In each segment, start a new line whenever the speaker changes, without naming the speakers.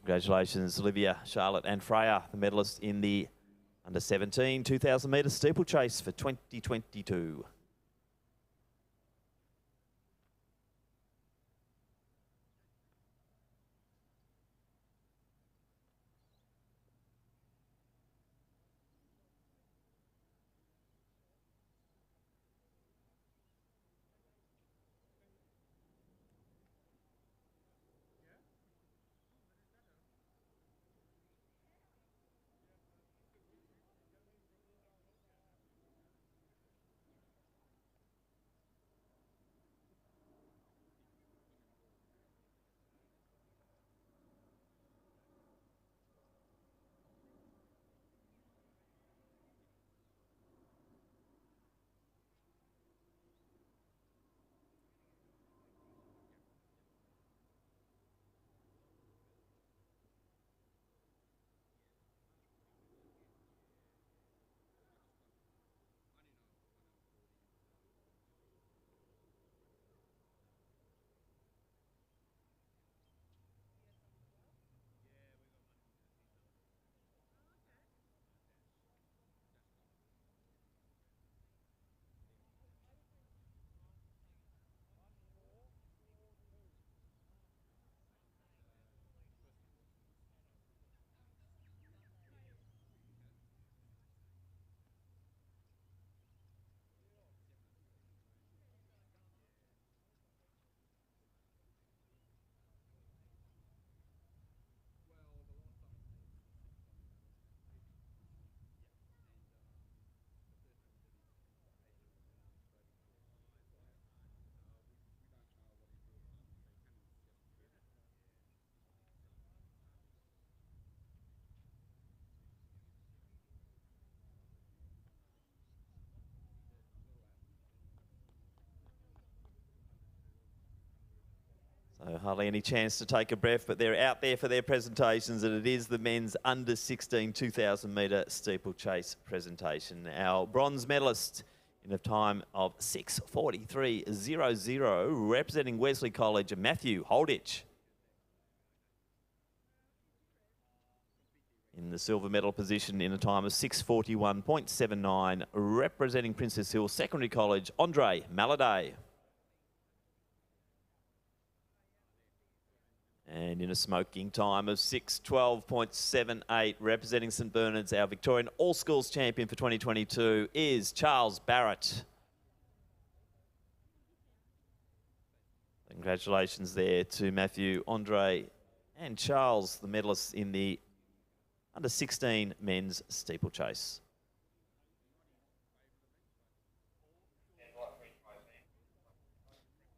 Congratulations, Olivia, Charlotte and Freya, the medalists in the under 17 2,000 metre steeplechase for 2022. So hardly any chance to take a breath, but they're out there for their presentations, and it is the men's under 16 2,000 metre steeplechase presentation. Our bronze medalist in a time of 6:43.00, representing Wesley College, Matthew Holditch. In the silver medal position in a time of 6:41.79, representing Princess Hill Secondary College, Andre Maladay. And in a smoking time of 6:12.78, representing St Bernard's, our Victorian All-Schools champion for 2022 is Charles Barrett. Congratulations there to Matthew, Andre and Charles, the medalists in the under 16 men's steeplechase.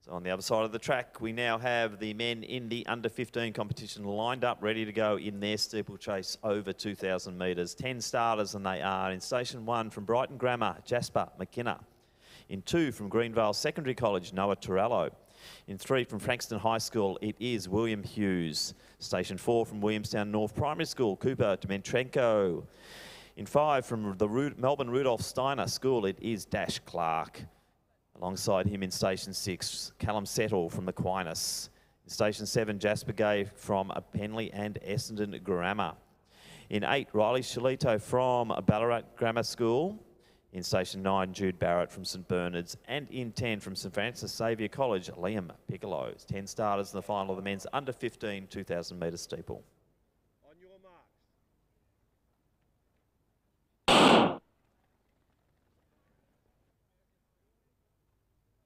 So on the other side of the track, we now have the men in the under 15 competition lined up, ready to go in their steeplechase over 2,000 metres. 10 starters, and they are in Station 1 from Brighton Grammar, Jasper McKenna. In 2 from Greenvale Secondary College, Noah Torello. In 3 from Frankston High School, it is William Hughes. Station 4 from Williamstown North Primary School, Cooper Demetrenko. In 5 from the Melbourne Rudolph Steiner School, it is Dash Clark. Alongside him in Station 6, Callum Settle from Aquinas. In Station 7, Jasper Gay from Penley and Essendon Grammar. In 8, Riley Shalito from Ballarat Grammar School. In Station 9, Jude Barrett from St Bernard's. And in 10 from St Francis Xavier College, Liam Piccolo. 10 starters in the final of the men's under 15 2,000 metre steeple.
On your marks.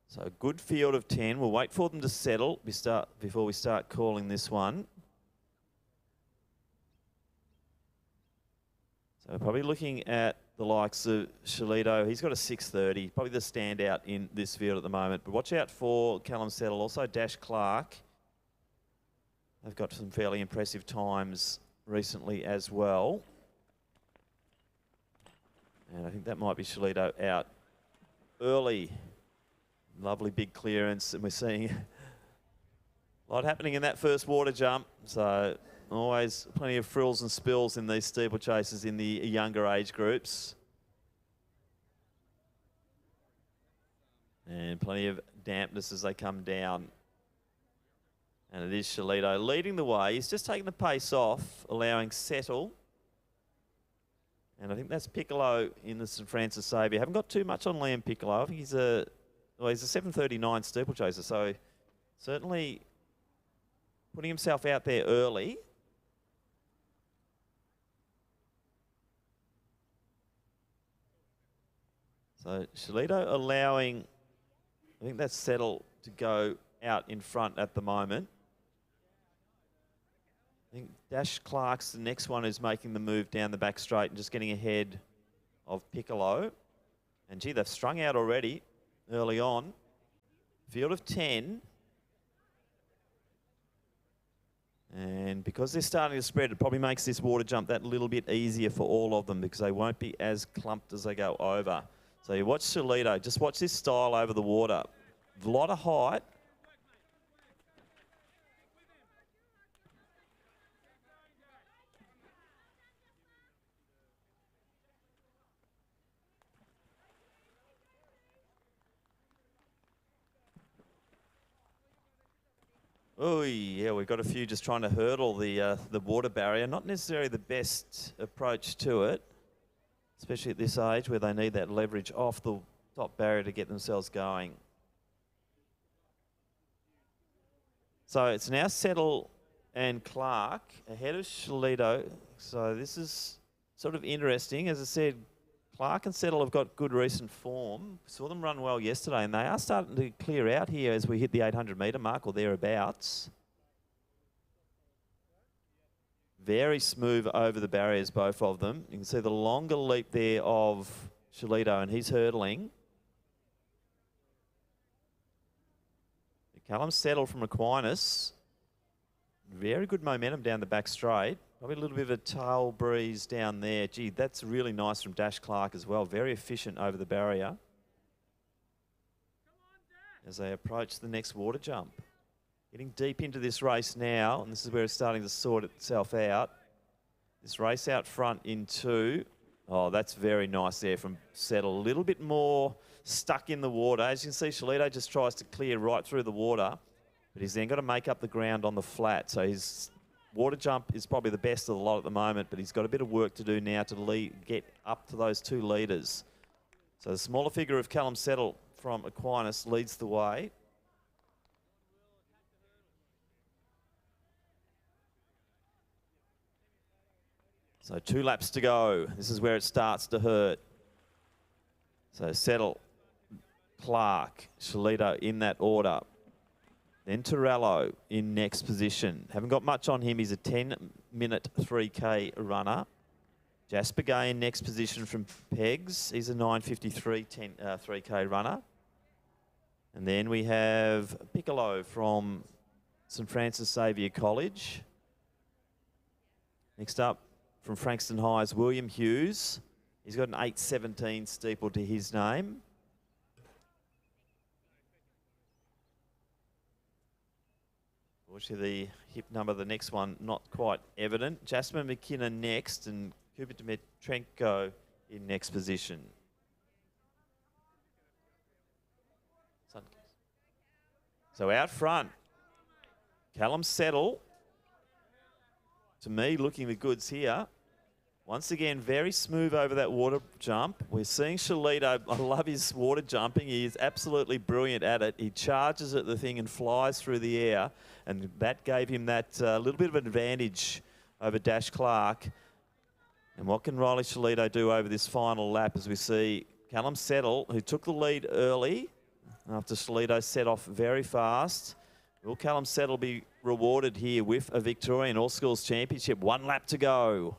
So a good field of 10. We'll wait for them to settle before we start calling this one. So probably looking at the likes of Shalito. He's got a 6:30, probably the standout in this field at the moment. But watch out for Callum Settle, also Dash Clark. They've got some fairly impressive times recently as well. And I think that might be Shalito out early. Lovely big clearance, and we're seeing a lot happening in that first water jump. So always plenty of frills and spills in these steeplechases in the younger age groups. And plenty of dampness as they come down. And it is Shalito leading the way. He's just taking the pace off, allowing Settle. And I think that's Piccolo in the St Francis Xavier. Haven't got too much on Liam Piccolo. I think he's a 7:39 steeplechaser, so certainly putting himself out there early. So Shalito allowing, I think that's Settle to go out in front at the moment. I think Dash Clark's the next one who's making the move down the back straight and just getting ahead of Piccolo. And gee, they've strung out already early on. Field of 10. And because they're starting to spread, it probably makes this water jump that little bit easier for all of them because they won't be as clumped as they go over. So you watch Shalito, just watch this style over the water. A lot of height. Oh, yeah, we've got a few just trying to hurdle the water barrier. Not necessarily the best approach to it, especially at this age where they need that leverage off the top barrier to get themselves going. So it's now Settle and Clark ahead of Shalito. So this is sort of interesting. As I said, Clark and Settle have got good recent form. Saw them run well yesterday, and they are starting to clear out here as we hit the 800-metre mark or thereabouts. Very smooth over the barriers, both of them. You can see the longer leap there of Shalito, and he's hurdling. Callum Settle from Aquinas. Very good momentum down the back straight. Probably a little bit of a tail breeze down there. Gee, that's really nice from Dash Clark as well. Very efficient over the barrier as they approach the next water jump. Getting deep into this race now, and this is where it's starting to sort itself out. This race out front in 2. Oh, that's very nice there from Settle. A little bit more stuck in the water. As you can see, Shalito just tries to clear right through the water, but he's then got to make up the ground on the flat. So his water jump is probably the best of the lot at the moment, but he's got a bit of work to do now to get up to those 2 leaders. So the smaller figure of Callum Settle from Aquinas leads the way. So 2 laps to go. This is where it starts to hurt. So Settle, Clark, Shalito in that order. Then Torello in next position. Haven't got much on him. He's a 10-minute 3K runner. Jasper Gay in next position from Pegs. He's a 9:53 3K runner. And then we have Piccolo from St Francis Xavier College. Next up from Frankston High's William Hughes. He's got an 8:17 steeple to his name. Unfortunately, the hip number, the next one, not quite evident. Jasper McKinnon next, and Cooper Dmitrenko in next position. So out front, Callum Settle, to me, looking the goods here. Once again, very smooth over that water jump. We're seeing Shalito. I love his water jumping. He is absolutely brilliant at it. He charges at the thing and flies through the air, and that gave him that little bit of advantage over Dash Clark. And what can Riley Shalito do over this final lap as we see Callum Settle, who took the lead early after Shalito set off very fast. Will Callum Settle be rewarded here with a Victorian All-Schools Championship? 1 lap to go.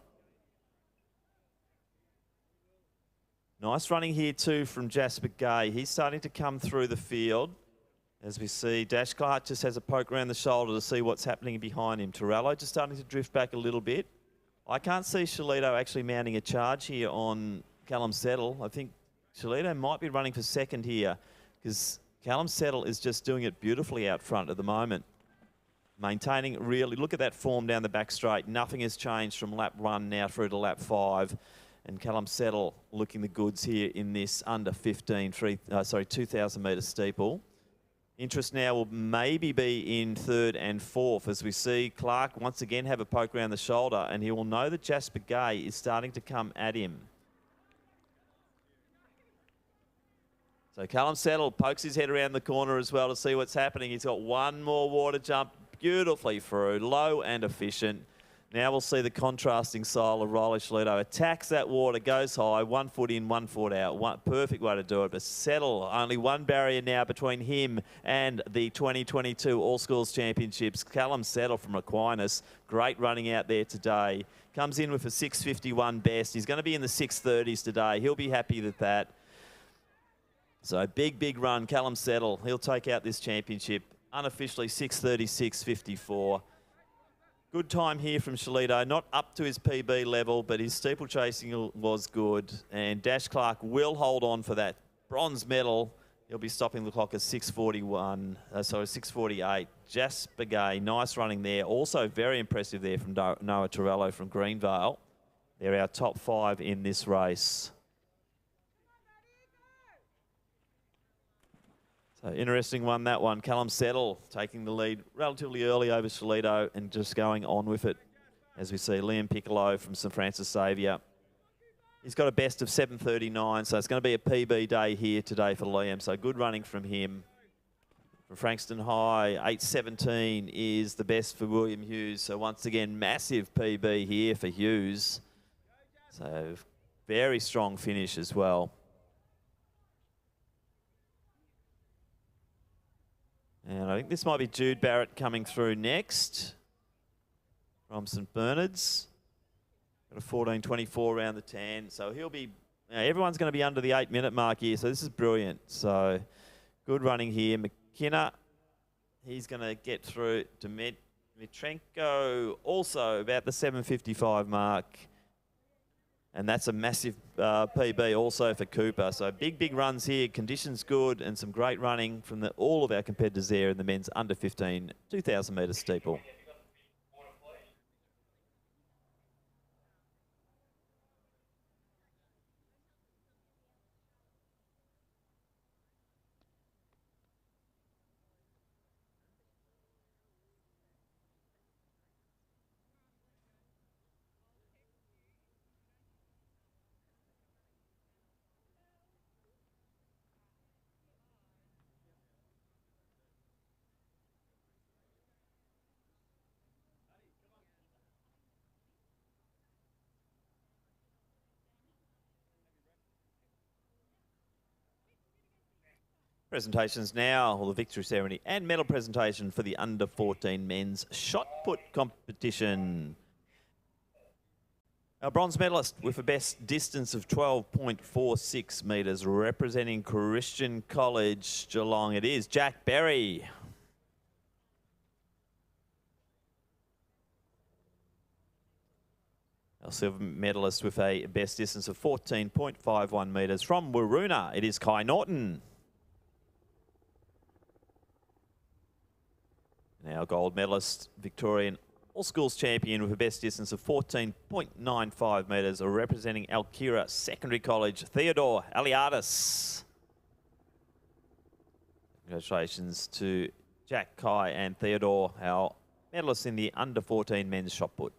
Nice running here too from Jasper Gay. He's starting to come through the field. As we see, Dash Clark just has a poke around the shoulder to see what's happening behind him. Torello just starting to drift back a little bit. I can't see Shalito actually mounting a charge here on Callum Settle. I think Shalito might be running for second here because Callum Settle is just doing it beautifully out front at the moment. Maintaining really, look at that form down the back straight. Nothing has changed from lap 1 now through to lap 5. And Callum Settle looking the goods here in this under 2,000 metre steeple. Interest now will maybe be in third and fourth as we see Clark once again have a poke around the shoulder, and he will know that Jasper Gay is starting to come at him. So Callum Settle pokes his head around the corner as well to see what's happening. He's got one more water jump beautifully through, low and efficient. Now we'll see the contrasting style of Riley Shalito. Attacks that water, goes high, 1 foot in, 1 foot out. Perfect way to do it. But Settle, only one barrier now between him and the 2022 All Schools Championships. Callum Settle from Aquinas, great running out there today. Comes in with a 6:51 best. He's going to be in the 6:30s today. He'll be happy with that. So big run, Callum Settle. He'll take out this championship. Unofficially 6:36.54. Good time here from Shalito, not up to his PB level, but his steeplechasing was good. And Dash Clark will hold on for that bronze medal. He'll be stopping the clock at 6:48. Jasper Gay, nice running there. Also very impressive there from Noah Torello from Greenvale. They're our top 5 in this race. So interesting one, that one. Callum Settle taking the lead relatively early over Shalito and just going on with it. As we see Liam Piccolo from St Francis Xavier. He's got a best of 7:39, so it's going to be a PB day here today for Liam. So good running from him. From Frankston High, 8:17 is the best for William Hughes. So once again, massive PB here for Hughes. So very strong finish as well. And I think this might be Jude Barrett coming through next from St Bernard's. Got a 14:24 around the 10. So he'll be, everyone's going to be under the 8-minute mark here. So this is brilliant. So good running here. McKenna, he's going to get through. Dimitrenko also about the 7:55 mark. And that's a massive PB also for Cooper. So big runs here. Conditions good and some great running from all of our competitors there in the men's under 15 2,000 metre steeple. Presentations now, or the victory ceremony and medal presentation for the under 14 men's shot put competition. Our bronze medalist with a best distance of 12.46 metres, representing Christian College Geelong. It is Jack Berry. Our silver medalist with a best distance of 14.51 metres from Waroona. It is Kai Norton. And our gold medalist, Victorian All Schools champion with a best distance of 14.95 metres, representing Alkira Secondary College, Theodore Aliadis. Congratulations to Jack, Kai and Theodore, our medalists in the under 14 men's shot put.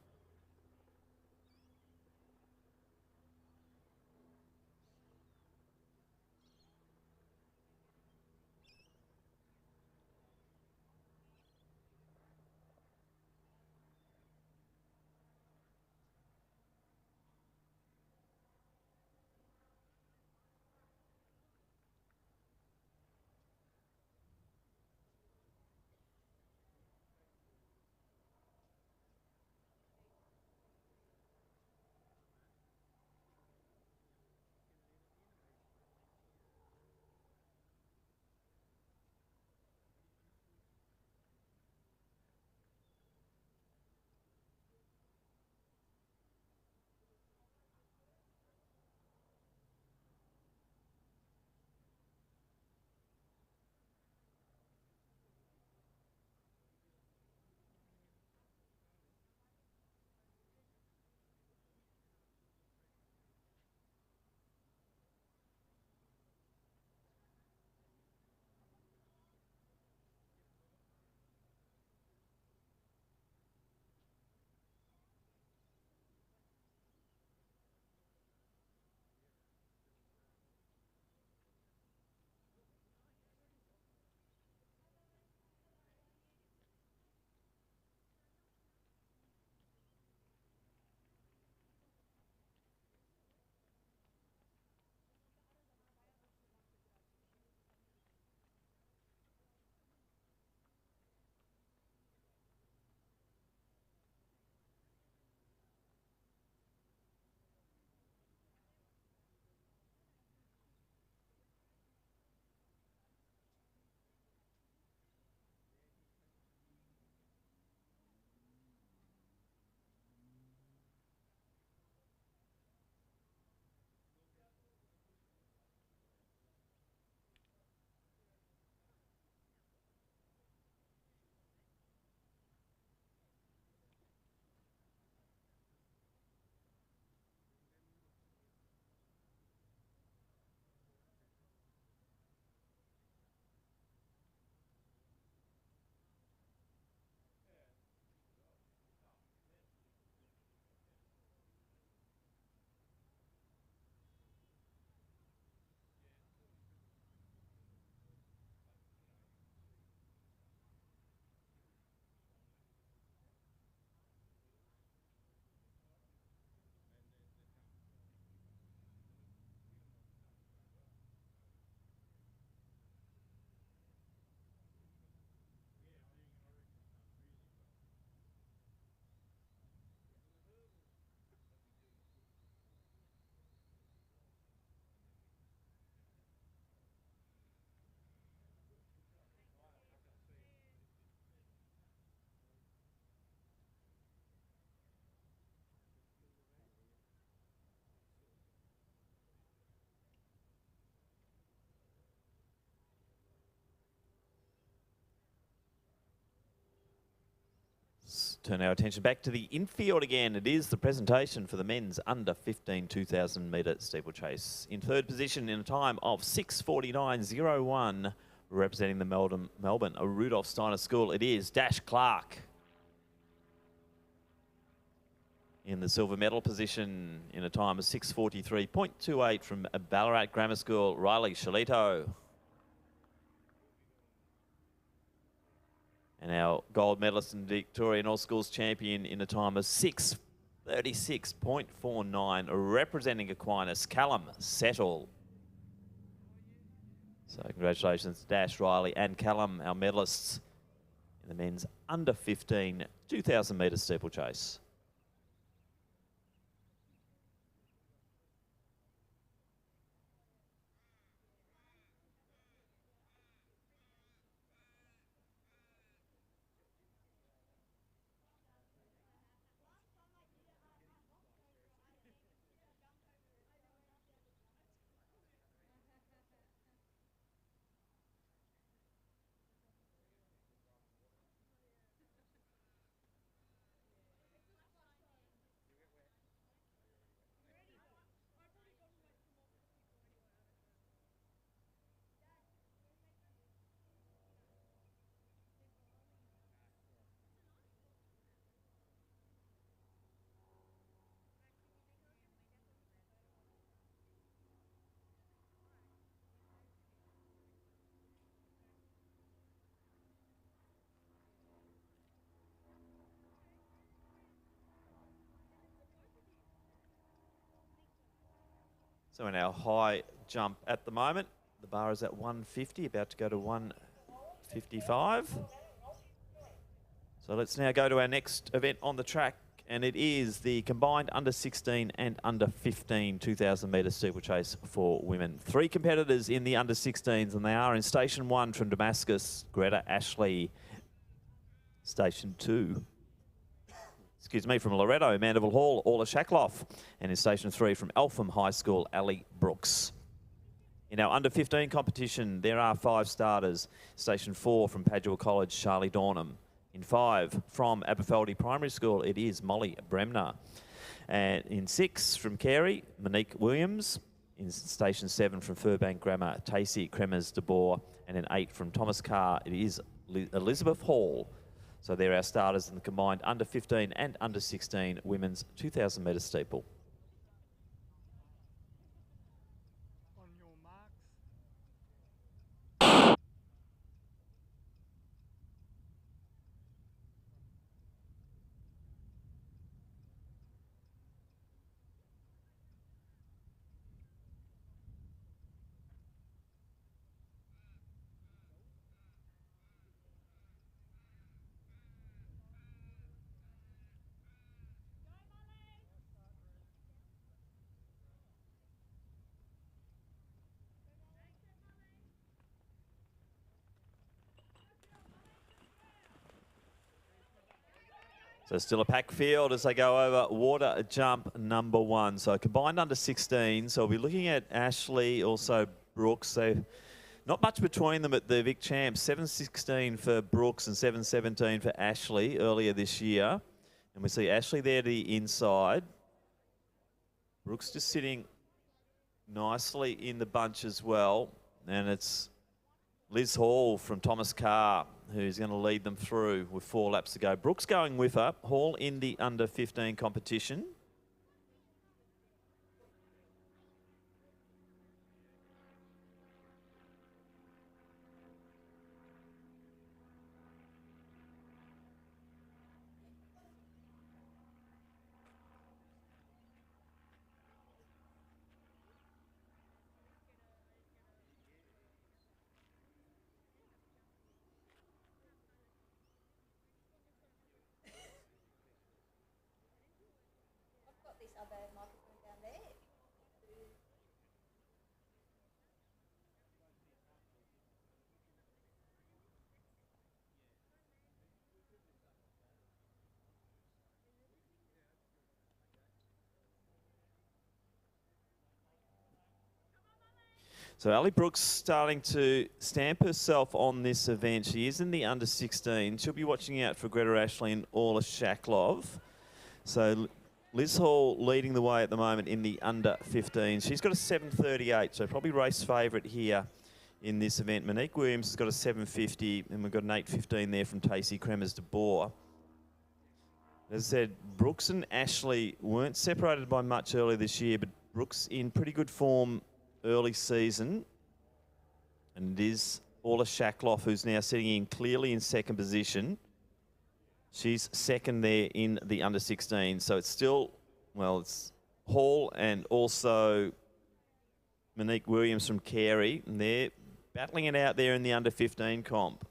turn our attention back to the infield again. It is the presentation for the men's under 15 2,000 metre steeplechase. In third position in a time of 6:49.01, representing the Melbourne Rudolph Steiner School, it is Dash Clark. In the silver medal position in a time of 6:43.28 from Ballarat Grammar School, Riley Shalito. And our gold medalist and Victorian All Schools champion in a time of 6:36.49, representing Aquinas, Callum Settle. So congratulations, Dash, Riley and Callum, our medalists in the men's under 15 2,000 metre steeplechase. So in our high jump at the moment, the bar is at 150, about to go to 155. So let's now go to our next event on the track, and it is the combined under 16 and under 15 2,000 metre steeplechase for women. 3 competitors in the under 16s, and they are in Station 1 from Damascus, Greta Ashley. Station 2. From Loretto, Mandeville Hall, Orla Shackloff. And in Station 3 from Eltham High School, Ali Brooks. In our under 15 competition, there are 5 starters. Station 4 from Padua College, Charlie Dornham. In 5 from Aberfeldy Primary School, it is Molly Bremner. And in 6 from Carey, Monique Williams. In Station 7 from Furbank Grammar, Tacey Kremers de Boer. And in 8 from Thomas Carr, it is Elizabeth Hall. So they're our starters in the combined under 15 and under 16 women's 2,000 metre steeple.
On your marks.
So still a packed field as they go over water jump number 1. So combined under 16. So we'll be looking at Ashley, also Brooks. So not much between them at the Vic Champs. 7:16 for Brooks and 7:17 for Ashley earlier this year. And we see Ashley there to the inside. Brooks just sitting nicely in the bunch as well. And it's Liz Hall from Thomas Carr who's going to lead them through with 4 laps to go. Brooks going with her. Hall in the under 15 competition. So Ali Brooks starting to stamp herself on this event. She is in the under 16. She'll be watching out for Greta Ashley and Orla Shaklov. So Liz Hall leading the way at the moment in the under 15. She's got a 7:38, so probably race favourite here in this event. Monique Williams has got a 7:50, and we've got an 8:15 there from Tacey Kremers de Boer. As I said, Brooks and Ashley weren't separated by much earlier this year, but Brooks in pretty good form early season. And it is Orla Shaklov who's now sitting in clearly in second position. She's second there in the under 16. So it's still, well, it's Hall and also Monique Williams from Carey. And they're battling it out there in the under 15 comp.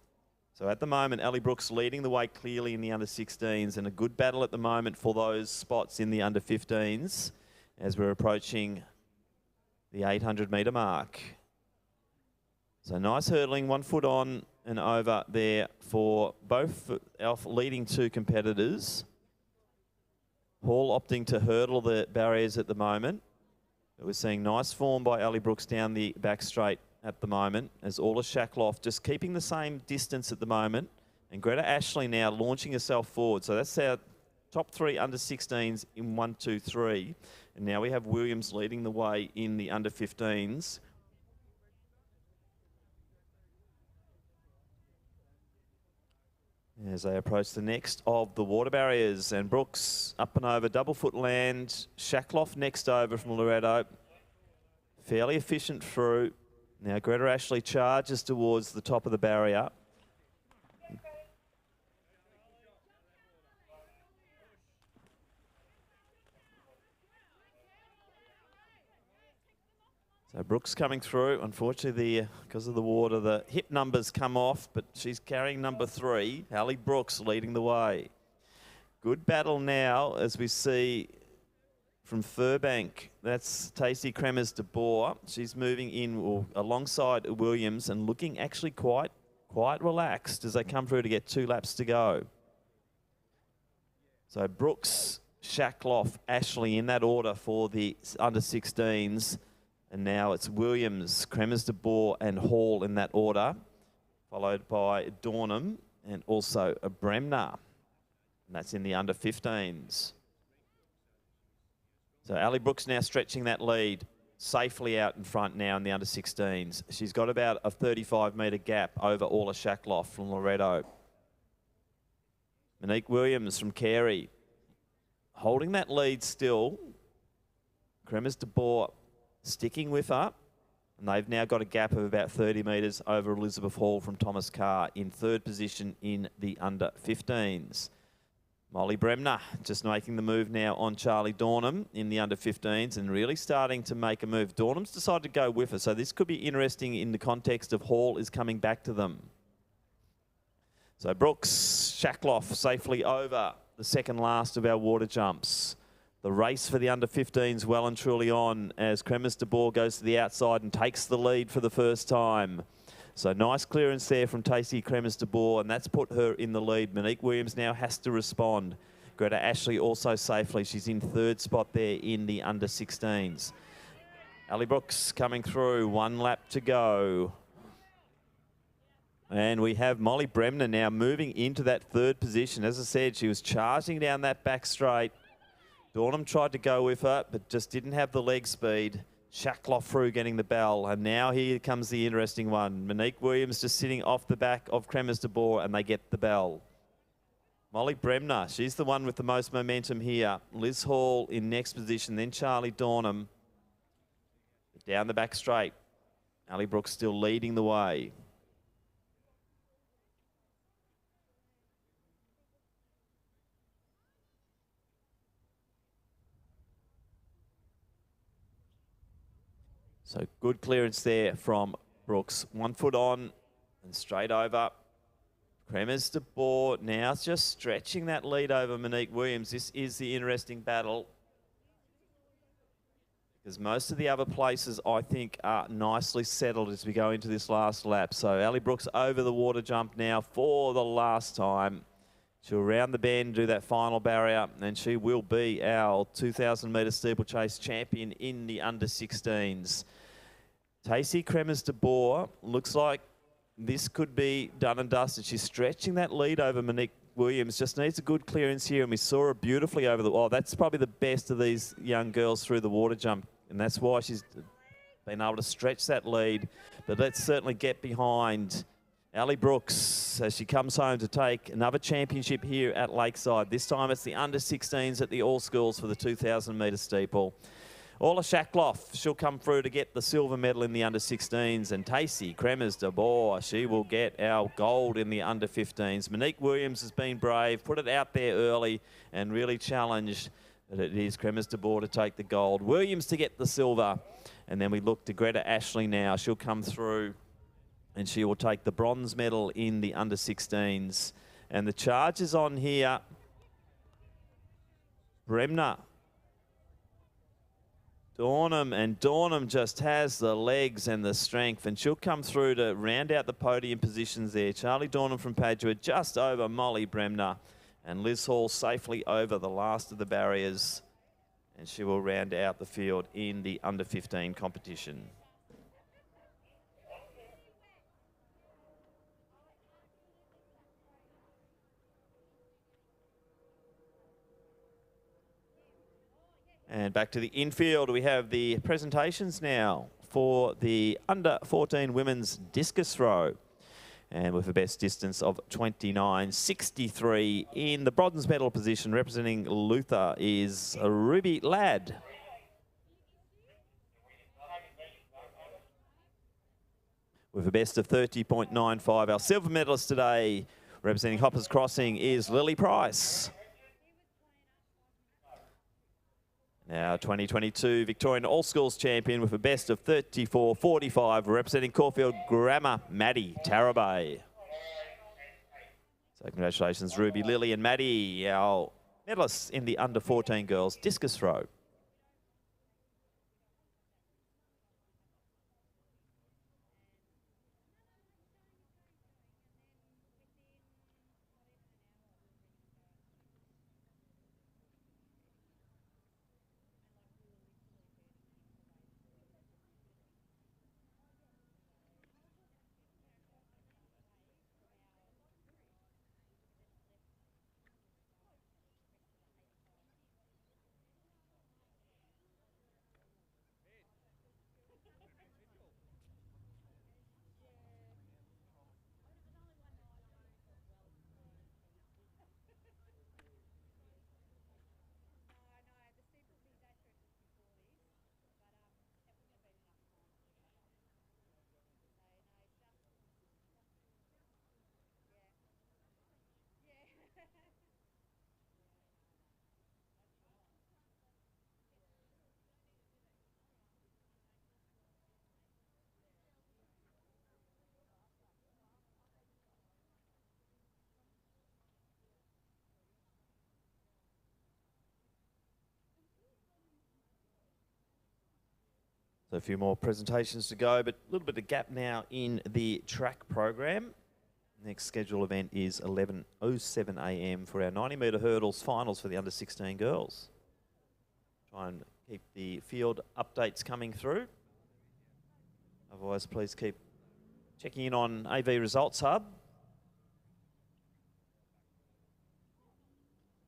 So at the moment, Ali Brooks leading the way clearly in the under 16s, and a good battle at the moment for those spots in the under 15s as we're approaching the 800-metre mark. So nice hurdling, 1 foot on and over there for both our leading two competitors. Hall opting to hurdle the barriers at the moment. But we're seeing nice form by Ali Brooks down the back straight at the moment, as Orla Shaklov just keeping the same distance at the moment. And Greta Ashley now launching herself forward. So that's our top three under 16s in 1, 2, 3. And now we have Williams leading the way in the under 15s. As they approach the next of the water barriers, and Brooks up and over double foot land. Shaklov next over from Loretto. Fairly efficient through. Now Greta Ashley charges towards the top of the barrier. So Brooks coming through. Unfortunately, because of the water, the hip numbers come off, but she's carrying number 3. Ali Brooks leading the way. Good battle now as we see from Furbank. That's Tacey Kremers de Boer. She's moving in alongside Williams and looking actually quite relaxed as they come through to get 2 laps to go. So Brooks, Shaklov, Ashley in that order for the under 16s. And now it's Williams, Kremers de Boer and Hall in that order, followed by Dornham and also a Bremner. And that's in the under 15s. So Ali Brooks now stretching that lead safely out in front now in the under 16s. She's got about a 35-metre gap over Orla Shaklov from Loretto. Monique Williams from Carey holding that lead still. Kremers de Boer sticking with her, and they've now got a gap of about 30 metres over Elizabeth Hall from Thomas Carr in third position in the under 15s. Molly Bremner just making the move now on Charlie Dornham in the under 15s and really starting to make a move. Dornham's decided to go with her, so this could be interesting in the context of Hall is coming back to them. So Brooks, Shaklov safely over the second last of our water jumps. The race for the under 15s well and truly on as Kremers de Boer goes to the outside and takes the lead for the first time. So nice clearance there from Tacey Kremers de Boer, and that's put her in the lead. Monique Williams now has to respond. Greta Ashley also safely. She's in third spot there in the under 16s. Ali Brooks coming through, 1 lap to go. And we have Molly Bremner now moving into that third position. As I said, she was charging down that back straight. Dornham tried to go with her, but just didn't have the leg speed. Shaklov through getting the bell. And now here comes the interesting one. Monique Williams just sitting off the back of Kremers de Boer, and they get the bell. Molly Bremner, she's the one with the most momentum here. Liz Hall in next position, then Charlie Dornham. Down the back straight. Ali Brooks still leading the way. So good clearance there from Brooks. 1 foot on and straight over. Kremers de Boer now just stretching that lead over Monique Williams. This is the interesting battle, because most of the other places, I think, are nicely settled as we go into this last lap. So Ali Brooks over the water jump now for the last time. She'll round the bend, do that final barrier, and she will be our 2,000-metre steeplechase champion in the under 16s. Tacey Kremers de Boer looks like this could be done and dusted. She's stretching that lead over Monique Williams. Just needs a good clearance here, and we saw her beautifully over the... Oh, that's probably the best of these young girls through the water jump, and that's why she's been able to stretch that lead. But let's certainly get behind Ali Brooks as she comes home to take another championship here at Lakeside. This time it's the under-16s at the All-Schools for the 2,000-metre steeple. Orla Shackloff, she'll come through to get the silver medal in the under-16s. And Tacey Kremers de Boer, she will get our gold in the under-15s. Monique Williams has been brave, put it out there early and really challenged. But it is Kremers de Boer to take the gold. Williams to get the silver. And then we look to Greta Ashley now. She'll come through and she will take the bronze medal in the under-16s. And the charge is on here. Bremner. Dornham just has the legs and the strength, and she'll come through to round out the podium positions there. Charlie Dornham from Padua just over Molly Bremner, and Liz Hall safely over the last of the barriers, and she will round out the field in the under-15 competition. And back to the infield, we have the presentations now for the under-14 women's discus throw. And with a best distance of 29.63 in the bronze medal position, representing Luther is Ruby Ladd. With a best of 30.95, our silver medalist today, representing Hoppers Crossing, is Lily Price. Now 2022 Victorian All-Schools champion with a best of 34.45, representing Caulfield Grammar, Maddie Tarabay. So congratulations Ruby, Lily and Maddie, our medalists in the under-14 girls discus throw. So a few more presentations to go, but a little bit of gap now in the track program. Next scheduled event is 11:07 a.m. for our 90-metre hurdles finals for the under-16 girls. Try and keep the field updates coming through. Otherwise, please keep checking in on AV Results Hub.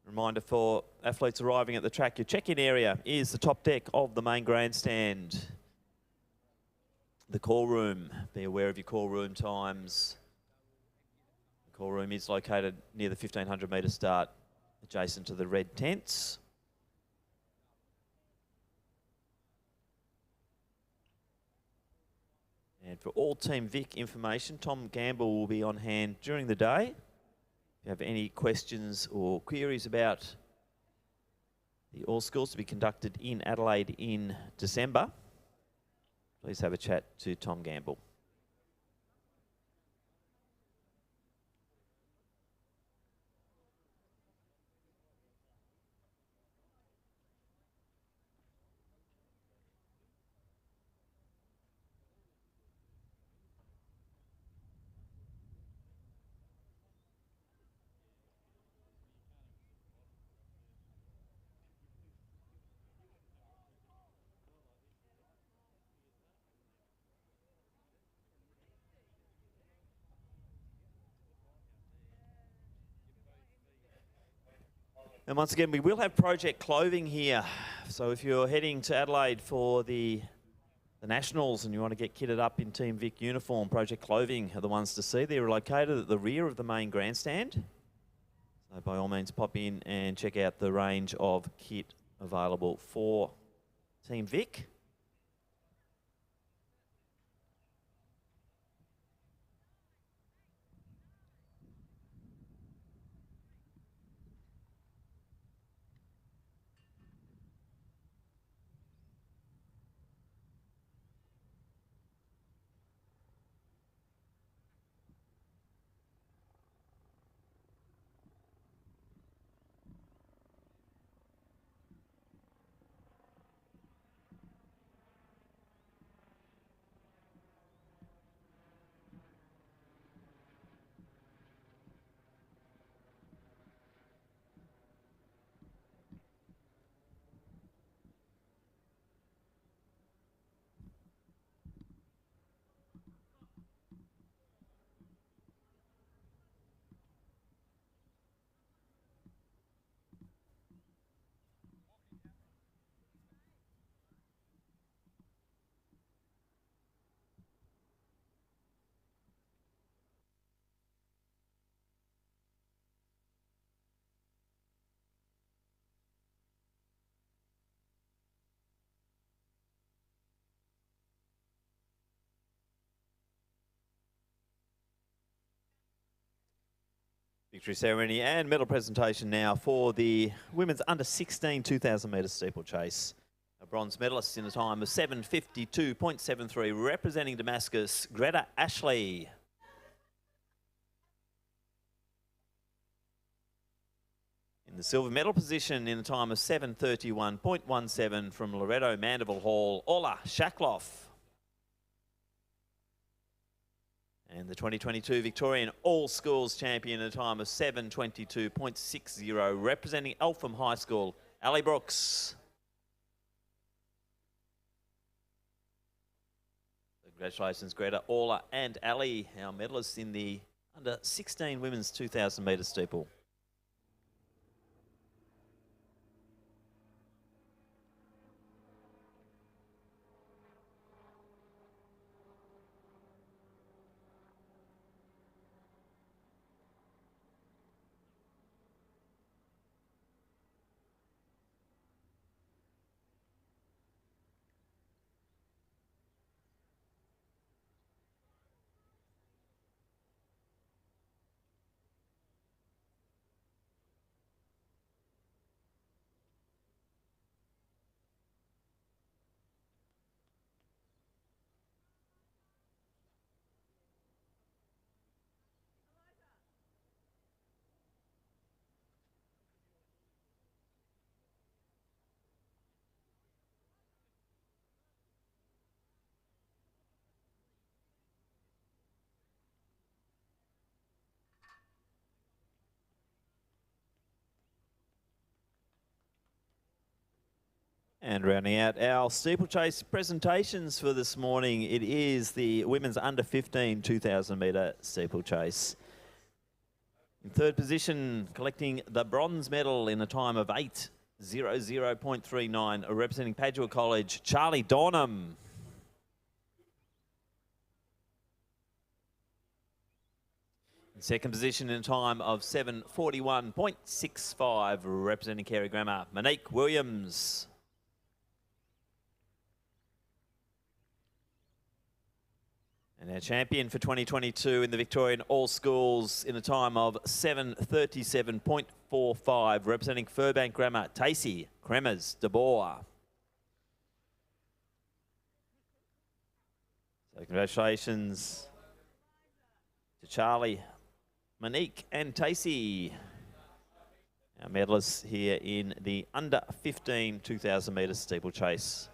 Reminder for athletes arriving at the track, your check-in area is the top deck of the main grandstand. The call room, be aware of your call room times. The call room is located near the 1,500 metre start, adjacent to the red tents. And for all Team Vic information, Tom Gamble will be on hand during the day. If you have any questions or queries about the All-Schools to be conducted in Adelaide in December, please have a chat to Tom Gamble. And once again, we will have Project Clothing here. So if you're heading to Adelaide for the Nationals and you want to get kitted up in Team Vic uniform, Project Clothing are the ones to see. They're located at the rear of the main grandstand. So by all means, pop in and check out the range of kit available for Team Vic. Victory ceremony and medal presentation now for the women's under 16 2,000 metre steeplechase. A bronze medalist in a time of 7:52.73, representing Damascus, Greta Ashley. In the silver medal position in a time of 7:31.17 from Loretto Mandeville Hall, Ola Shakloff. And the 2022 Victorian All Schools champion in a time of 7:22.60, representing Eltham High School, Ali Brooks. Congratulations, Greta, Orla and Ali, our medalists in the under 16 women's 2,000 metre steeple. And rounding out our steeplechase presentations for this morning, it is the women's under 15 2,000 metre steeplechase. In third position, collecting the bronze medal in a time of 8:00.39, representing Padua College, Charlie Dornham. In second position in a time of 7:41.65, representing Carey Grammar, Monique Williams. And our champion for 2022 in the Victorian All Schools in a time of 7:37.45, representing Furbank Grammar, Tacey Kremers de Boer. So congratulations to Charlie, Monique and Tacey, our medalists here in the under 15 2,000 metre steeplechase.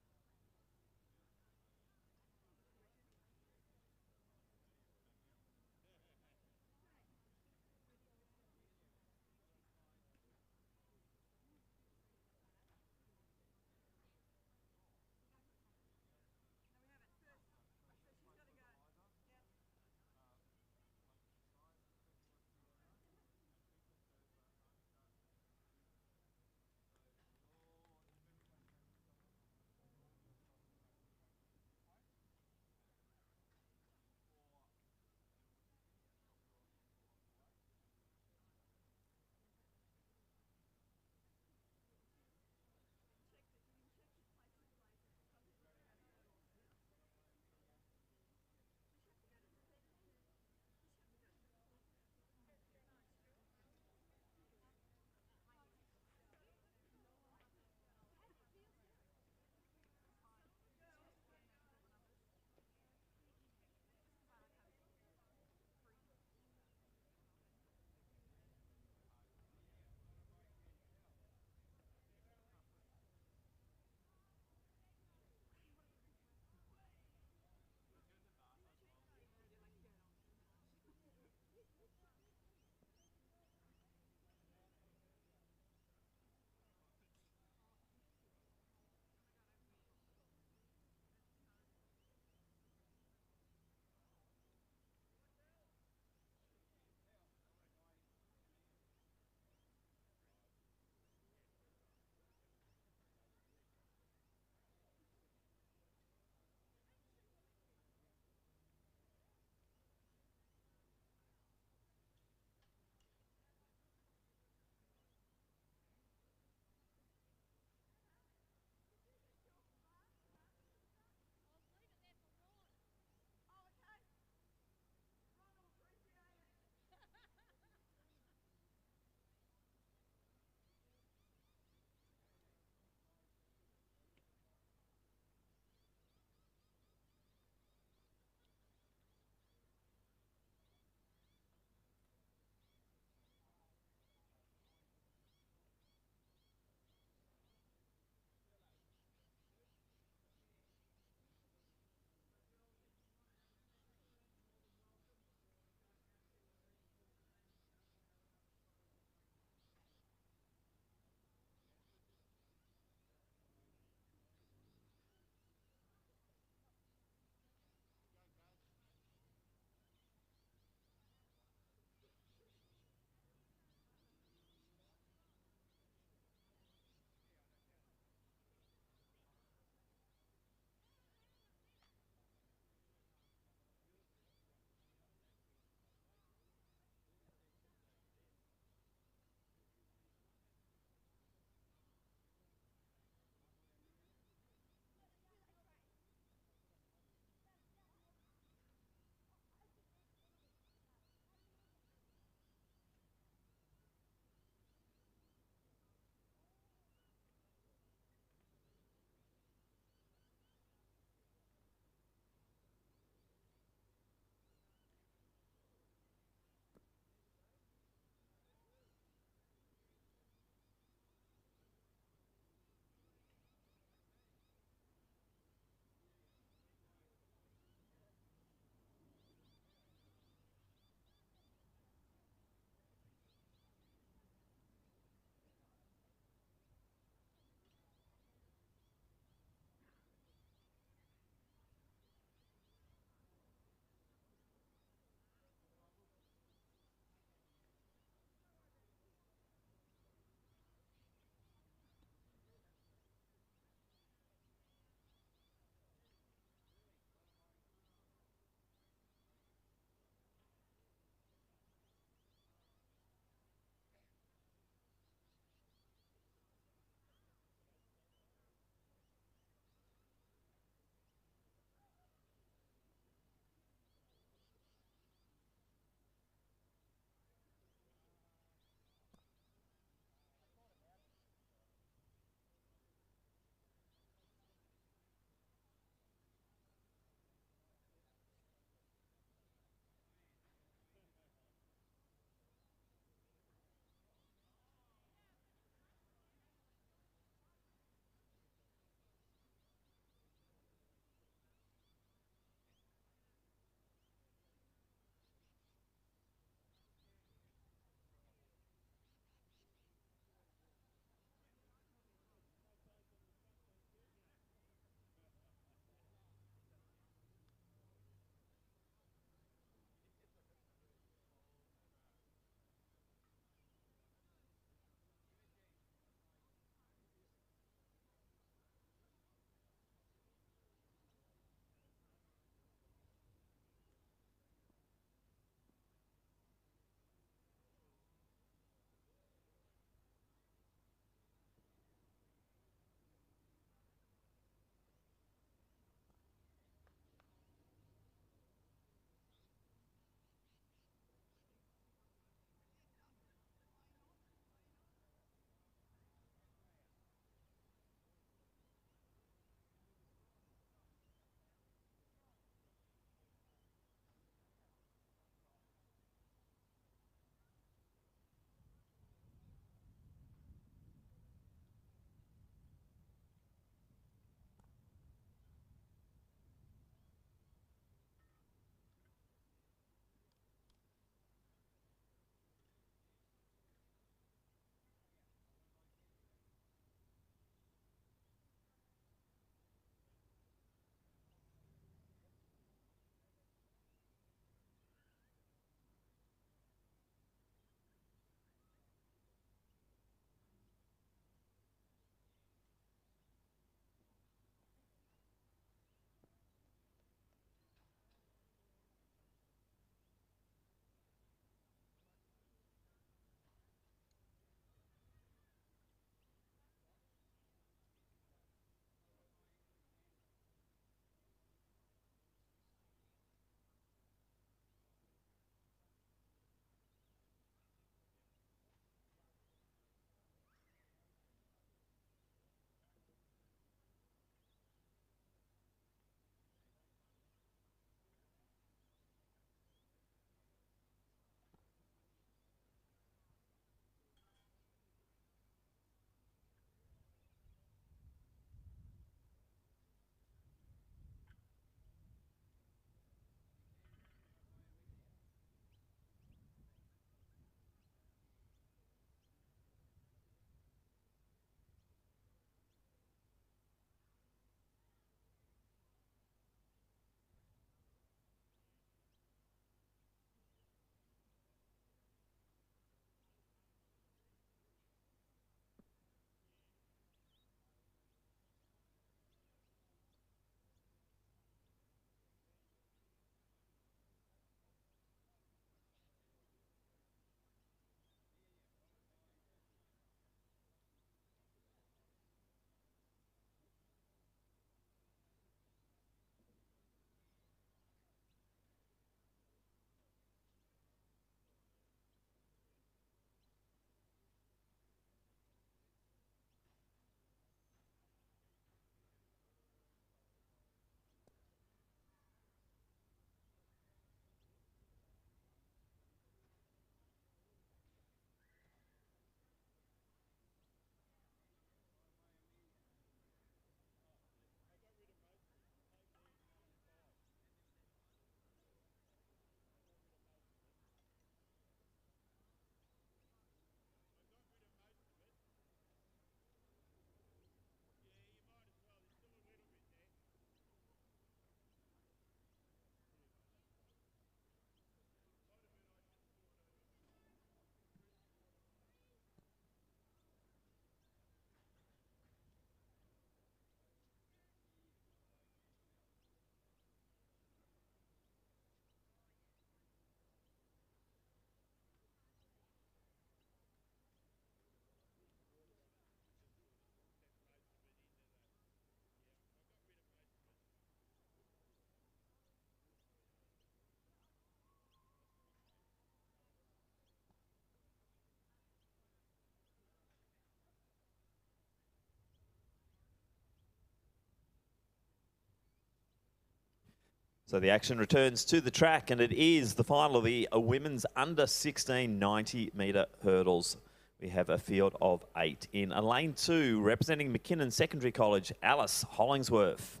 So the action returns to the track, and it is the final of the women's under 16 90-metre hurdles. We have a field of 8. In lane 2, representing McKinnon Secondary College, Alice Hollingsworth.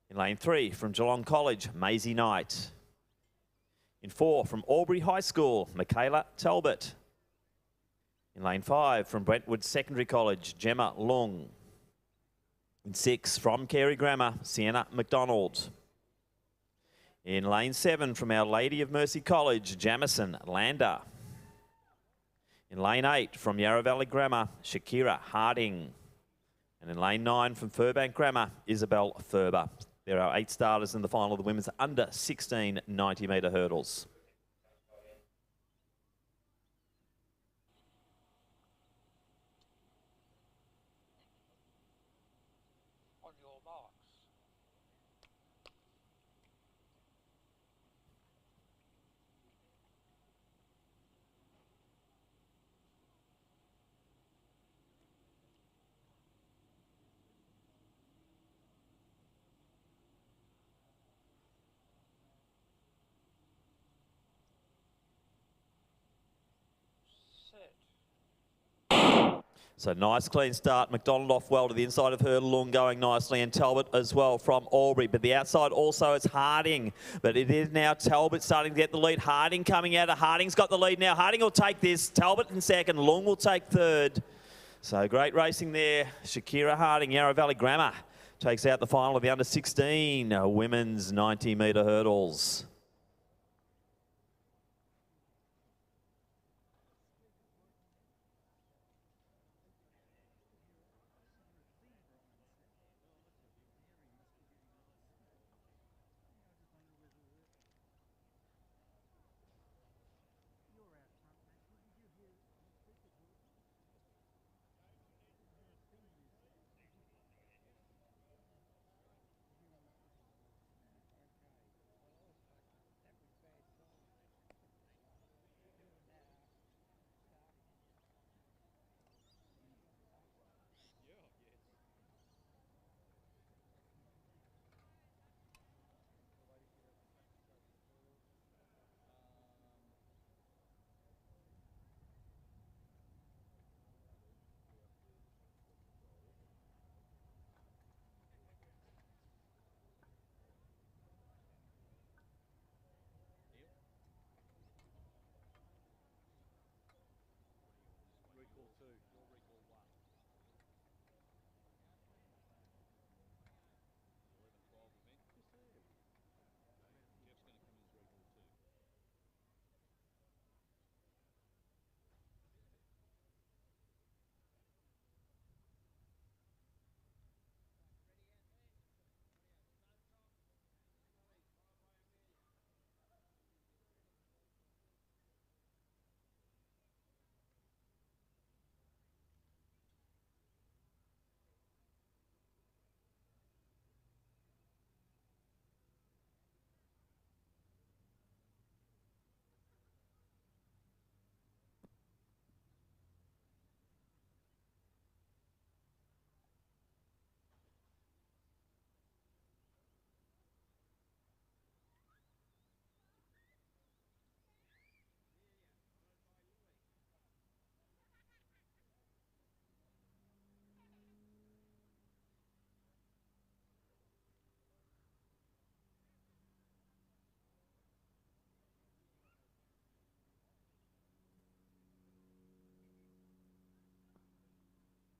In lane 3, from Geelong College, Maisie Knight. In 4, from Albury High School, Michaela Talbot. In lane 5, from Brentwood Secondary College, Gemma Lung. In 6, from Carey Grammar, Sienna McDonald. In lane 7, from Our Lady of Mercy College, Jamison Lander. In lane 8, from Yarra Valley Grammar, Shakira Harding. And in lane 9, from Furbank Grammar, Isabel Ferber. There are 8 starters in the final of the women's under 16 90-metre hurdles.
On your marks.
So nice clean start. McDonald off well to the inside of her. Lung going nicely, and Talbot as well from Albury. But the outside also it's Harding. But it is now Talbot starting to get the lead. Harding coming out. Harding's got the lead now. Harding will take this. Talbot in second. Lung will take third. So great racing there. Shakira Harding, Yarra Valley Grammar, takes out the final of the under 16 women's 90-metre hurdles.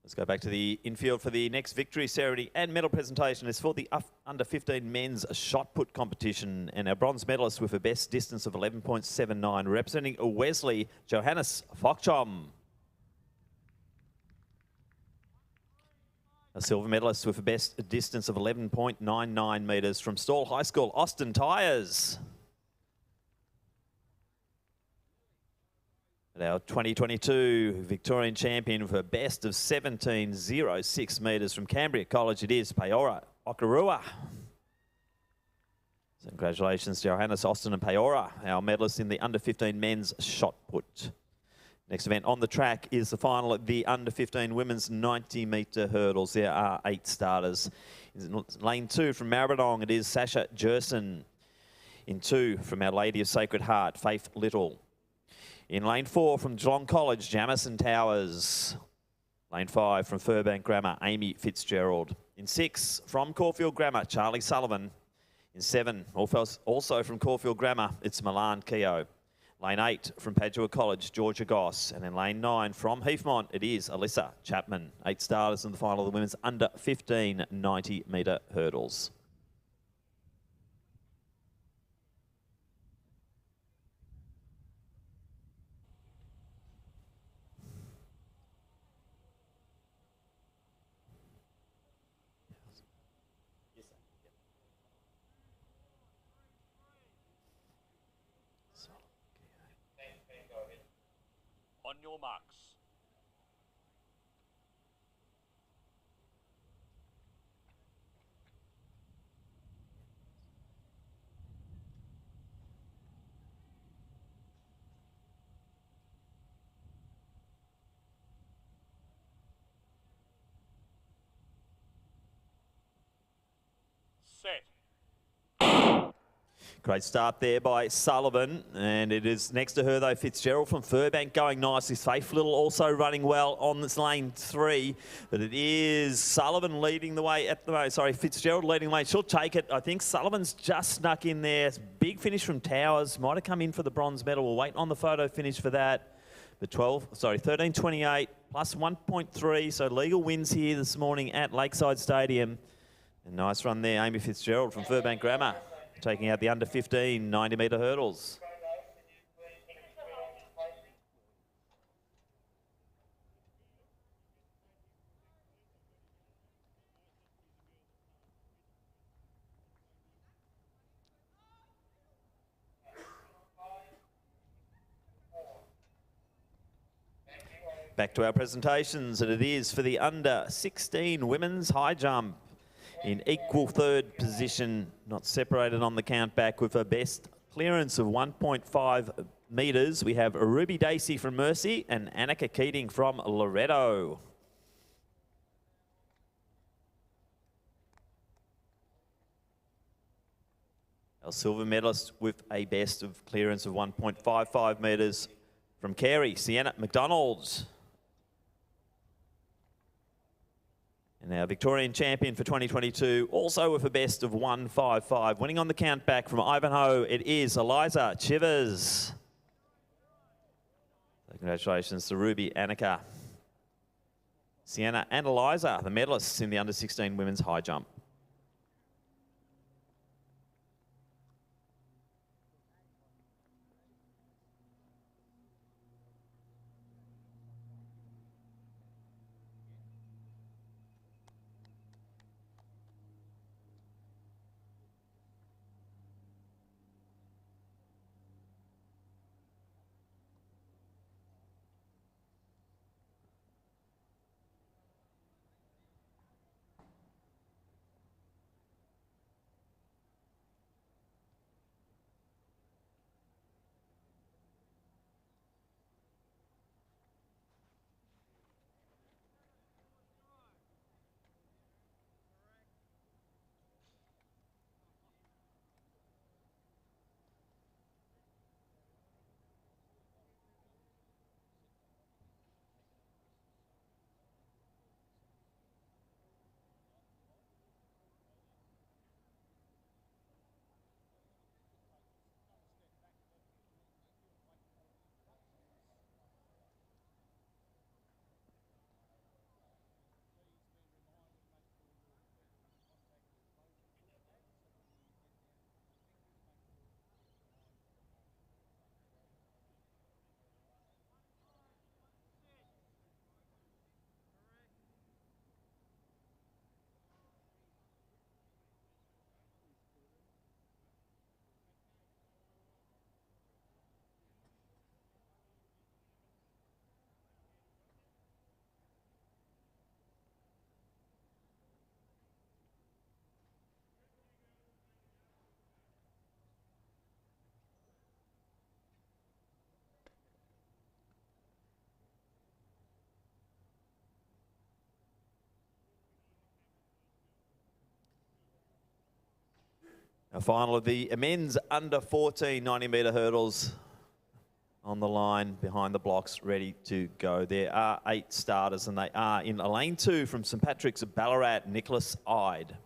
Let's go back to the infield for the next victory ceremony and medal presentation. It's for the under 15 men's shot put competition, and our bronze medalist with a best distance of 11.79, representing Wesley, Johannes Fockchom. A silver medalist with a best distance of 11.99 metres from Stawell High School, Austin Tyres. Our 2022 Victorian champion with a best of 17.06 metres from Cambria College, it is Peora Okarua. So congratulations to Johannes, Austin and Peora, our medalists in the under 15 men's shot put. Next event on the track is the final of the under-15 women's 90-metre hurdles. There are 8 starters. In lane 2 from Maribyrnong, it is Sasha Jerson. In 2 from Our Lady of Sacred Heart, Faith Little. In lane 4 from Geelong College, Jamison Towers. Lane 5 from Furbank Grammar, Amy Fitzgerald. In 6 from Caulfield Grammar, Charlie Sullivan. In 7, also from Caulfield Grammar, it's Milan Keogh. Lane 8 from Padua College, Georgia Goss. And in lane 9 from Heathmont, it is Alyssa Chapman. 8 starters in the final of the women's under-15 90-metre hurdles.
On your marks. Set.
Great start there by Sullivan, and it is next to her though Fitzgerald from Furbank going nicely. Faith Little also running well on this lane 3, but it is Sullivan leading the way at the moment. Sorry, Fitzgerald leading the lane. She'll take it. I think Sullivan's just snuck in there. Big finish from Towers. Might have come in for the bronze medal. We'll wait on the photo finish for that. But 13.28 plus 1.3. So legal wins here this morning at Lakeside Stadium. A nice run there, Amy Fitzgerald from Furbank Grammar, taking out the under-15 90-metre hurdles. Back to our presentations, and it is for the under-16 women's high jump. In equal third position, not separated on the count back with a best clearance of 1.5 metres. We have Ruby Dacey from Mercy and Annika Keating from Loretto. Our silver medalist with a best of clearance of 1.55 metres from Carey, Sienna McDonald. And our Victorian champion for 2022, also with a best of 1.55. Winning on the count back from Ivanhoe, it is Eliza Chivers. So congratulations to Ruby, Annika, Sienna and Eliza, the medalists in the under-16 women's high jump. A final of the men's under 14 90-metre hurdles on the line behind the blocks, ready to go. There are 8 starters, and they are in lane 2 from St Patrick's of Ballarat, Nicholas Ide.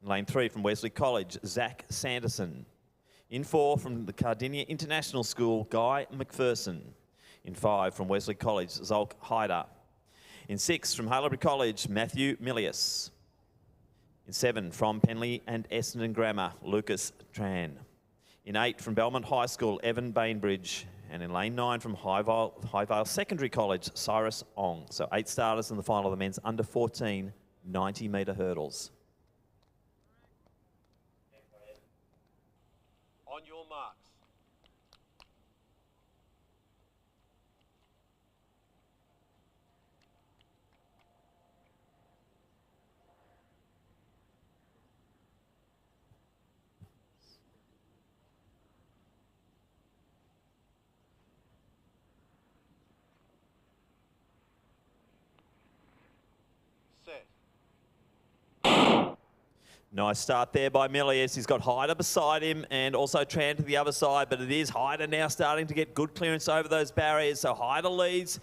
In lane 3 from Wesley College, Zach Sanderson. In 4 from the Cardinia International School, Guy McPherson. In 5 from Wesley College, Zolk Hyder. In 6 from Haileybury College, Matthew Milius. In 7 from Penley and Essendon Grammar, Lucas Tran. In 8 from Belmont High School, Evan Bainbridge. And in lane 9 from Highvale Secondary College, Cyrus Ong. So 8 starters in the final of the men's under 14 90-metre hurdles.
On your marks. Set.
Nice start there by Milius. He's got Hyder beside him and also Tran to the other side, but it is Hyder now starting to get good clearance over those barriers. So Hyder leads.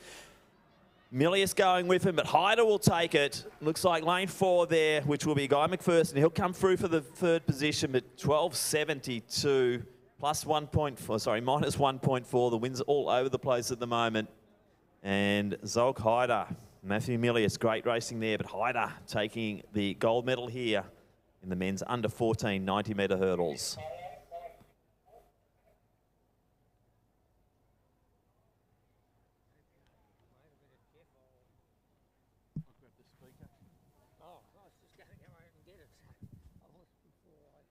Milius going with him, but Hyder will take it. Looks like lane 4 there, which will be Guy McPherson. He'll come through for the 3rd position, but 12.72 plus 1.4, sorry, minus 1.4. The wind's all over the place at the moment. And Zolk Hyder, Matthew Milius, great racing there, but Hyder taking the gold medal here in the men's under 14 90-metre hurdles.
Oh, I was just going to go out and get it. I was before I...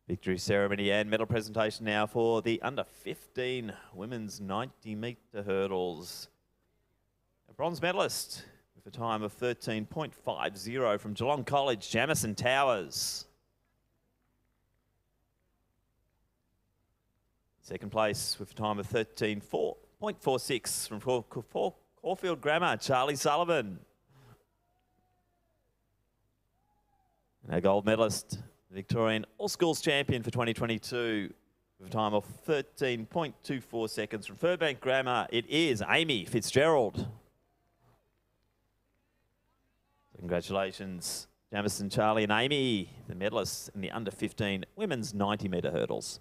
Victory ceremony and medal presentation now for the under 15 women's 90-metre hurdles. A bronze medalist with a time of 13.50 from Geelong College, Jamison Towers. Second place with a time of 13.46 from Caulfield Grammar, Charlie Sullivan. And our gold medalist, Victorian All-Schools champion for 2022 with a time of 13.24 seconds from Furbank Grammar. It is Amy Fitzgerald. Congratulations, Jamison, Charlie and Amy, the medalists in the under 15 women's 90-metre hurdles.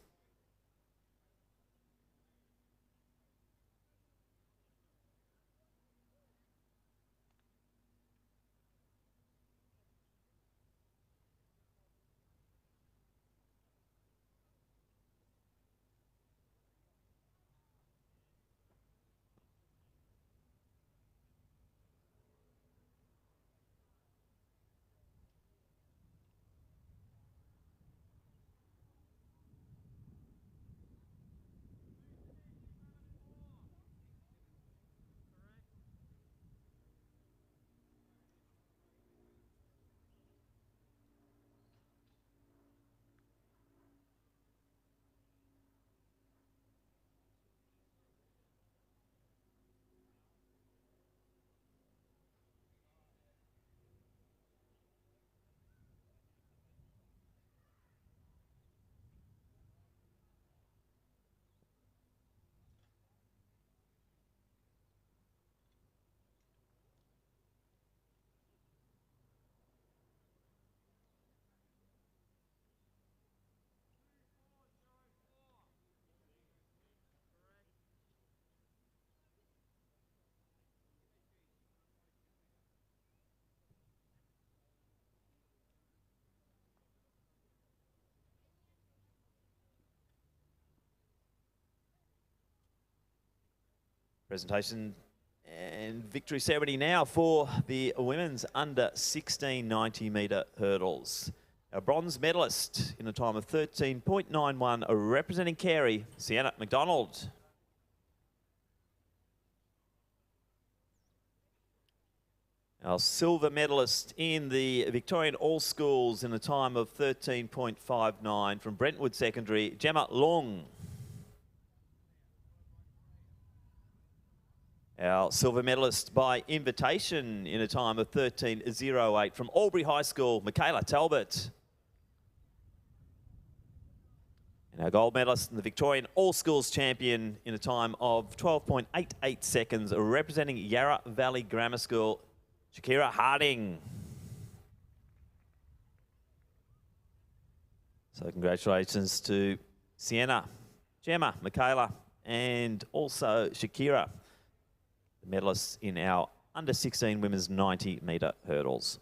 Presentation and victory ceremony now for the women's under 16 90-metre hurdles. Our bronze medalist in a time of 13.91, representing Carey, Sienna McDonald. Our silver medalist in the Victorian All Schools in a time of 13.59 from Brentwood Secondary, Gemma Long. Our silver medalist by invitation in a time of 13.08 from Albury High School, Michaela Talbot. And our gold medalist in the Victorian All Schools champion in a time of 12.88 seconds, representing Yarra Valley Grammar School, Shakira Harding. So congratulations to Sienna, Gemma, Michaela, and also Shakira, the medalists in our under 16 women's 90-metre hurdles.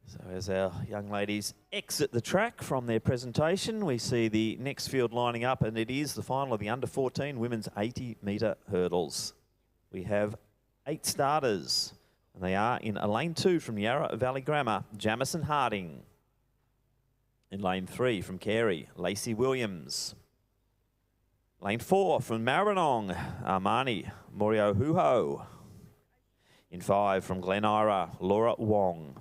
So as our young ladies exit the track from their presentation, we see the next field lining up, and it is the final of the under 14 women's 80-metre hurdles. We have 8 starters, and they are in lane 2 from Yarra Valley Grammar, Jamison Harding. In lane 3 from Carey, Lacey Williams. Lane 4 from Maribyrnong, Armani Morio Huho. In 5 from Glen Ira, Laura Wong.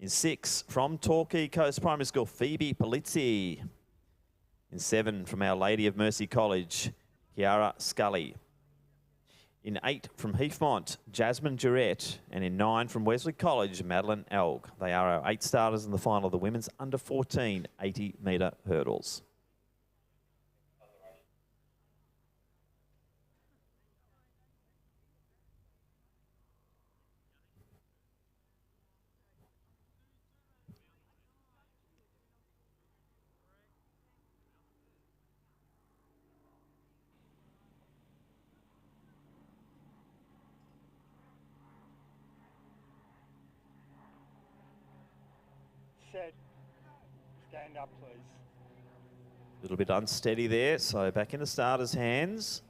In 6, from Torquay Coast Primary School, Phoebe Polizzi. In 7, from Our Lady of Mercy College, Kiara Scully. In 8, from Heathmont, Jasmine Durrett. And in 9, from Wesley College, Madeline Elg. They are our 8 starters in the final of the women's under 14 80-metre hurdles.
Set. Stand up, please.
A little bit unsteady there, so back in the starters' hands.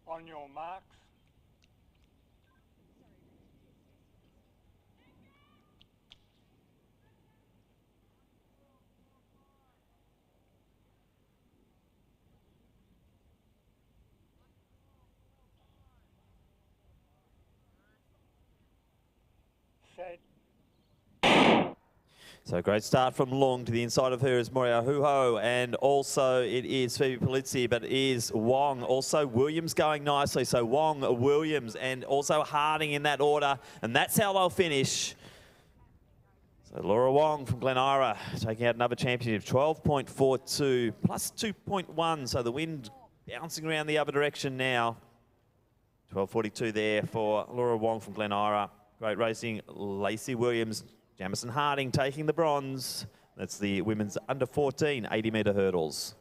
On your marks. Set.
So great start from Long. To the inside of her is Moria Huho, and also it is Phoebe Polizzi, but it is Wong. Also Williams going nicely. So Wong, Williams, and also Harding in that order, and that's how they'll finish. So Laura Wong from Glen Ira taking out another championship, 12.42 plus 2.1. So the wind bouncing around the other direction now. 12.42 there for Laura Wong from Glen Ira. Great racing, Lacey Williams, Jamison Harding taking the bronze. That's the women's under 14 80-metre hurdles.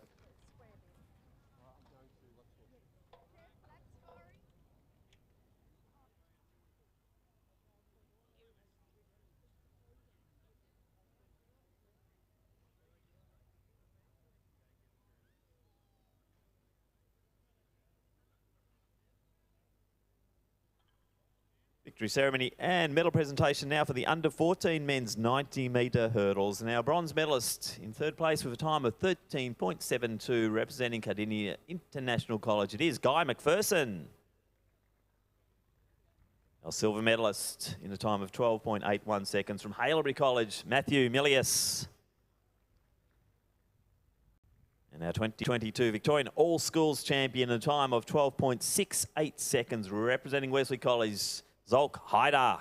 Victory ceremony and medal presentation now for the under 14 men's 90-metre hurdles. And our bronze medalist in third place with a time of 13.72, representing Cardinia International College. It is Guy McPherson. Our silver medalist in a time of 12.81 seconds from Haileybury College, Matthew Milius. And our 2022 Victorian All Schools champion in a time of 12.68 seconds, representing Wesley College, Zolk Haidar.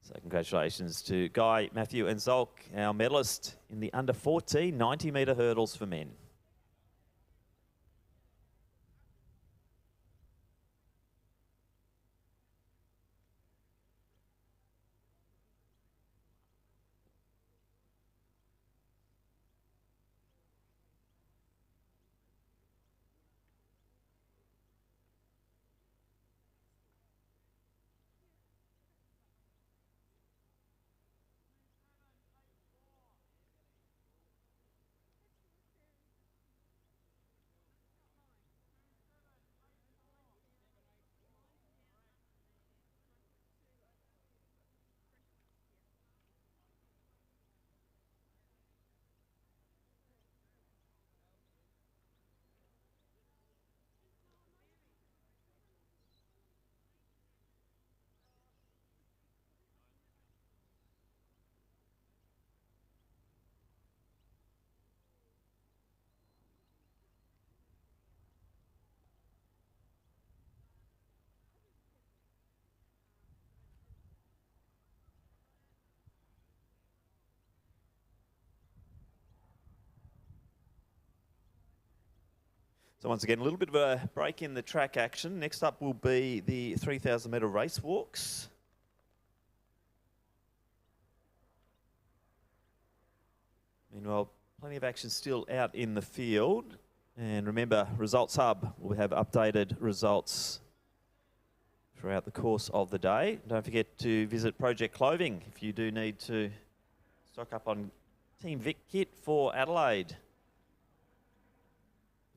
So congratulations to Guy, Matthew and Zolk, our medalist in the under 14 90-metre hurdles for men. So once again, a little bit of a break in the track action. Next up will be the 3,000 metre race walks. Meanwhile, plenty of action still out in the field. And remember, Results Hub will have updated results throughout the course of the day. Don't forget to visit Project Clothing if you do need to stock up on Team Vic kit for Adelaide.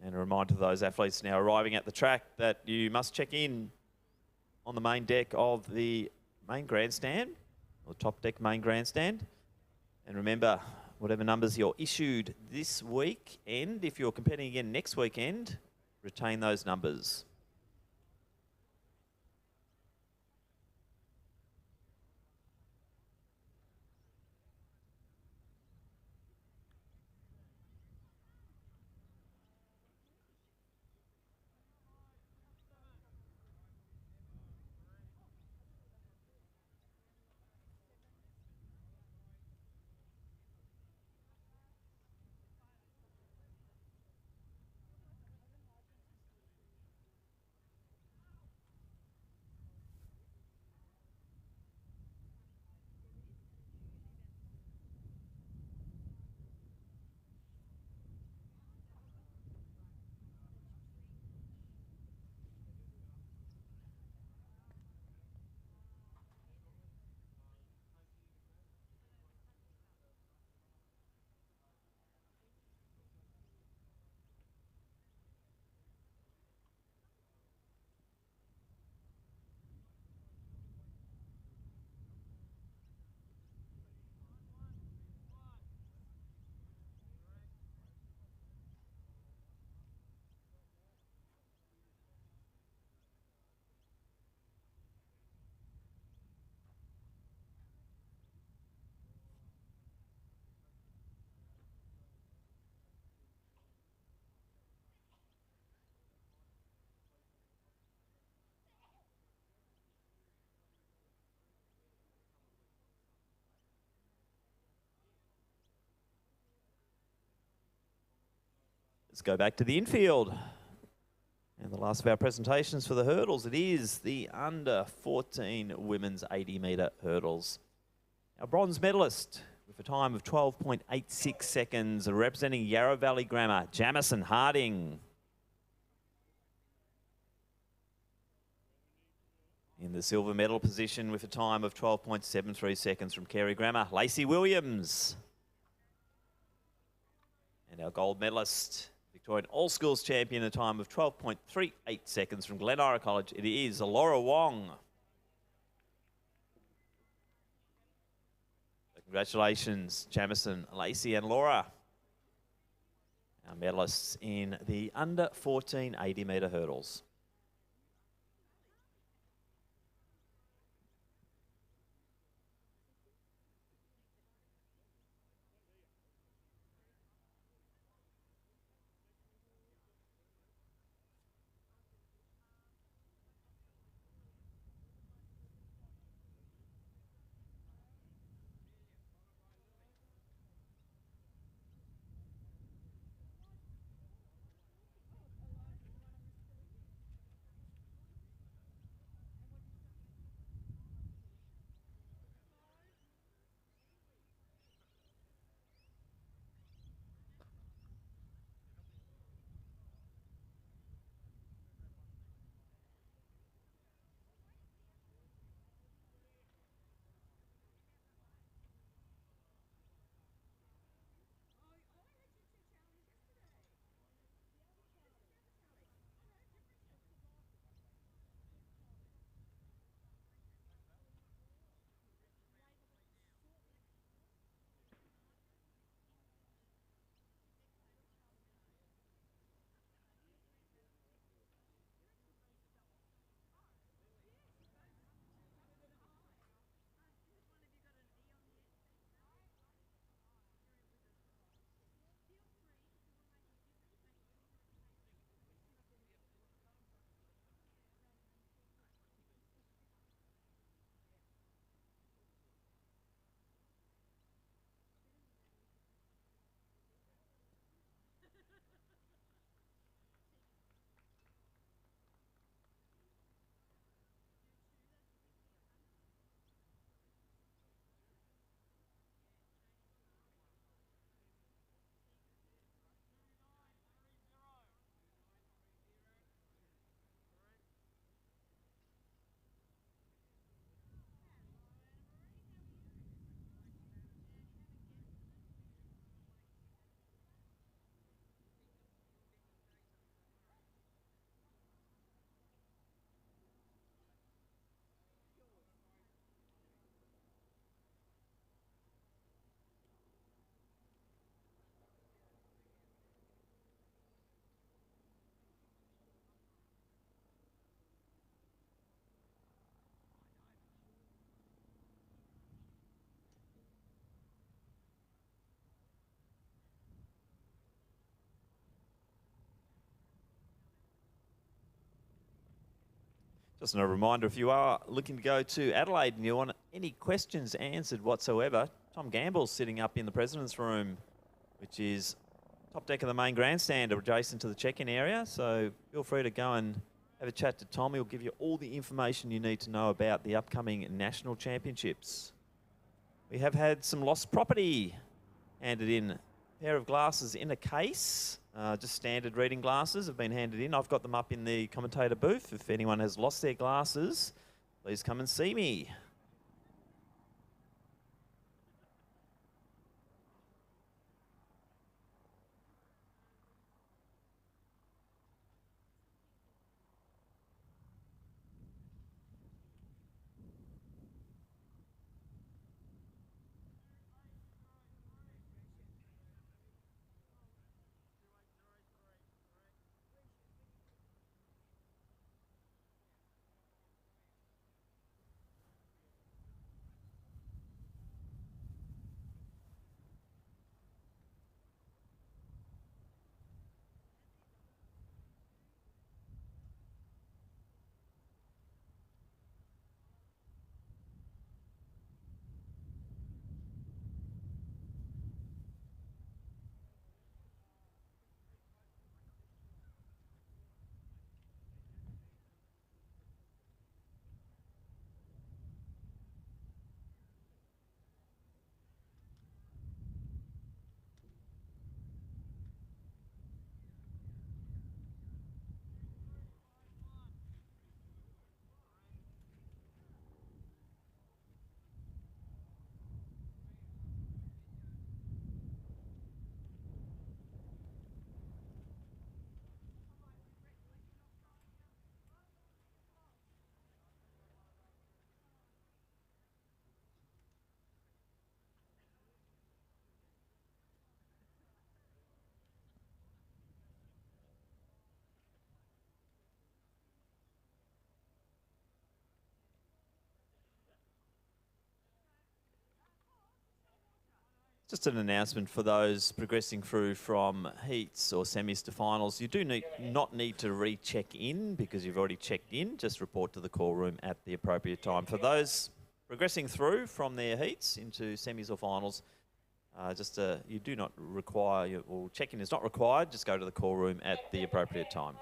And a reminder to those athletes now arriving at the track that you must check in on the main deck of the main grandstand, or top deck main grandstand. And remember, whatever numbers you're issued this weekend, if you're competing again next weekend, retain those numbers. Let's go back to the infield. And the last of our presentations for the hurdles, it is the under 14 women's 80 metre hurdles. Our bronze medalist with a time of 12.86 seconds, representing Yarra Valley Grammar, Jamison Harding. In the silver medal position with a time of 12.73 seconds from Carey Grammar, Lacey Williams. And our gold medalist, Victorian All Schools champion, a time of 12.38 seconds from Glen Ira College. It is Laura Wong. So congratulations, Jamison, Lacey and Laura, our medalists in the under 14 80 metre hurdles. Just a reminder, if you are looking to go to Adelaide and you want any questions answered whatsoever, Tom Gamble's sitting up in the President's Room, which is top deck of the main grandstand adjacent to the check-in area. So feel free to go and have a chat to Tom. He'll give you all the information you need to know about the upcoming national championships. We have had some lost property handed in. A pair of glasses in a case, just standard reading glasses have been handed in. I've got them up in the commentator booth. If anyone has lost their glasses, please come and see me. Just an announcement for those progressing through from heats or semis to finals. You do not need to recheck in because you've already checked in. Just report to the call room at the appropriate time. For those progressing through from their heats into semis or finals, you do not require, or check-in is not required. Just go to the call room at the appropriate time.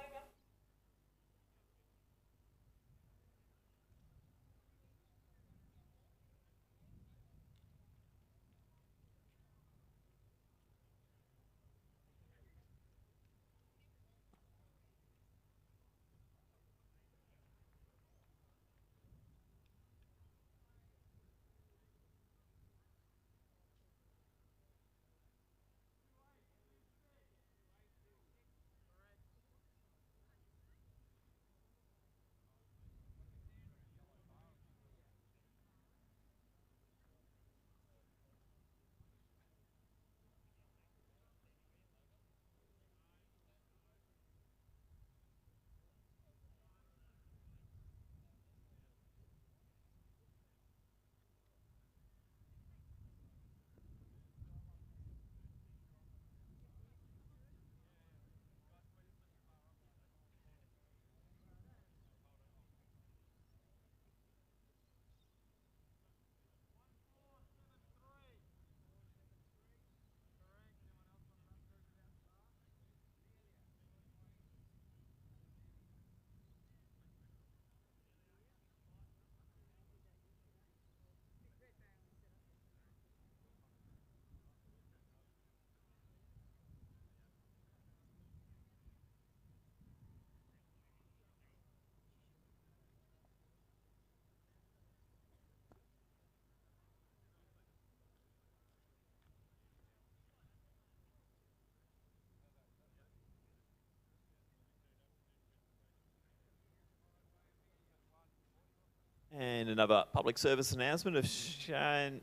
And another public service announcement of Shan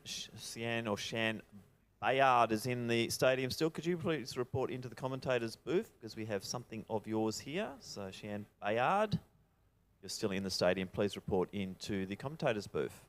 Bayard is in the stadium still. Could you please report into the commentator's booth because we have something of yours here. So Shan Bayard, you're still in the stadium. Please report into the commentator's booth.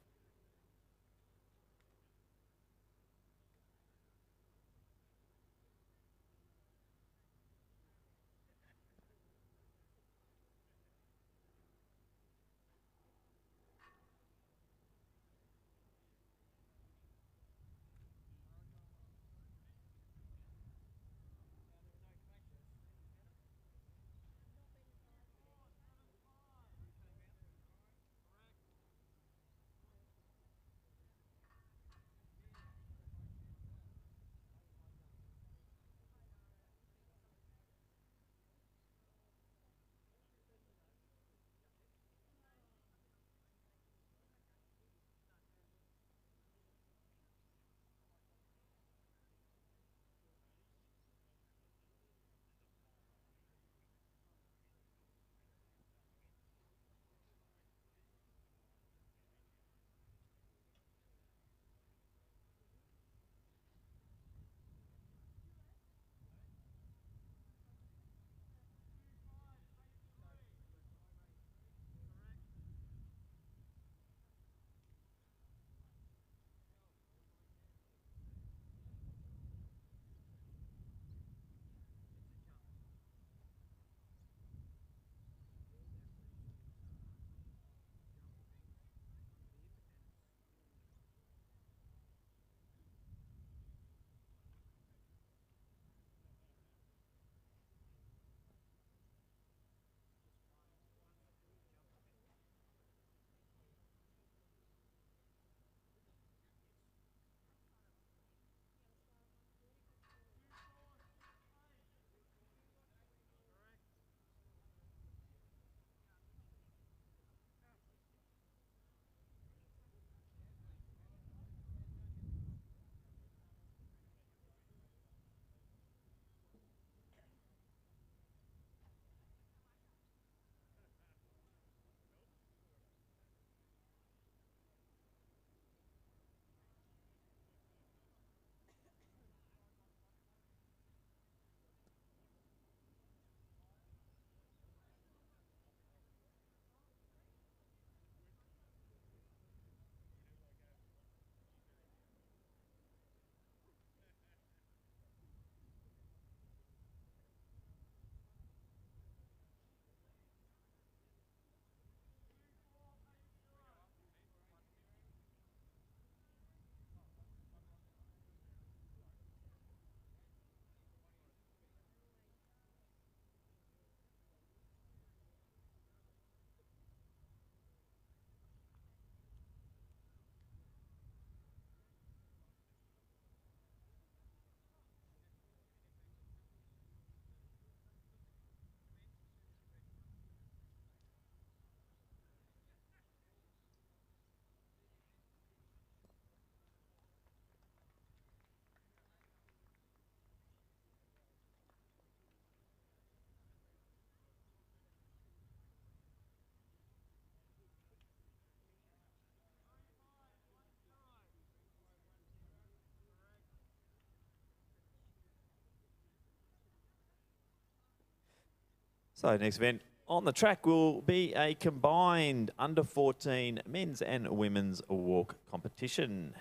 So next event on the track will be a combined under-14 men's and women's walk competition.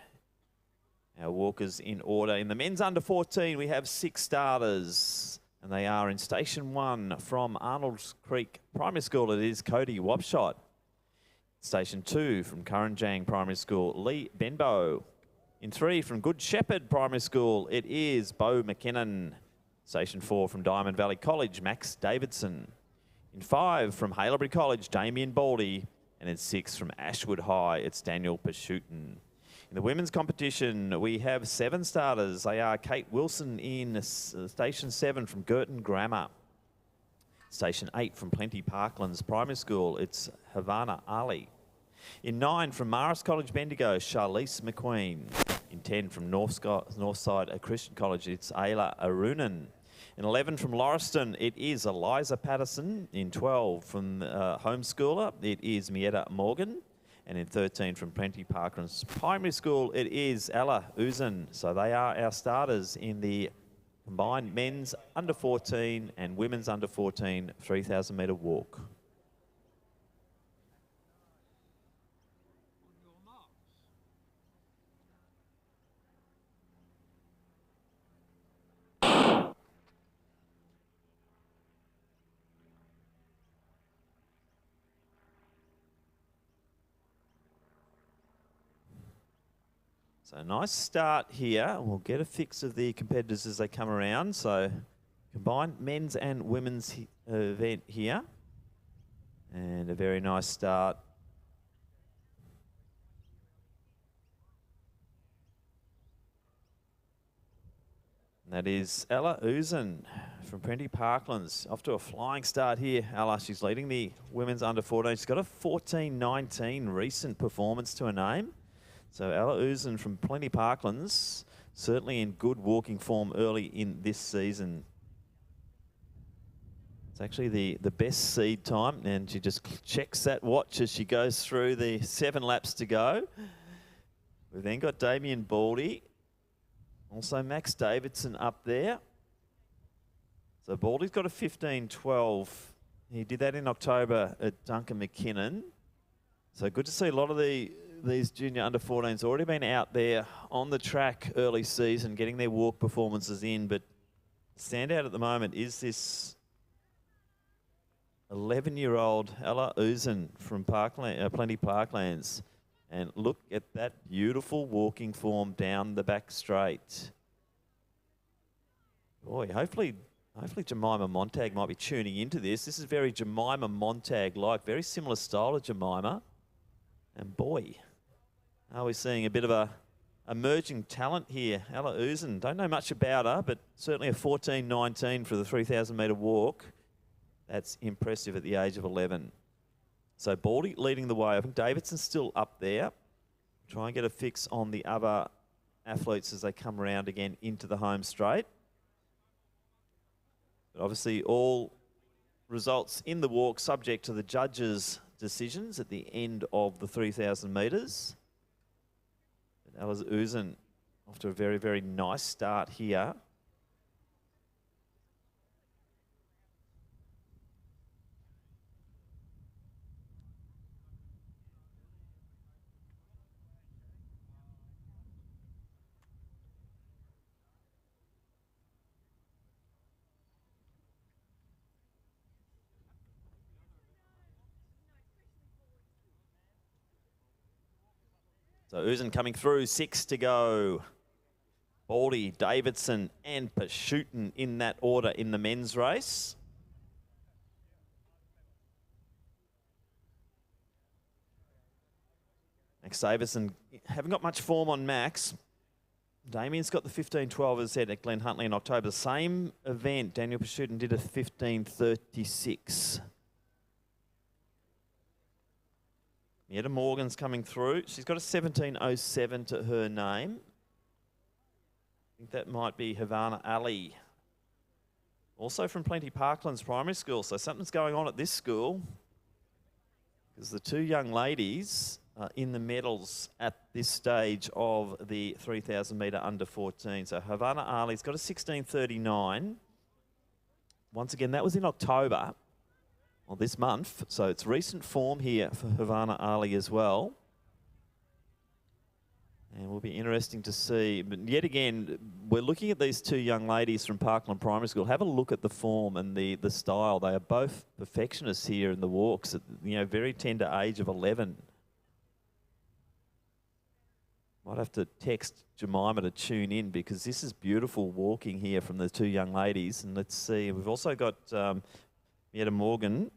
Our walkers in order. In the men's under-14, we have 6 starters, and they are in Station 1 from Arnold's Creek Primary School. It is Cody Wapshot. Station 2 from Kurrajang Primary School, Lee Benbow. In 3 from Good Shepherd Primary School, it is Bo McKinnon. Station 4 from Diamond Valley College, Max Davidson. In 5 from Haileybury College, Damien Baldy. And in 6 from Ashwood High, it's Daniel Pashutin. In the women's competition, we have 7 starters. They are Kate Wilson in Station 7 from Girton Grammar. Station 8 from Plenty Parklands Primary School, it's Havana Ali. In 9 from Marist College Bendigo, Charlize McQueen. In 10 from Northside Christian College, it's Ayla Arunan. In 11 from Lauriston, it is Eliza Patterson. In 12 from Homeschooler, it is Mietta Morgan. And in 13 from Plenty Parklands Primary School, it is Ella Uzan. So they are our starters in the combined men's under-14 and women's under-14 3,000 metre walk. So nice start here. We'll get a fix of the competitors as they come around. So combined men's and women's event here. And a very nice start. And that is Ella Uzan from Prenty Parklands. Off to a flying start here. Ella, she's leading the women's under-14. She's got a 14-19 recent performance to her name. So Ella Uzan from Plenty Parklands, certainly in good walking form early in this season. It's actually the best seed time, and she just checks that watch as she goes through the 7 laps to go. We've then got Damien Baldy, also Max Davidson up there. So Baldy's got a 15-12. He did that in October at Duncan McKinnon. So good to see a lot of these junior under-14s already been out there on the track early season, getting their walk performances in. But standout at the moment is this 11-year-old Ella Uzan from Plenty Parklands. And look at that beautiful walking form down the back straight. Boy, hopefully Jemima Montag might be tuning into this. This is very Jemima Montag-like, very similar style to Jemima. And boy, are we seeing a bit of a emerging talent here. Ella Uzan, don't know much about her, but certainly a 14-19 for the 3,000 metre walk. That's impressive at the age of 11. So Baldy leading the way. I think Davidson's still up there. Try and get a fix on the other athletes as they come around again into the home straight. But obviously all results in the walk subject to the judges' decisions at the end of the 3,000 metres. Ella Uzan off to a very, very nice start here. So Uzan coming through, 6 to go. Baldy, Davidson and Pashutin in that order in the men's race. Max Davidson haven't got much form on Max. Damien's got the 15-12 as I said at Glen Huntley in October. The same event, Daniel Pashutin did a 15-36. Mietta Morgan's coming through. She's got a 17.07 to her name. I think that might be Havana Ali. Also from Plenty Parklands Primary School. So something's going on at this school, because the 2 young ladies are in the medals at this stage of the 3,000 metre under 14. So Havana Ali's got a 16.39. Once again, that was in October. well, this month. So it's recent form here for Havana Ali as well. And will be interesting to see. But yet again, we're looking at these two young ladies from Parkland Primary School. Have a look at the form and the style. They are both perfectionists here in the walks at, you know, very tender age of 11. Might have to text Jemima to tune in because this is beautiful walking here from the two young ladies. And let's see, we've also got Mietta Morgan.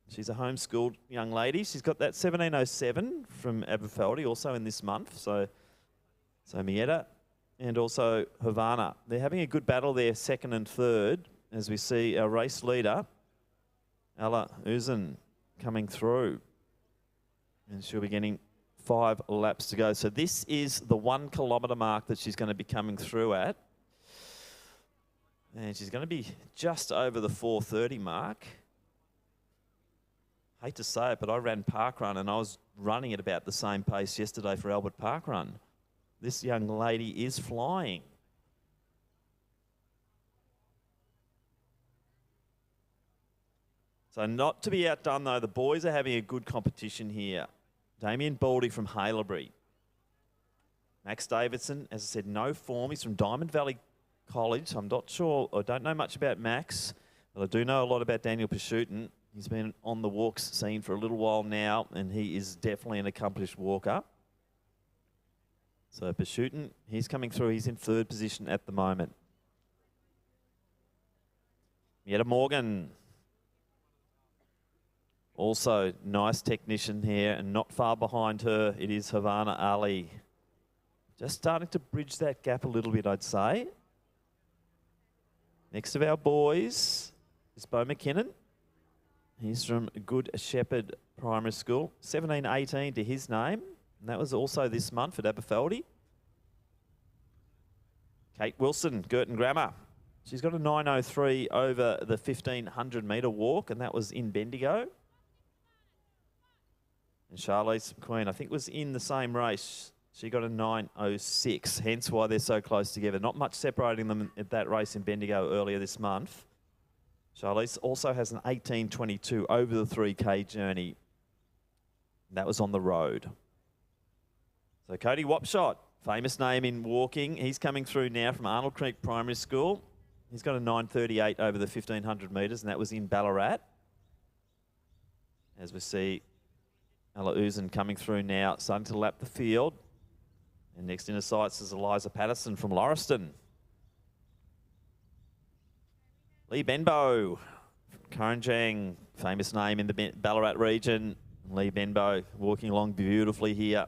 She's a homeschooled young lady. She's got that 1707 from Aberfeldy also in this month. So Mietta and also Havana. They're having a good battle there, second and third, as we see our race leader, Ella Uzan, coming through. And she'll be getting 5 laps to go. So this is the 1 kilometre mark that she's going to be coming through at. And she's going to be just over the 4:30 mark. Hate to say it, but I ran parkrun and I was running at about the same pace yesterday for Albert Parkrun. This young lady is flying. So not to be outdone though, the boys are having a good competition here. Damien Baldy from Haileybury. Max Davidson, as I said, no form. He's from Diamond Valley College. I'm not sure, I don't know much about Max, but I do know a lot about Daniel Pashutin. He's been on the walks scene for a little while now, and he is definitely an accomplished walker. So Pashutin, he's coming through. He's in 3rd position at the moment. Mietta Morgan. Also, nice technician here, and not far behind her, it is Havana Ali. Just starting to bridge that gap a little bit, I'd say. Next of our boys is Beau McKinnon. He's from Good Shepherd Primary School. 1718 to his name. And that was also this month at Aberfeldy. Kate Wilson, Girton Grammar. She's got a 9:03 over the 1,500 metre walk, and that was in Bendigo. And Charlize Queen, I think, was in the same race. She got a 9:06, hence why they're so close together. Not much separating them at that race in Bendigo earlier this month. Charlize also has an 18:22 over the 3K journey. That was on the road. So Cody Wapshot, famous name in walking. He's coming through now from Arnold Creek Primary School. He's got a 9:38 over the 1,500 metres, and that was in Ballarat. As we see Ella Uzan coming through now, starting to lap the field. And next in her sights is Eliza Patterson from Lauriston. Lee Benbow from Korenjang, famous name in the Ballarat region. Lee Benbow walking along beautifully here.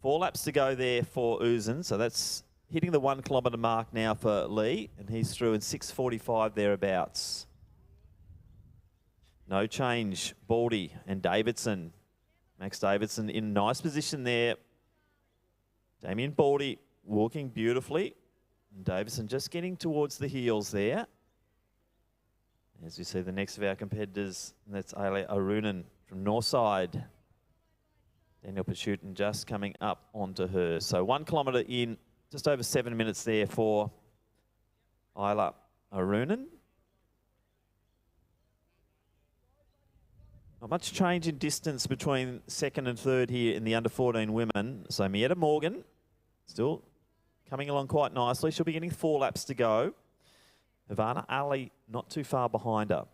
4 laps to go there for Uzan, so that's hitting the 1 kilometre mark now for Lee, and he's through in 6:45 thereabouts. No change, Baldy and Davidson. Max Davidson in a nice position there. Damien Baldy walking beautifully. And Davidson just getting towards the heels there. As we see the next of our competitors, and that's Aile Arunan from Northside. Daniel Pashutin just coming up onto her. So 1 kilometre in, just over 7 minutes there for Aile Arunan. Not much change in distance between 2nd and 3rd here in the under-14 women. So Mietta Morgan still coming along quite nicely. She'll be getting 4 laps to go. Havana Ali not too far behind her.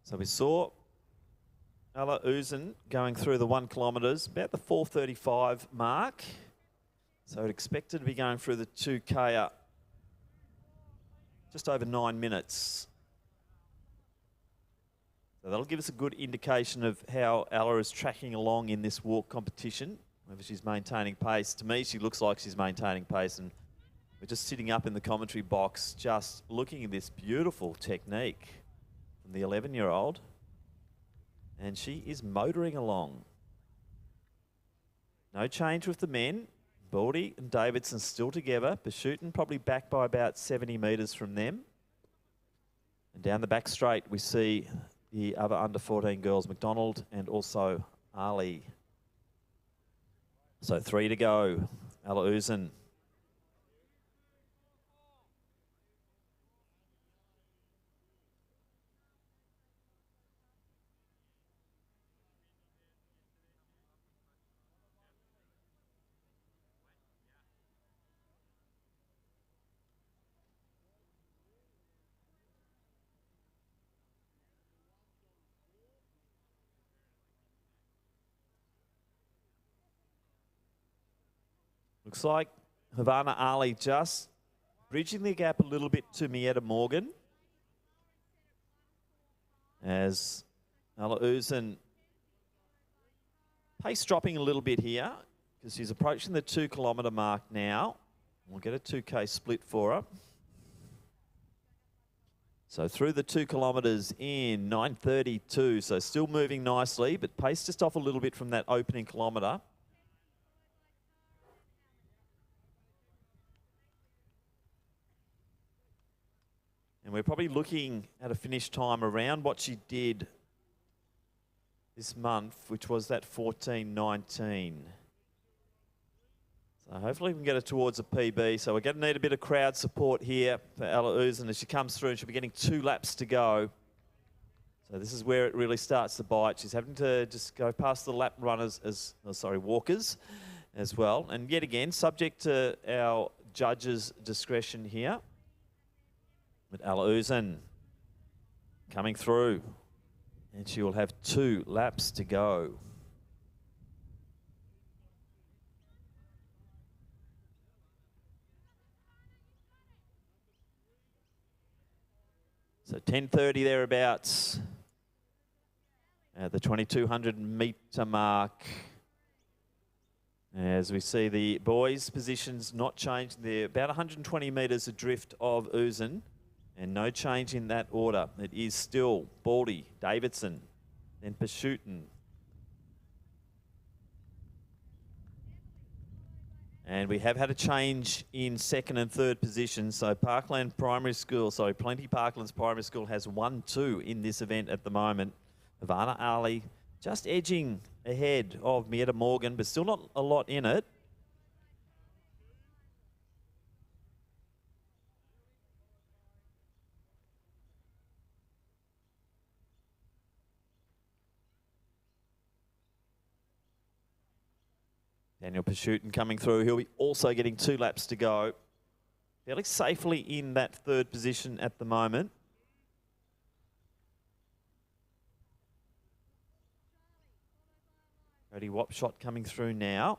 So we saw Ella Uzan going through the 1 kilometres, about the 4:35 mark. So I'd expect her to be going through the 2K just over 9 minutes. So that'll give us a good indication of how Ella is tracking along in this walk competition, whether she's maintaining pace. To me, she looks like she's maintaining pace, and we're just sitting up in the commentary box just looking at this beautiful technique from the 11-year-old. And she is motoring along. No change with the men. Baldy and Davidson still together. Pashutin probably back by about 70 metres from them. And down the back straight, we see the other under 14 girls, McDonald and also Ali. So 3 to go. Ella Uzan. Looks like Havana Ali just bridging the gap a little bit to Mietta Morgan. As Ella Uzan, pace dropping a little bit here because she's approaching the 2 kilometre mark now. We'll get a 2K split for her. So through the 2 kilometres in 9:32, so still moving nicely, but pace just off a little bit from that opening kilometre. And we're probably looking at a finish time around what she did this month, which was that 14:19. So hopefully we can get her towards a PB. So we're going to need a bit of crowd support here for Ella Uzan as she comes through, and she'll be getting 2 laps to go. So this is where it really starts to bite. She's having to just go past the lap runners walkers as well. And yet again, subject to our judges' discretion here. With Ella Uzan coming through, and she will have 2 laps to go. So 10:30 thereabouts at the 2200 metre mark. As we see the boys' positions not changed. They're about 120 metres adrift of Uzan. And no change in that order. It is still Baldy, Davidson, then Pashutin. And we have had a change in 2nd and 3rd position. So Plenty Parklands Primary School has 1-2 in this event at the moment. Havana Ali just edging ahead of Mietta Morgan, but still not a lot in it. Daniel Pashutin coming through. He'll be also getting 2 laps to go. Fairly safely in that 3rd position at the moment. Cody Wapshot coming through now.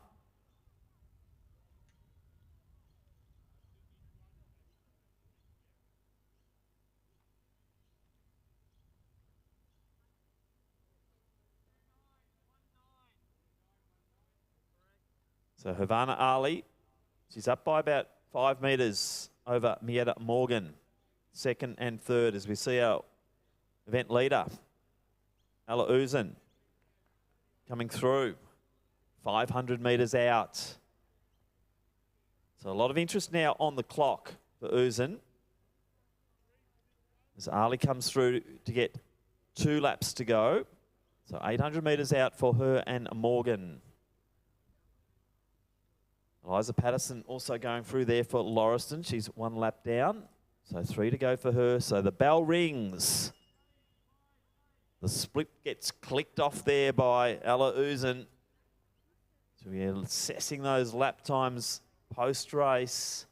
So Havana Ali, she's up by about 5 metres over Mietta Morgan, 2nd and 3rd, as we see our event leader, Ella Uzan, coming through, 500 metres out. So a lot of interest now on the clock for Uzan. As Ali comes through to get 2 laps to go. So 800 metres out for her and Morgan. Eliza Patterson also going through there for Lauriston. She's 1 lap down. So 3 to go for her. So the bell rings. The split gets clicked off there by Ella Uzan. So we're assessing those lap times post-race.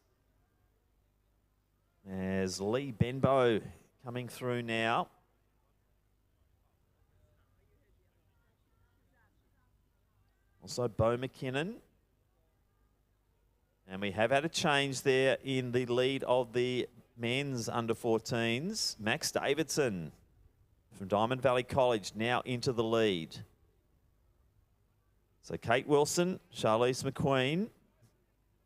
There's Lee Benbow coming through now. Also Beau McKinnon. And we have had a change there in the lead of the men's under 14s. Max Davidson from Diamond Valley College now into the lead. So Kate Wilson, Charlize McQueen,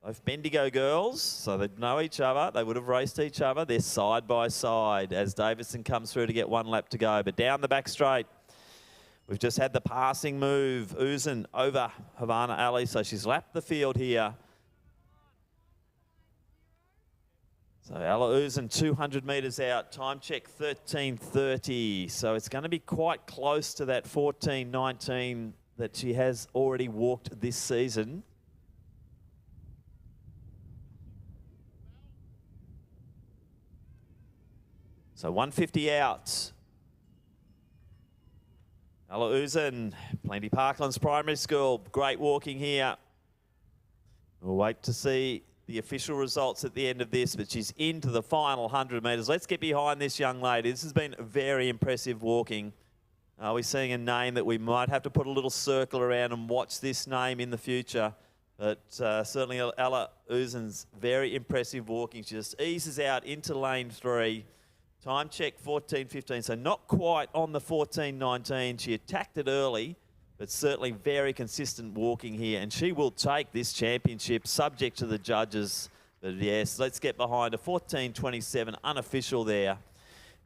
both Bendigo girls, so they know each other. They would have raced each other. They're side by side as Davidson comes through to get 1 lap to go. But down the back straight, we've just had the passing move. Uzan over Havana Ali, so she's lapped the field here. So Ella 200 metres out, time check 13:30. So it's going to be quite close to that 14:19 that she has already walked this season. So 150 out. Ella Plenty Parklands Primary School, great walking here. We'll wait to see the official results at the end of this, but she's into the final 100 metres. Let's get behind this young lady. This has been very impressive walking. Are we seeing a name that we might have to put a little circle around and watch this name in the future? But certainly Ella Uzen's very impressive walking. She just eases out into lane 3. Time check 14:15, so not quite on the 14:19. She attacked it early, but certainly very consistent walking here. And she will take this championship, subject to the judges. But yes, let's get behind a 14:27 unofficial there.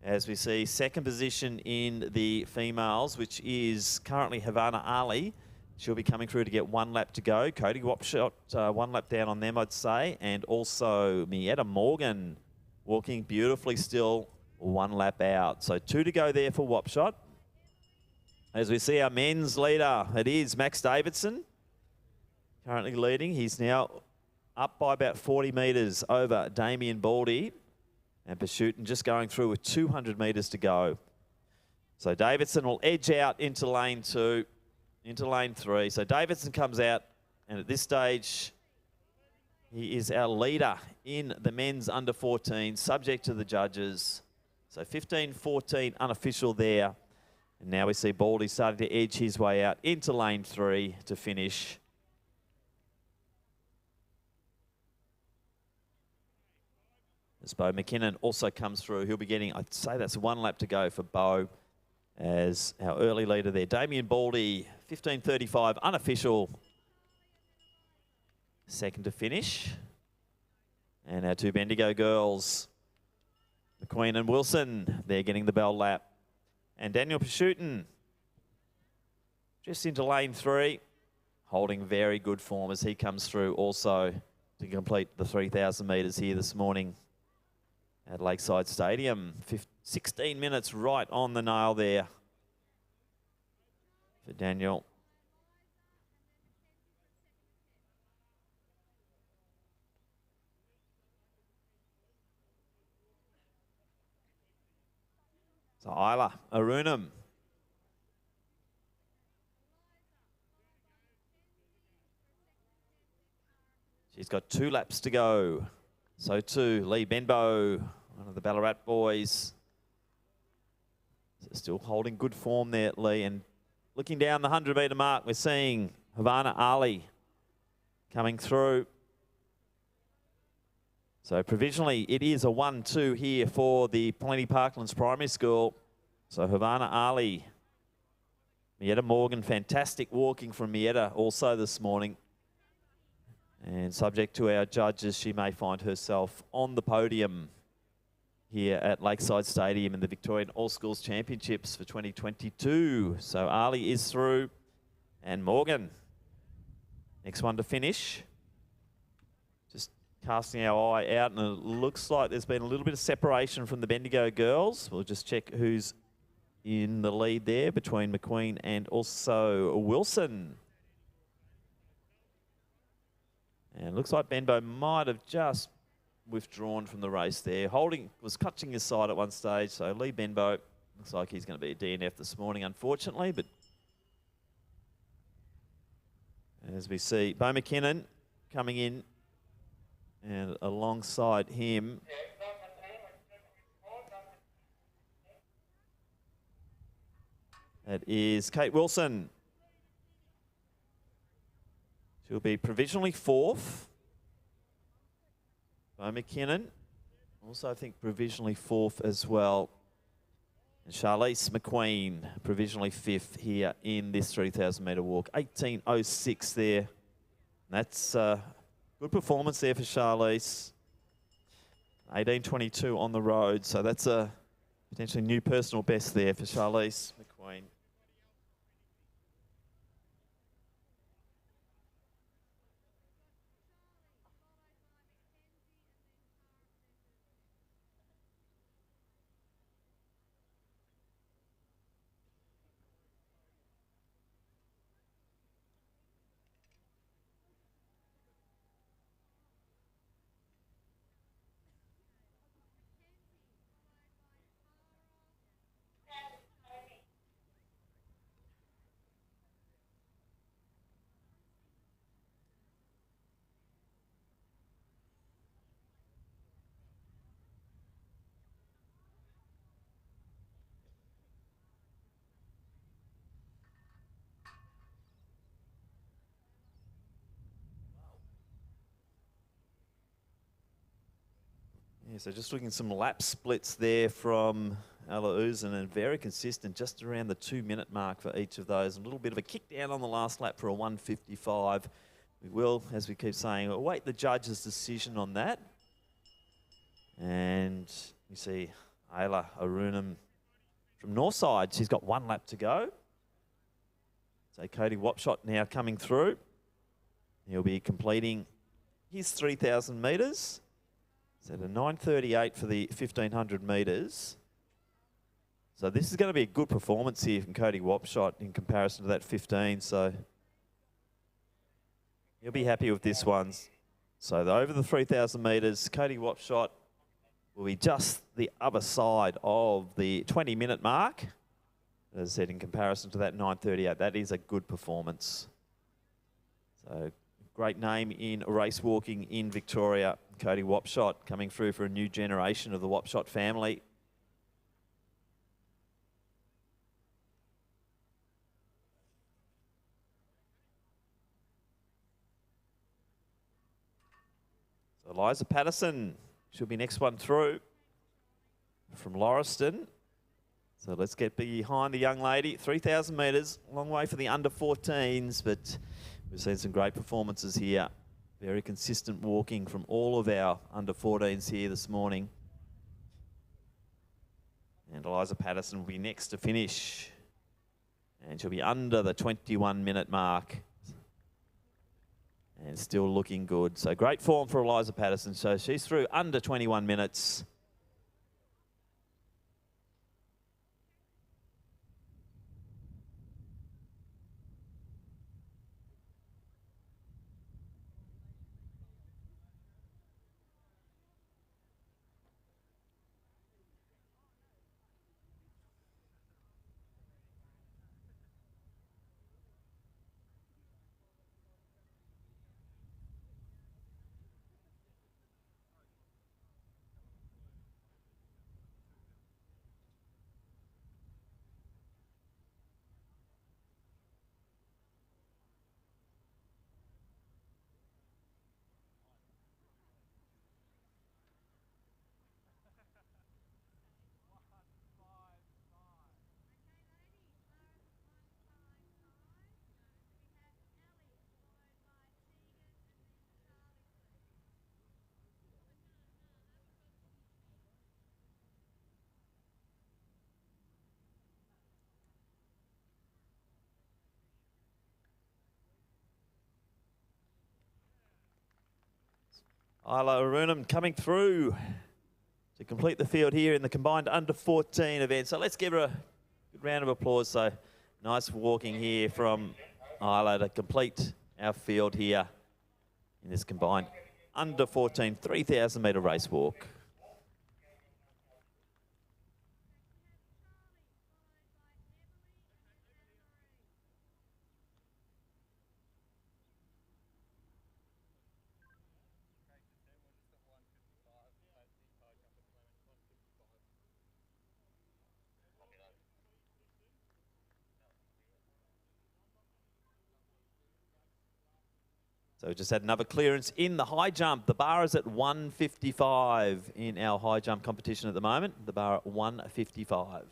As we see, second position in the females, which is currently Havana Ali. She'll be coming through to get 1 lap to go. Cody Wapshot, 1 lap down on them, I'd say. And also Mietta Morgan walking beautifully still, 1 lap out. So 2 to go there for Wapshot. As we see our men's leader, it is Max Davidson, currently leading. He's now up by about 40 metres over Damien Baldy. And Pashootin just going through with 200 metres to go. So Davidson will edge out into lane 2, into lane 3. So Davidson comes out, and at this stage, he is our leader in the men's under 14, subject to the judges. So 15:14 unofficial there. And now we see Baldy starting to edge his way out into lane 3 to finish. As Bo McKinnon also comes through, he'll be getting, I'd say that's 1 lap to go for Bo as our early leader there. Damien Baldy, 15:35 unofficial. Second to finish. And our 2 Bendigo girls, McQueen and Wilson, they're getting the bell lap. And Daniel Pashootin just into lane 3, holding very good form as he comes through also to complete the 3,000 metres here this morning at Lakeside Stadium. 16 minutes right on the nail there for Daniel. So Isla Arunam. She's got 2 laps to go. So too, Lee Benbow, one of the Ballarat boys. Still holding good form there, Lee. And looking down the 100-metre mark, we're seeing Havana Ali coming through. So provisionally, it is a 1-2 here for the Plenty Parklands Primary School. So Havana Ali, Mietta Morgan, fantastic walking from Mietta also this morning. And subject to our judges, she may find herself on the podium here at Lakeside Stadium in the Victorian All Schools Championships for 2022. So Ali is through, and Morgan, next one to finish. Just casting our eye out, and it looks like there's been a little bit of separation from the Bendigo girls. We'll just check who's in the lead there between McQueen and also Wilson. And it looks like Benbow might have just withdrawn from the race there. Holding, was clutching his side at one stage, so Lee Benbow looks like he's going to be a DNF this morning, unfortunately. But as we see, Bo McKinnon coming in, and alongside him, that is Kate Wilson. She'll be provisionally 4th. Bo McKinnon, also I think provisionally 4th as well. And Charlize McQueen, provisionally 5th here in this 3,000 metre walk. 18:06 there. And that's good performance there for Charlize. 18:22 on the road, so that's a potentially new personal best there for Charlize McQueen. Yeah, so just looking at some lap splits there from Alauzin, and very consistent, just around the 2-minute mark for each of those. A little bit of a kick down on the last lap for a 1:55. We will, as we keep saying, await the judge's decision on that. And you see Ayla Arunam from Northside. She's got 1 lap to go. So Cody Wapshot now coming through. He'll be completing his 3,000 metres. So a 9:38 for the 1,500 metres. So this is going to be a good performance here from Cody Wapshot in comparison to that 15. So he'll be happy with this one. So over the 3,000 metres, Cody Wapshot will be just the other side of the 20-minute mark. As I said, in comparison to that 9:38, that is a good performance. So great name in race walking in Victoria. Cody Wapshot coming through for a new generation of the Wapshot family. So Eliza Patterson should be next one through from Lauriston. So let's get behind the young lady. 3,000 metres, long way for the under 14s, but we've seen some great performances here. Very consistent walking from all of our under 14s here this morning. And Eliza Patterson will be next to finish. And she'll be under the 21-minute mark. And still looking good. So great form for Eliza Patterson. So she's through under 21 minutes. Isla Arunam coming through to complete the field here in the combined under 14 event. So let's give her a good round of applause. So nice walking here from Isla to complete our field here in this combined under 14 3,000 metre race walk. So we just had another clearance in the high jump. The bar is at 155 in our high jump competition at the moment. The bar at 155.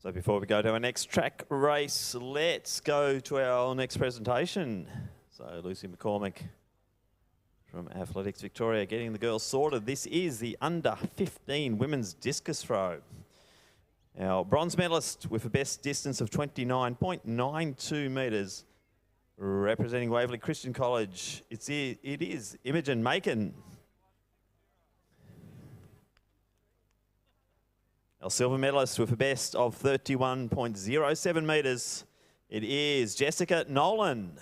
So before we go to our next track race, let's go to our next presentation. So Lucy McCormick from Athletics Victoria getting the girls sorted. This is the under 15 women's discus throw. Our bronze medalist with a best distance of 29.92 metres, representing Waverley Christian College. It is Imogen Macon. Our silver medalist with a best of 31.07 metres, it is Jessica Nolan.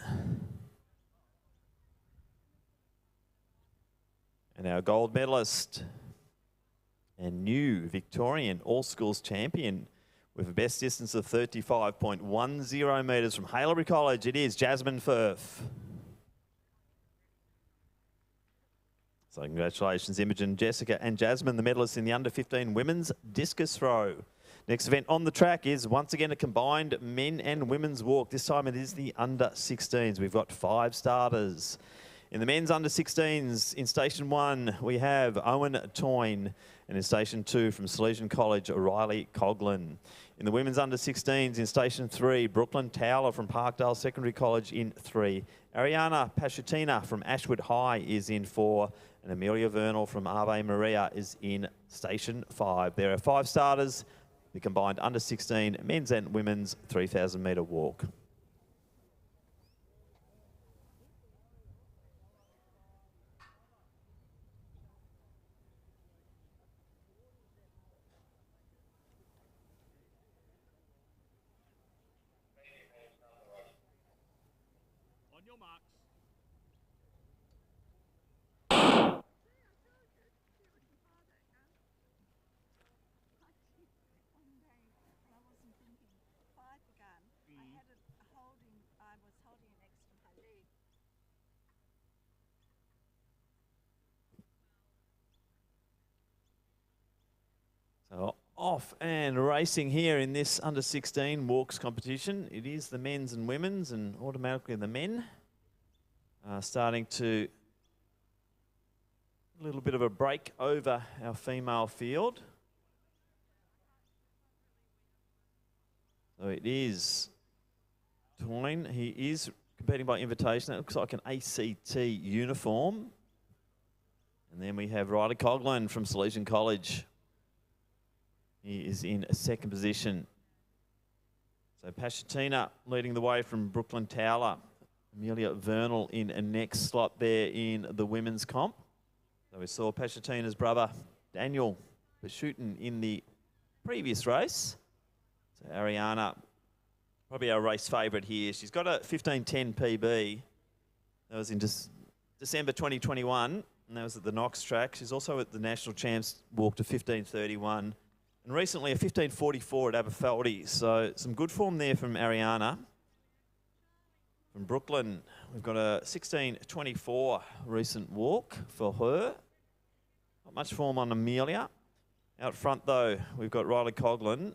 And our gold medalist and new Victorian all-schools champion with a best distance of 35.10 metres from Haileybury College, it is Jasmine Firth. So congratulations, Imogen, Jessica and Jasmine, the medalists in the under-15 women's discus throw. Next event on the track is once again a combined men and women's walk. This time it is the under-16s. We've got 5 starters. In the men's under-16s, in Station 1, we have Owen Toyne, and in Station 2 from Salesian College, Riley Coughlin. In the women's under-16s, in Station 3, Brooklyn Towler from Parkdale Secondary College in 3. Ariana Pashutina from Ashwood High is in 4. And Amelia Vernal from Ave Maria is in Station 5. There are 5 starters, the combined under-16 men's and women's 3,000 metre walk.
On your marks.
So off and racing here in this under-16 walks competition. It is the men's and women's, and automatically the men are starting to a little bit of a break over our female field. So it is Toyne. He is competing by invitation. That looks like an ACT uniform. And then we have Riley Coughlin from Salesian College. He is in a 2nd position. So Pashutina leading the way from Brooklyn Towler. Amelia Vernal in a next slot there in the women's comp. So we saw Pashutina's brother, Daniel Pashutin, in the previous race. So Ariana, probably our race favourite here. She's got a 15:10 PB. That was in December 2021, and that was at the Knox track. She's also at the National Champs, walked a 15:31. And recently a 15:44 at Aberfeldy. So some good form there from Ariana. From Brooklyn, we've got a 16:24 recent walk for her. Not much form on Amelia. Out front though, we've got Riley Coughlin.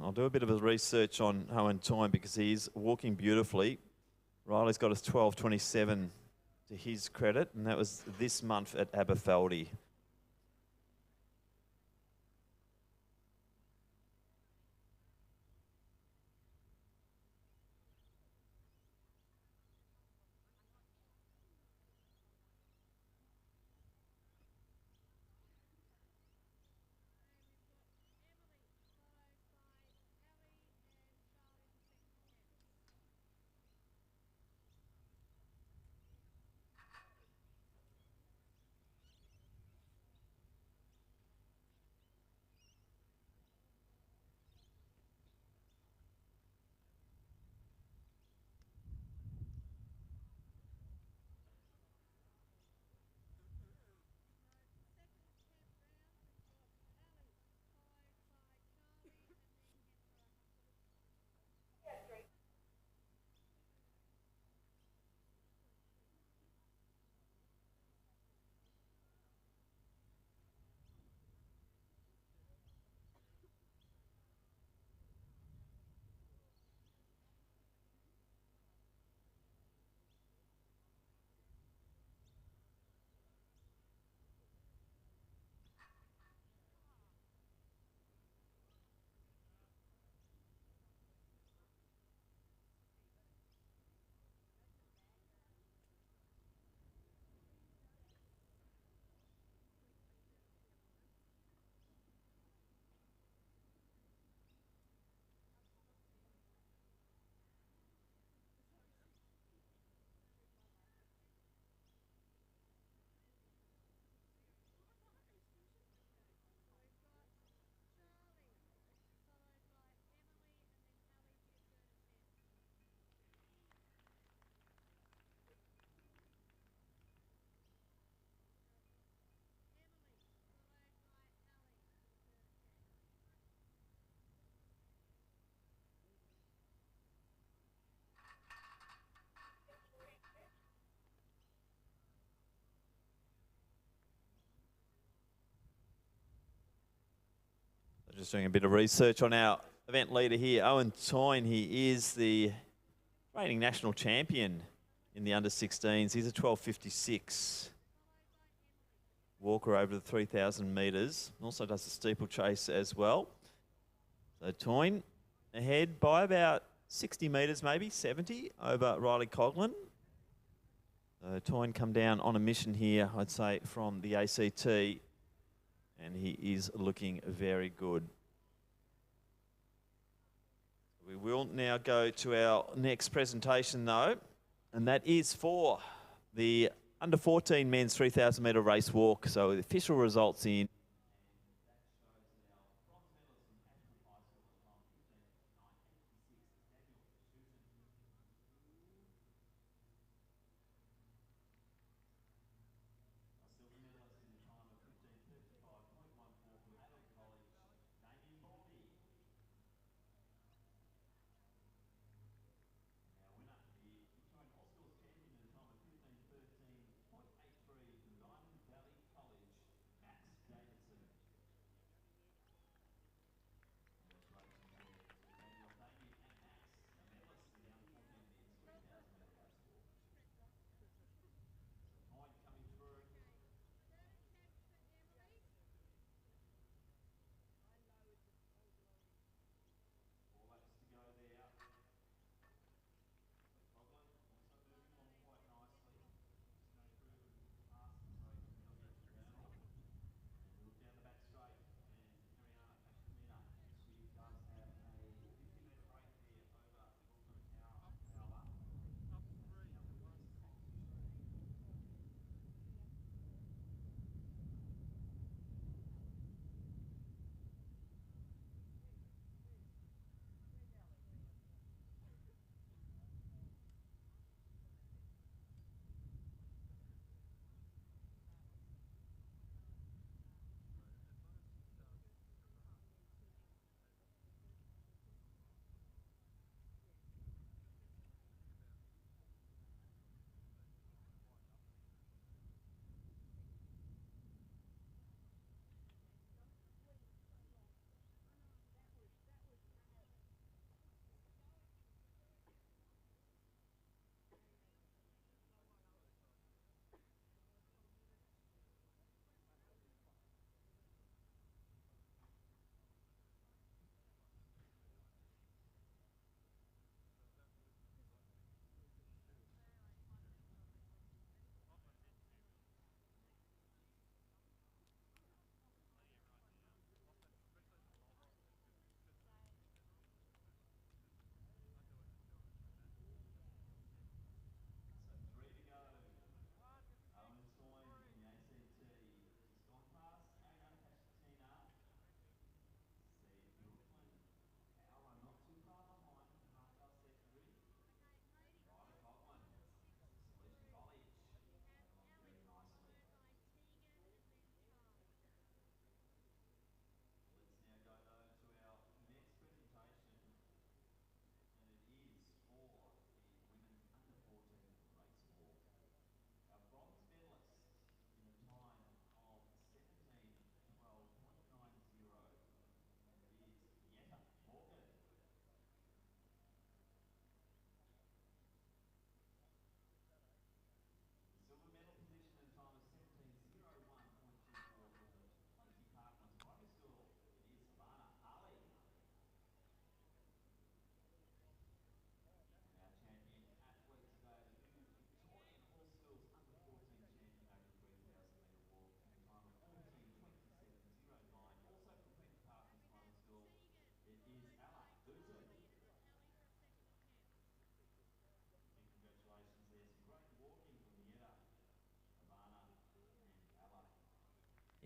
I'll do a bit of a research on Owen Toyne because he's walking beautifully. Riley's got a 12:27 to his credit, and that was this month at Aberfeldy. Just doing a bit of research on our event leader here, Owen Toyne. He is the reigning national champion in the under-16s. He's a 12.56 walker over the 3,000 metres. Also does the steeplechase as well. So Toyne ahead by about 60 metres, maybe 70 over Riley Coughlin. So Toyne come down on a mission here, I'd say, from the ACT, and he is looking very good. We will now go to our next presentation though, and that is for the under 14 men's 3,000 metre race walk. So the official results in.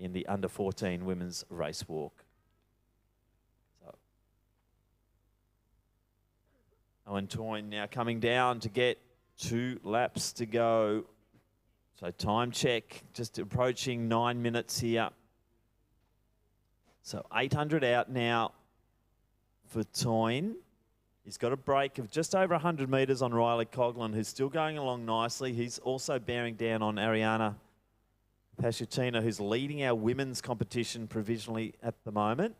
In the under 14 women's race walk. So Owen Toyne now coming down to get 2 laps to go. So time check, just approaching 9 minutes here. So 800 out now for Toyne. He's got a break of just over 100 metres on Riley Coughlin, who's still going along nicely. He's also bearing down on Ariana Pashutina, who's leading our women's competition provisionally at the moment.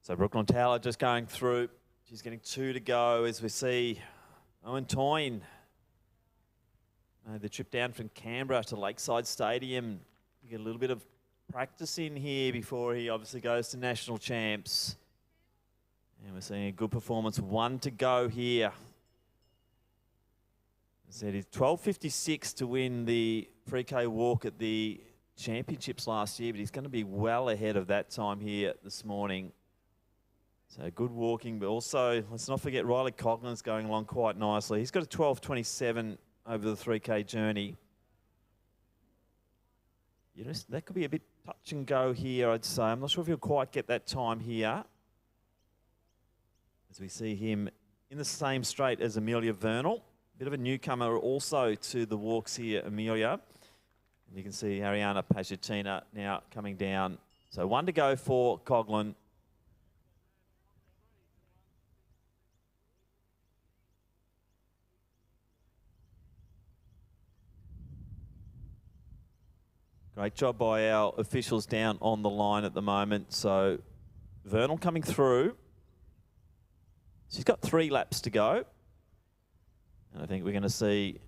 So Brooklyn Towler just going through. She's getting 2 to go as we see Owen Toyne made the trip down from Canberra to Lakeside Stadium. You get a little bit of practice in here before he obviously goes to national champs. And we're seeing a good performance. 1 to go here. I said he's 12.56 to win the 3K walk at the championships last year, but he's going to be well ahead of that time here this morning. So good walking, but also let's not forget Riley Coughlin's going along quite nicely. He's got a 12.27 over the 3K journey. That could be a bit touch and go here, I'd say. I'm not sure if he'll quite get that time here. As we see him in the same straight as Amelia Vernal. Bit of a newcomer also to the walks here, Amelia. And you can see Ariana Pachatina now coming down. So 1 to go for Coughlin. Great job by our officials down on the line at the moment. So Vernal coming through. She's got 3 laps to go. And I think we're going to see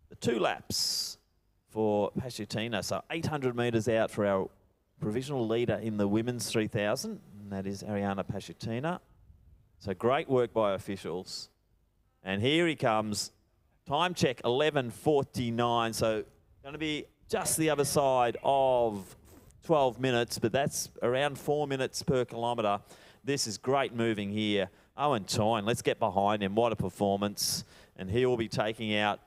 the 2 laps for Pachatina. So 800 metres out for our provisional leader in the women's 3,000. And that is Ariana Pachatina. So great work by officials. And here he comes. Time check, 11:49. So going to be just the other side of 12 minutes, but that's around 4 minutes per kilometre. This is great moving here. Owen Toyne, let's get behind him. What a performance. And he will be taking out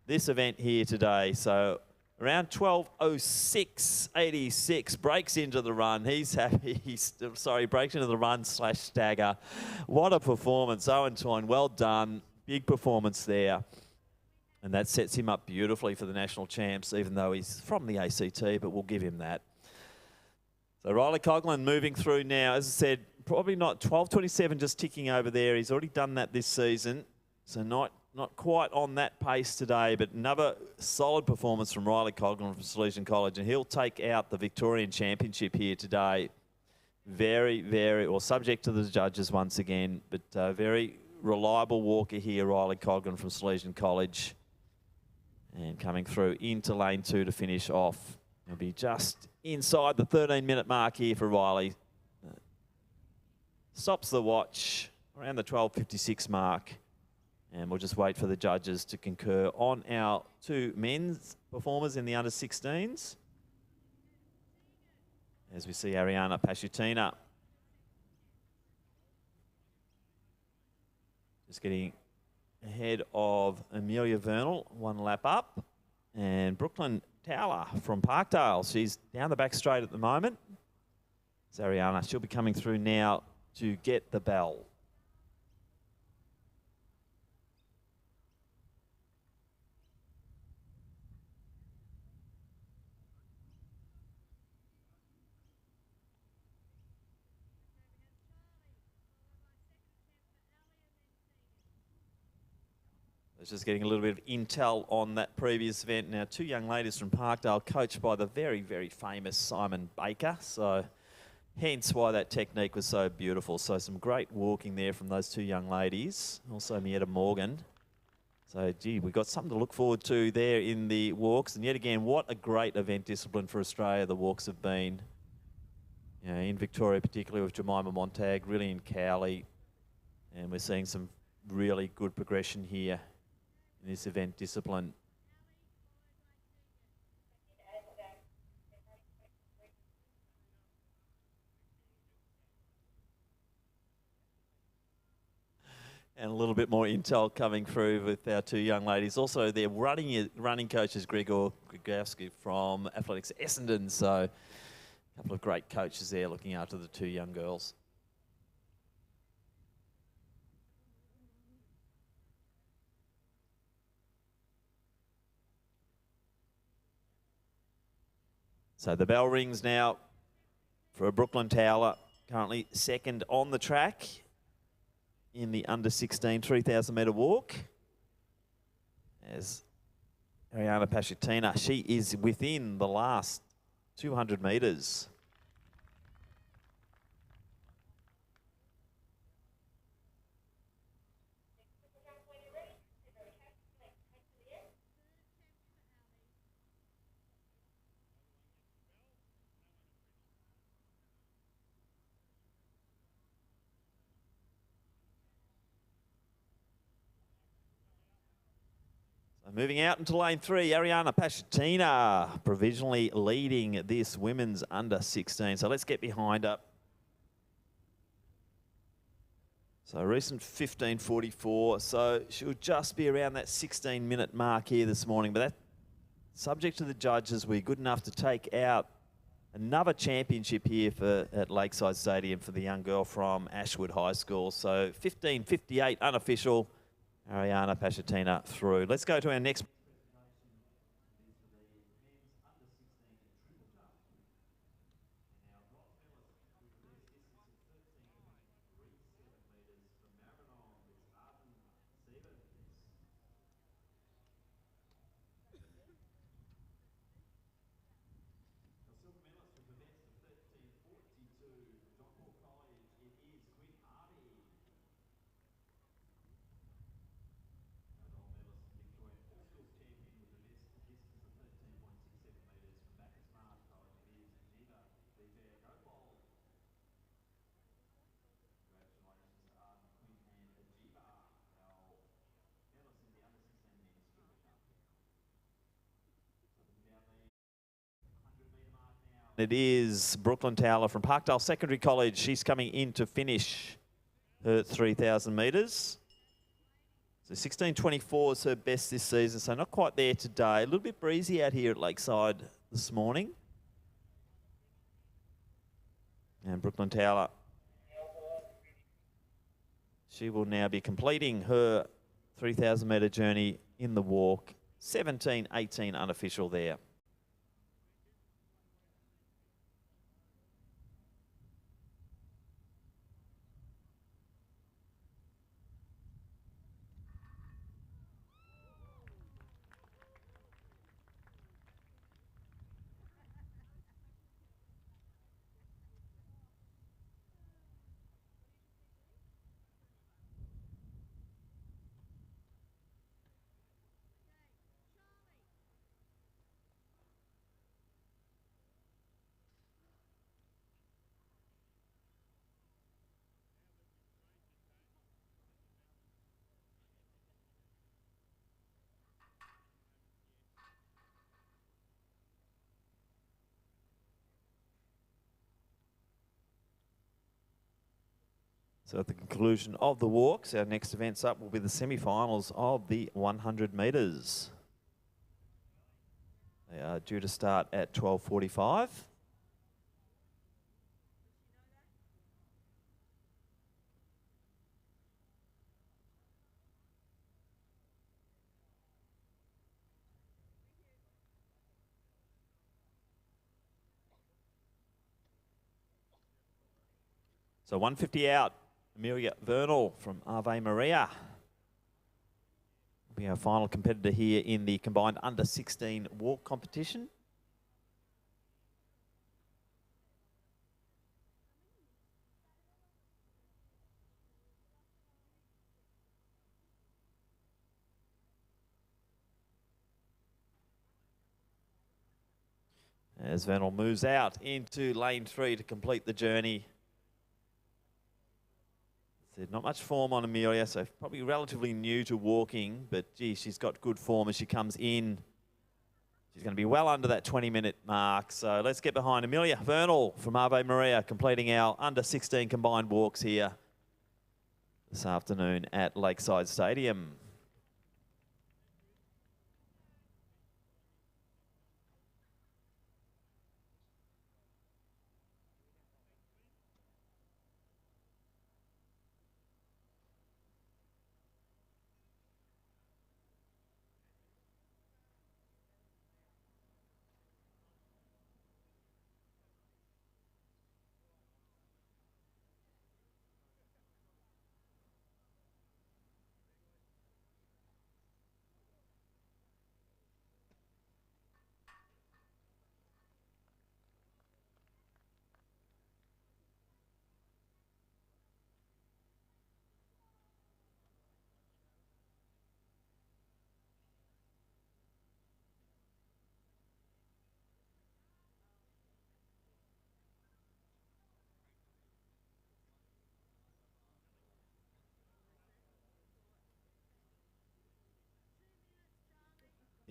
this event here today. So around 12:06.86, breaks into the run. He's happy. Breaks into the run / stagger. What a performance. Owen Toyne, well done. Big performance there. And that sets him up beautifully for the national champs, even though he's from the ACT, but we'll give him that. So Riley Coughlin moving through now. As I said, probably not 12.27 just ticking over there. He's already done that this season. So not quite on that pace today, but another solid performance from Riley Coughlin from Solution College. And he'll take out the Victorian Championship here today. Very, subject to the judges once again, but very reliable walker here, Riley Coughlin from Solution College. And coming through into lane 2 to finish off. He'll be just inside the 13-minute mark here for Riley. Stops the watch around the 12.56 mark. And we'll just wait for the judges to concur on our 2 men's performers in the under-16s. As we see Ariana Pachatina just getting ahead of Amelia Vernal, 1 lap up. And Brooklyn Towler from Parkdale, she's down the back straight at the moment. It's Ariana, she'll be coming through now to get the bell. Just getting a little bit of intel on that previous event. Now, 2 young ladies from Parkdale, coached by the very, very famous Simon Baker. So, hence why that technique was so beautiful. So, some great walking there from those 2 young ladies. Also, Mietta Morgan. So, gee, we've got something to look forward to there in the walks. And yet again, what a great event discipline for Australia the walks have been. You know, in Victoria, particularly with Jemima Montag, really in Cowley. And we're seeing some really good progression here in this event discipline. And a little bit more intel coming through with our 2 young ladies. Also, their running coaches, Gregor Grigowski from Athletics Essendon. So, a couple of great coaches there looking after the 2 young girls. So the bell rings now for Brooklyn Towler, currently 2nd on the track in the under-16 3,000 metre walk. As Ariana Pachatina, she is within the last 200 metres. Moving out into lane 3, Ariana Pashatina provisionally leading this women's under 16. So let's get behind her. So recent 15:44. So she'll just be around that 16-minute mark here this morning. But that, subject to the judges, we're good enough to take out another championship here at Lakeside Stadium for the young girl from Ashwood High School. So 15:58 unofficial. Ariana Pashatina through. Let's go to our next. It is Brooklyn Towler from Parkdale Secondary College. She's coming in to finish her 3,000 metres. So 16:24 is her best this season, so not quite there today. A little bit breezy out here at Lakeside this morning. And Brooklyn Towler, she will now be completing her 3,000 metre journey in the walk. 17:18 unofficial there. So at the conclusion of the walks, our next events up will be the semi-finals of the 100 metres. They are due to start at 12:45. So 150 out. Amelia Vernal from Ave Maria will be our final competitor here in the combined under 16 walk competition. As Vernal moves out into lane 3 to complete the journey. Not much form on Amelia, so probably relatively new to walking, but gee, she's got good form as she comes in. She's going to be well under that 20-minute mark. So let's get behind Amelia Vernal from Ave Maria, completing our under 16 combined walks here this afternoon at Lakeside Stadium.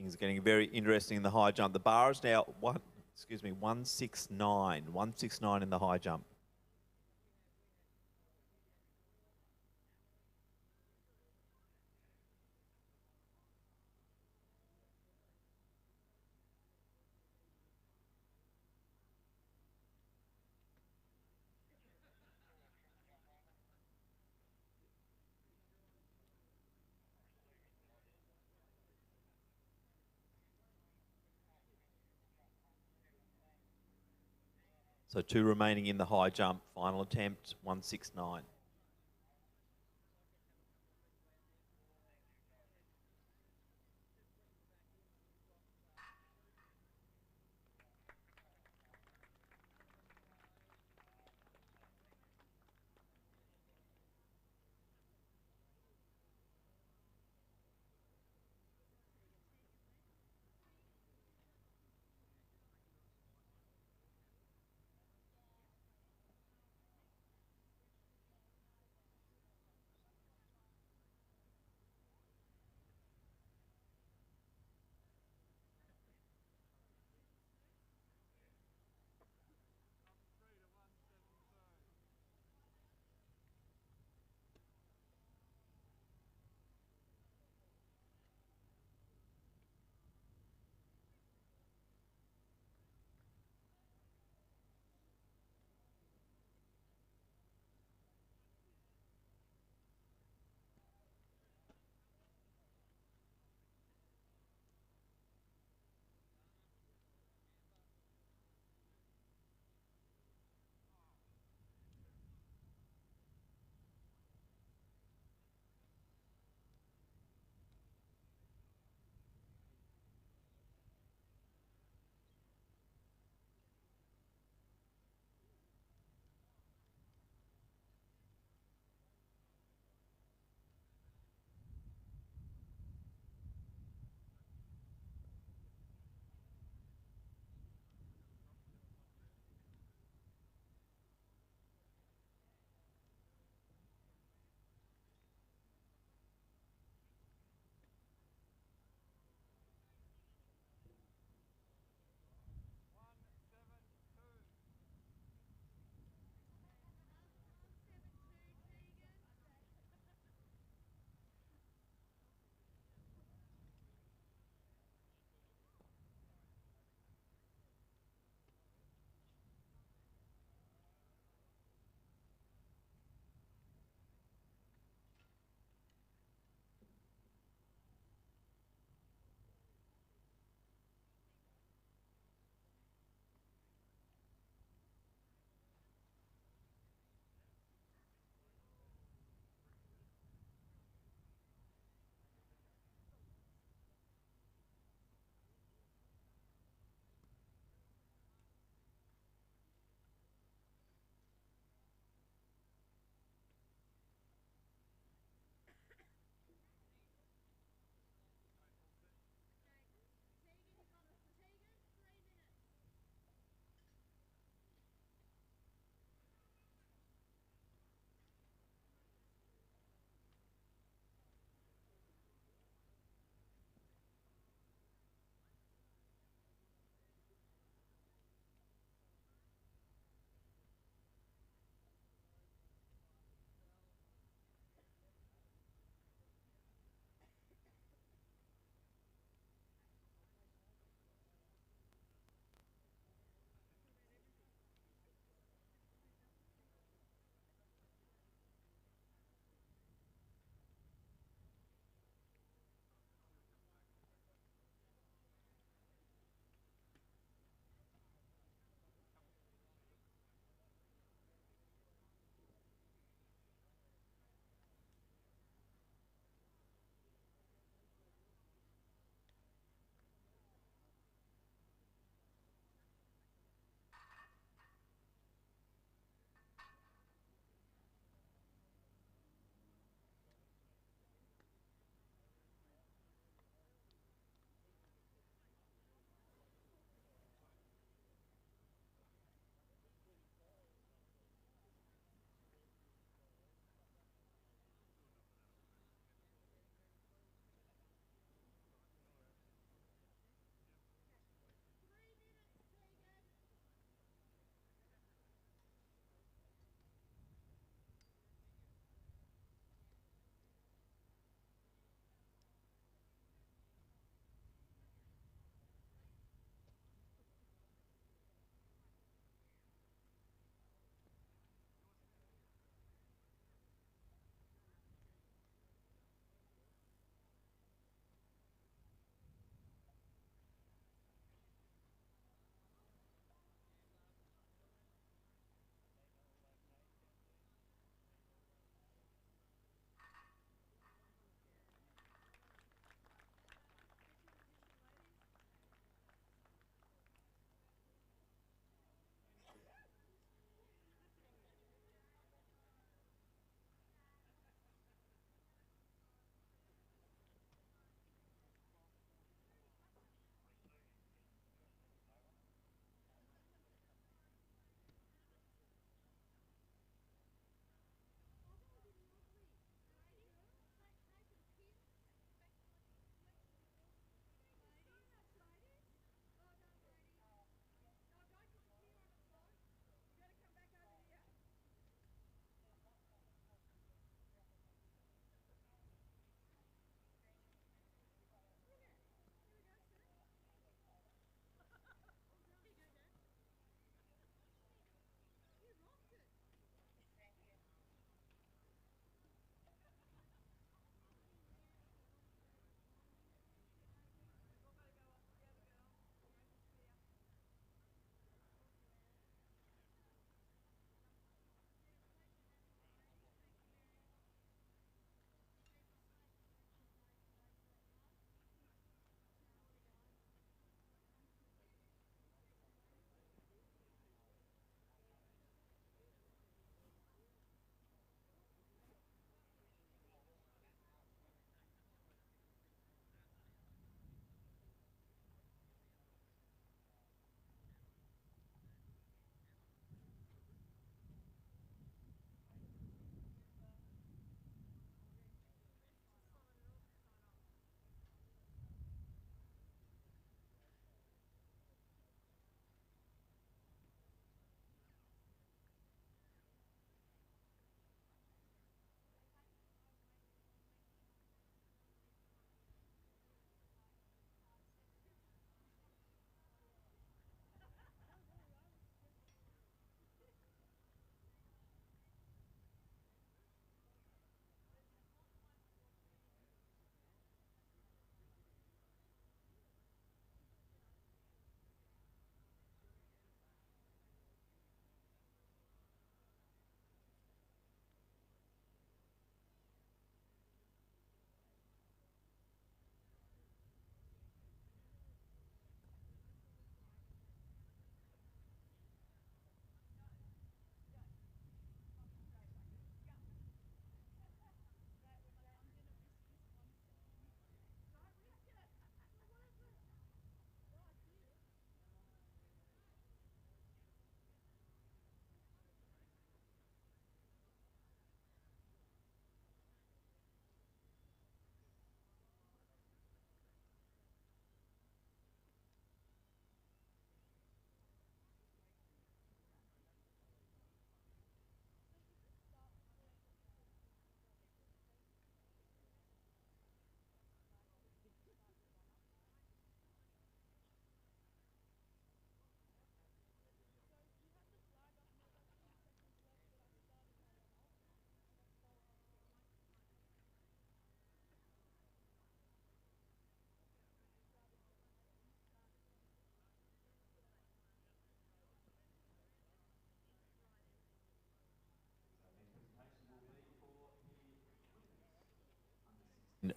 Things are getting very interesting in the high jump. The bar is now 169. 169 in the high jump. So 2 remaining in the high jump. Final attempt, 169.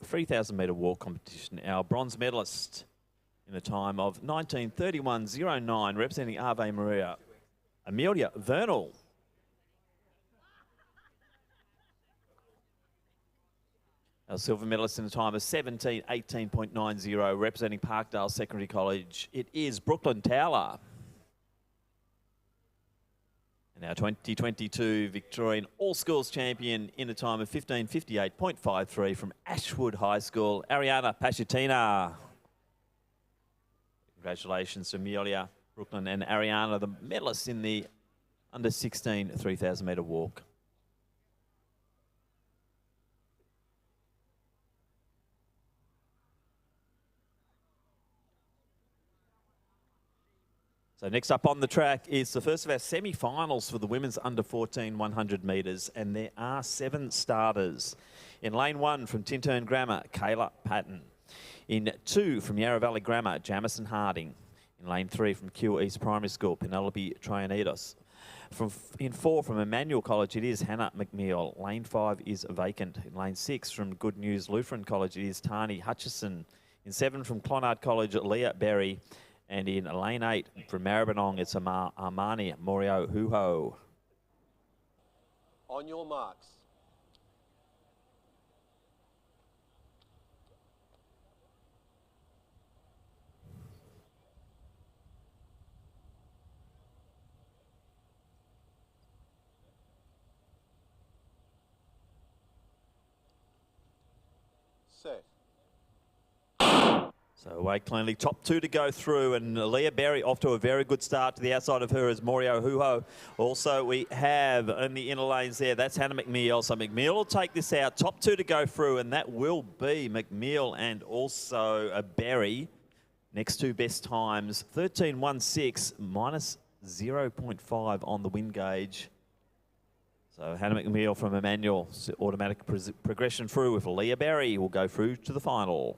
3,000 metre walk competition. Our bronze medalist in the time of 19:31.09, representing Ave Maria, Amelia Vernal. Our silver medalist in the time of 17:18.90, representing Parkdale Secondary College, it is Brooklyn Towler. And our 2022 Victorian All-Schools champion in a time of 15:58.53 from Ashwood High School, Ariana Pachatina. Congratulations to Amelia, Brooklyn and Ariana, the medalists in the under 16 3,000 metre walk. So next up on the track is the first of our semi-finals for the women's under 14 100 metres, and there are 7 starters. In lane 1 from Tintern Grammar, Kayla Patton. In 2 from Yarra Valley Grammar, Jamison Harding. In lane 3 from Kew East Primary School, Penelope Trianidos. In 4 from Emmanuel College, it is Hannah McNeil. Lane 5 is vacant. In lane 6 from Good News Lutheran College, it is Tani Hutchison. In 7 from Clonard College, Leah Berry. And in lane 8 from Maribyrnong, it's Armani Morio Huho.
On your marks. Set.
So away cleanly, top 2 to go through, and Leah Berry off to a very good start. To the outside of her is Morio Huho. Also, we have in the inner lanes there, that's Hannah McNeil. So McNeil will take this out, top 2 to go through, and that will be McNeil and also a Berry. Next 2 best times, 13.16 minus 0.5 on the wind gauge. So Hannah McNeil from Emmanuel, automatic progression through with Leah Berry will go through to the final.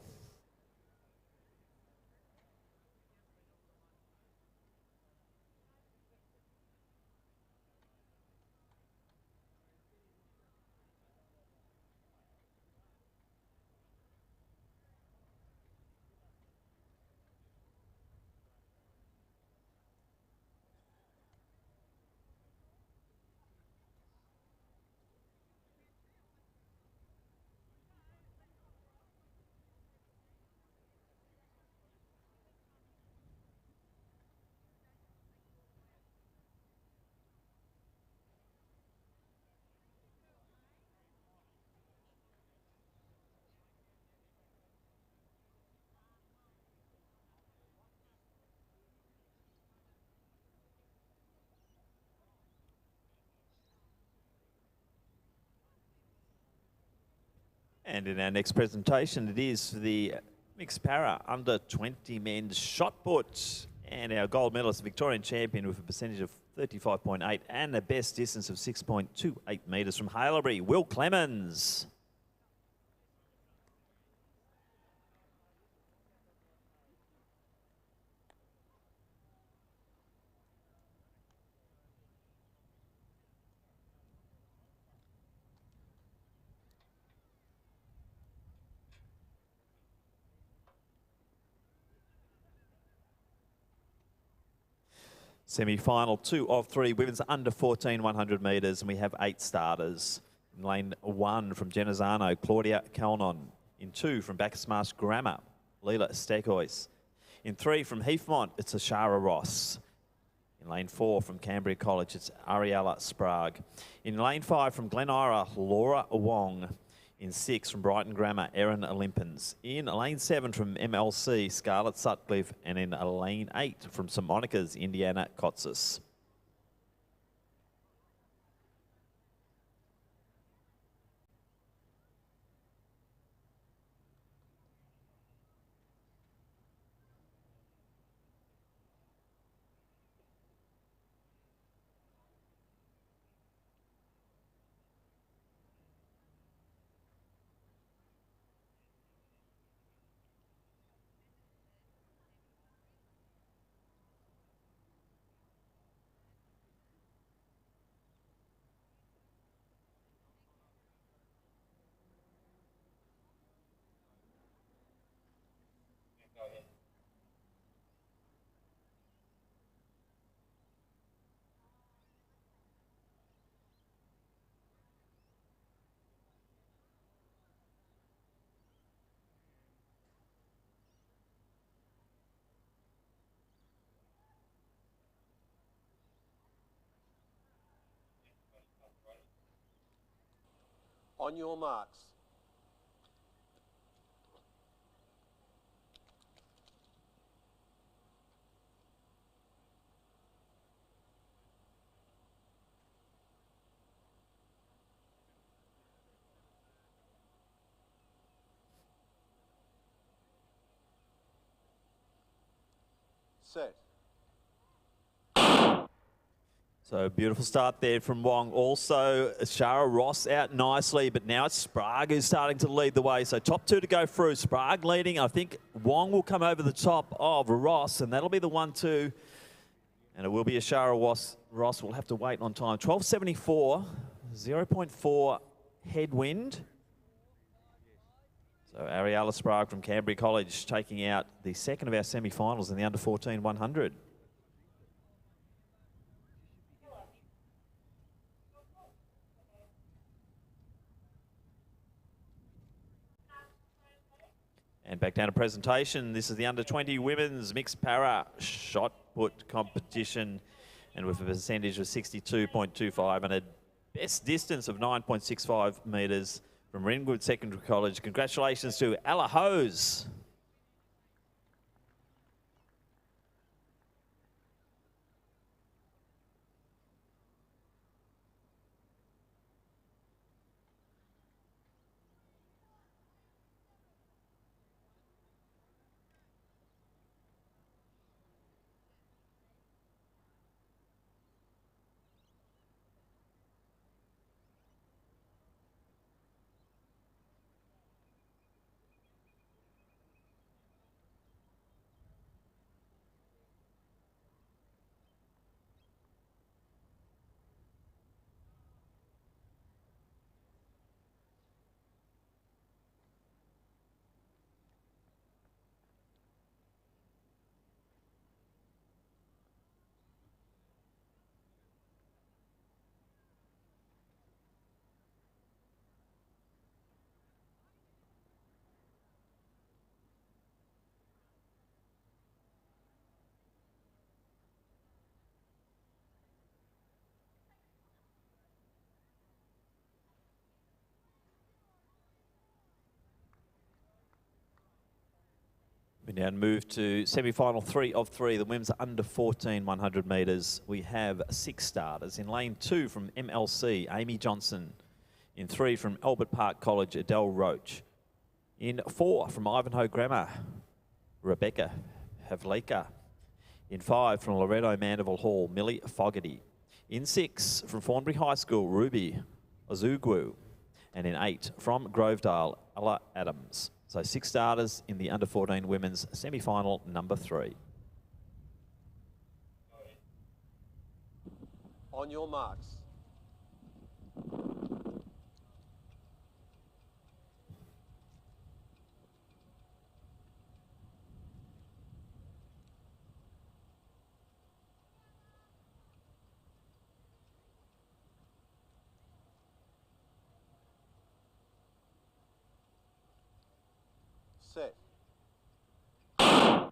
And in our next presentation, it is for the mixed para under 20 men's shot put. And our gold medalist, Victorian champion with a percentage of 35.8 and a best distance of 6.28 metres from Haileybury, Will Clemens. Semi-final 2 of 3, women's under 14 100 metres, and we have 8 starters. In lane 1 from Genazzano, Claudia Calnon. In 2 from Bacchus Marsh Grammar, Leela Stekois. In 3 from Heathmont, it's Ashara Ross. In lane 4 from Cambria College, it's Ariella Sprague. In lane 5 from Glen Ira, Laura Wong. In 6 from Brighton Grammar, Erin Olympans. In lane 7 from MLC, Scarlett Sutcliffe. And in lane 8 from St Monica's, Indiana Kotsis.
On your marks. Set.
So beautiful start there from Wong. Also, Shara Ross out nicely, but now it's Sprague who's starting to lead the way. So top two to go through. Sprague leading. I think Wong will come over the top of Ross, and that'll be the 1-2. And it will be a Shara Ross. We'll have to wait on time. 12.74, 0.4 headwind. So Ariella Sprague from Canterbury College taking out the second of our semi-finals in the under-14 100. And back down to presentation. This is the under-20 women's mixed para shot put competition, and with a percentage of 62.25 and a best distance of 9.65 metres from Ringwood Secondary College. Congratulations to Ella Hose. We now move to semi-final 3 of 3. The women's under 14 100 metres. We have 6 starters. In lane 2 from MLC, Amy Johnson. In 3 from Albert Park College, Adele Roach. In 4 from Ivanhoe Grammar, Rebecca Havleka. In 5 from Loretto Mandeville Hall, Millie Fogarty. In 6 from Thornbury High School, Ruby Ozugwu. And in 8 from Grovedale, Ella Adams. So 6 starters in the under-14 women's semi-final number 3.
On your marks. Set.
So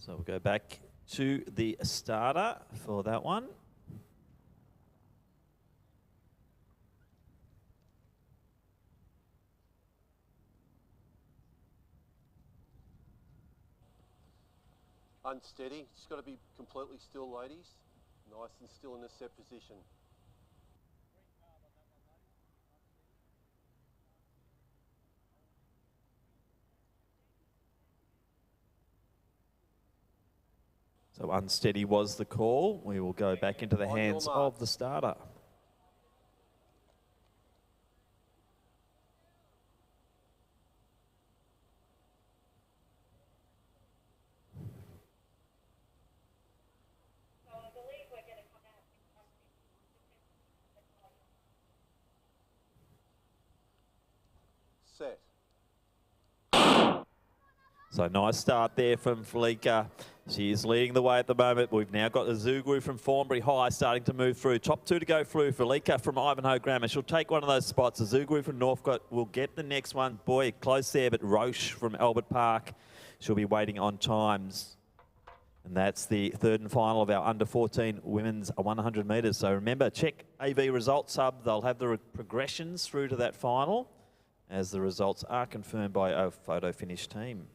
we'll go back to the starter for that one.
Unsteady. Just got to be completely still, ladies. Nice and still in the set position.
So unsteady was the call. We will go back into the hands of the starter.
Set.
So nice start there from Fleeka. She is leading the way at the moment. We've now got Ozugwu from Thornbury High starting to move through. Top 2 to go through. Fleeka from Ivanhoe Grammar. She'll take one of those spots. Ozugwu from Northcote will get the next one. Boy, close there, but Roche from Albert Park. She'll be waiting on times. And that's the third and final of our under-14 women's 100 metres. So remember, check AV Results Hub. They'll have the progressions through to that final as the results are confirmed by our photo finish team.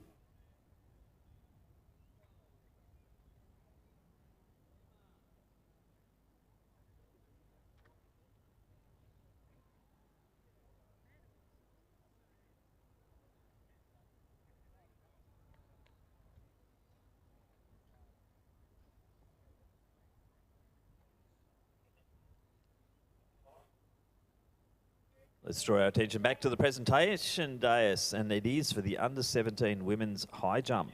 Let's draw our attention back to the presentation dais, and it is for the under-17 women's high jump.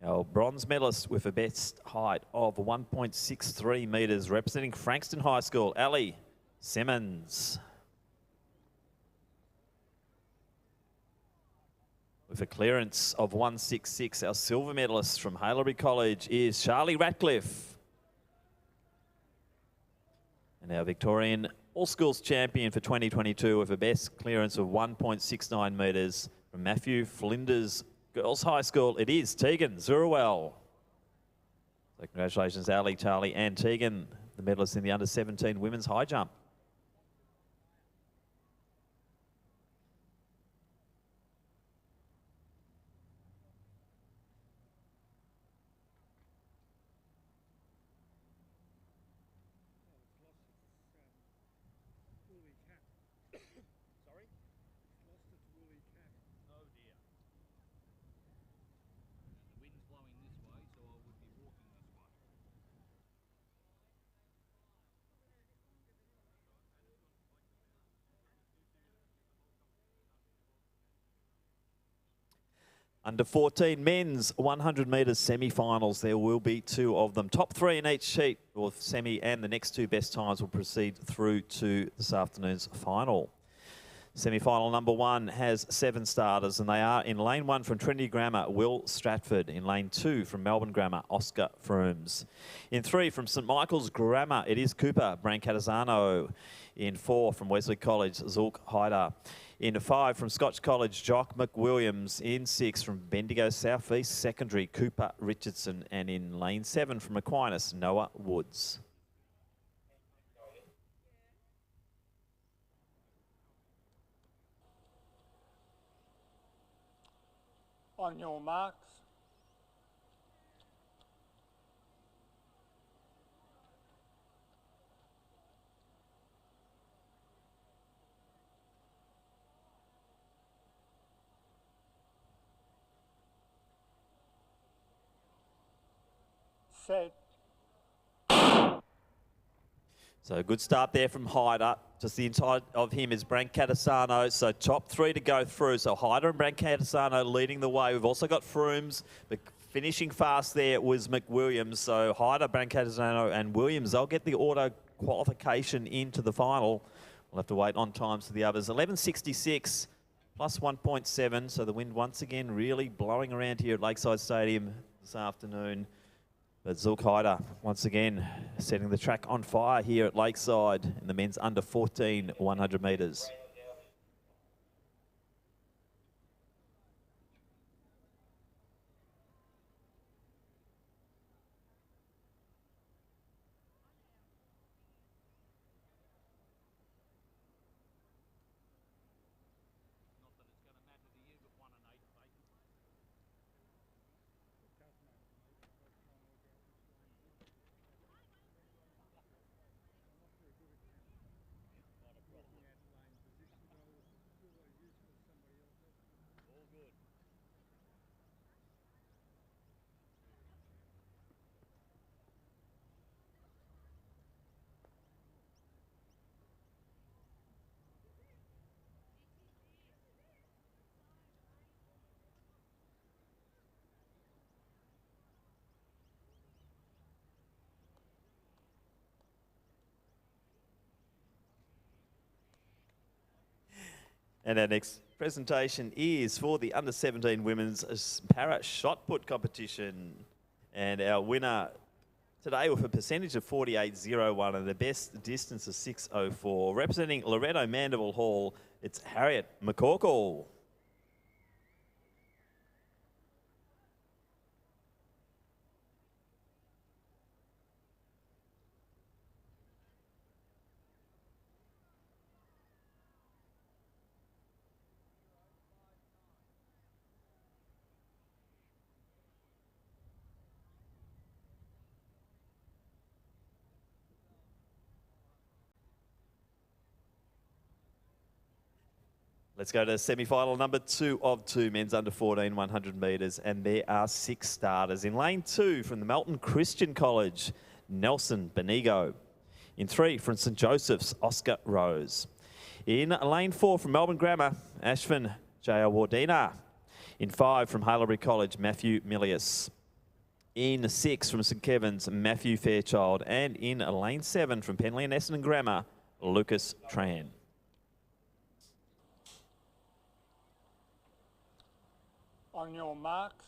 Our bronze medalist with a best height of 1.63 metres, representing Frankston High School, Ali Simmons. With a clearance of 1.66, our silver medalist from Haileybury College is Charlie Ratcliffe. And our Victorian All-Schools champion for 2022 with a best clearance of 1.69 metres from Matthew Flinders Girls High School, it is Tegan Zurwell. So congratulations, Ali, Charlie and Tegan, the medalists in the under-17 women's high jump. Under 14 men's 100 metres semi-finals, there will be two of them. Top three in each heat, or semi, and the next two best times will proceed through to this afternoon's final. Semi-final number one has 7 starters, and they are in lane 1 from Trinity Grammar, Will Stratford. In lane 2 from Melbourne Grammar, Oscar Frooms. In 3 from St Michael's Grammar, it is Cooper Brancatizano. In 4 from Wesley College, Zulk Hyder. In 5 from Scotch College, Jock McWilliams. In 6 from Bendigo South East Secondary, Cooper Richardson. And in lane 7 from Aquinas, Noah Woods.
On your marks. Set.
So a good start there from Hyder. Just the inside of him is Brancatisano. So top 3 to go through. So Hyder and Brancatisano leading the way. We've also got Frooms, but finishing fast there was McWilliams. So Hyder, Brancatisano and Williams, they'll get the auto qualification into the final. We'll have to wait on times for the others. 11.66 plus 1.7. So the wind once again really blowing around here at Lakeside Stadium this afternoon. But Zulk Hyder, once again, setting the track on fire here at Lakeside in the men's under 14 100 metres. And our next presentation is for the under-17 women's para shot put competition. And our winner today with a percentage of 48.01 and the best distance of 6.04. Representing Loretto Mandeville Hall, it's Harriet McCorkle. Let's go to semi-final number 2 of 2, men's under 14, 100 metres. And there are 6 starters. In lane 2 from the Melton Christian College, Nelson Benigo. In 3 from St Joseph's, Oscar Rose. In lane 4 from Melbourne Grammar, Ashvin Jayawardena. In 5 from Haileybury College, Matthew Milius. In 6 from St Kevin's, Matthew Fairchild. And in lane 7 from Penley and Essendon Grammar, Lucas Tran.
On your marks.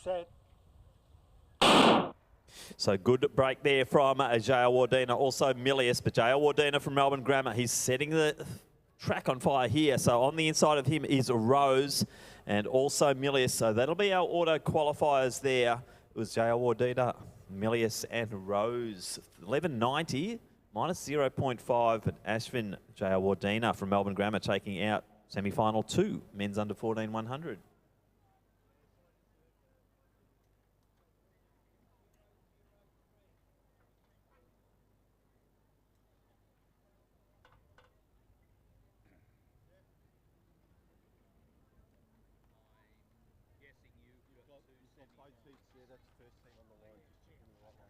Set.
So good break there from Jayawardena, also Milius, but Jayawardena from Melbourne Grammar, he's setting the track on fire here. So on the inside of him is Rose and also Milius. So that'll be our auto qualifiers there. It was Jayawardena, Milius and Rose. 11.90 minus 0.5, but Ashvin Jayawardena from Melbourne Grammar taking out semi-final 2, men's under 14, 100.
Yeah, that's the first thing on the line, just checking the right one.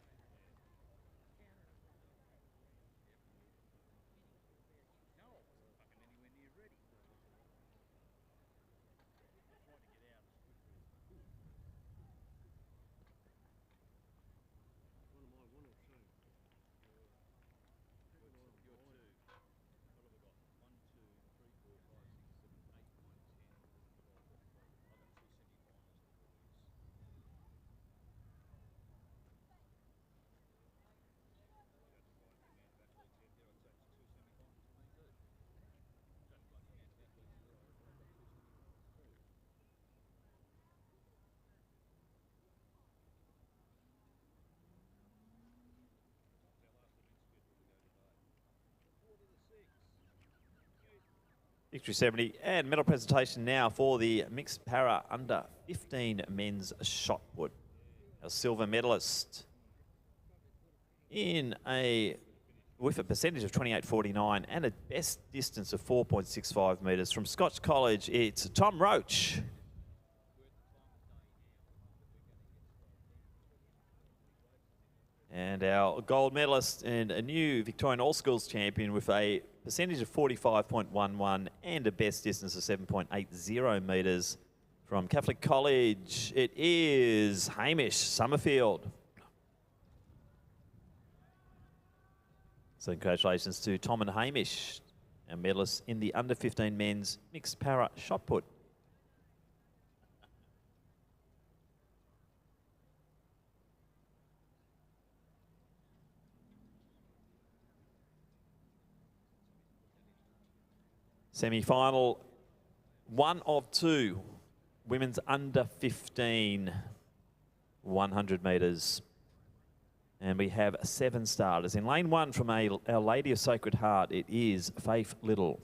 Victory 70 and medal presentation now for the mixed para under 15 men's shot put. Our silver medalist with a percentage of 28.49 and a best distance of 4.65 metres from Scotch College, it's Tom Roach. And our gold medalist and a new Victorian All Schools champion with a percentage of 45.11 and a best distance of 7.80 metres from Catholic College. It is Hamish Summerfield. So congratulations to Tom and Hamish, our medalists in the under 15 men's mixed para shot put. Semi-final 1 of 2, women's under 15, 100 metres. And we have 7 starters. In lane 1 from Our Lady of Sacred Heart, it is Faith Little.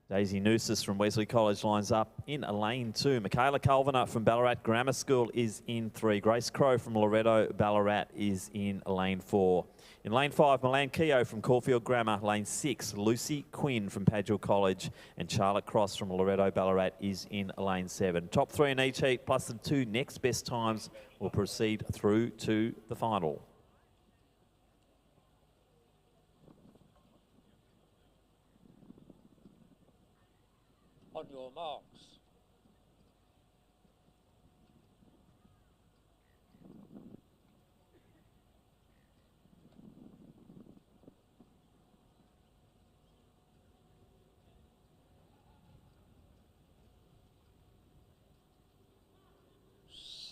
Daisy Noosis from Wesley College lines up in lane 2. Michaela Culviner from Ballarat Grammar School is in 3. Grace Crow from Loretto Ballarat is in lane 4. In lane 5, Milan Keogh from Caulfield Grammar. Lane 6, Lucy Quinn from Padgell College. And Charlotte Cross from Loretto Ballarat is in lane 7. Top 3 in each heat, plus the 2 next best times will proceed through to the final.
On your marks.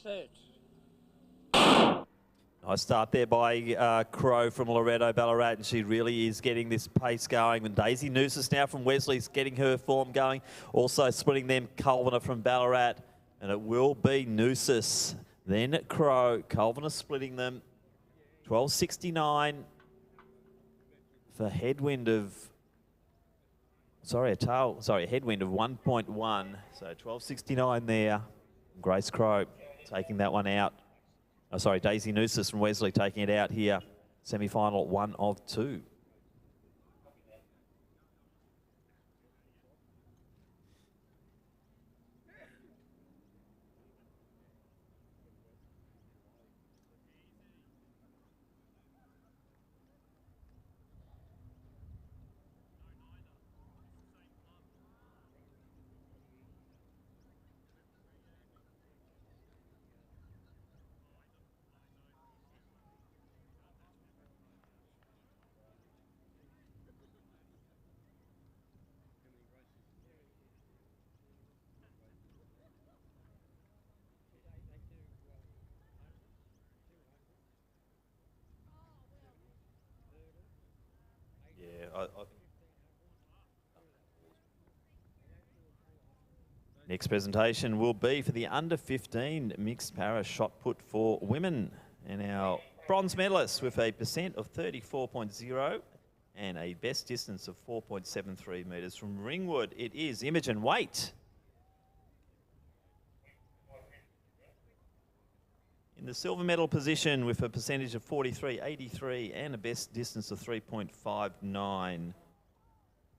Set.
Nice start there by Crow from Loretto Ballarat, and she really is getting this pace going. And Daisy Noosis now from Wesley's getting her form going. Also splitting them, Culviner from Ballarat, and it will be Noosis, then Crow. Culviner splitting them, 12.69 with a headwind of, a headwind of 1.1. So 12.69 there. Grace Crow taking that one out. Oh, sorry, Daisy Noosis from Wesley taking it out here. Semi-final 1 of 2. Yeah, Next presentation will be for the under-15 mixed para shot put for women. And our bronze medalists with a percent of 34.0 and a best distance of 4.73 metres from Ringwood. It is Imogen Waite. In the silver medal position with a percentage of 43.83 and a best distance of 3.59.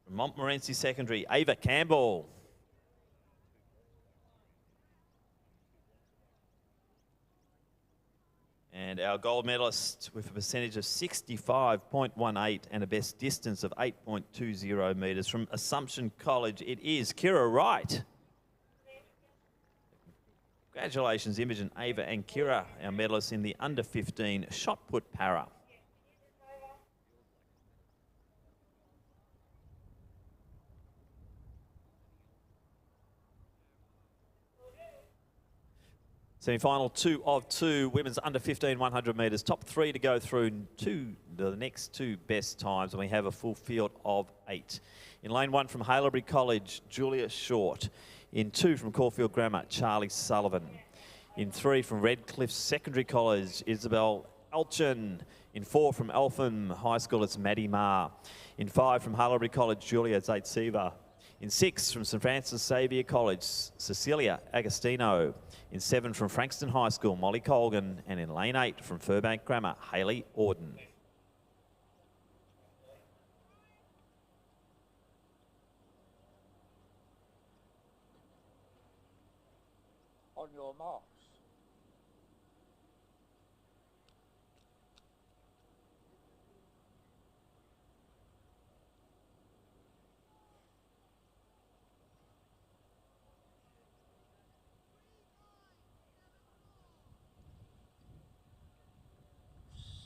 From Montmorency Secondary, Ava Campbell. And our gold medalist with a percentage of 65.18 and a best distance of 8.20 metres from Assumption College, it is Kira Wright. Congratulations, Imogen, Ava and Kira, our medalists in the under-15 shot put para. Semi-final 2 of 2, women's under-15 100 metres. Top 3 to go through to the next 2 best times, and we have a full field of 8. In lane 1 from Haileybury College, Julia Short. In 2 from Caulfield Grammar, Charlie Sullivan. In 3 from Redcliffe Secondary College, Isabel Alchin. In 4 from Eltham High School, it's Maddie Ma. In 5 from Haileybury College, Julia Zaitseva. In 6 from St Francis Xavier College, Cecilia Agostino. In 7 from Frankston High School, Molly Colgan. And in lane 8 from Furbank Grammar, Hayley Auden.
On your marks.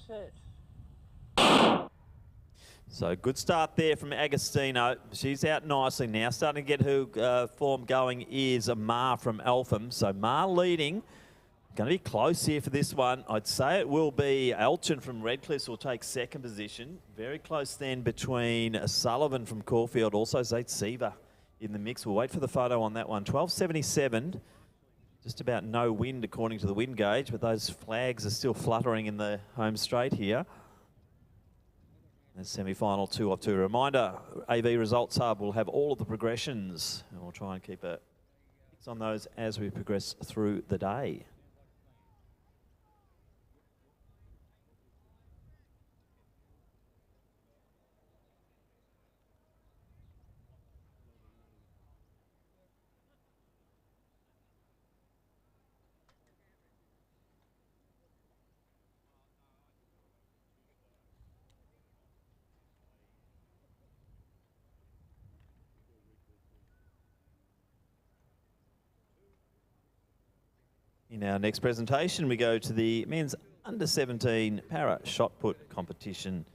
Set.
So good start there from Agostino. She's out nicely now. Starting to get her form going is Ma from Eltham. So Ma leading. Going to be close here for this one. I'd say it will be Elchin from Redcliffe will take second position. Very close then between Sullivan from Caulfield. Also Zaitseva in the mix. We'll wait for the photo on that one. 12.77. Just about no wind according to the wind gauge, but those flags are still fluttering in the home straight here. And semi-final 2 of 2. Reminder, AV Results Hub will have all of the progressions, and we'll try and keep a fix on those as we progress through the day. In our next presentation, we go to the men's under-17 para shot put competition.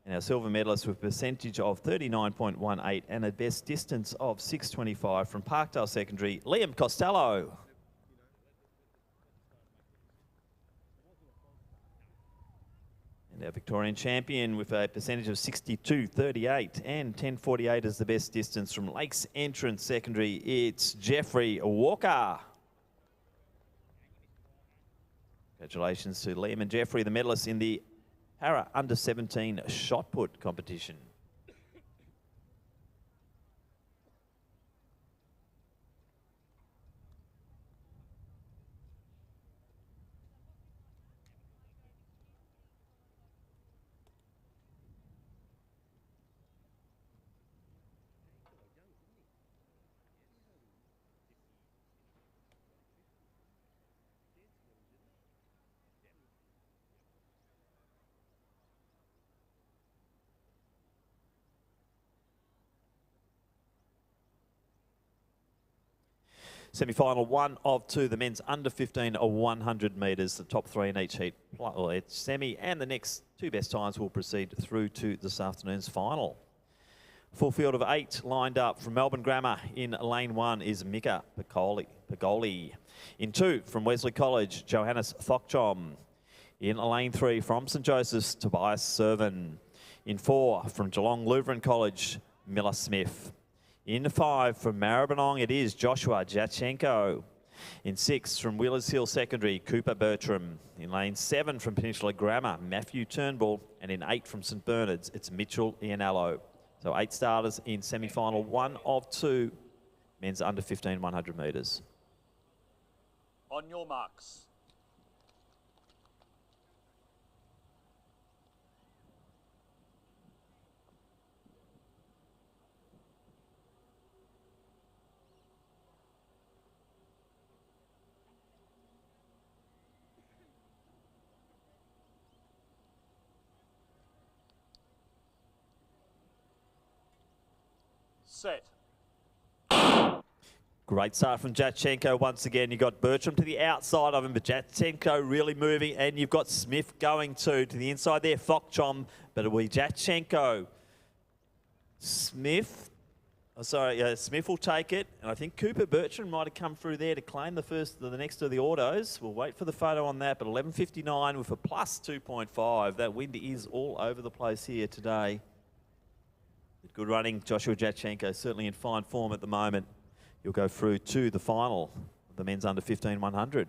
And our silver medalist with a percentage of 39.18 and a best distance of 6.25 from Parkdale Secondary, Liam Costello. And our Victorian champion with a percentage of 62.38 and 10.48 as the best distance from Lakes Entrance Secondary, it's Jeffrey Walker. Congratulations to Liam and Jeffrey, the medalists in the Para under 17 shot put competition. Semi-final 1 of 2, the men's under 15 or 100 metres, the top 3 in each heat, well, each semi, and the next 2 best times will proceed through to this afternoon's final. Full field of 8 lined up. From Melbourne Grammar in lane 1 is Mika Pagoli. In 2 from Wesley College, Johannes Thokchom. In lane 3 from St Joseph's, Tobias Servan. In 4 from Geelong Lutheran College, Miller Smith. In 5 from Maribyrnong, it is Joshua Jachenko. In 6 from Wheelers Hill Secondary, Cooper Bertram. In lane 7 from Peninsula Grammar, Matthew Turnbull. And in 8 from St Bernard's, it's Mitchell Ianello. So 8 starters in semi-final 1 of 2, men's under 15 100 metres.
On your marks. Set.
Great start from Jachenko once again. You got Bertram to the outside of him, but Jachenko really moving, and you've got Smith going to the inside there. Thokchom, but it'll be Jachenko. Smith, Smith will take it, and I think Cooper Bertram might have come through there to claim the next of the autos. We'll wait for the photo on that, but 11.59 with a plus 2.5. That wind is all over the place here today. Good running, Joshua Jachenko, certainly in fine form at the moment. He'll go through to the final of the men's under 15 100.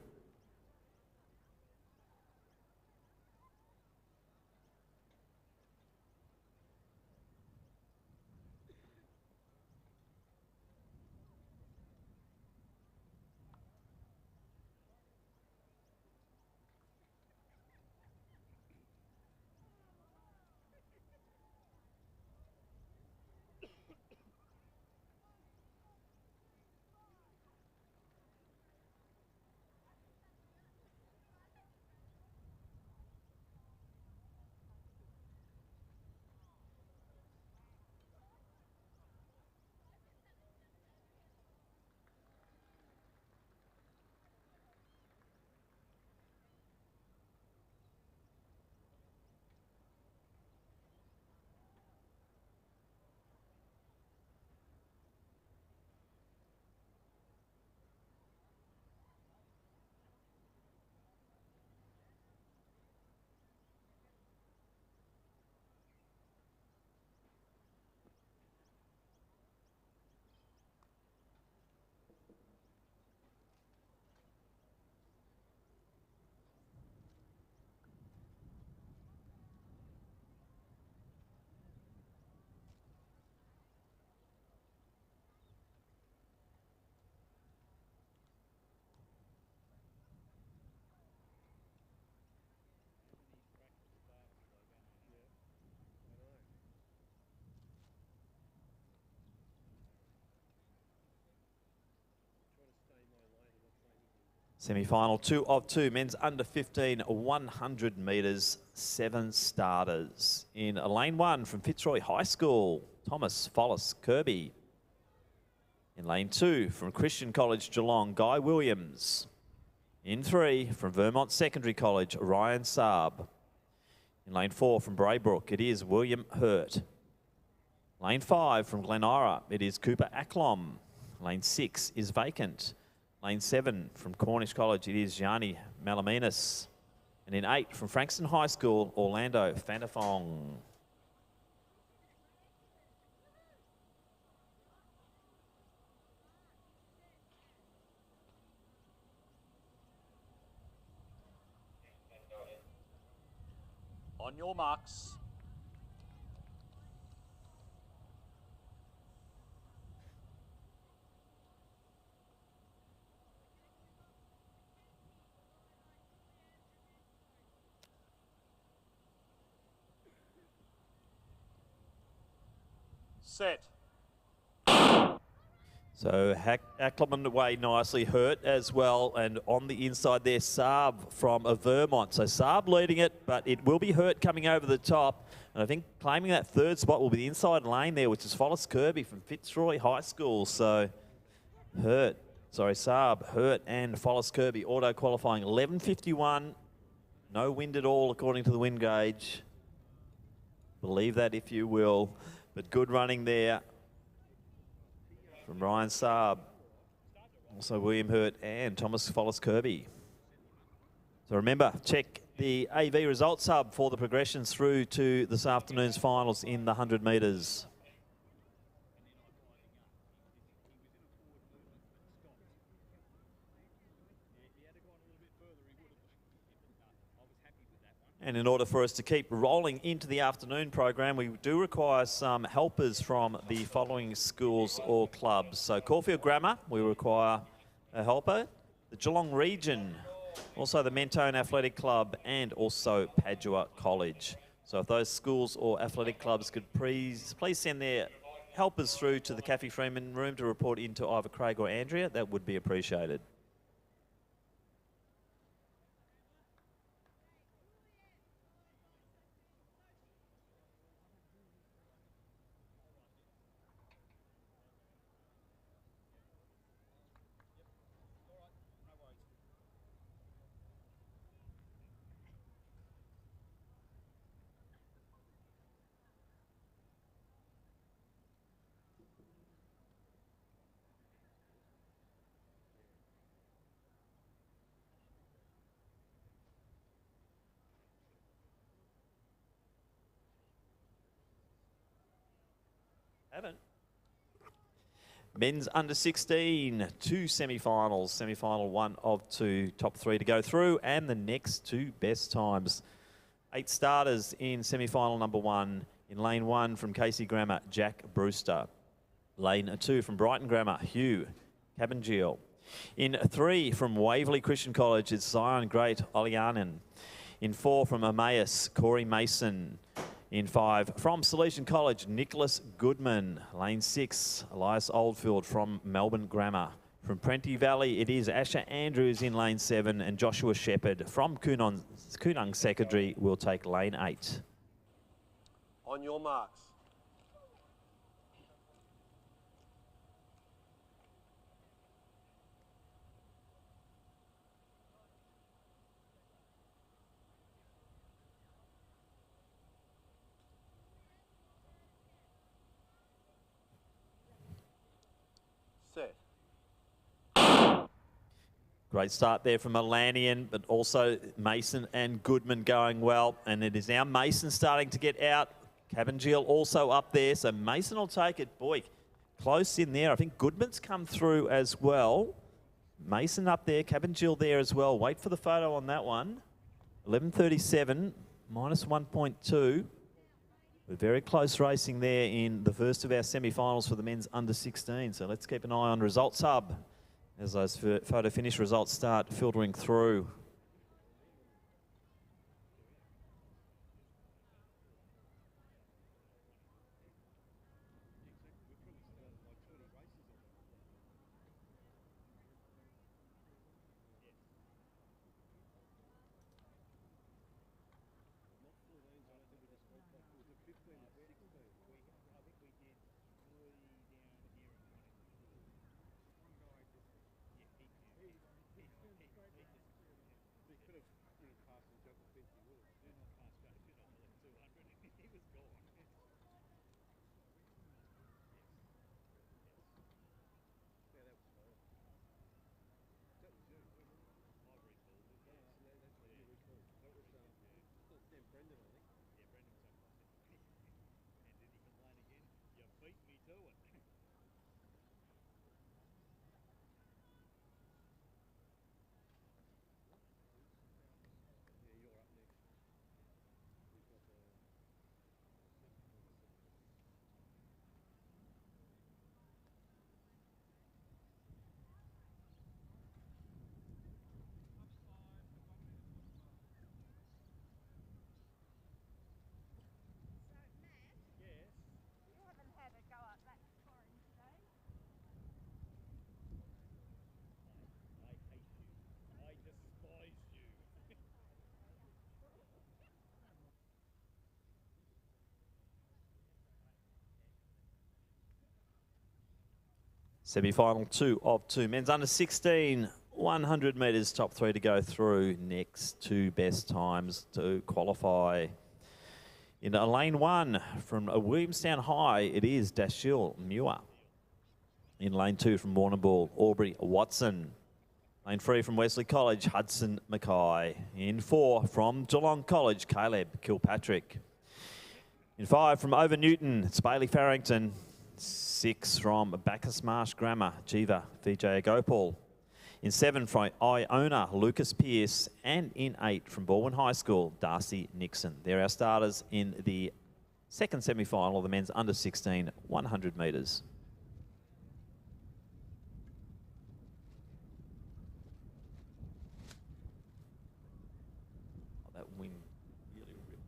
Semi-final 2 of 2, men's under 15 100 metres, 7 starters. In lane 1 from Fitzroy High School, Thomas Follis Kirby. In lane 2 from Christian College Geelong, Guy Williams. In 3 from Vermont Secondary College, Ryan Saab. In lane 4 from Braybrook, it is William Hurt. Lane 5 from Glen Ira, it is Cooper Acklom. Lane 6 is vacant. Lane 7 from Cornish College, it is Gianni Malaminas. And in 8 from Frankston High School, Orlando Fantafong.
On your marks. Set.
So Ackerman away nicely, Hurt as well, and on the inside there, Saab from Vermont. So Saab leading it, but it will be Hurt coming over the top. And I think claiming that third spot will be the inside lane there, which is Follis Kirby from Fitzroy High School. So Saab, Hurt and Follis Kirby auto qualifying 11:51. No wind at all according to the wind gauge. Believe that if you will, but good running there from Ryan Saab, also William Hurt and Thomas Follis Kirby. So remember, check the AV results hub for the progressions through to this afternoon's finals in the 100 metres. And in order for us to keep rolling into the afternoon program, we do require some helpers from the following schools or clubs. So Caulfield Grammar, we require a helper. The Geelong Region, also the Mentone Athletic Club, and also Padua College. So if those schools or athletic clubs could please send their helpers through to the Kathy Freeman room to report into either Craig or Andrea, that would be appreciated. Haven't. Men's under 16, 2 semi-finals. Semi-final 1 of 2, top 3 to go through, and the next 2 best times. 8 starters in semi-final number 1. In lane 1 from Casey Grammar, Jack Brewster. Lane 2 from Brighton Grammar, Hugh Cabangeel. In 3 from Waverley Christian College, it's Zion Great Olianen. In 4 from Emmaus, Corey Mason. In 5 from Salesian College, Nicholas Goodman. Lane 6, Elias Oldfield from Melbourne Grammar. From Prenti Valley, it is Asher Andrews in lane 7, and Joshua Shepherd from Kunung Secondary will take lane 8.
On your marks. Set.
Great start there from Melanian, but also Mason and Goodman going well. And it is now Mason starting to get out. Cabangeel also up there, so Mason will take it. Boy, close in there. I think Goodman's come through as well. Mason up there, Cabangeel there as well. Wait for the photo on that one. 11:37, minus 1.2. But very close racing there in the first of our semi-finals for the men's under 16. So let's keep an eye on Results Hub as those photo finish results start filtering through. Semi-final 2 of 2. Men's under 16, 100 metres, top 3 to go through. Next 2 best times to qualify. In lane 1 from Williamstown High, it is Dashiell Muir. In lane 2 from Warrnambool, Aubrey Watson. Lane 3 from Wesley College, Hudson Mackay. In 4 from Geelong College, Caleb Kilpatrick. In 5 from Over Newton, it's Bailey Farrington. 6 from Bacchus Marsh Grammar, Jiva Vijay Gopal. In 7 from Iona, Lucas Pearce. And in 8 from Baldwin High School, Darcy Nixon. They're our starters in the second semi-final of the men's under 16, 100 metres. Oh, that wind really ripped.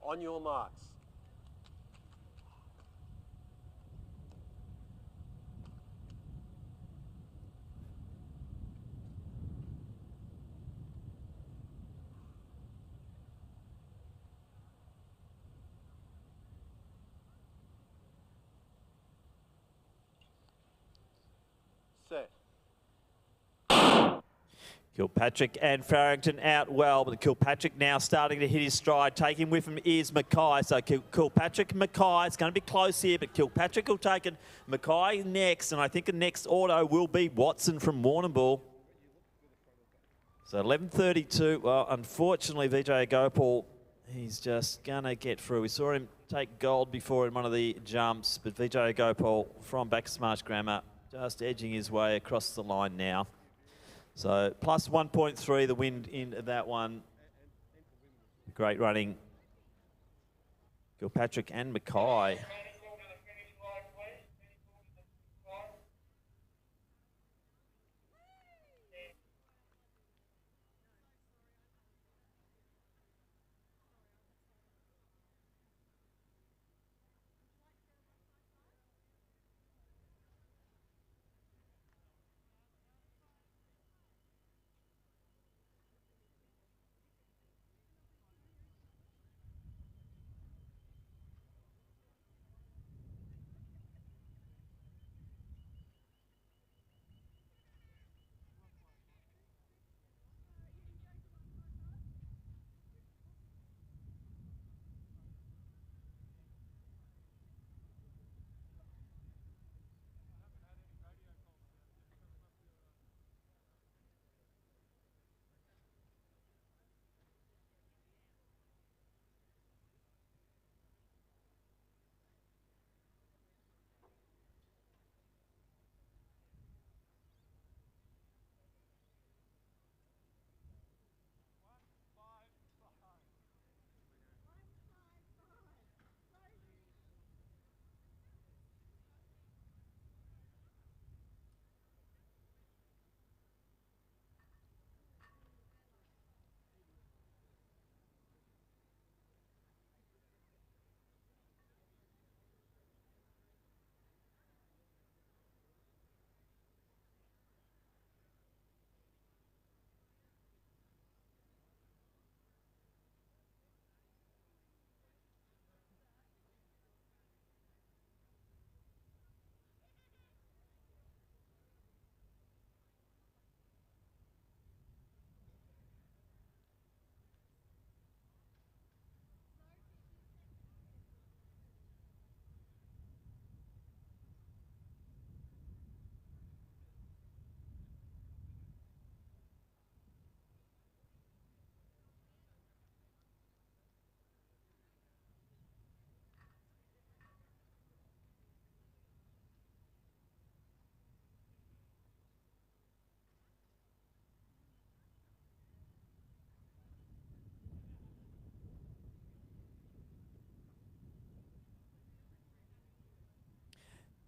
On your marks. Set.
Kilpatrick and Farrington out well, but Kilpatrick now starting to hit his stride. Taking with him is Mackay. So Kilpatrick, Mackay, it's going to be close here, but Kilpatrick will take it. Mackay next, and I think the next auto will be Watson from Warrnambool. So 11:32. Well, unfortunately, Vijay Gopal, he's just going to get through. We saw him take gold before in one of the jumps, but Vijay Gopal from Bacchus Marsh Grammar just edging his way across the line now. So plus 1.3, the wind in that one. Great running. Kilpatrick and Mackay.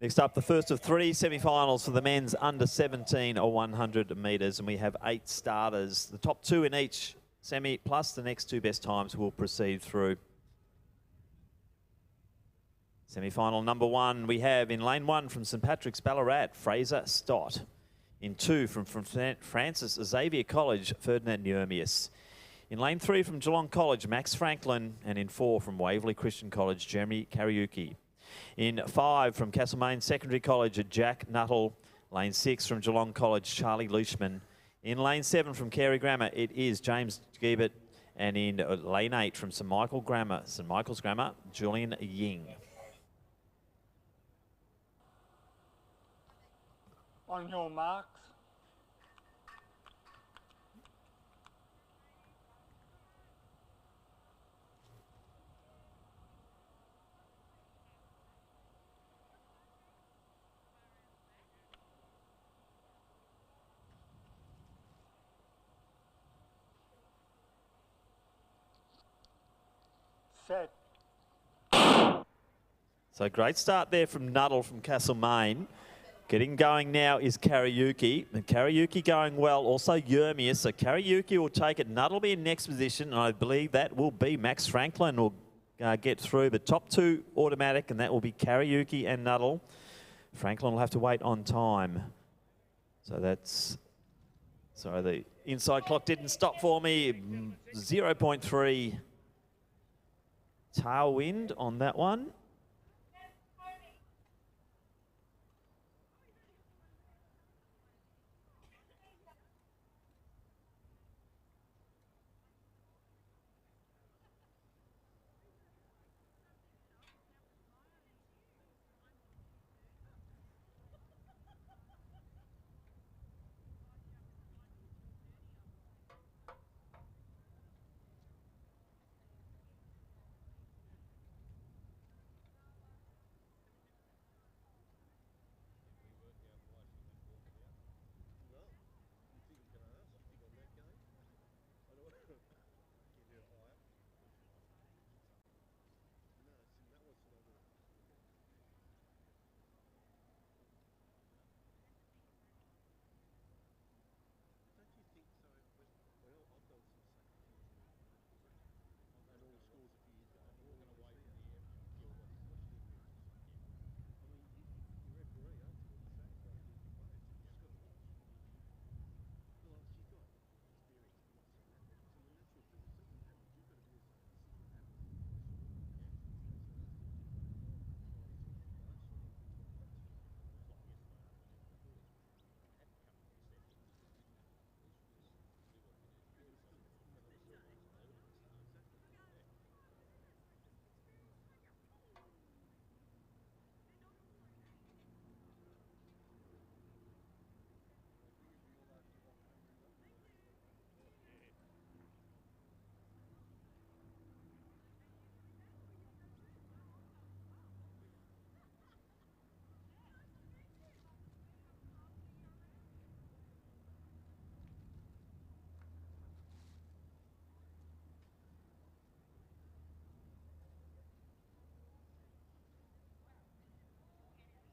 Next up, the first of 3 semi-finals for the men's under 17 or 100 metres, and we have 8 starters. The top 2 in each semi, plus the next 2 best times, will proceed through. Semi-final number 1, we have in lane 1 from St Patrick's Ballarat, Fraser Stott. In 2 from Francis Xavier College, Ferdinand Nurmius. In lane 3 from Geelong College, Max Franklin. And in 4 from Waverley Christian College, Jeremy Kariuki. In 5 from Castlemaine Secondary College, Jack Nuttall. Lane 6 from Geelong College, Charlie Lushman. In lane 7 from Carey Grammar, it is James Gibbert. And in lane 8 from St Michael's Grammar, Julian Ying.
On your marks. Set.
So great start there from Nuttall from Castlemaine. Getting going now is Kariuki. And Kariuki going well. Also Yermius. So Kariuki will take it. Nuttall will be in next position. And I believe that will be Max Franklin will get through. But top 2 automatic. And that will be Kariuki and Nuttall. Franklin will have to wait on time. So that's... Sorry, the inside clock didn't stop for me. 0.3 tailwind on that one.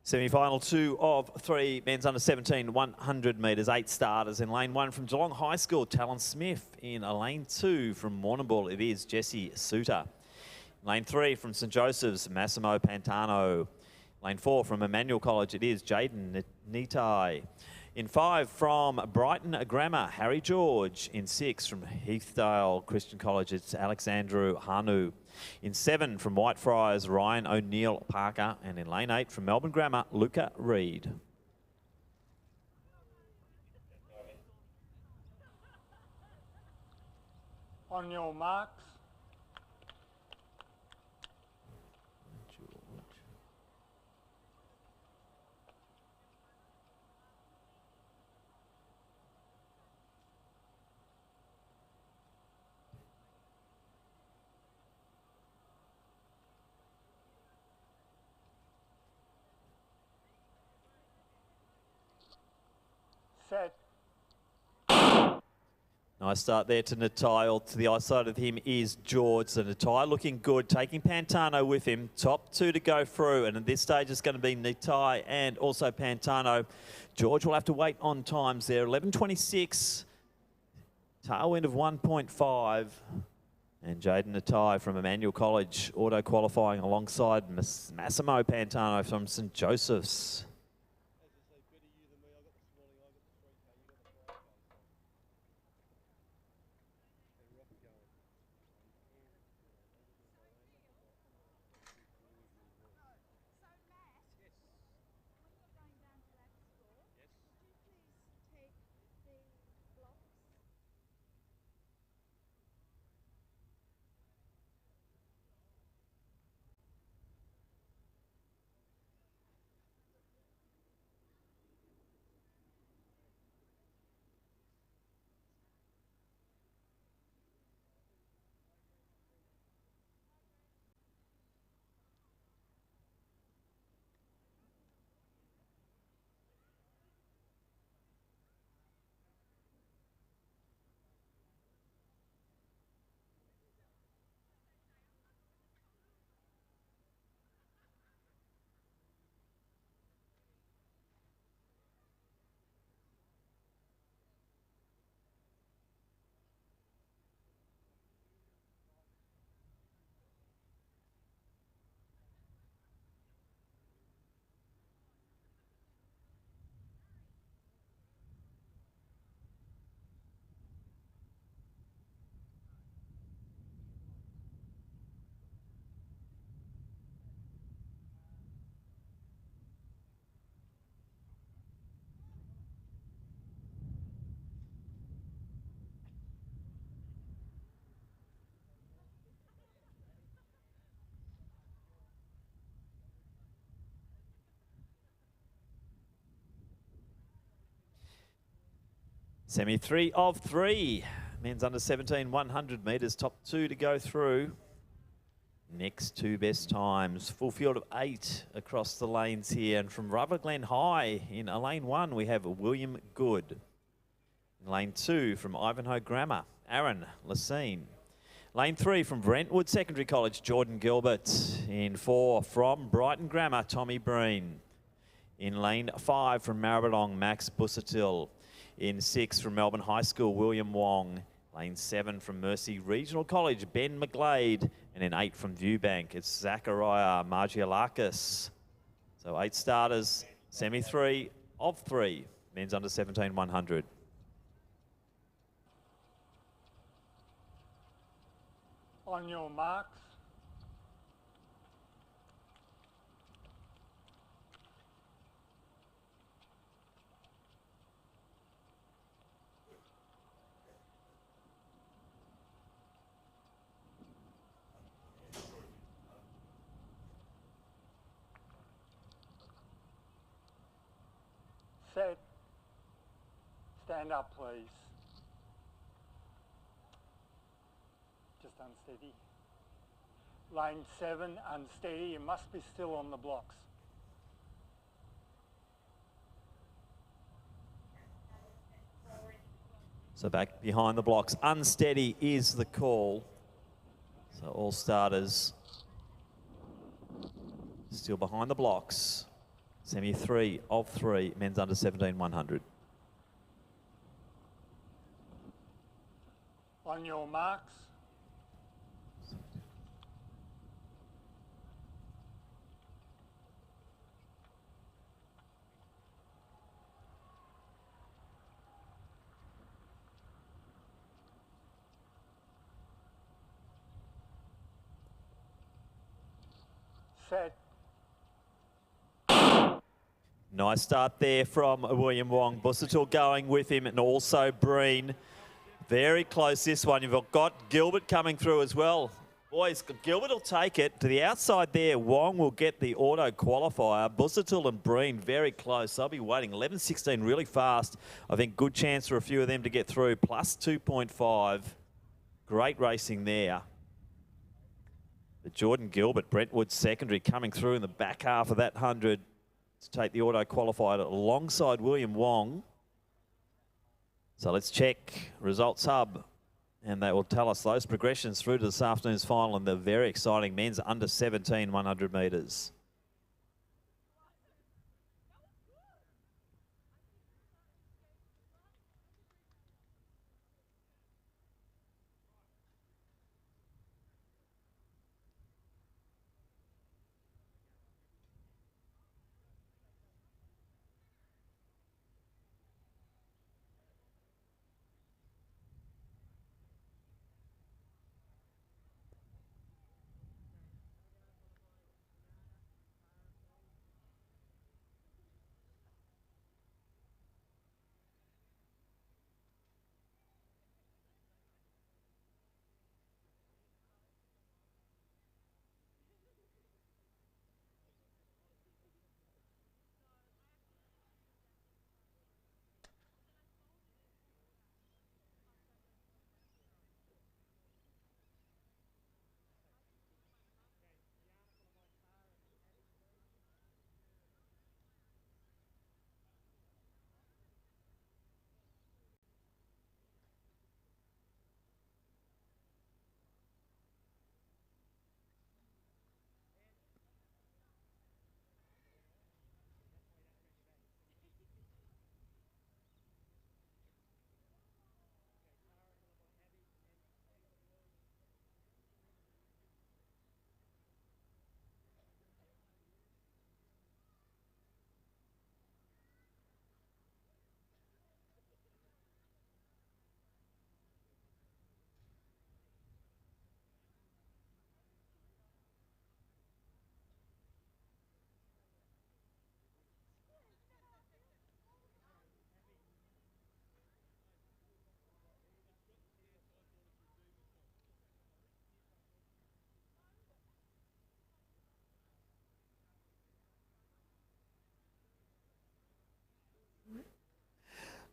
Semi-final 2 of 3 men's under 17, 100 metres, 8 starters. In lane 1 from Geelong High School, Talon Smith. In lane 2 from Warrnambool, it is Jesse Suter. Lane 3 from St Joseph's, Massimo Pantano. Lane 4 from Emmanuel College, it is Jaden Nitai. In 5 from Brighton Grammar, Harry George. In 6 from Heathdale Christian College, it's Alexandru Hanu. In 7 from Whitefriars, Ryan O'Neill Parker. And in lane 8 from Melbourne Grammar, Luca Reid.
On your marks. Set.
Nice start there to Natai. To the outside of him is George. So Natai looking good, taking Pantano with him. Top two to go through. And at this stage, it's going to be Natai and also Pantano. George will have to wait on times there. 11.26. Tailwind of 1.5. And Jaden Natai from Emmanuel College auto qualifying alongside Massimo Pantano from St. Joseph's. Semi 3 of 3. Men's under 17, 100 metres. Top two to go through. Next two best times. Full field of 8 across the lanes here. And from Rubber Glen High in lane 1, we have William Good. In lane 2 from Ivanhoe Grammar, Aaron Lacine. Lane 3 from Brentwood Secondary College, Jordan Gilbert. In 4 from Brighton Grammar, Tommy Breen. In lane 5 from Maribyrnong, Max Busuttil. In 6 from Melbourne High School, William Wong. Lane 7 from Mercy Regional College, Ben McGlade. And in 8 from Viewbank, it's Zachariah Margialakis. So 8 starters, semi 3 of 3. Men's under 17, 100.
On your marks. Set. Stand up, please. Just unsteady. Lane 7, unsteady. You must be still on the blocks.
So back behind the blocks. Unsteady is the call. So all starters still behind the blocks. Semi 3 of 3, men's under 17, 100.
On your marks. Set.
Nice start there from William Wong. Busuttil going with him and also Breen. Very close this one. You've got Gilbert coming through as well. Boys, Gilbert will take it. To the outside there, Wong will get the auto qualifier. Busuttil and Breen very close. They'll be waiting. 11.16 really fast. I think good chance for a few of them to get through. Plus 2.5. Great racing there. But Jordan Gilbert, Brentwood Secondary, coming through in the back half of that 100 to take the auto qualified alongside William Wong. So let's check Results Hub, and that will tell us those progressions through to this afternoon's final in the very exciting men's under 17 100 metres.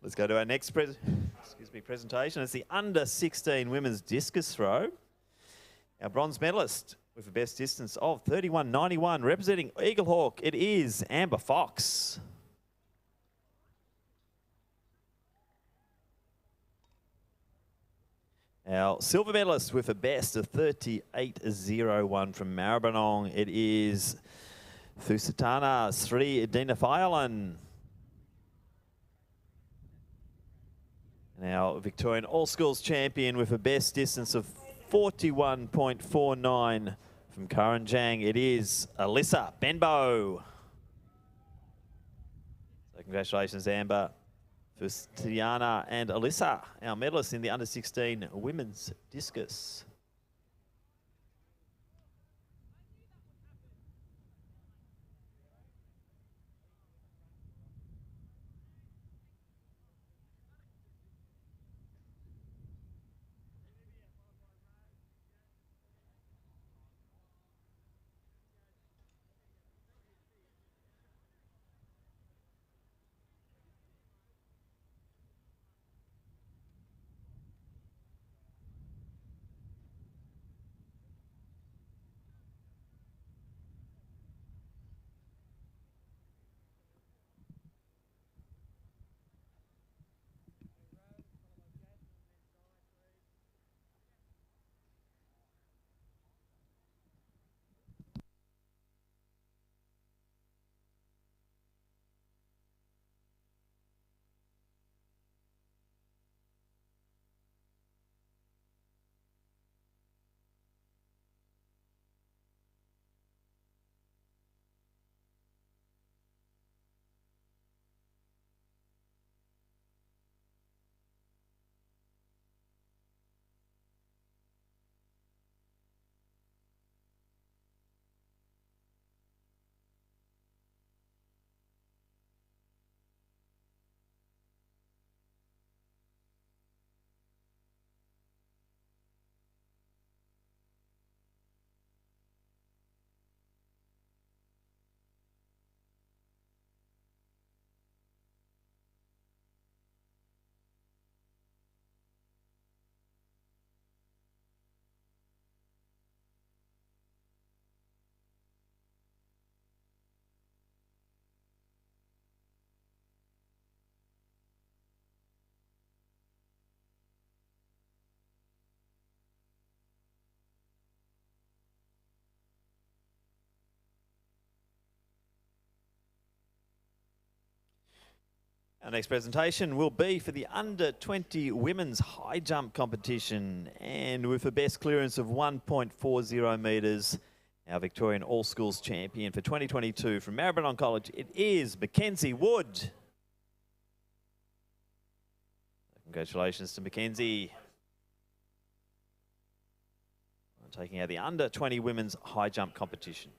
Let's go to our next presentation. It's the under 16 women's discus throw. Our bronze medalist with the best distance of 31.91, representing Eagle Hawk, it is Amber Fox. Our silver medalist with a best of 38.01 from Maribyrnong, it is Thusatana Sri Dinafayalan. And our Victorian All Schools champion with a best distance of 41.49 from Karanjang, it is Alyssa Benbow. So congratulations, Amber, Fustiana and Alyssa, our medalists in the under 16 women's discus. Our next presentation will be for the under-20 women's high jump competition, and with a best clearance of 1.40 metres, our Victorian All-Schools champion for 2022 from Maribyrnong College, it is Mackenzie Wood. Congratulations to Mackenzie. Taking out the under-20 women's high jump competition.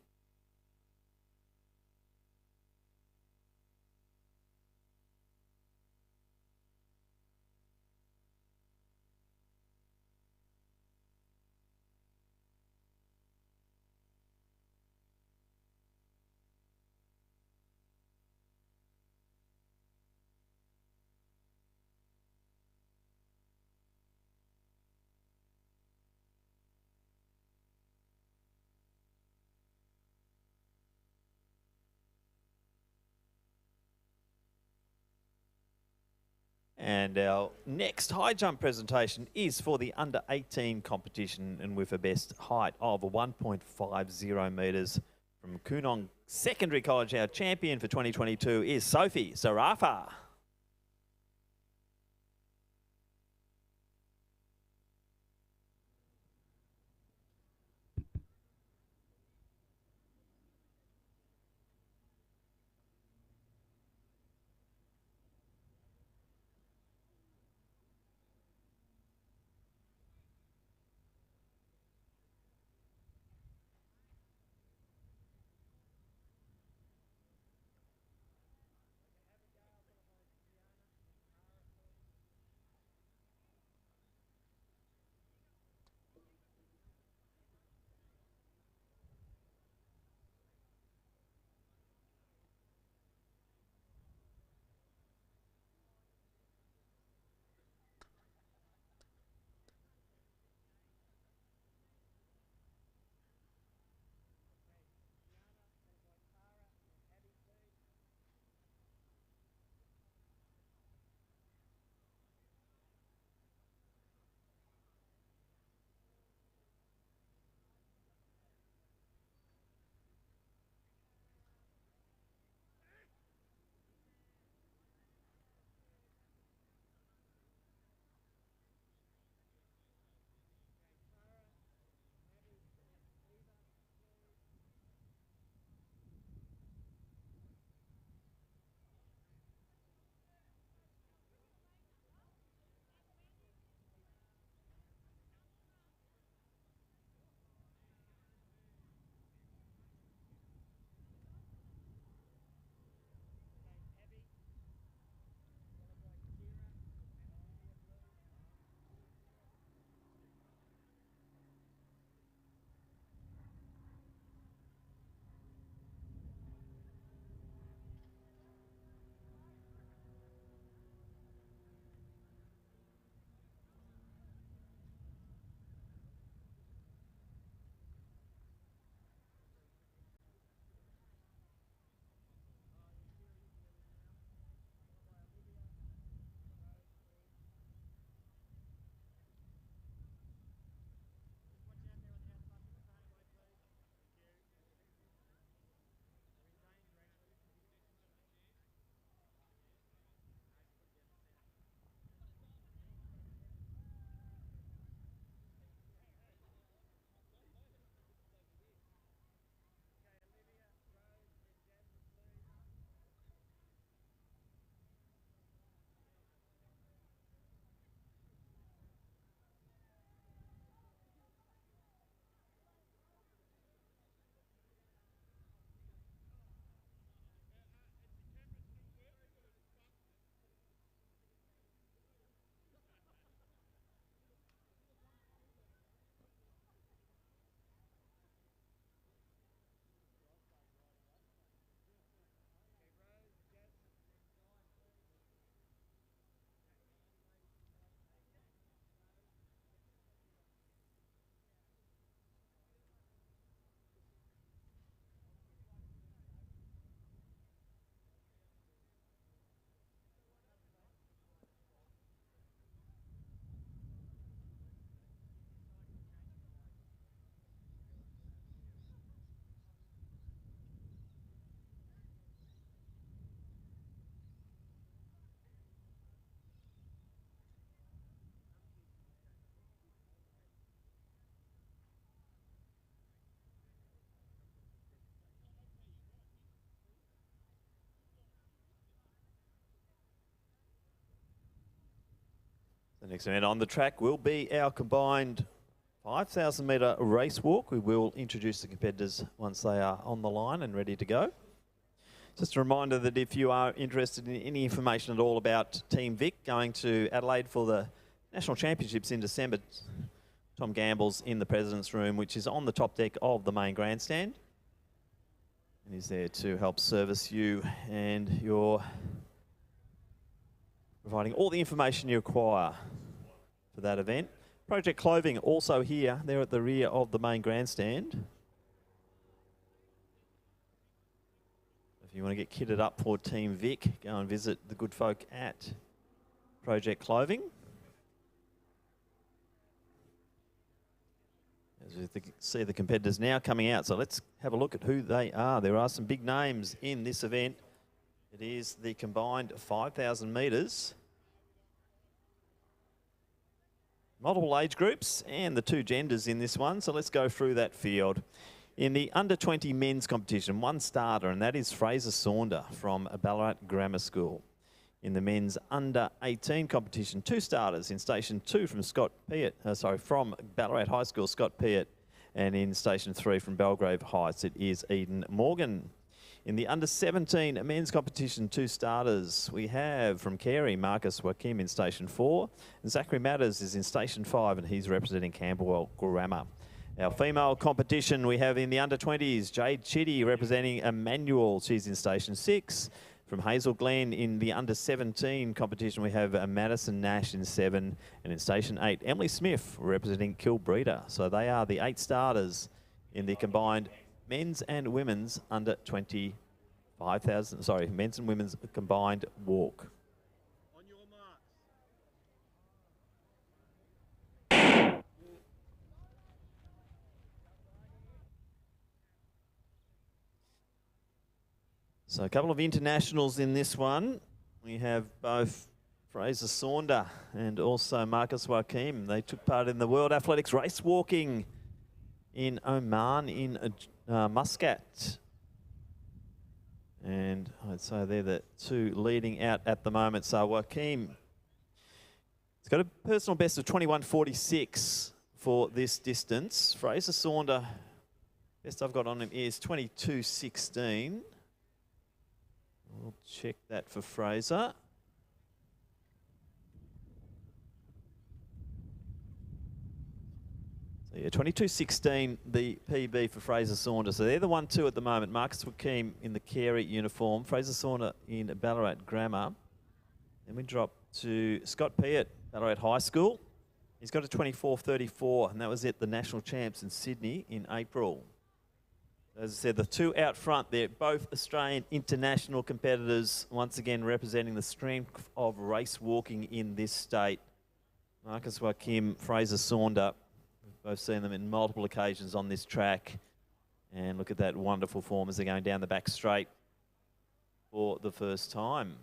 And our next high jump presentation is for the under-18 competition, and with a best height of 1.50 metres from Kunong Secondary College. Our champion for 2022 is Sophie Sarafa. The next event on the track will be our combined 5,000 metre race walk. We will introduce the competitors once they are on the line and ready to go. Just a reminder that if you are interested in any information at all about Team Vic going to Adelaide for the National Championships in December, Tom Gamble's in the President's Room, which is on the top deck of the main grandstand. And he's there to help service you and your providing all the information you require for that event. Project Clothing also here. They're at the rear of the main grandstand. If you want to get kitted up for Team Vic, go and visit the good folk at Project Clothing. As you see the competitors now coming out, so let's have a look at who they are. There are some big names in this event. It is the combined 5,000 metres. Multiple age groups and the two genders in this one, so let's go through that field. In the under-20 men's competition, one starter, and that is Fraser Saunder from Ballarat Grammar School. In the men's under-18 competition, two starters in Station 2 from from Ballarat High School, Scott Peart, and in Station 3 from Belgrave Heights, it is Eden Morgan. In the under-17 men's competition, two starters we have from Carey, Marcus Wakim in Station 4, and Zachary Matters is in Station 5, and he's representing Camberwell Grammar. Our female competition we have in the under-20s, Jade Chitty representing Emmanuel, she's in Station 6. From Hazel Glen in the under-17 competition, we have Madison Nash in 7. And in Station 8, Emily Smith representing Kilbreda. So they are the 8 starters in the combined men's and women's under-20 men's and women's combined walk.
On your marks.
So a couple of internationals in this one. We have both Fraser Saunder and also Marcus Wakim. They took part in the World Athletics race walking in Oman in Muscat. And I'd say they're the two leading out at the moment. So Wakim, he's got a personal best of 21.46 for this distance. Fraser Saunder, best I've got on him is 22.16. We'll check that for Fraser. So yeah, 22.16 the PB for Fraser Saunder. So they're the 1-2 at the moment. Marcus Wakim in the Carey uniform. Fraser Saunder in Ballarat Grammar. Then we drop to Scott Peart, Ballarat High School. He's got a 24.34, and that was at the National Champs in Sydney in April. As I said, the two out front, they're both Australian international competitors, once again representing the strength of race walking in this state. Marcus Wakim, Fraser Saunder, we've both seen them in multiple occasions on this track. And look at that wonderful form as they're going down the back straight for the first time.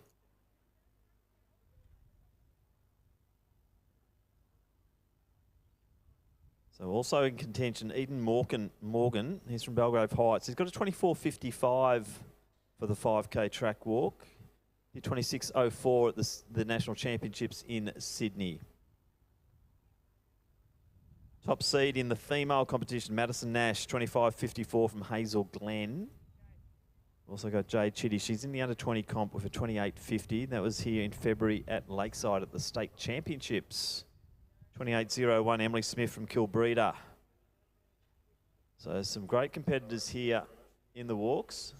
So also in contention, Eden Morgan, he's from Belgrave Heights. He's got a 24.55 for the 5K track walk. He 26.04 at the National Championships in Sydney. Top seed in the female competition, Madison Nash, 25.54 from Hazel Glen. Also got Jade Chitty. She's in the under-20 comp with a 28.50. That was here in February at Lakeside at the State Championships. 28.01, Emily Smith from Kilbreda. So some great competitors here in the walks.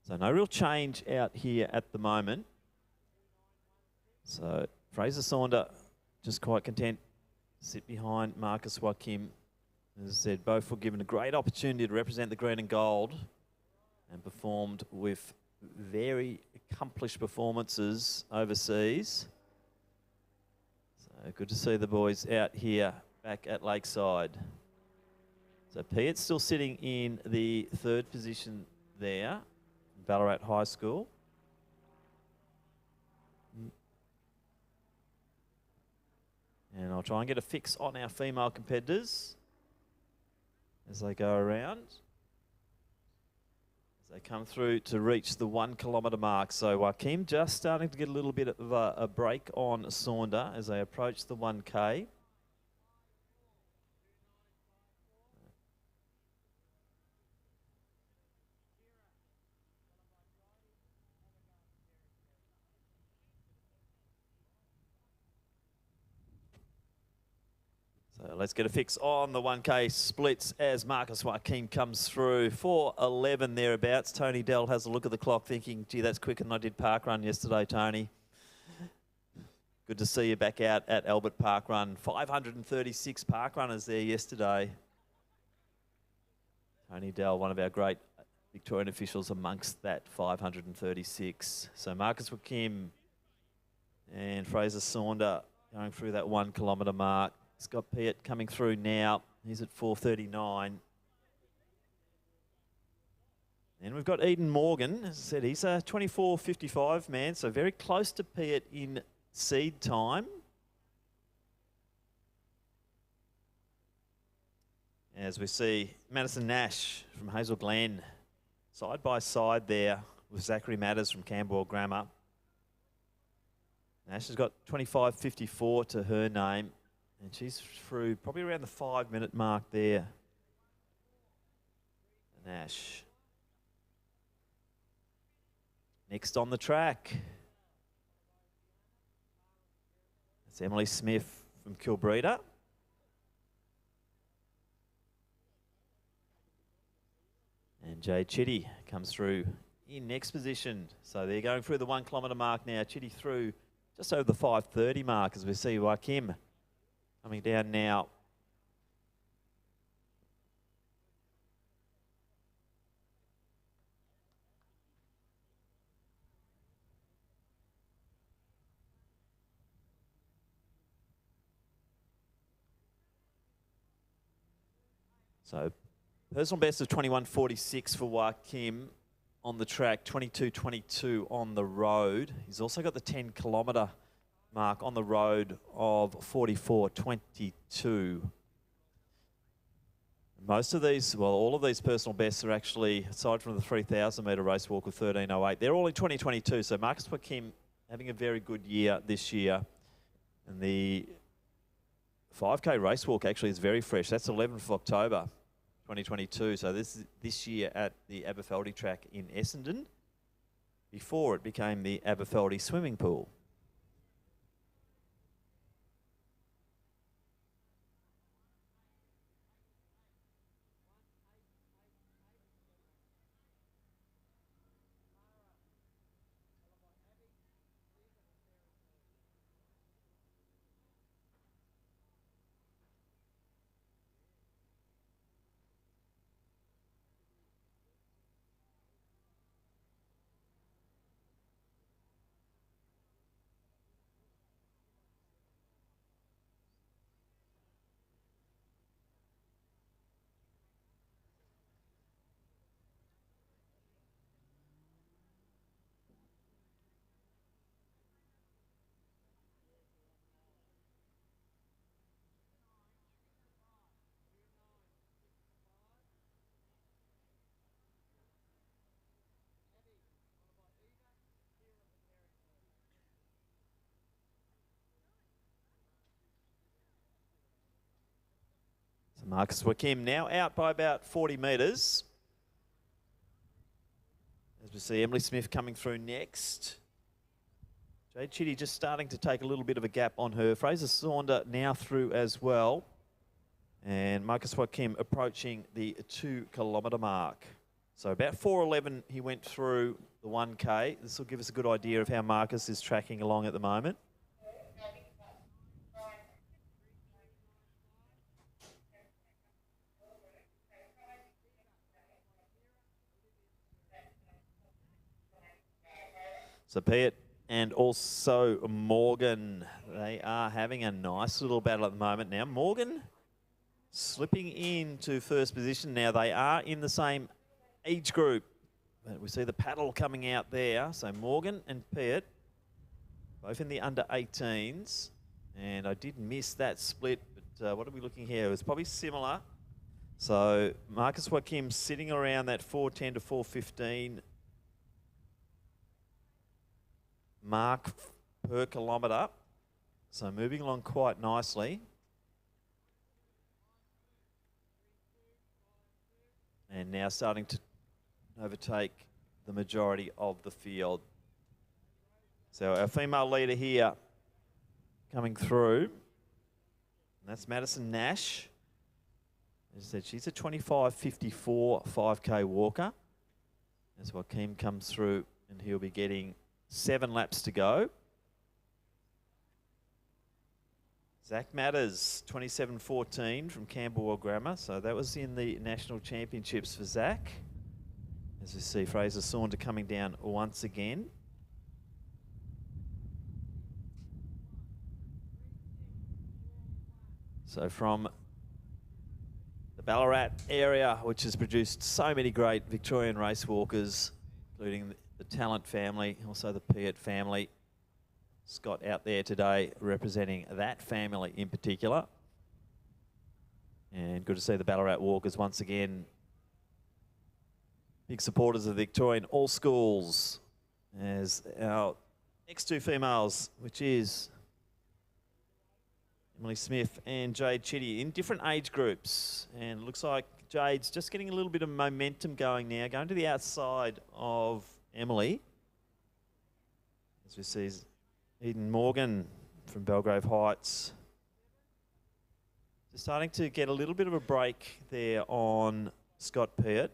So no real change out here at the moment. So Fraser Saunder just quite content to sit behind Marcus Joachim. As I said, both were given a great opportunity to represent the green and gold and performed with very accomplished performances overseas. So good to see the boys out here back at Lakeside. So Piatt's still sitting in the third position there, Ballarat High School. And I'll try and get a fix on our female competitors as they go around. As they come through to reach the 1 kilometre mark. So Joachim just starting to get a little bit of a break on Saunder as they approach the 1K. So let's get a fix on the 1K splits as Marcus Joachim comes through. 4:11 thereabouts. Tony Dell has a look at the clock thinking, gee, that's quicker than I did park run yesterday, Tony. Good to see you back out at Albert Park Run. 536 park runners there yesterday. Tony Dell, one of our great Victorian officials amongst that 536. So Marcus Joachim and Fraser Saunder going through that 1 kilometre mark. Scott Piatt coming through now. He's at 4:39. And we've got Eden Morgan. As I said, he's a 24:55 man, so very close to Piatt in seed time. As we see Madison Nash from Hazel Glen side by side there with Zachary Matters from Camberwell Grammar. Nash has got 25:54 to her name. And she's through probably around the 5-minute mark there. Nash. Next on the track. It's Emily Smith from Kilbreda. And Jade Chitty comes through in next position. So they're going through the 1 kilometre mark now. Chitty through just over the 5:30 mark as we see Joachim coming down now. So personal best of 21:46 for Joachim on the track, 22:22 on the road. He's also got the 10 kilometre mark on the road of 44:22. Most of these, well, all of these personal bests are actually, aside from the 3,000 metre race walk of 13:08, they're all in 2022. So Marcus Joachim having a very good year this year. And the 5K race walk actually is very fresh. That's 11th of October, 2022. So this year at the Aberfeldy track in Essendon, before it became the Aberfeldy swimming pool. So Marcus Joachim now out by about 40 metres. As we see Emily Smith coming through next. Jade Chitty just starting to take a little bit of a gap on her. Fraser Saunder now through as well. And Marcus Joachim approaching the 2 kilometre mark. So about 4:11 he went through the 1K. This will give us a good idea of how Marcus is tracking along at the moment. So Piet and also Morgan, they are having a nice little battle at the moment now. Morgan slipping into first position now. They are in the same age group. But we see the paddle coming out there. So Morgan and Piet, both in the under 18s. And I did miss that split, but what are we looking here? It was probably similar. So Marcus Joaquim sitting around that 4:10 to 4:15 mark per kilometre. So moving along quite nicely. And now starting to overtake the majority of the field. So our female leader here coming through. And that's Madison Nash. As I said, she's a 25:54 5K walker. As Joaquim comes through, and he'll be getting 7 laps to go. Zach Matters, 27:14 from Camberwell Grammar. So that was in the national championships for Zach. As we see Fraser Saunders coming down once again. So from the Ballarat area, which has produced so many great Victorian race walkers, including the Talent family, also the Piet family. Scott out there today representing that family in particular. And good to see the Ballarat walkers once again. Big supporters of the Victorian All Schools as our next 2 females, which is Emily Smith and Jade Chitty in different age groups. And it looks like Jade's just getting a little bit of momentum going now, going to the outside of Emily. As we see Eden Morgan from Belgrave Heights. Just starting to get a little bit of a break there on Scott Piet.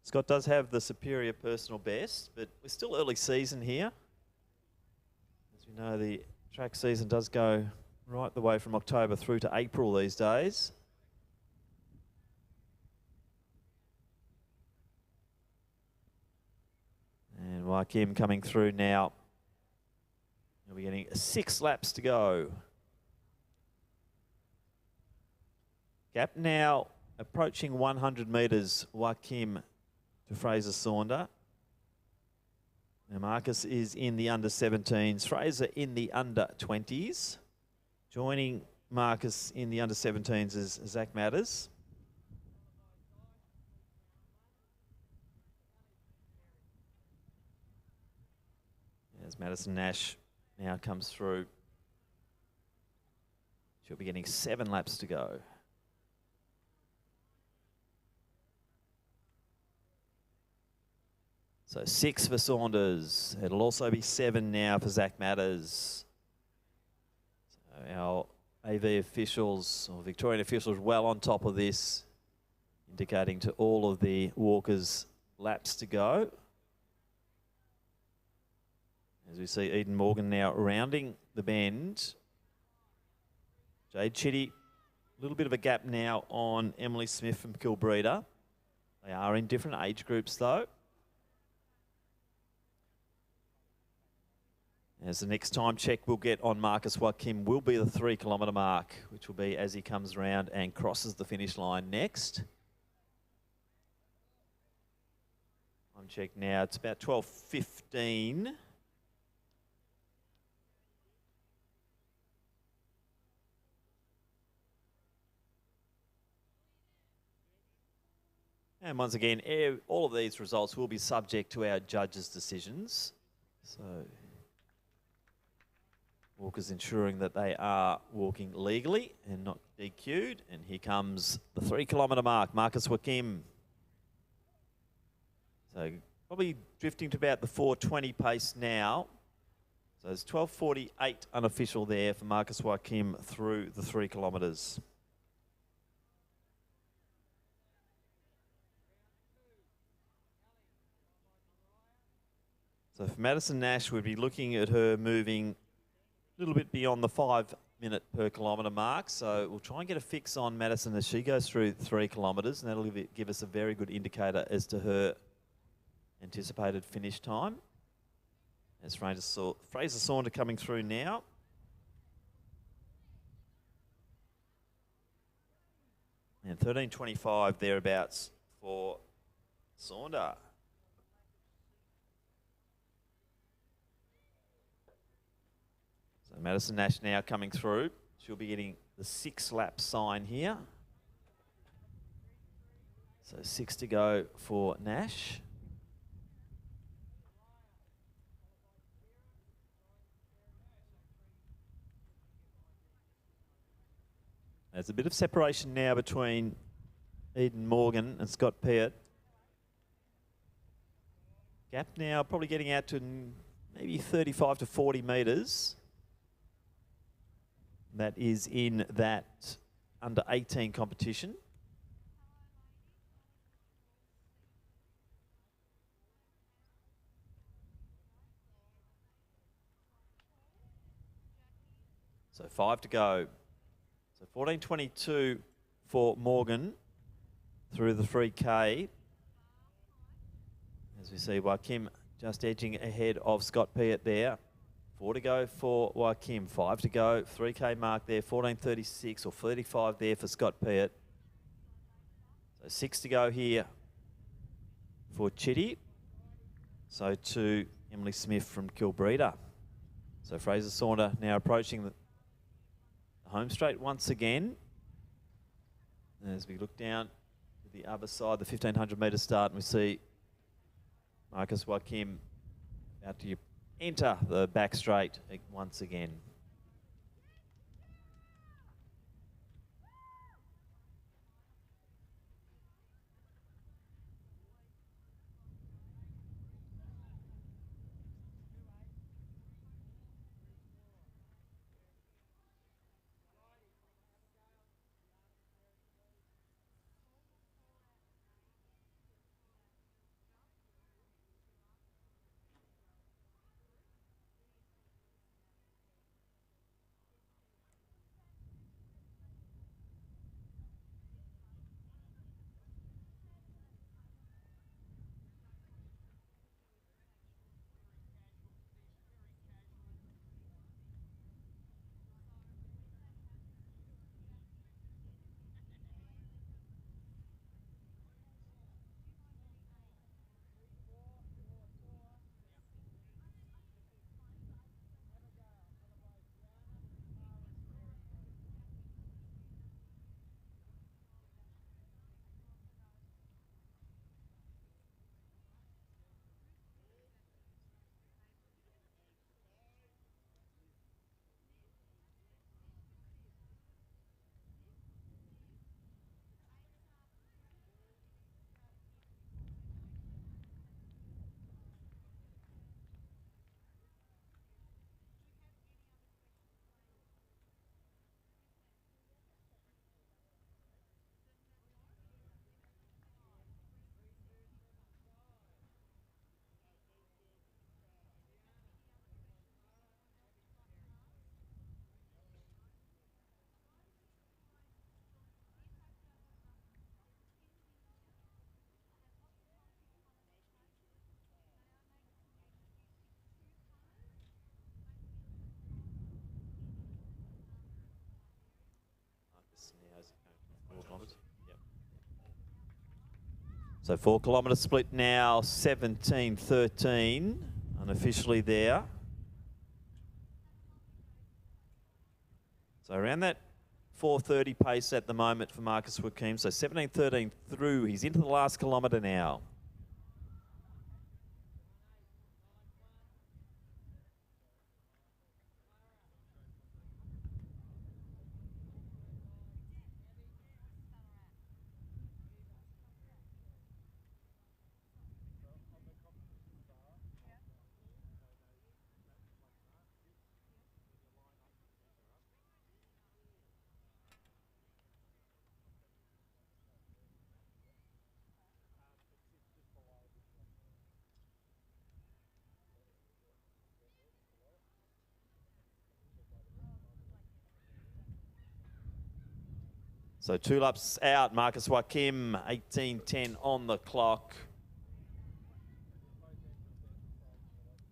Scott does have the superior personal best, but we're still early season here. As we know, the track season does go right the way from October through to April these days. And Joaquim coming through now. We'll be getting 6 laps to go. Gap now approaching 100 metres, Joaquim to Fraser Saunders. Now Marcus is in the under 17s, Fraser in the under 20s. Joining Marcus in the under 17s is Zach Matters. As Madison Nash now comes through. She'll be getting 7 laps to go. So 6 for Saunders. It'll also be 7 now for Zach Matters. So our AV officials, or Victorian officials, well on top of this, indicating to all of the walkers laps to go. As we see Eden Morgan now rounding the bend. Jade Chitty, a little bit of a gap now on Emily Smith from Kilbreda. They are in different age groups though. As the next time check we'll get on Marcus Joaquim will be the 3 kilometre mark, which will be as he comes around and crosses the finish line next. Time check now, it's about 12:15. And once again, all of these results will be subject to our judges' decisions. So walkers ensuring that they are walking legally and not DQ'd. And here comes the 3 kilometre mark, Marcus Joaquim. So probably drifting to about the 4:20 pace now. So it's 12:48 unofficial there for Marcus Joaquim through the 3 kilometres. So for Madison Nash, we'd be looking at her moving a little bit beyond the 5 minute per kilometre mark. So we'll try and get a fix on Madison as she goes through 3 kilometres, and that'll give us a very good indicator as to her anticipated finish time. As Fraser Saunders coming through now. And 13:25 thereabouts for Saunders. So Madison Nash now coming through. She'll be getting the 6 lap sign here. So 6 to go for Nash. There's a bit of separation now between Eden Morgan and Scott Peart. Gap now probably getting out to maybe 35 to 40 metres. That is in that under 18 competition. So 5 to go. So 14:22 for Morgan through the 3K. As we see, Joaquim just edging ahead of Scott Peart there. 4 to go for Joaquim, 5 to go, 3K mark there, 14:36 or 35 there for Scott Peart. So 6 to go here for Chitty. So to Emily Smith from Kilbreda. So Fraser Saunders now approaching the home straight once again. As we look down to the other side, the 1500 metre start, and we see Marcus Joaquim about to enter the back straight once again. So 4 kilometre split now, 17:13, unofficially there. So around that 4:30 pace at the moment for Marcus Joaquim. So 17:13 through, he's into the last kilometre now. So 2 laps out, Marcus Joaquim, 18:10 on the clock.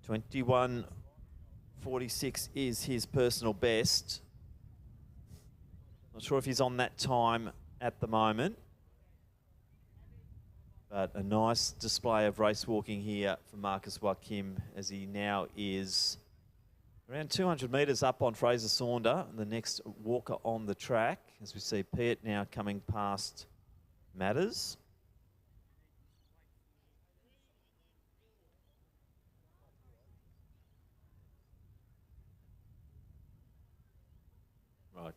21:46 is his personal best. Not sure if he's on that time at the moment. But a nice display of race walking here for Marcus Joaquim as he now is around 200 metres up on Fraser Saunder, the next walker on the track. As we see Piet now coming past Matters. Right.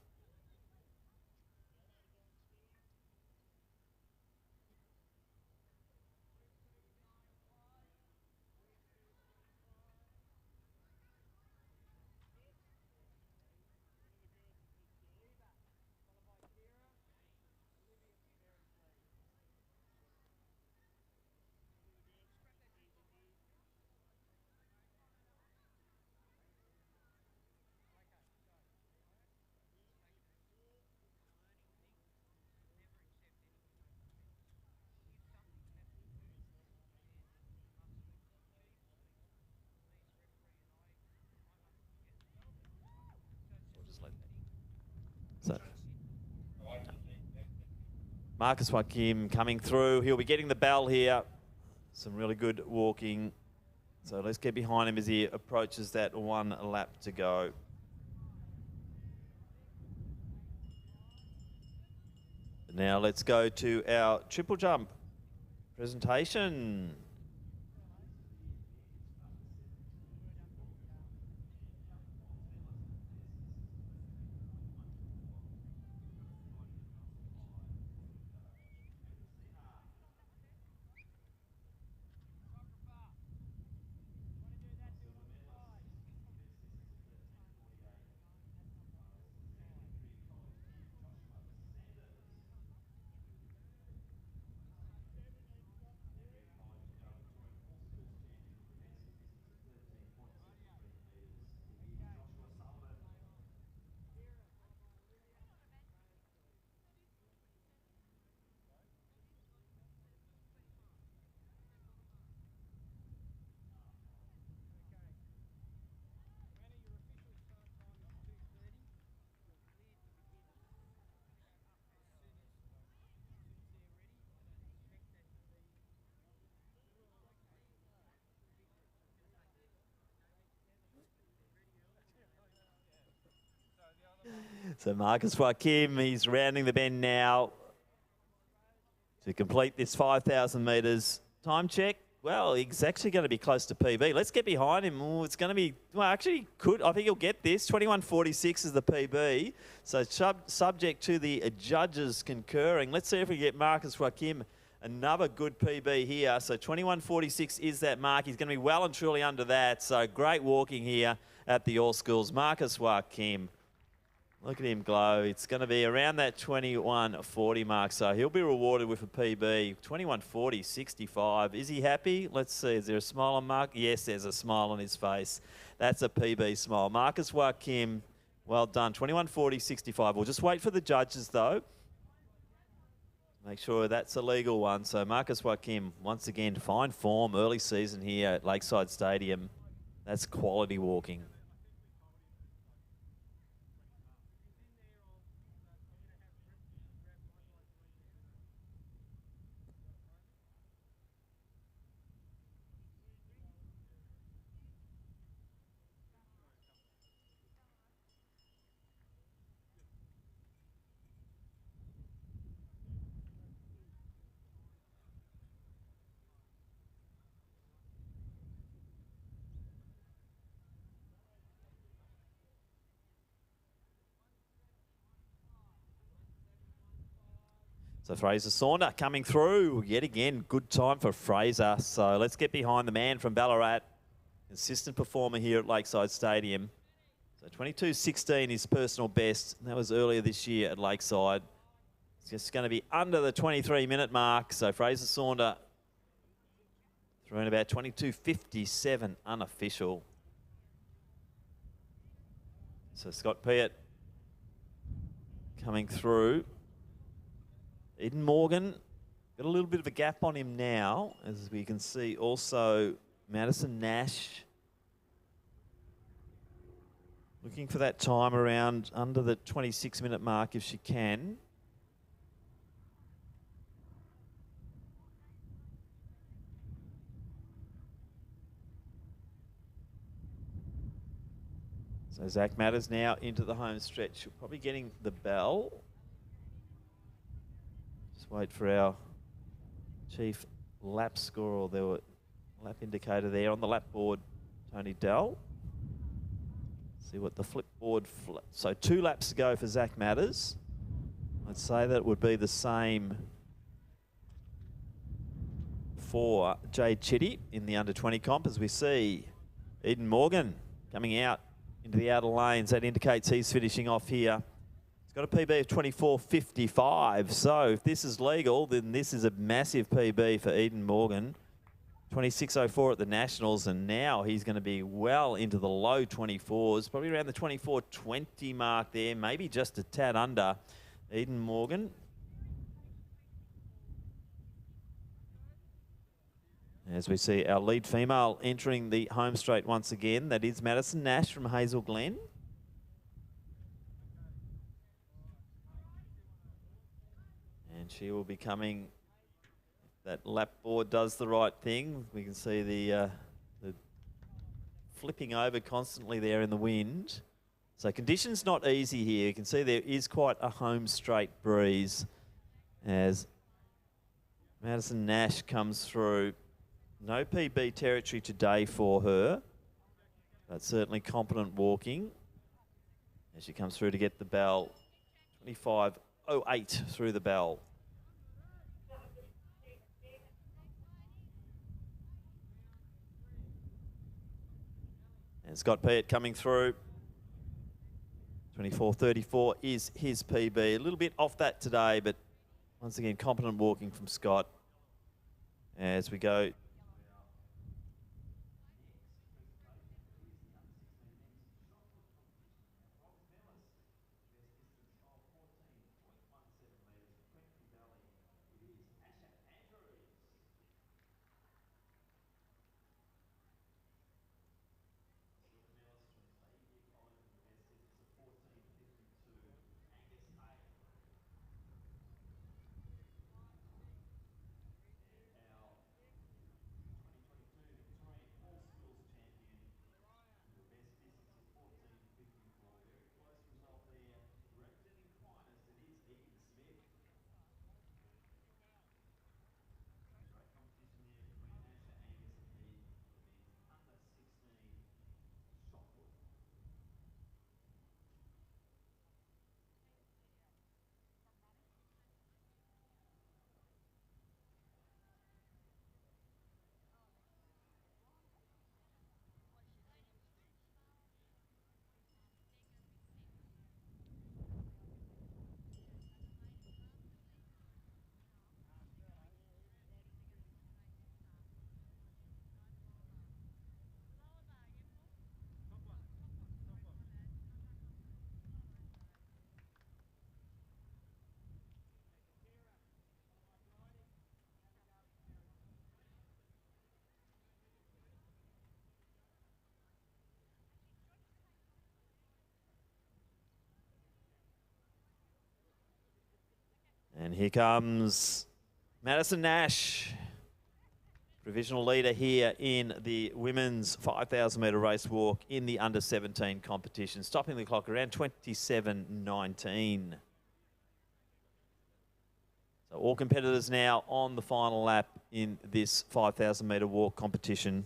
So, Marcus Joaquim coming through. He'll be getting the bell here. Some really good walking. So let's get behind him as he approaches that 1 lap to go. Now let's go to our triple jump presentation. So Marcus Joaquim, he's rounding the bend now to complete this 5,000 metres. Time check. Well, he's actually going to be close to PB. Let's get behind him. Ooh, it's going to be, well, actually, I think he'll get this. 21:46 is the PB. So subject to the judges concurring. Let's see if we get Marcus Joaquim another good PB here. So 21:46 is that mark. He's going to be well and truly under that. So great walking here at the All Schools. Marcus Joaquim. Look at him glow. It's going to be around that 21:40 mark. So he'll be rewarded with a PB. 21:40.65. Is he happy? Let's see. Is there a smile on Mark? Yes, there's a smile on his face. That's a PB smile. Marcus Joaquim, well done. 21:40.65. We'll just wait for the judges, though. Make sure that's a legal one. So Marcus Joaquim, once again, fine form, early season here at Lakeside Stadium. That's quality walking. So Fraser Saunder coming through yet again. Good time for Fraser. So let's get behind the man from Ballarat. Consistent performer here at Lakeside Stadium. So 22:16 is personal best. That was earlier this year at Lakeside. It's just going to be under the 23-minute mark. So Fraser Saunder throwing about 22:57 unofficial. So Scott Piet coming through. Eden Morgan got a little bit of a gap on him now, as we can see also Madison Nash looking for that time around under the 26-minute mark if she can. So Zach Matters now into the home stretch. Probably getting the bell. Just wait for our chief lap scorer. There were lap indicator there on the lap board, Tony Dell. See what the flip board so 2 laps to go for Zach Matters. I'd say that would be the same for Jade Chitty in the under-20 comp, as we see Eden Morgan coming out into the outer lanes. That indicates he's finishing off here. He's got a PB of 24.55. So if this is legal, then this is a massive PB for Eden Morgan. 26.04 at the Nationals, and now he's going to be well into the low 24s, probably around the 24.20 mark there, maybe just a tad under. Eden Morgan. As we see our lead female entering the home straight once again, that is Madison Nash from Hazel Glen. And she will be coming. That lap board does the right thing. We can see the flipping over constantly there in the wind. So conditions not easy here. You can see there is quite a home straight breeze as Madison Nash comes through. No PB territory today for her, but certainly competent walking as she comes through to get the bell. 25.08 through the bell. And Scott Peart coming through. 24.34 is his PB. A little bit off that today, but once again, competent walking from Scott. As we go. And here comes Madison Nash, provisional leader here in the women's 5,000 metre race walk in the under-17 competition, stopping the clock around 27.19. So all competitors now on the final lap in this 5,000 metre walk competition.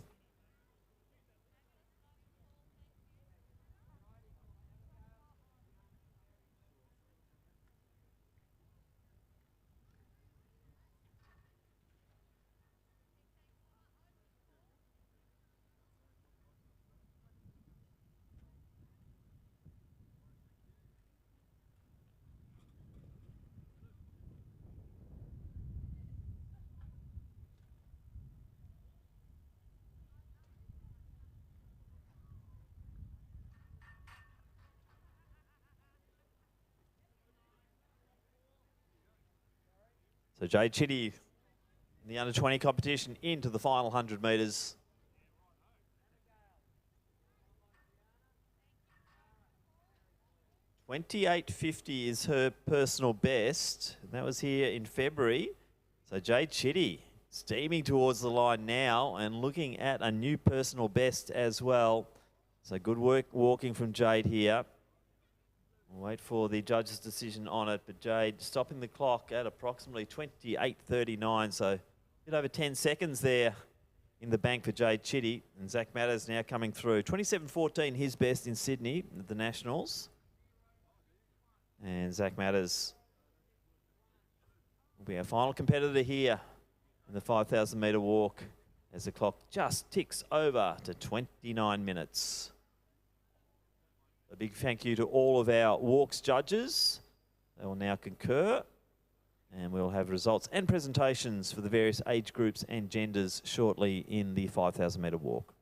So Jade Chitty in the under-20 competition into the final 100 metres. .28.50 is her personal best. And that was here in February. So Jade Chitty steaming towards the line now and looking at a new personal best as well. So good work walking from Jade here. We'll wait for the judge's decision on it, but Jade stopping the clock at approximately 28.39, so a bit over 10 seconds there in the bank for Jade Chitty. And Zach Matters now coming through. 27.14 his best in Sydney at the Nationals. And Zach Matters will be our final competitor here in the 5,000 metre walk as the clock just ticks over to 29 minutes. A big thank you to all of our walks judges. They will now concur, and we'll have results and presentations for the various age groups and genders shortly in the 5,000 metre walk.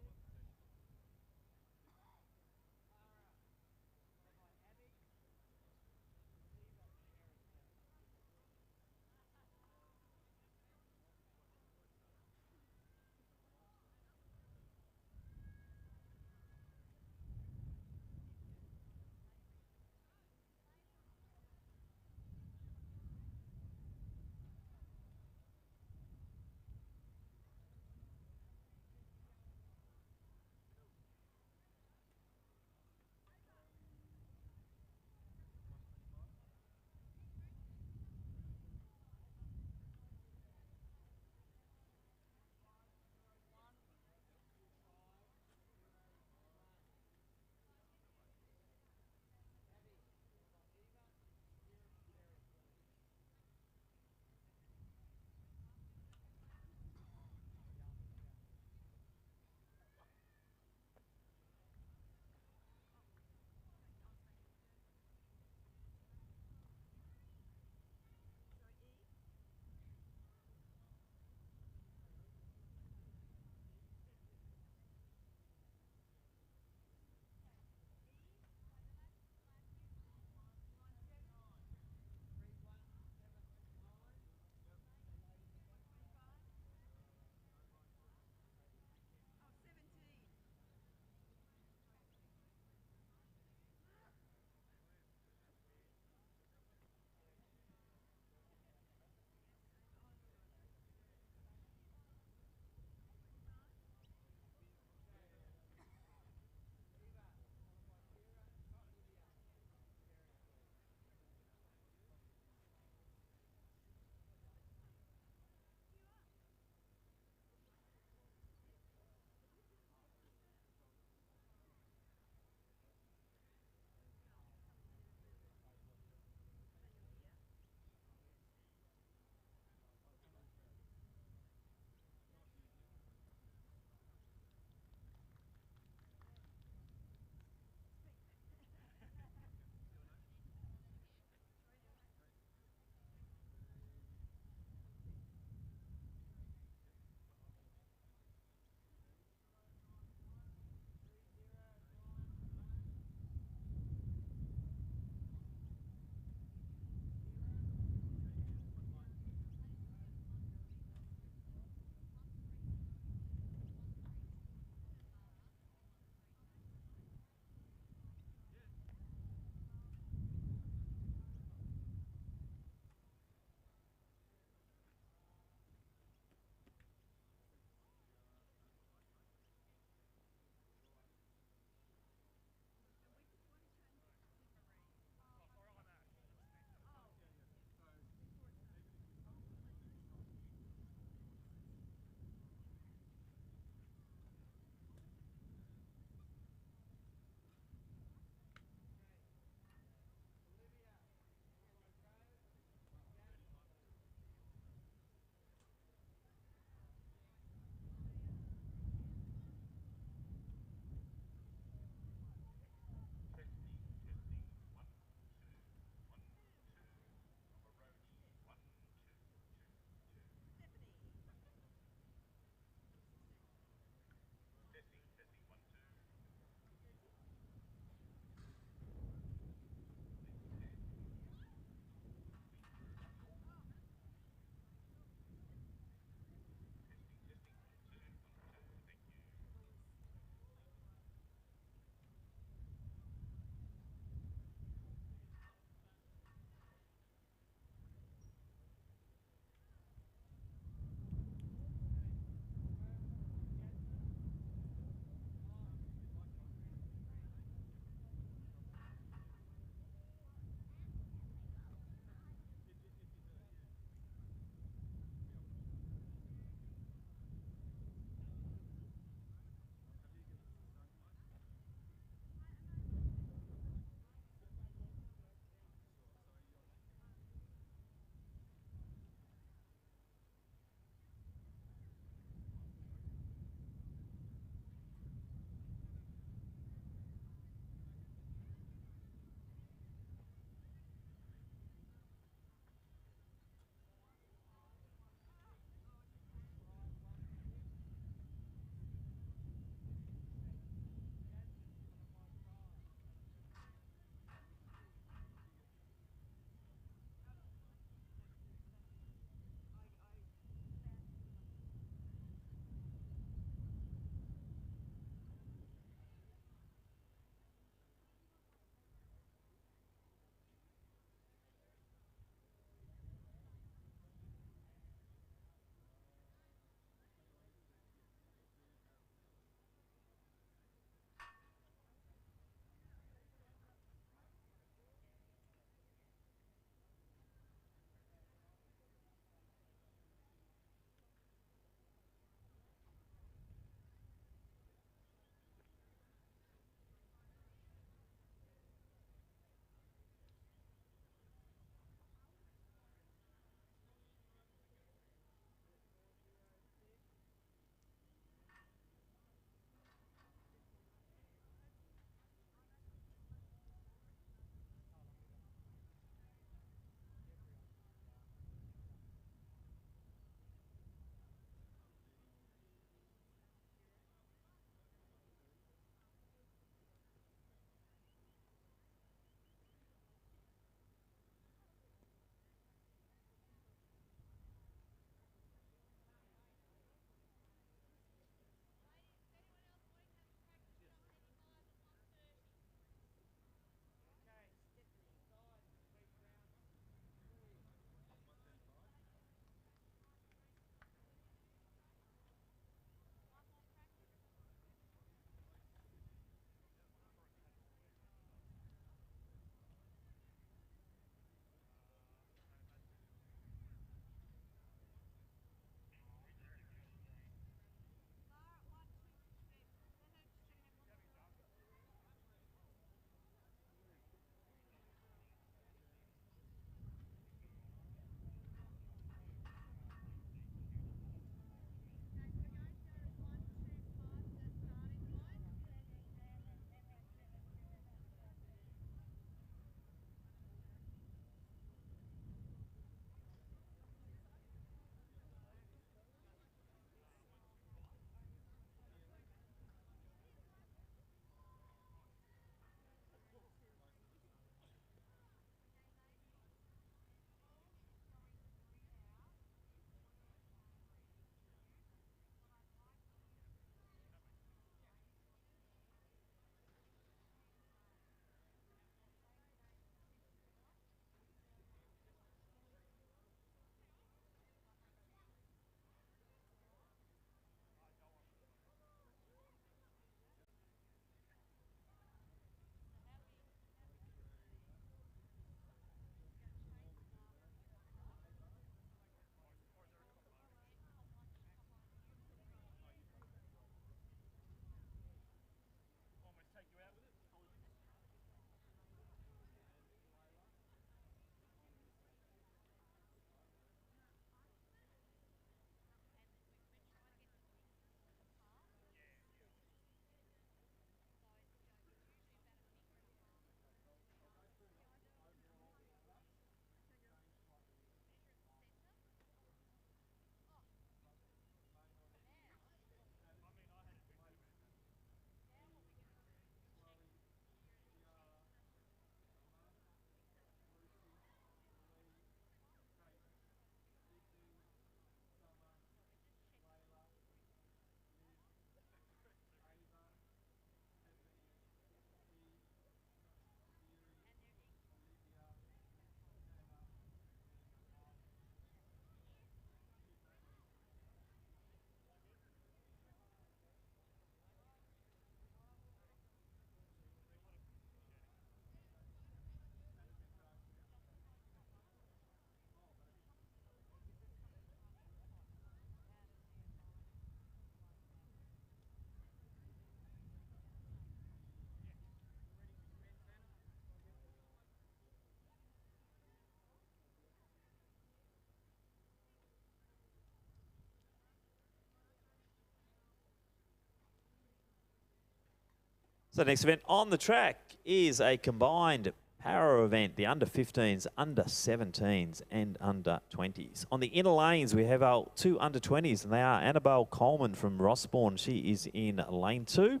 So the next event on the track is a combined para event, the under 15s, under 17s and under 20s. On the inner lanes, we have our two under 20s, and they are Annabelle Coleman from Rossbourne. She is in lane 2.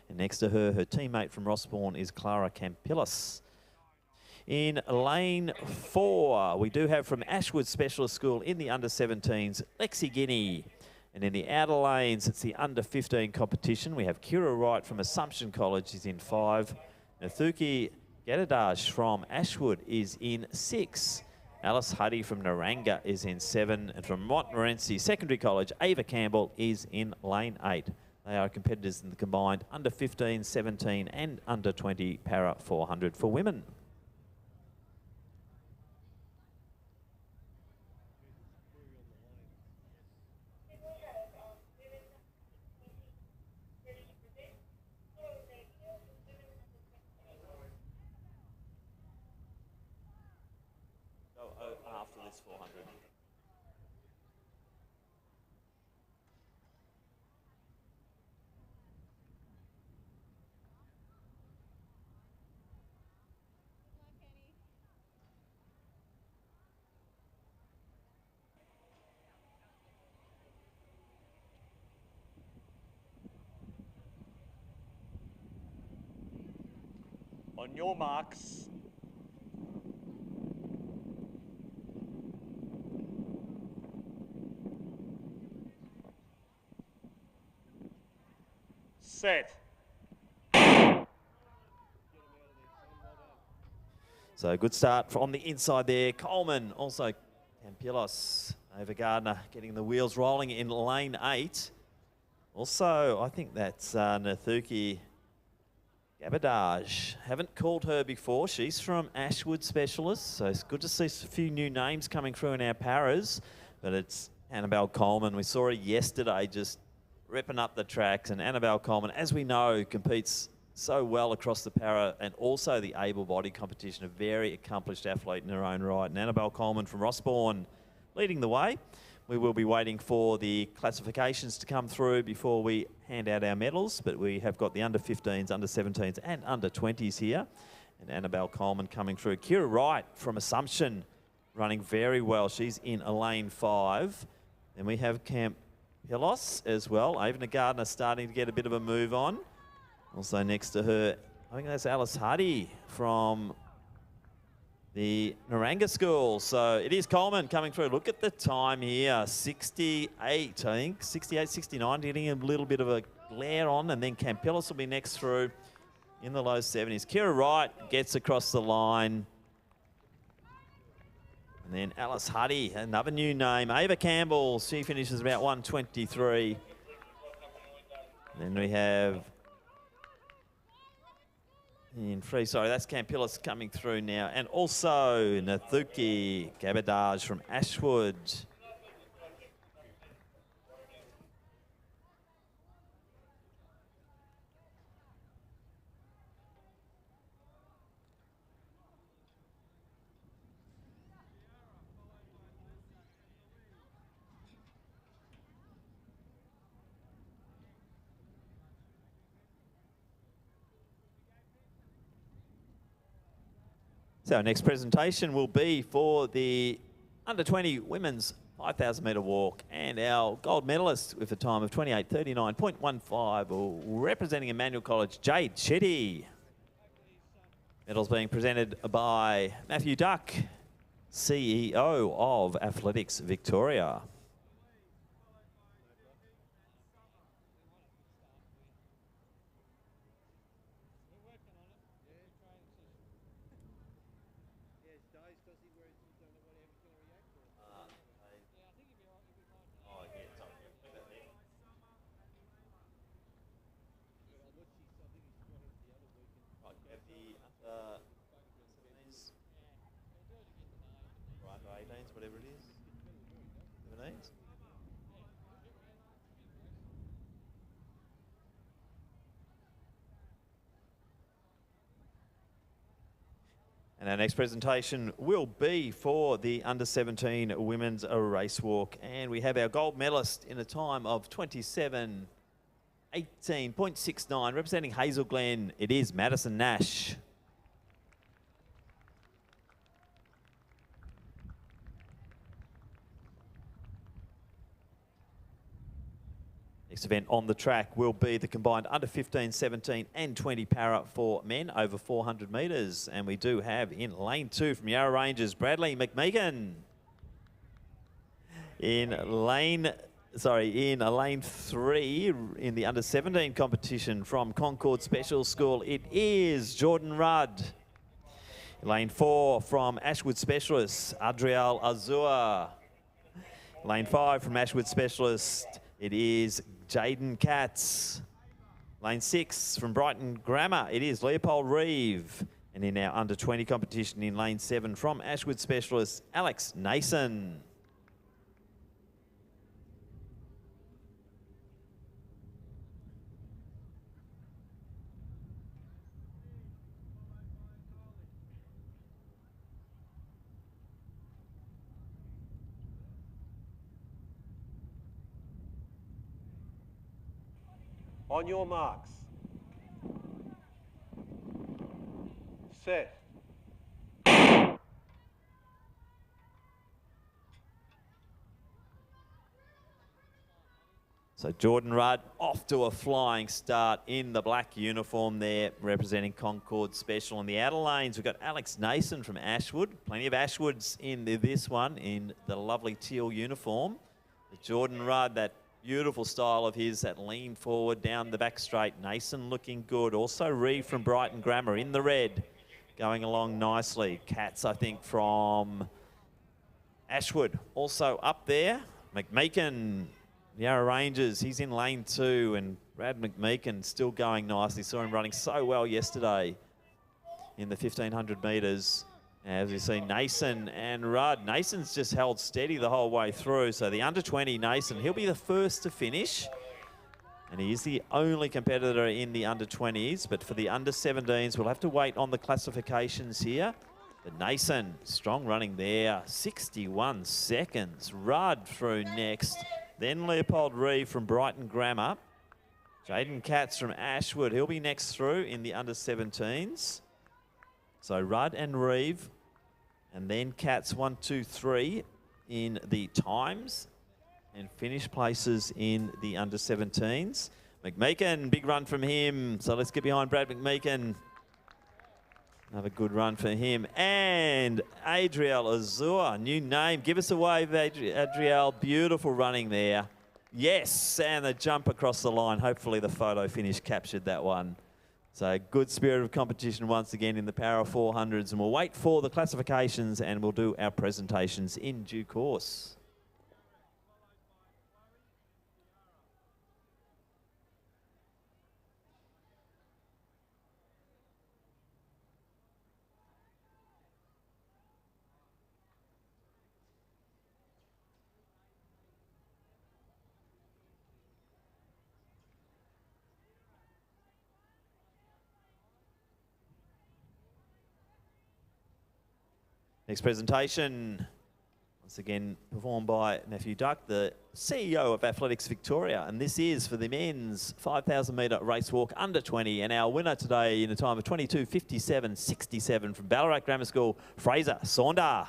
And next to her, her teammate from Rossbourne is Clara Campillis. In lane 4, we do have from Ashwood Specialist School in the under 17s, Lexi Guinea. And in the outer lanes, it's the under 15 competition. We have Kira Wright from Assumption College is in 5. Nathuki Gadadaj from Ashwood is in 6. Alice Huddy from Naranga is in 7. And from Montmorency Secondary College, Ava Campbell is in lane 8. They are competitors in the combined under 15, 17 and under 20 para 400 for women. After this 400.
On your marks. Set.
So a good start from the inside there. Coleman, also Campilos over Gardner, getting the wheels rolling in lane 8. Also, I think that's Nathuki Gabadaj. Haven't called her before. She's from Ashwood Specialists, so it's good to see a few new names coming through in our paras. But it's Annabelle Coleman. We saw her yesterday just ripping up the tracks, and Annabelle Coleman, as we know, competes so well across the para and also the able-bodied competition. A very accomplished athlete in her own right. And Annabelle Coleman from Rossbourne leading the way. We will be waiting for the classifications to come through before we hand out our medals, but we have got the under 15s, under 17s and under 20s here. And Annabelle Coleman coming through. Kira Wright from Assumption running very well. She's in a lane 5. Then we have Camp Hillos as well. Avena Gardner starting to get a bit of a move on. Also next to her, I think that's Alice Hardy from the Naranga School. So it is Coleman coming through. Look at the time here, 68, I think, 68, 69, getting a little bit of a glare on. And then Campillis will be next through in the low 70s. Kira Wright gets across the line. And then Alice Huddy, another new name. Ava Campbell, she finishes about 123. Then we have in 3, sorry, that's Campillis coming through now. And also Nathuki Gabadaj from Ashwood. So our next presentation will be for the under 20 women's 5,000 metre walk, and our gold medalist with a time of 28:39.15, representing Emmanuel College, Jade Shetty. Medals being presented by Matthew Duck, CEO of Athletics Victoria. Whatever it is. 17s. And our next presentation will be for the under 17 women's race walk. And we have our gold medalist in a time of 27 18.69. Representing Hazel Glen, it is Madison Nash. Next event on the track will be the combined under 15, 17 and 20 para for men over 400 metres. And we do have in lane 2 from Yarra Ranges, Bradley McMeekin. In lane 3 in the under 17 competition from Concord Special School, it is Jordan Rudd. Lane 4 from Ashwood Specialists, Adriel Azua. Lane 5 from Ashwood Specialist, it is Jaden Katz. Lane 6 from Brighton Grammar, it is Leopold Reeve. And in our under 20 competition in lane 7 from Ashwood Specialists, Alex Nason.
On your marks. Set.
So Jordan Rudd off to a flying start in the black uniform there, representing Concord Special. In the outer lanes, we've got Alex Nason from Ashwood. Plenty of Ashwoods in this one in the lovely teal uniform. But Jordan Rudd, that beautiful style of his, that lean forward down the back straight. Nason looking good. Also Reeve from Brighton Grammar in the red, going along nicely. Katz, I think, from Ashwood also up there. McMeekin, Yarra Rangers, he's in lane 2, and Brad McMeekin still going nicely. Saw him running so well yesterday in the 1500 metres. As we see Nason and Rudd. Nason's just held steady the whole way through. So the under 20 Nason, he'll be the first to finish. And he is the only competitor in the under 20s. But for the under 17s, we'll have to wait on the classifications here. But Nason, strong running there. 61 seconds. Rudd through next. Then Leopold Reeve from Brighton Grammar. Jaden Katz from Ashwood. He'll be next through in the under 17s. So Rudd and Reeve, and then Katz 1, 2, 3 in the times, and finish places in the under 17s. McMeekin, big run from him. So let's get behind Brad McMeekin. Another good run for him. And Adriel Azur, new name. Give us a wave, Adriel. Beautiful running there. Yes, and the jump across the line. Hopefully the photo finish captured that one. So good spirit of competition once again in the Para 400s, and we'll wait for the classifications and we'll do our presentations in due course. Next presentation, once again performed by Nephew Duck, the CEO of Athletics Victoria, and this is for the men's 5,000 metre race walk under 20, and our winner today in a time of 22:57.67 from Ballarat Grammar School, Fraser Saunder.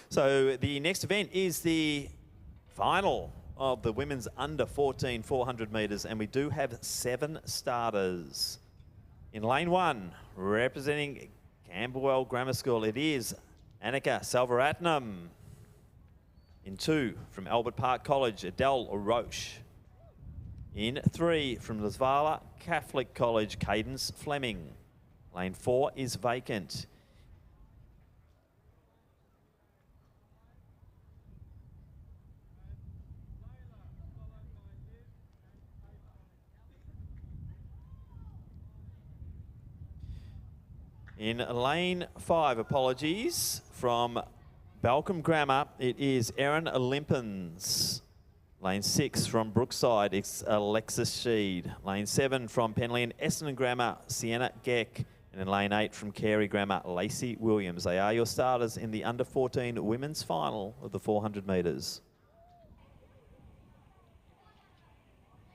So the next event is the final of the women's under 14 400 metres, and we do have 7 starters. In lane 1, representing Camberwell Grammar School, it is Annika Salvaratnam. In 2, from Albert Park College, Adele Roche. In 3, from Lasvala Catholic College, Cadence Fleming. Lane 4 is vacant. In lane 5, apologies, from Balcombe Grammar, it is Erin Limpens. Lane 6 from Brookside, it's Alexis Sheed. Lane 7 from Penley and Essendon Grammar, Sienna Geck. And in lane 8 from Carey Grammar, Lacey Williams. They are your starters in the under 14 women's final of the 400 metres.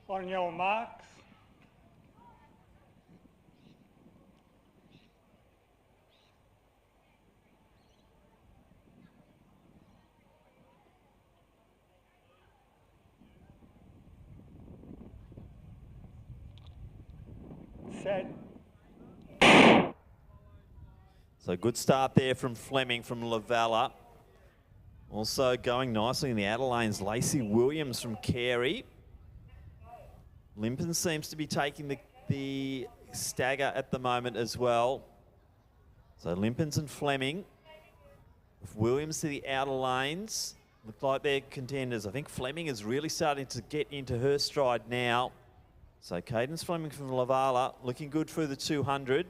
On your marks. Set.
So good start there from Fleming from Lavalla. Also going nicely in the outer lanes, Lacey Williams from Carey. Limpens seems to be taking the stagger at the moment as well. So Limpens and Fleming. With Williams to the outer lanes. Look like they're contenders. I think Fleming is really starting to get into her stride now. So Cadence Fleming from Lavalla looking good through the 200.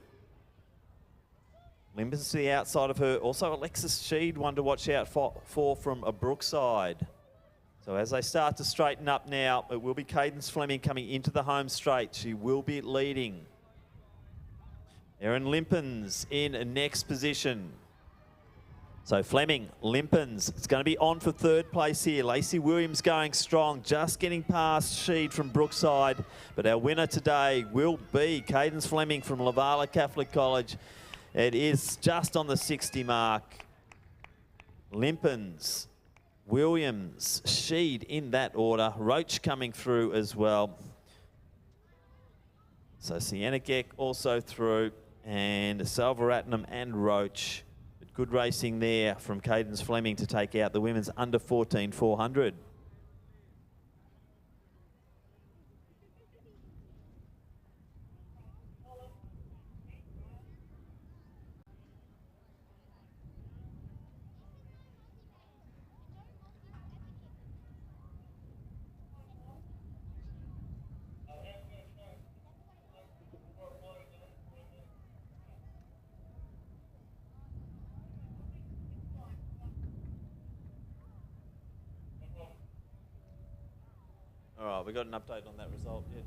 Limpens to the outside of her. Also Alexis Sheed, one to watch out for from a Brookside. So as they start to straighten up now, it will be Cadence Fleming coming into the home straight. She will be leading. Erin Limpens in next position. So Fleming, Limpens, it's going to be on for 3rd place here. Lacey Williams going strong, just getting past Sheed from Brookside. But our winner today will be Cadence Fleming from Lavalla Catholic College. It is just on the 60 mark. Limpens, Williams, Sheed in that order. Roach coming through as well. So Sienna Geck also through, and Salvaratnam and Roach. Good racing there from Cadence Fleming to take out the women's under 14 400. All right, we got an update on that result yet?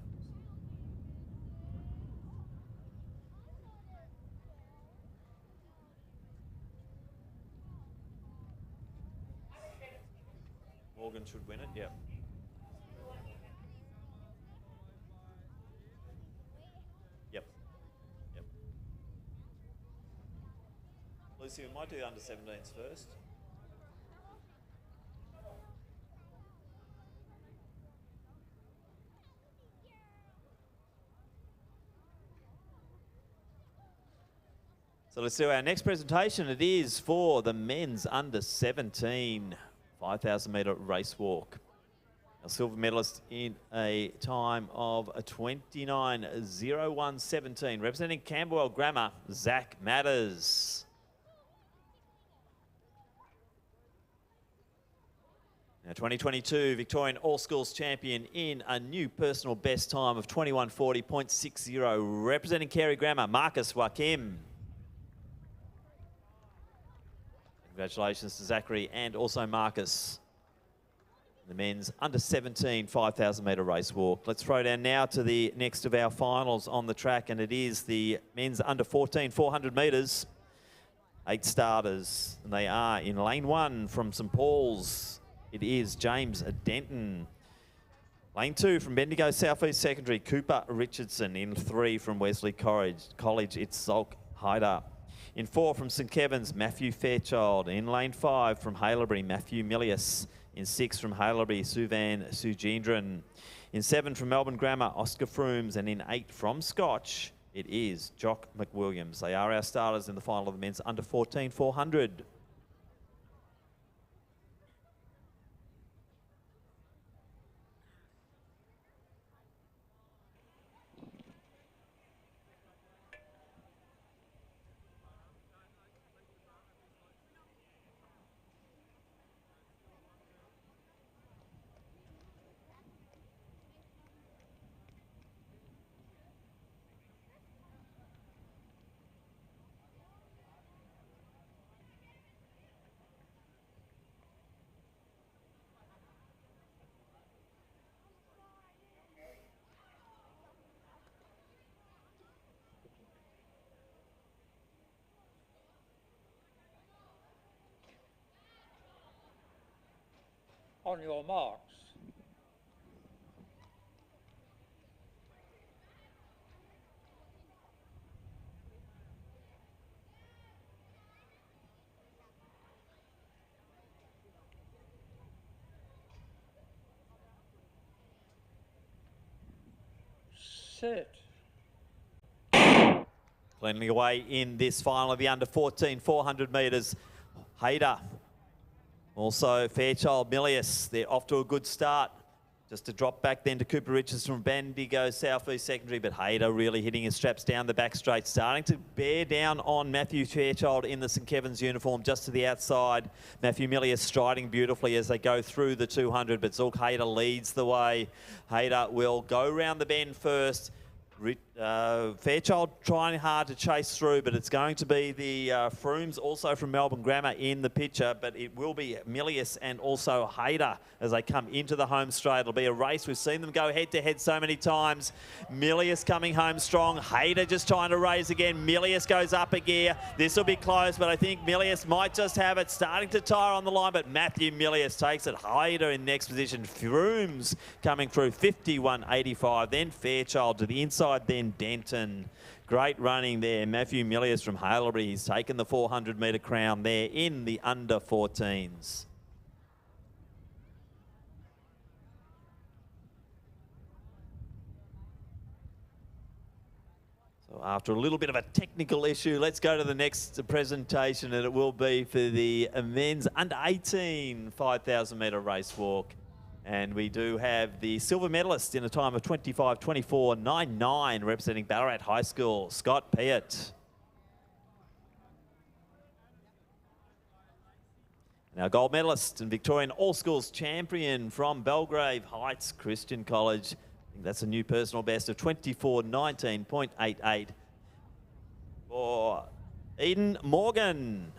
Morgan should win it, yep. Yep. Yep. Lucy, we might do under 17s first. So let's do our next presentation. It is for the men's under 17 5,000 metre race walk. Our silver medalist in a time of a 29:01:17, representing Camberwell Grammar, Zach Matters. Now 2022 Victorian All Schools champion in a new personal best time of 21:40.60, representing Carey Grammar, Marcus Wakim. Congratulations to Zachary and also Marcus. The men's under 17 5,000 metre race walk. Let's throw down now to the next of our finals on the track, and it is the men's under 14 400 metres. 8 starters, and they are in lane 1 from St Paul's. It is James Denton. Lane 2 from Bendigo South East Secondary, Cooper Richardson. In 3 from Wesley College, it's Zolk Haider. In 4 from St Kevin's, Matthew Fairchild. In lane 5 from Haileybury, Matthew Milius. In 6 from Haileybury, Suvan Sujendran. In 7 from Melbourne Grammar, Oscar Frooms. And in 8 from Scotch, it is Jock McWilliams. They are our starters in the final of the men's under 14 400.
On your marks. Set.
Cleanly away in this final of the under 14 400 metres. Hayter. Also Fairchild, Milius. They're off to a good start. Just to drop back then to Cooper Richards from Bendigo South East Secondary, but Hayter really hitting his straps down the back straight, starting to bear down on Matthew Fairchild in the St Kevin's uniform just to the outside. Matthew Milius striding beautifully as they go through the 200, but Zulk Hayter leads the way. Hayter will go round the bend first. Fairchild trying hard to chase through, but it's going to be the Frooms also from Melbourne Grammar in the picture, but it will be Milius and also Hayter as they come into the home straight. It'll be a race. We've seen them go head-to-head so many times. Milius coming home strong. Hayter just trying to raise again. Milius goes up a gear. This will be close, but I think Milius might just have it. Starting to tire on the line, but Matthew Milius takes it. Hayter in next position. Frooms coming through 51.85. Then Fairchild to the inside. Then Denton. Great running there. Matthew Milius from Haileybury. He's taken the 400 metre crown there in the under 14s. So after a little bit of a technical issue, let's go to the next presentation, and it will be for the men's under 18 5,000 metre race walk. And we do have the silver medalist in a time of 25.24.99 representing Ballarat High School, Scott Piatt. And our gold medalist and Victorian All Schools champion from Belgrave Heights Christian College. I think that's a new personal best of 24.19.88 for Eden Morgan.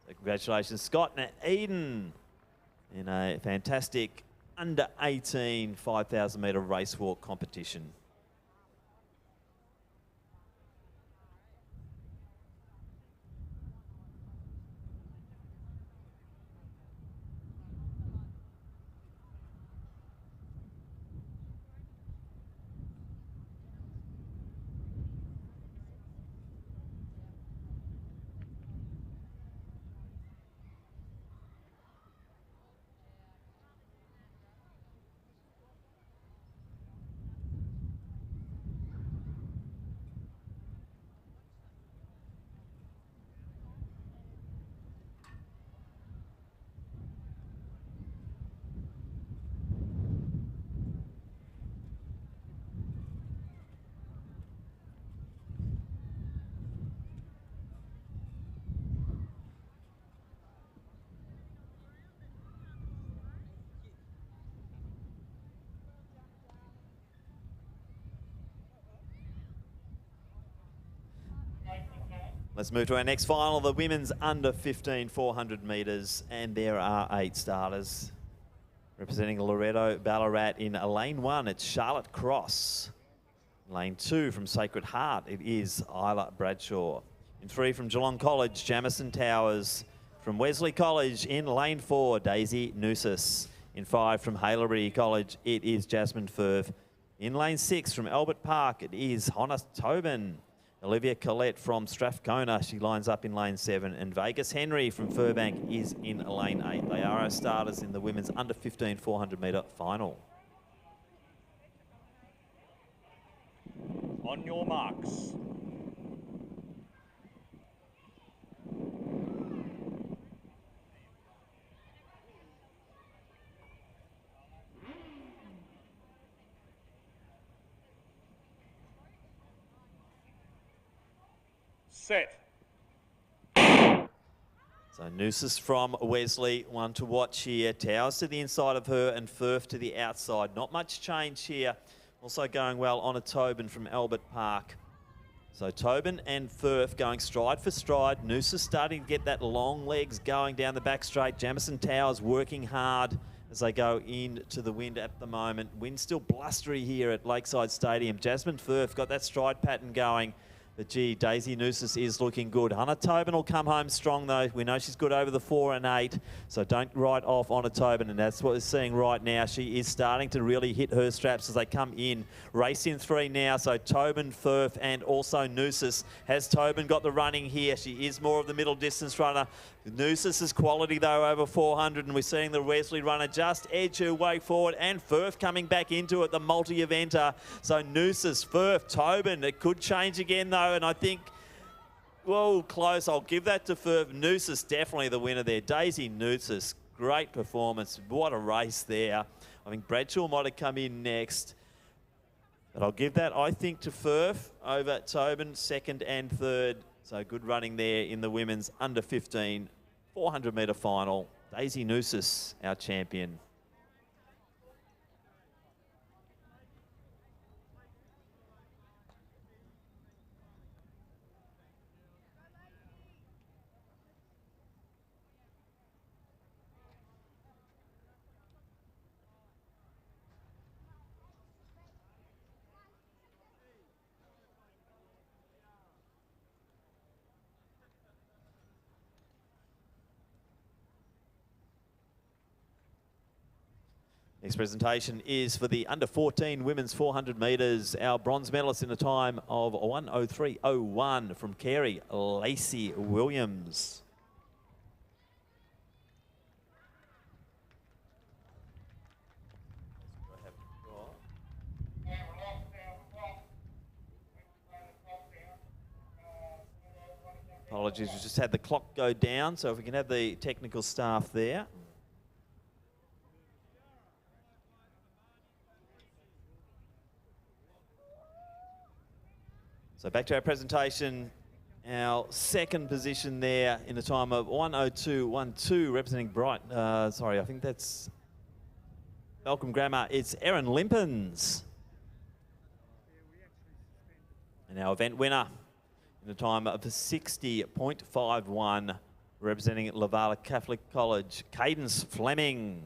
So congratulations, Scott and Eden, in a fantastic under 18 5,000 metre race walk competition. Let's move to our next final, the women's under 15 400 metres, and there are 8 starters. Representing Loreto Ballarat in lane 1, it's Charlotte Cross. Lane 2 from Sacred Heart, it is Isla Bradshaw. In 3 from Geelong College, Jamison Towers. From Wesley College in lane 4, Daisy Noosis. In 5 from Haileybury College, it is Jasmine Firth. In lane 6 from Albert Park, it is Hannah Tobin. Olivia Collette from Strathcona, she lines up in lane 7. And Vegas Henry from Furbank is in lane 8. They are our starters in the women's under 15 400 metre final.
On your marks. Set.
So Noosis from Wesley, one to watch here. Towers to the inside of her and Firth to the outside. Not much change here. Also going well on a Tobin from Albert Park. So Tobin and Firth going stride for stride. Noosis starting to get that long legs going down the back straight. Jamison Towers working hard as they go into the wind at the moment. Wind still blustery here at Lakeside Stadium. Jasmine Firth got that stride pattern going. But gee, Daisy Noosis is looking good. Hannah Tobin will come home strong though. We know she's good over the 4 and 8. So don't write off Hannah Tobin, and that's what we're seeing right now. She is starting to really hit her straps as they come in. Race in 3 now. So Tobin, Firth and also Noosis. Has Tobin got the running here? She is more of the middle distance runner. Noosis' quality though over 400, and we're seeing the Wesley runner just edge her way forward, and Firth coming back into it, the multi-eventer. So Noosis, Firth, Tobin. It could change again though, and I think, well, close. I'll give that to Firth. Noosis definitely the winner there. Daisy Noosis, great performance. What a race there. I think Bradshaw might have come in next. But I'll give that, I think, to Firth over Tobin, 2nd and 3rd. So good running there in the women's under 15 400 metre final. Daisy Noosis, our champion. Next presentation is for the under 14 women's 400 metres. Our bronze medalist in a time of 1:03.01 from Carey, Lacey Williams. Apologies, we just had the clock go down, so if we can have the technical staff there. So back to our presentation, our 2nd position there in a time of 1:02.12, representing Brighton. Sorry, I think that's Malcolm Grammar. It's Erin Limpens. And our event winner in a time of 60.51, representing Lavala Catholic College, Cadence Fleming.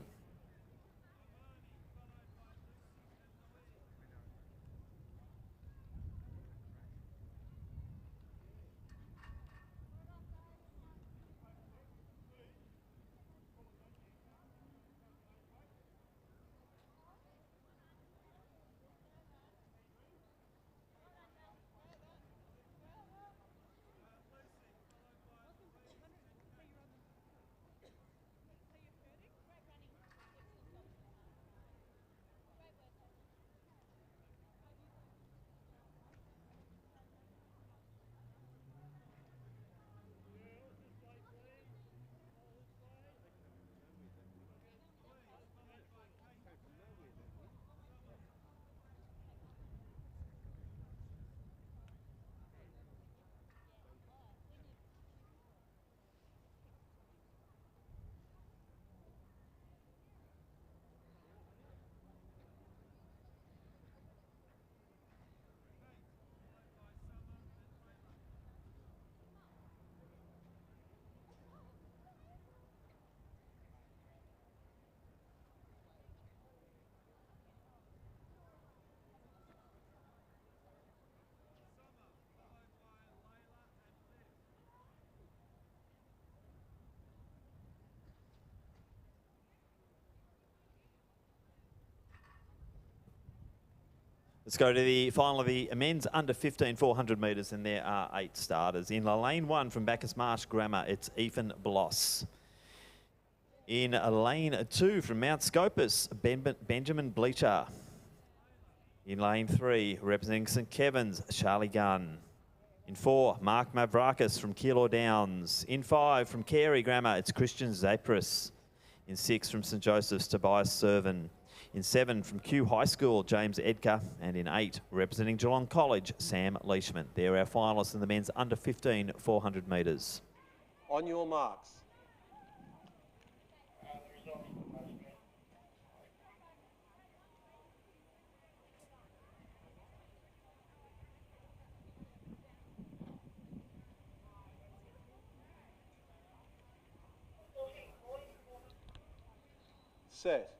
Let's go to the final of the men's under 15 400 metres, and there are 8 starters. In lane 1 from Bacchus Marsh Grammar, it's Ethan Bloss. In lane 2 from Mount Scopus, Benjamin Bleacher. In lane 3, representing St Kevin's, Charlie Gunn. In 4, Mark Mavrakis from Keilor Downs. In 5, from Carey Grammar, it's Christian Zapris. In 6, from St Joseph's, Tobias Servan. In 7, from Kew High School, James Edgar. And in 8, representing Geelong College, Sam Leishman. They're our finalists in the men's under 15 400 metres.
On your marks. Set.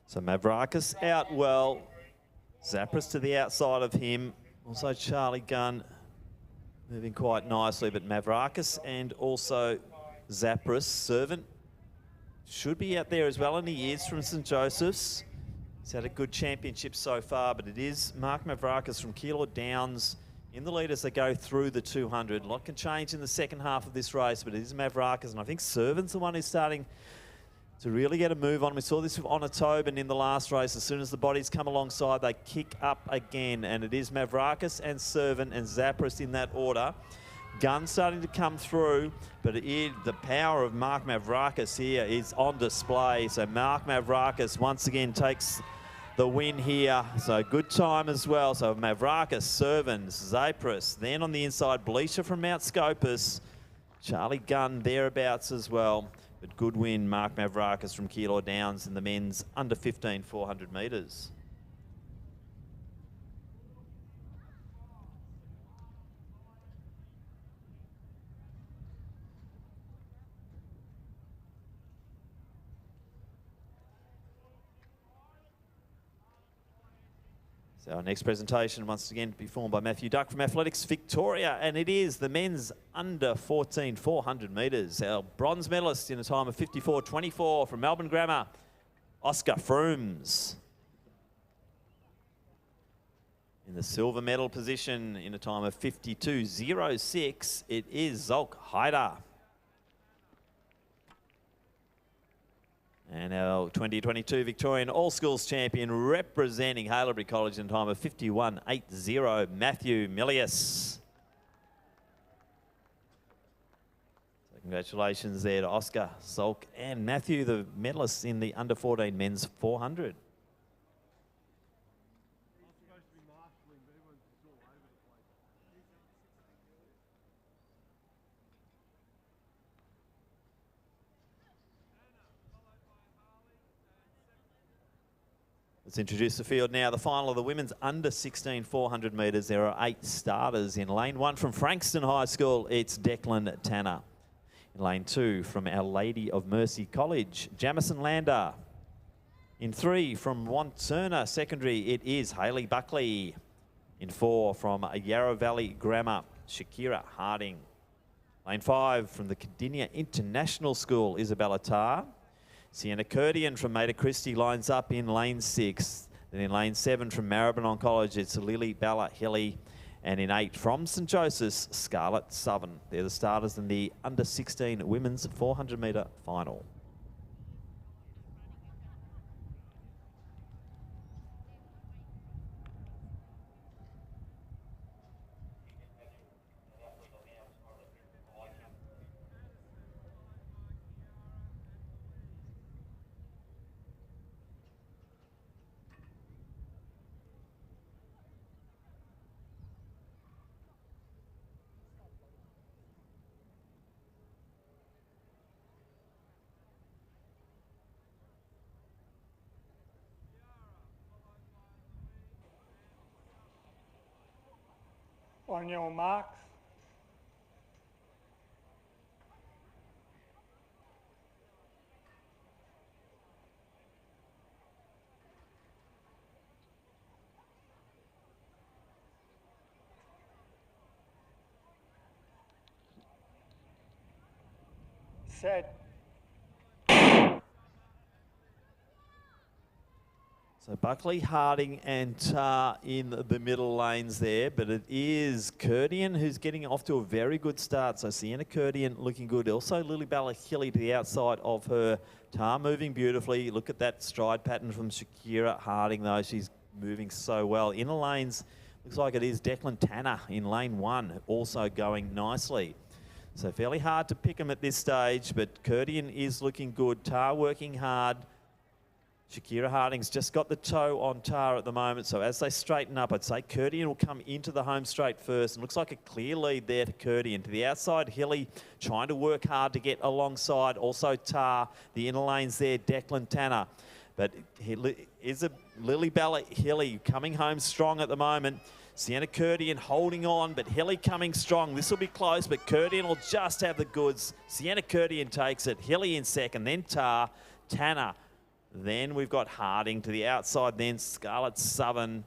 So Mavrakis out well. Zapris to the outside of him. Also Charlie Gunn moving quite nicely, but Mavrakis and also Zapris. Servant should be out there as well, and he is, from St Joseph's. He's had a good championship so far, but it is Mark Mavrakis from Keilor Downs in the lead as they go through the 200. A lot can change in the second half of this race, but it is Mavrakis, and I think Servant's the one who's starting to really get a move on. We saw this with Onatoban in the last race. As soon as the bodies come alongside, they kick up again, and it is Mavrakis and Servant and Zapris in that order. Gunn starting to come through, but the power of Mark Mavrakis here is on display. So Mark Mavrakis once again takes the win here. So good time as well. So Mavrakis, Servant, Zapris. Then on the inside, Bleacher from Mount Scopus. Charlie Gunn thereabouts as well. But good win, Mark Mavrakis from Keilor Downs in the men's under 15 400 metres. So our next presentation, once again, to be formed by Matthew Duck from Athletics Victoria, and it is the men's under 14 400 metres. Our bronze medalist in a time of 54.24 from Melbourne Grammar, Oscar Frooms. In the silver medal position in a time of 52.06, it is Zolk Haider. And our 2022 Victorian All-Schools champion representing Haileybury College in time of 51.80, Matthew Milius. So congratulations there to Oscar, Zolk and Matthew, the medalists in the under 14 men's 400. Let's introduce the field now. The final of the women's under 16 400 metres. There are 8 starters. In lane 1 from Frankston High School, it's Declan Tanner. In lane 2 from Our Lady of Mercy College, Jamison Lander. In 3 from Wanturna Secondary, it is Hayley Buckley. In 4 from Yarra Valley Grammar, Shakira Harding. Lane 5 from the Cardinia International School, Isabella Tarr. Sienna Curdian from Mater Christi lines up in lane 6. Then in lane 7 from Maribyrnong College, it's Lily Bella Hilly. And in 8 from St Joseph's, Scarlett Southern. They're the starters in the under 16 women's 400 metre final.
On your marks. Set.
So Buckley, Harding and Tar in the middle lanes there, but it is Curdian who's getting off to a very good start. So Sienna Curdian looking good. Also Lily Bella Hilly to the outside of her. Tar moving beautifully. Look at that stride pattern from Shakira Harding though. She's moving so well. Inner lanes, looks like it is Declan Tanner in lane 1, also going nicely. So fairly hard to pick them at this stage, but Curdian is looking good. Tar working hard. Shakira Harding's just got the toe on Tar at the moment, so as they straighten up, I'd say Curdian will come into the home straight first. And looks like a clear lead there to Curdian. To the outside, Hilly trying to work hard to get alongside. Also Tar, the inner lanes there, Declan Tanner. But is a Lily Bella Hilly coming home strong at the moment. Sienna Curdian holding on, but Hilly coming strong. This will be close, but Curdian will just have the goods. Sienna Curdian takes it. Hilly in second, then Tar, Tanner. Then we've got Harding to the outside, then Scarlett Southern.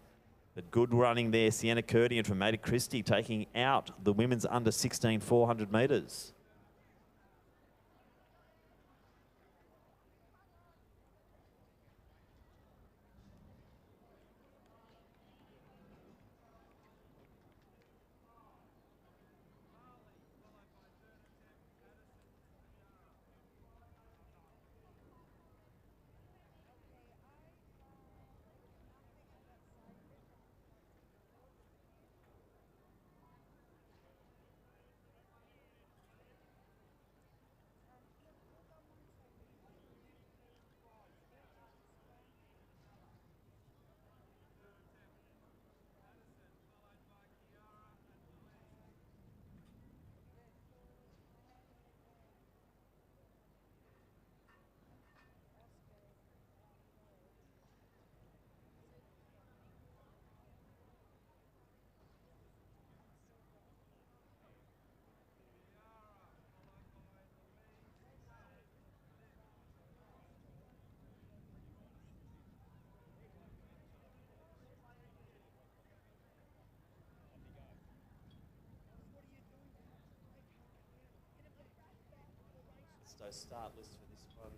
But good running there. Sienna Curdian from Maida Christie taking out the women's under 16 400 metres. So start list for this one.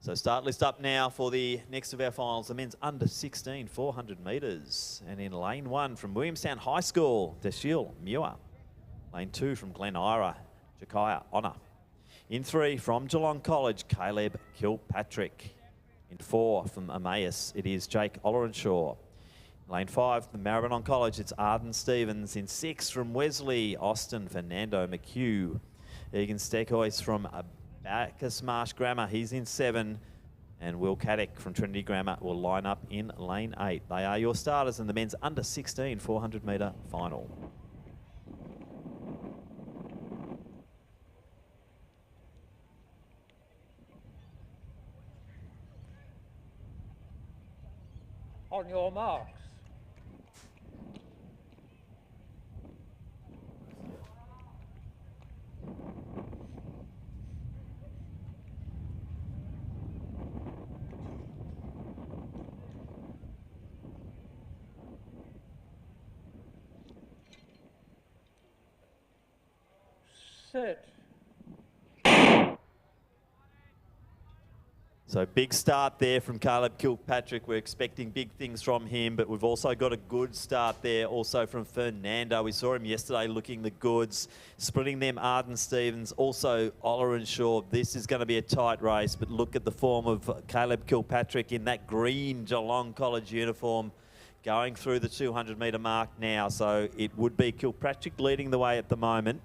So start list up now for the next of our finals, the men's under 16 400 metres. And in lane 1 from Williamstown High School, Deshil Muir. Lane 2 from Glen Ira, Jakaya Honor. In 3 from Geelong College, Caleb Kilpatrick. In 4 from Emmaus, it is Jake Ollerenshaw. Lane 5, the Maribyrnong College, it's Arden Stevens. In 6 from Wesley, Austin Fernando McHugh. Egan Steckhoys from Bacchus Marsh Grammar, he's in 7. And Will Caddick from Trinity Grammar will line up in lane 8. They are your starters in the men's under 16 400 metre final.
On your marks. Set.
So big start there from Caleb Kilpatrick. We're expecting big things from him, but we've also got a good start there also from Fernando. We saw him yesterday looking the goods, splitting them Arden Stevens, also Ollerenshaw. This is going to be a tight race, but look at the form of Caleb Kilpatrick in that green Geelong College uniform going through the 200 metre mark now. So it would be Kilpatrick leading the way at the moment.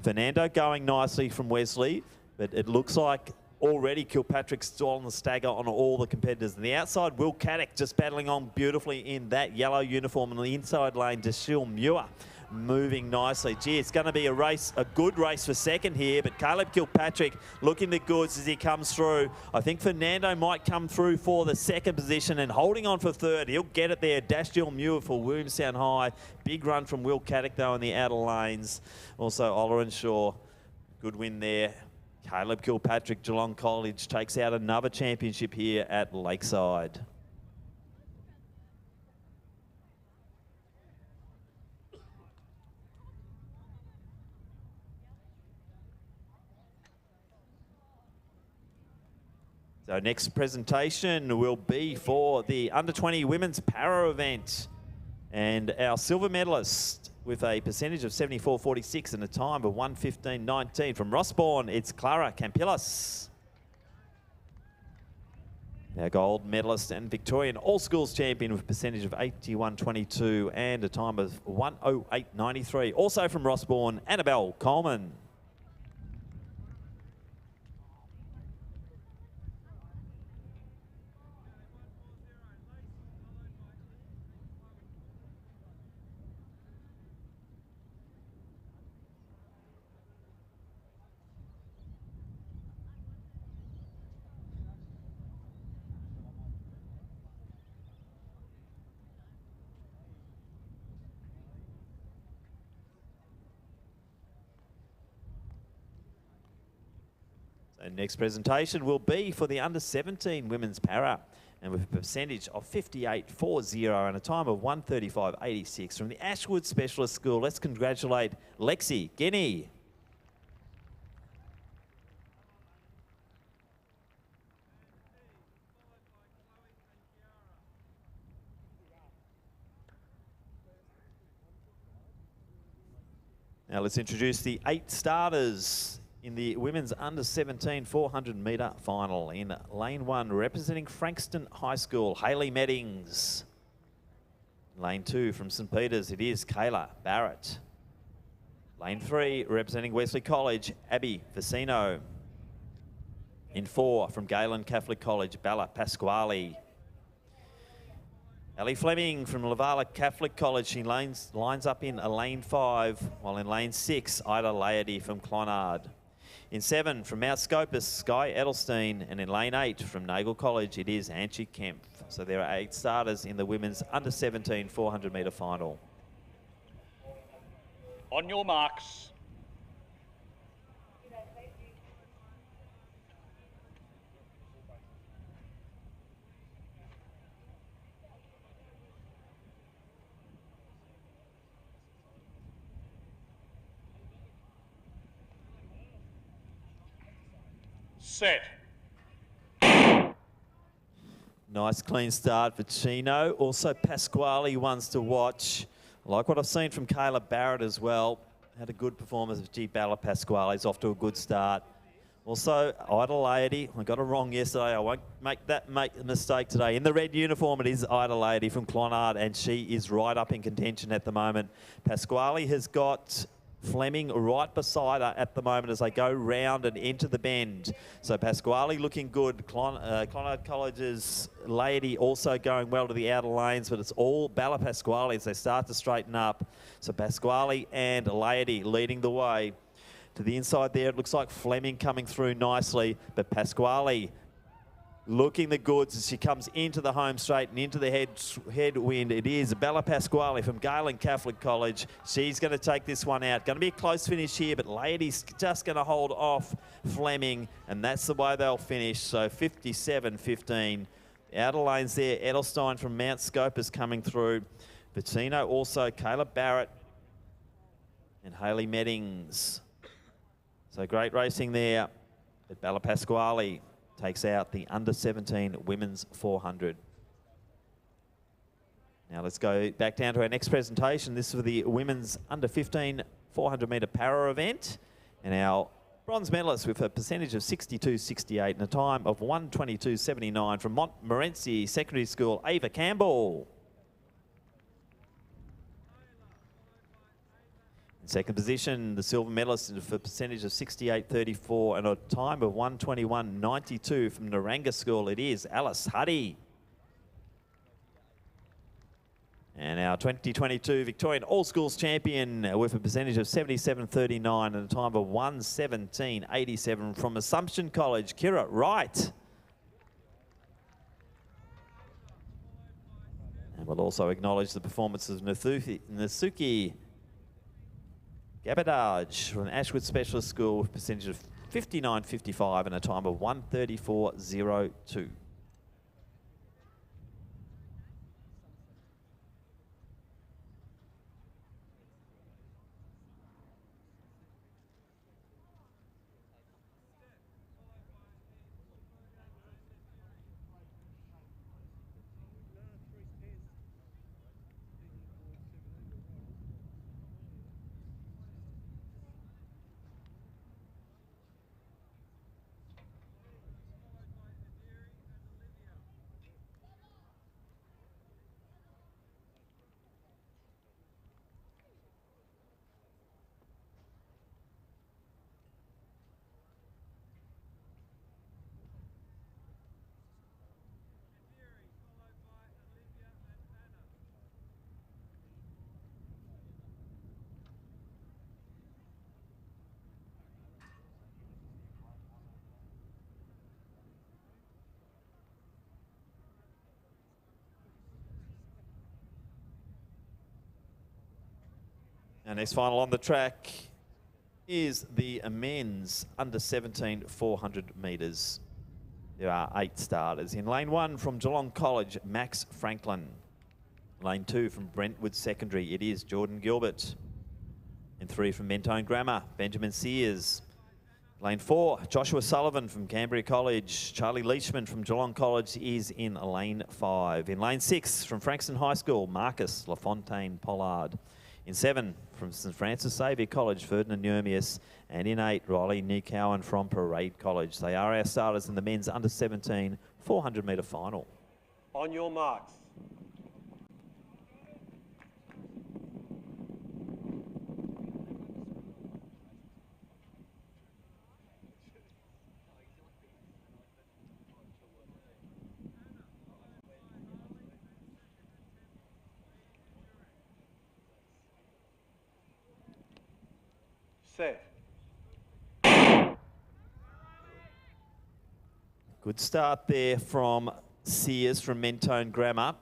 Fernando going nicely from Wesley, but it looks like already Kilpatrick's still on the stagger on all the competitors. On the outside, Will Caddick just battling on beautifully in that yellow uniform. On the inside lane, Deshil Muir moving nicely. Gee, it's going to be a race, a good race for second here, but Caleb Kilpatrick looking the goods as he comes through. I think Fernando might come through for the second position and holding on for third. He'll get it there. Deshil Muir for Williamstown High. Big run from Will Caddick though in the outer lanes. Also Ollerenshaw, good win there. Caleb Kilpatrick, Geelong College, takes out another championship here at Lakeside. So next presentation will be for the under-20 women's para event. And our silver medalist with a percentage of 74.46 and a time of 1:15.19 from Rossbourne, it's Clara Campillas. Our gold medalist and Victorian all-schools champion with a percentage of 81.22 and a time of 1:08.93. Also from Rossbourne, Annabelle Coleman. So next presentation will be for the under-17 women's para, and with a percentage of 58.40 and a time of 1:35.86 from the Ashwood Specialist School. Let's congratulate Lexi Guinea. Now let's introduce the 8 starters in the women's under-17 400 metre final. In lane 1, representing Frankston High School, Hayley Meddings. Lane 2, from St Peters, it is Kayla Barrett. Lane 3, representing Wesley College, Abby Vicino. In 4, from Galen Catholic College, Bella Pasquale. Ellie Fleming from Lavala Catholic College, she lines up in lane 5, while in lane 6, Ida Laity from Clonard. In 7, from Mount Scopus, Sky Edelstein, and in lane 8, from Nagle College, it is Angie Kempf. So there are 8 starters in the women's under-17 400 metre final.
On your marks. Set.
Nice clean start for Chino. Also Pasquale ones to watch. I like what I've seen from Kayla Barrett as well. Had a good performance of G. Bella Pasquale's off to a good start. Also, Ida Laity. I got it wrong yesterday. I won't make that mistake today. In the red uniform, it is Ida Laity from Clonard, and she is right up in contention at the moment. Pasquale has got Fleming right beside her at the moment as they go round and into the bend. So Pasquale looking good. Clonard College's Lady also going well to the outer lanes, but it's all Bella Pasquale as they start to straighten up. So Pasquale and Lady leading the way. To the inside there, it looks like Fleming coming through nicely, but Pasquale looking the goods as she comes into the home straight and into the headwind. It is Bella Pasquale from Galen Catholic College. She's going to take this one out. Going to be a close finish here, but Lady's just going to hold off Fleming, and that's the way they'll finish. So 57-15. Outer lanes there, Edelstein from Mount Scopus coming through. Vicino also, Caleb Barrett and Hayley Meddings. So great racing there, but Bella Pasquale takes out the under-17 women's 400. Now let's go back down to our next presentation. This is for the women's under-15 400 metre para event. And our bronze medalist with a percentage of 62.68 and a time of 1:22.79 from Montmorency Secondary School, Ava Campbell. Second position, the silver medalist for a percentage of 68.34 and a time of 1:21.92 from Naranga School. It is Alice Huddy. And our 2022 Victorian All Schools champion with a percentage of 77.39 and a time of 1:17.87 from Assumption College, Kira Wright. And we'll also acknowledge the performances of Nasuki Gabadage from Ashwood Specialist School with a percentage of 59.55 and a time of 1:34.02. Our next final on the track is the men's under 17 400 metres. There are 8 starters. In lane 1 from Geelong College, Max Franklin. Lane 2 from Brentwood Secondary, it is Jordan Gilbert. In 3 from Mentone Grammar, Benjamin Sears. Lane 4, Joshua Sullivan from Canberra College. Charlie Leachman from Geelong College is in lane 5. In lane 6 from Frankston High School, Marcus LaFontaine Pollard. In 7 from St Francis Xavier College, Ferdinand Nurmius. And in 8, Riley Newcowan from Parade College. They are our starters in the men's under 17 400 metre final.
On your marks. Set.
Good start there from Sears from Mentone Grammar.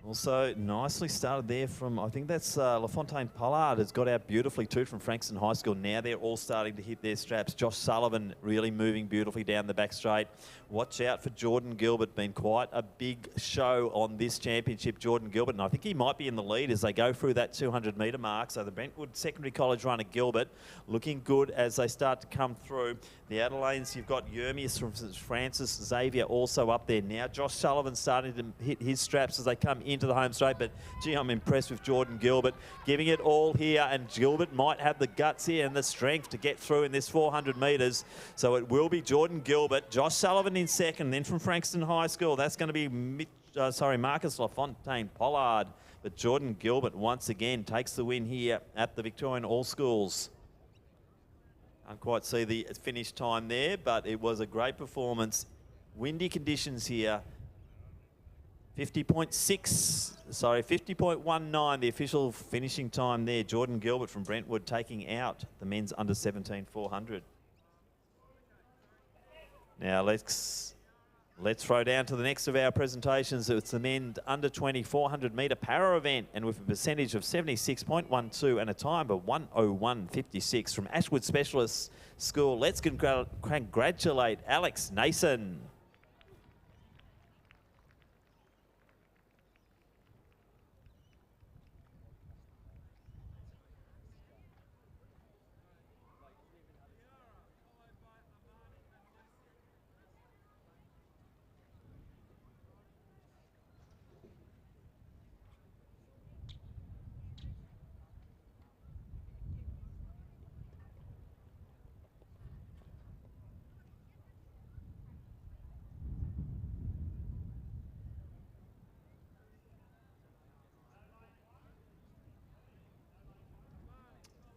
Also nicely started there from, I think that's LaFontaine Pollard has got out beautifully too from Frankston High School. Now they're all starting to hit their straps. Josh Sullivan really moving beautifully down the back straight. Watch out for Jordan Gilbert. Been quite a big show on this championship, Jordan Gilbert. And I think he might be in the lead as they go through that 200 metre mark. So the Brentwood Secondary College runner Gilbert looking good as they start to come through. The outer lanes, you've got Yermius from St Francis Xavier also up there now. Josh Sullivan starting to hit his straps as they come into the home straight, but gee, I'm impressed with Jordan Gilbert giving it all here, and Gilbert might have the guts here and the strength to get through in this 400 metres. So it will be Jordan Gilbert, Josh Sullivan in second, then from Frankston High School, that's going to be Marcus LaFontaine Pollard, but Jordan Gilbert once again takes the win here at the Victorian All Schools. Can't quite see the finish time there, but it was a great performance. Windy conditions here. 50.19, the official finishing time there. Jordan Gilbert from Brentwood taking out the men's under 17 400. Now let's throw down to the next of our presentations. It's the men's under 20 400 metre para event, and with a percentage of 76.12 and a time of 1:01.56 from Ashwood Specialist School. Let's congratulate Alex Nason.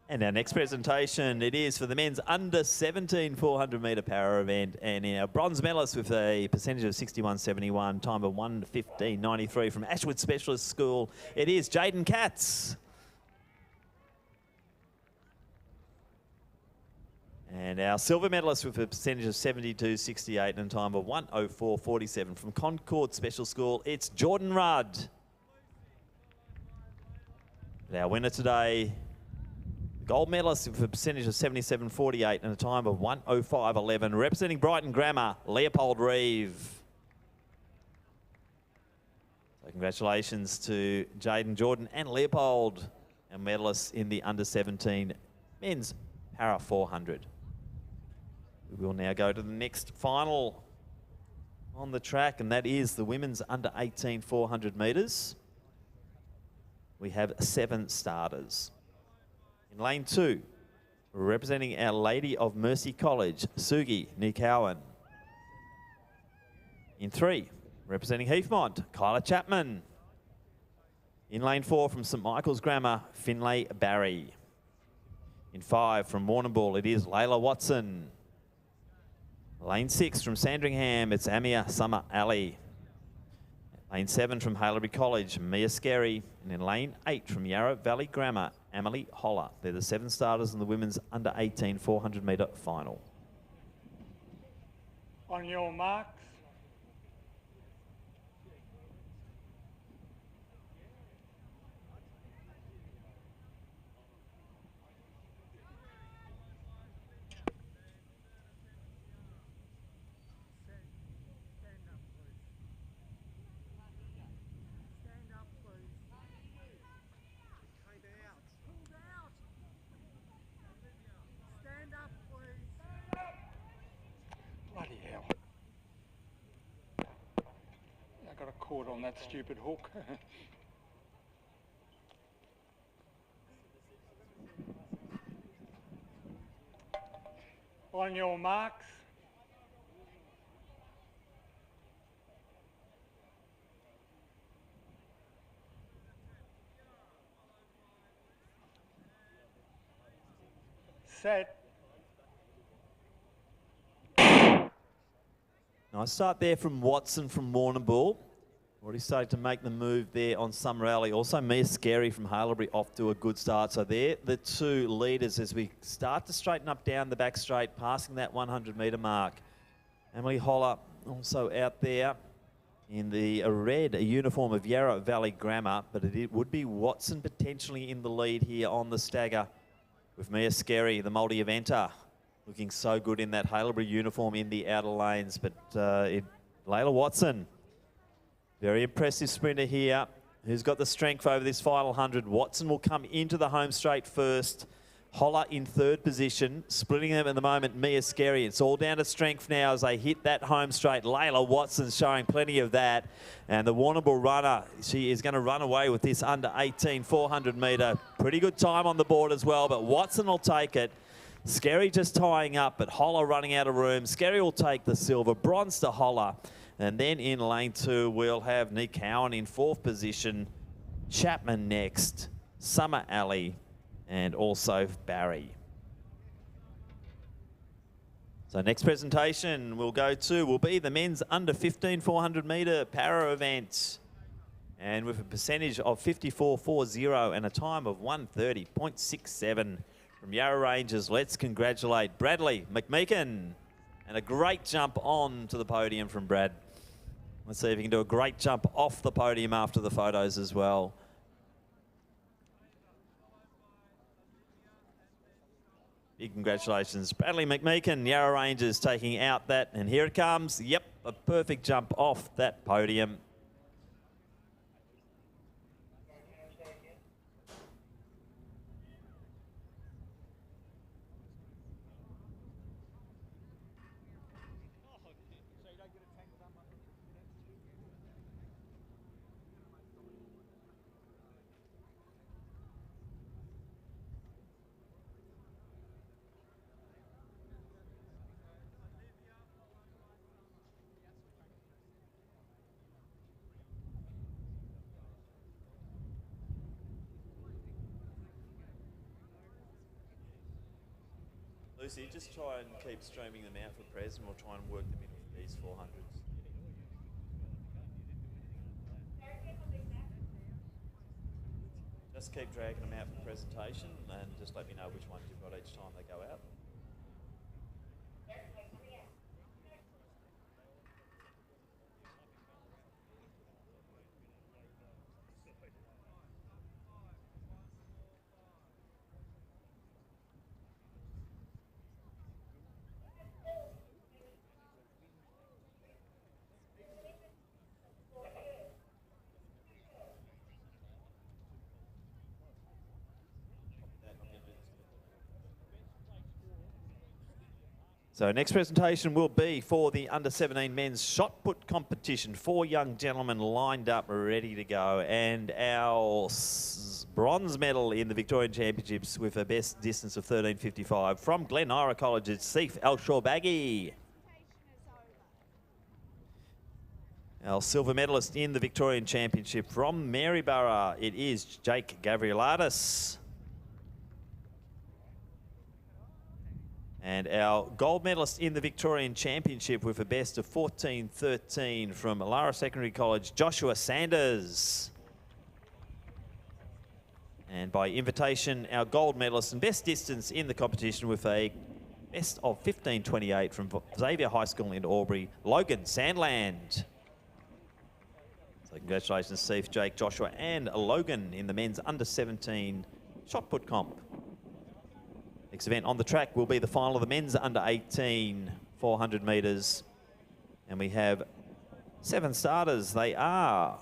And our next presentation, it is for the men's under 17 400 metre para event. And our bronze medalist with a percentage of 61.71, time of 1:15.93 from Ashwood Specialist School, it is Jaden Katz. And our silver medalist with a percentage of 72.68 and a time of 1:04.47 from Concord Special School, it's Jordan Rudd. And our winner today, gold medalist with a percentage of 77.48 and a time of 1:05.11, representing Brighton Grammar, Leopold Reeve. So congratulations to Jaden, Jordan and Leopold, our medalists in the under 17 men's para 400. We will now go to the next final on the track, and that is the women's under 18 400 metres. We have 7 starters. In lane 2, representing Our Lady of Mercy College, Sugi Newcowan. In 3, representing Heathmont, Kyla Chapman. In lane 4, from St Michael's Grammar, Finlay Barry. In 5, from Warrnambool, it is Layla Watson. Lane 6, from Sandringham, it's Amia Summer Ali. Lane 7, from Haileybury College, Mia Skerry. And in lane 8, from Yarra Valley Grammar, Emily Holler. They're the 7 starters in the women's under 18 400 metre final.
On your marks. caught on that stupid hook. On your marks. Set.
Nice start there from Watson from Warrnambool. Already starting to make the move there on Summer Alley. Also, Mia Scary from Haileybury off to a good start. So they're the two leaders as we start to straighten up down the back straight, passing that 100-metre mark. Emily Holler also out there in the red uniform of Yarra Valley Grammar, but it would be Watson potentially in the lead here on the stagger with Mia Scary, the multi-eventer, looking so good in that Haileybury uniform in the outer lanes. But Layla Watson, very impressive sprinter here, who's got the strength over this final 100. Watson will come into the home straight first. Holler in third position, splitting them at the moment, Mia Scary. It's all down to strength now as they hit that home straight. Layla Watson showing plenty of that. And the Warrnambool runner, she is going to run away with this under 18 400-metre. Pretty good time on the board as well, but Watson will take it. Scary just tying up, but Holler running out of room. Scary will take the silver, bronze to Holler. And then in lane 2, we'll have Nick Cowan in fourth position. Chapman next, Summer Alley, and also Barry. So next presentation we'll go to will be the men's under 15 400-metre para event. And with a percentage of 54.40 and a time of 1:30.67 from Yarra Rangers, let's congratulate Bradley McMeekin. And a great jump on to the podium from Brad. Let's see if he can do a great jump off the podium after the photos as well. Big congratulations. Bradley McMeekin, Yarra Rangers taking out that, and here it comes. Yep, a perfect jump off that podium. Lucy, just try and keep streaming them out for Pres, and we'll try and work them in with these 400s. Just keep dragging them out for presentation, and just let me know which ones you've got each time they go out. So next presentation will be for the under-17 men's shot put competition. 4 young gentlemen lined up, ready to go. And our bronze medal in the Victorian Championships with a best distance of 13.55 from Glen Ira College, it's Seif El-Shorbaghi. Our silver medalist in the Victorian Championship from Maryborough, it is Jake Gavrielatis. And our gold medalist in the Victorian Championship with a best of 14.13 from Lara Secondary College, Joshua Sanders. And by invitation, our gold medalist and best distance in the competition with a best of 15.28 from Xavier High School in Albury, Logan Sandland. So congratulations, Seif, Jake, Joshua and Logan in the men's under-17 shot put comp. Next event on the track will be the final of the men's under-18 400 metres. And we have 7 starters. They are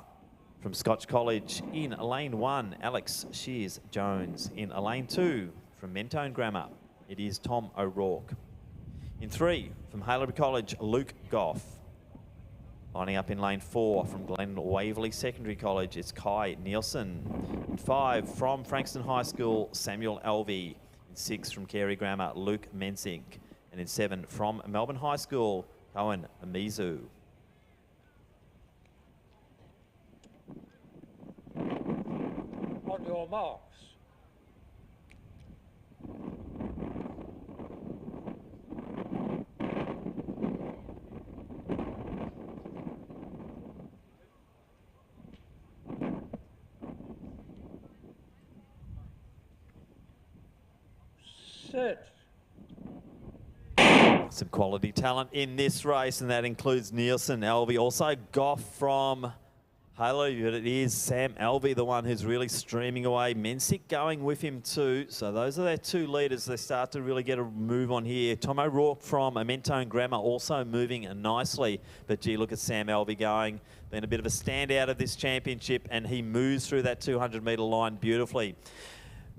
from Scotch College in lane 1, Alex Shears-Jones. In lane 2, from Mentone Grammar, it is Tom O'Rourke. In 3, from Haileybury College, Luke Goff. Lining up in lane 4 from Glen Waverley Secondary College, it's Kai Nielsen. In 5 from Frankston High School, Samuel Alvey. In 6 from Carey Grammar, Luke Mensink. And in 7 from Melbourne High School, Cohen Amizu.
On your marks. Set.
Some quality talent in this race, and that includes Nielsen, Alvey, also Goff from Halo, but it is Sam Alvey, the one who's really streaming away. Mensick going with him too. So those are their 2 leaders. They start to really get a move on here. Tom O'Rourke from Mentone Grammar also moving nicely. But gee, look at Sam Alvey going. Been a bit of a standout of this championship, and he moves through that 200-metre line beautifully.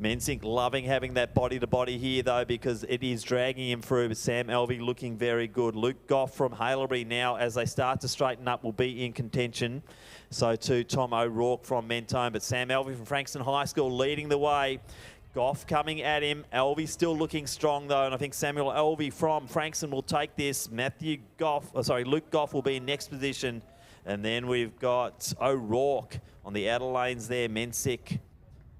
Mensink loving having that body-to-body here, though, because it is dragging him through. But Sam Alvey looking very good. Luke Goff from Haileybury now, as they start to straighten up, will be in contention. So too Tom O'Rourke from Mentone. But Sam Alvey from Frankston High School leading the way. Goff coming at him. Alvey still looking strong, though, and I think Samuel Alvey from Frankston will take this. Luke Goff will be in next position. And then we've got O'Rourke on the outer lanes there, Mensik.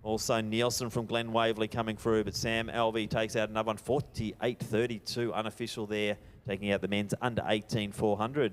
Also Nielsen from Glen Waverley coming through, but Sam Alvey takes out another one, 48.32 unofficial there, taking out the men's under 18 400.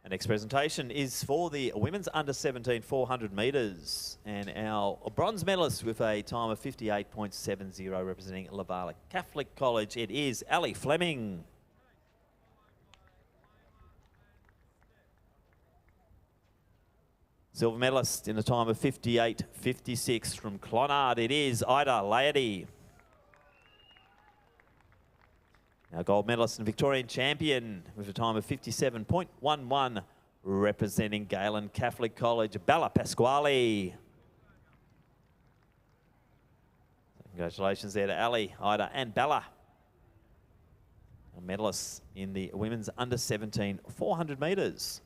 The next presentation is for the women's under 17 400 metres, and our bronze medalist with a time of 58.70 representing Lavala Catholic College, it is Ali Fleming. Silver medalist in a time of 58.56 from Clonard, it is Ida Laity. Our gold medalist and Victorian champion with a time of 57.11, representing Galen Catholic College, Bella Pasquale. Congratulations there to Ali, Ida and Bella. Our medalists in the women's under 17 400 metres.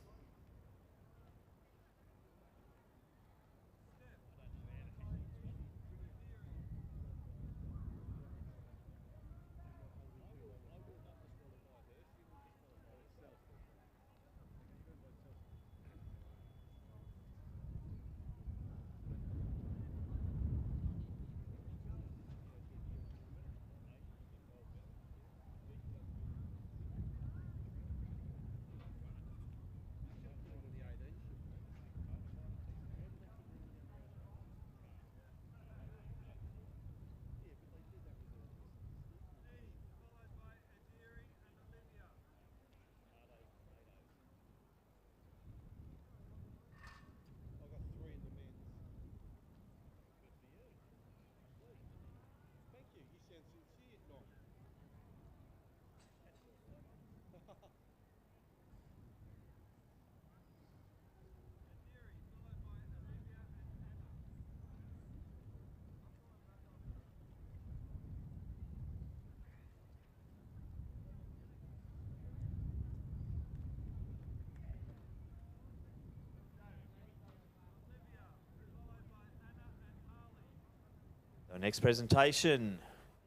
Our next presentation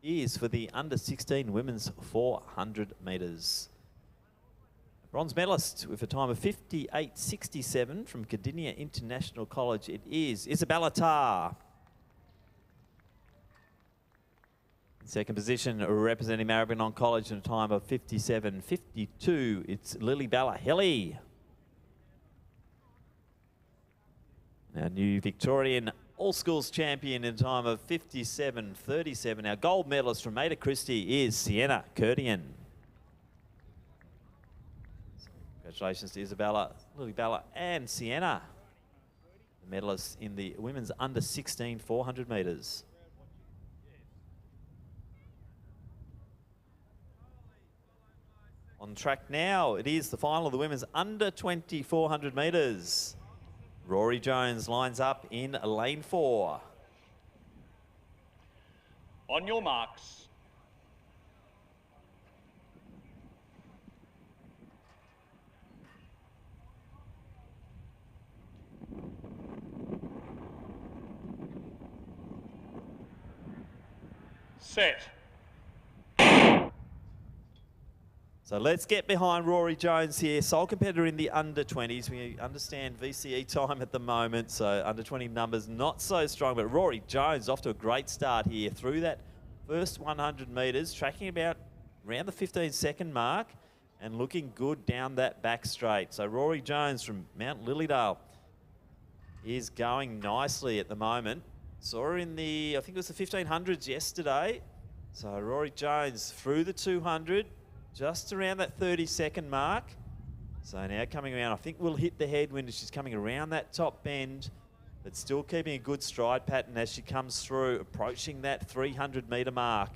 is for the under 16 women's 400 metres. Bronze medalist with a time of 58.67 from Cardinia International College, it is Isabella Tarr. In second position, representing Maribyrnong College in a time of 57.52, it's Lily Bella Hilly. Our new Victorian All-Schools champion in a time of 57.37. Our gold medalist from Mater Christi is Sienna Curtian. Congratulations to Isabella, Lily Bella and Sienna, the medalists in the women's under 16 400 metres. On track now, it is the final of the women's under 20 400 metres. Rory Jones lines up in lane 4.
On your marks. Set.
So let's get behind Rory Jones here, sole competitor in the under 20s. We understand VCE time at the moment, so under 20 numbers not so strong, but Rory Jones off to a great start here through that first 100 metres, tracking about around the 15-second mark and looking good down that back straight. So Rory Jones from Mount Lilydale is going nicely at the moment. Saw her in the, I think it was the 1500s yesterday. So Rory Jones through the 200, just around that 30-second mark. So now coming around, I think we'll hit the headwind as she's coming around that top bend, but still keeping a good stride pattern as she comes through, approaching that 300-metre mark.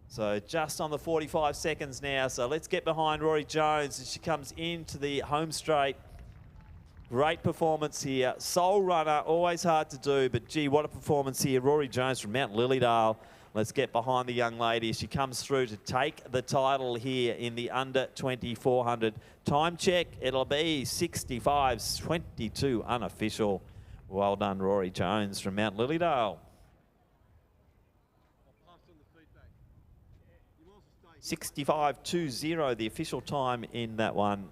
So just on the 45 seconds now. So let's get behind Rory Jones as she comes into the home straight. Great performance here. Sole runner, always hard to do, but gee, what a performance here. Rory Jones from Mount Lilydale. Let's get behind the young lady as she comes through to take the title here in the under 20 400. Time check, it'll be 65:22 unofficial. Well done, Rory Jones from Mount Lilydale. 65:20, the official time in that one.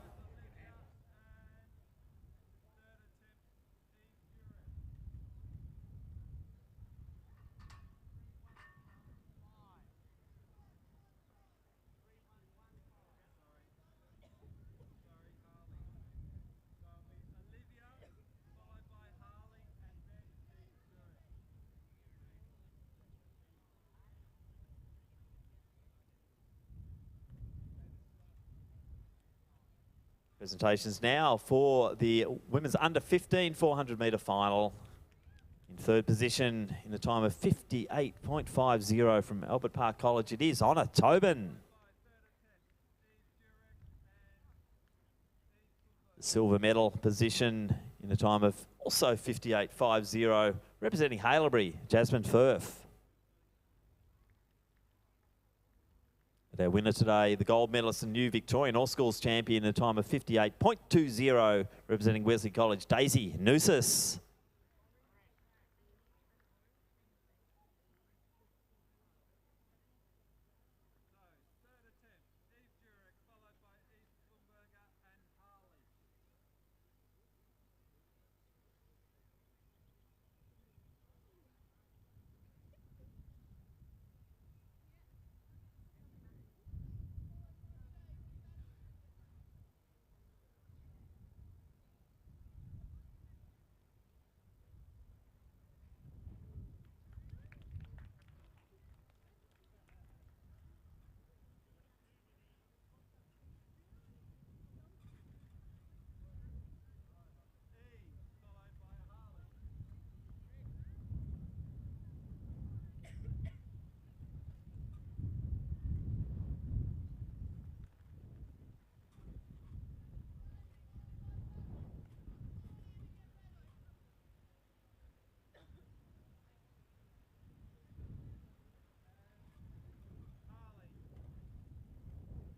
Presentations now for the women's under 15 400 metre final. In third position in the time of 58.50 from Albert Park College, it is Honor Tobin. The silver medal position in the time of also 58.50, representing Haileybury, Jasmine Firth. Their winner today, the gold medalist and new Victorian All-Schools champion in a time of 58.20, representing Wesley College, Daisy Noosis.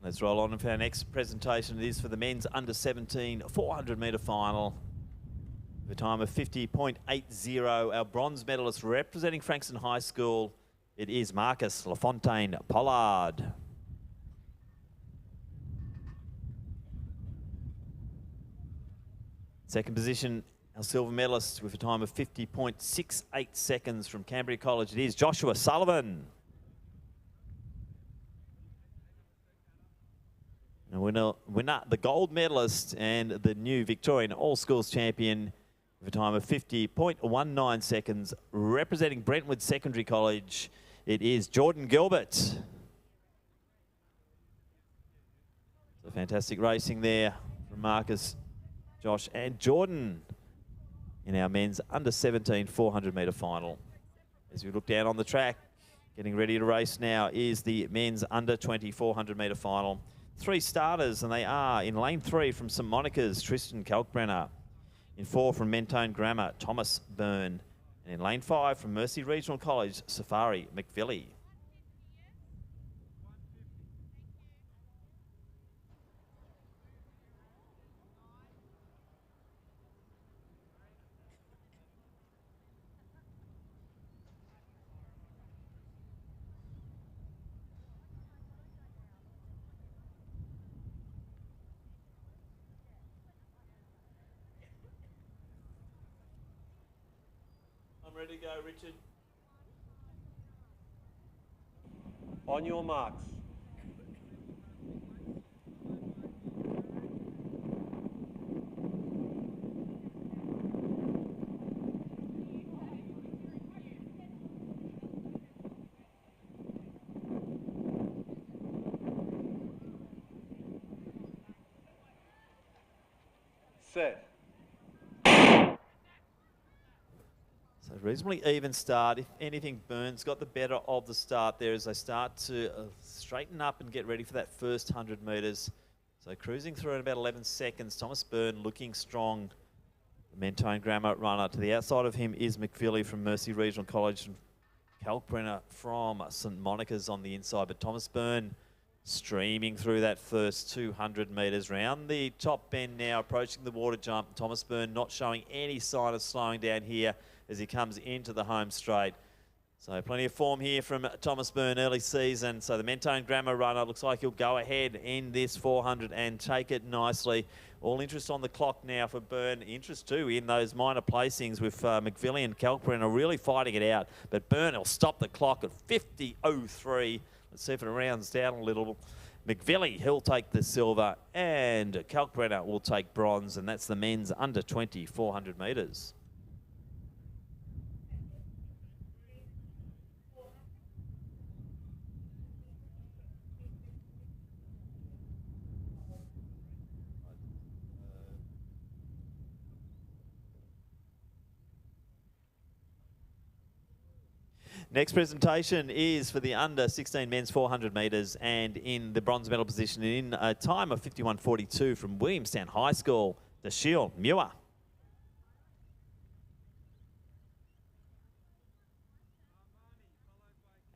Let's roll on for our next presentation. It is for the men's under 17 400 metre final. The time of 50.80. Our bronze medalist representing Frankston High School, it is Marcus LaFontaine Pollard. Second position, our silver medalist with a time of 50.68 seconds from Cambria College, it is Joshua Sullivan. And winner, the gold medalist and the new Victorian All-Schools champion with a time of 50.19 seconds, representing Brentwood Secondary College, it is Jordan Gilbert. So fantastic racing there from from Marcus, Josh and Jordan in our men's under 17 400 metre final. As we look down on the track, getting ready to race now is the men's under 20 400 metre final. 3 starters, and they are in lane 3 from St Monica's, Tristan Kalkbrenner. In 4 from Mentone Grammar, Thomas Byrne. And in lane 5 from Mercy Regional College, Safari McVilly. I'm ready to go, Richard.
On your marks. Set.
So reasonably even start. If anything, Burns got the better of the start there as they start to straighten up and get ready for that first 100 metres. So cruising through in about 11 seconds. Thomas Byrne looking strong. The Mentone Grammar runner. To the outside of him is McVilly from Mercy Regional College, and Kalkbrenner from St Monica's on the inside. But Thomas Byrne streaming through that first 200 metres. Round the top bend now, approaching the water jump. Thomas Byrne not showing any sign of slowing down here as he comes into the home straight. So plenty of form here from Thomas Byrne early season. So the Mentone Grammar runner looks like he'll go ahead in this 400 and take it nicely. All interest on the clock now for Byrne. Interest too in those minor placings with McVilly and Kalkbrenner really fighting it out. But Byrne will stop the clock at 50.03. Let's see if it rounds down a little. McVilly, he'll take the silver, and Kalkbrenner will take bronze, and that's the men's under 20 400 metres. Next presentation is for the under 16 men's 400 metres, and in the bronze medal position in a time of 51.42 from Williamstown High School, the Shield Muir.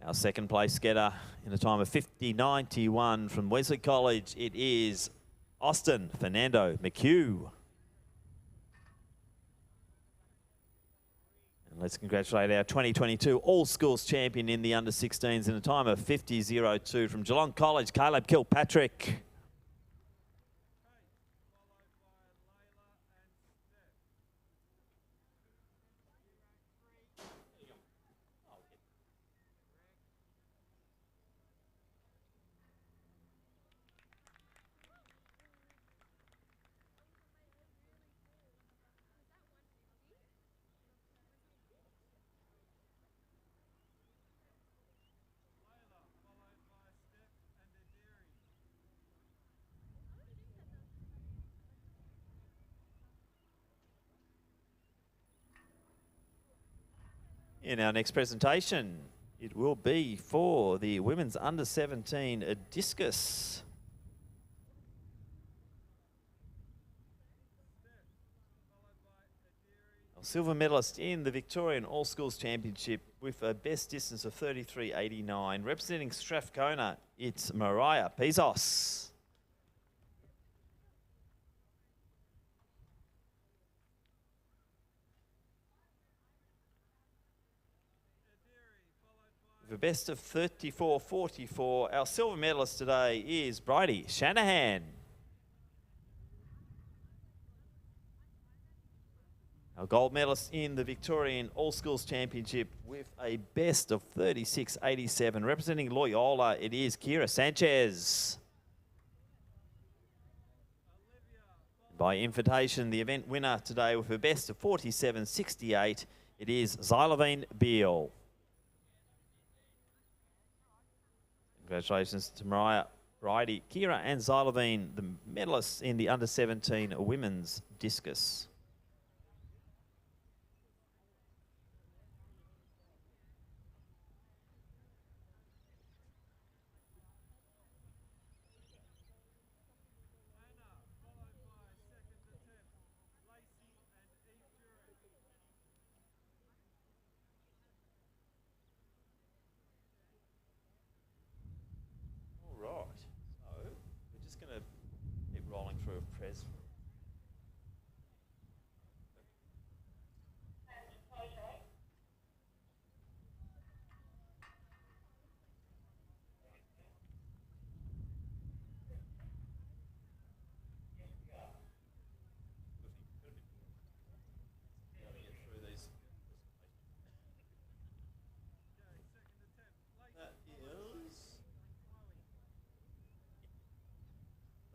Our second place getter in a time of 50.91 from Wesley College, it is Austin Fernando McHugh. And let's congratulate our 2022 All-Schools champion in the under-16s in a time of 50.02 from Geelong College, Caleb Kilpatrick. In our next presentation, it will be for the women's under-17 discus. Our silver medalist in the Victorian All-Schools Championship with a best distance of 33.89. Representing Strathcona, it's Mariah Pizos. A best of 34.44. Our silver medalist today is Bridie Shanahan. Our gold medalist in the Victorian All-Schools Championship with a best of 36.87. Representing Loyola, it is Kira Sanchez. By invitation, the event winner today with a best of 47.68, it is Xylovine Beale. Congratulations to Mariah Bridie, Kira and Xylovine, the medalists in the under-17 women's discus. Rolling through a press.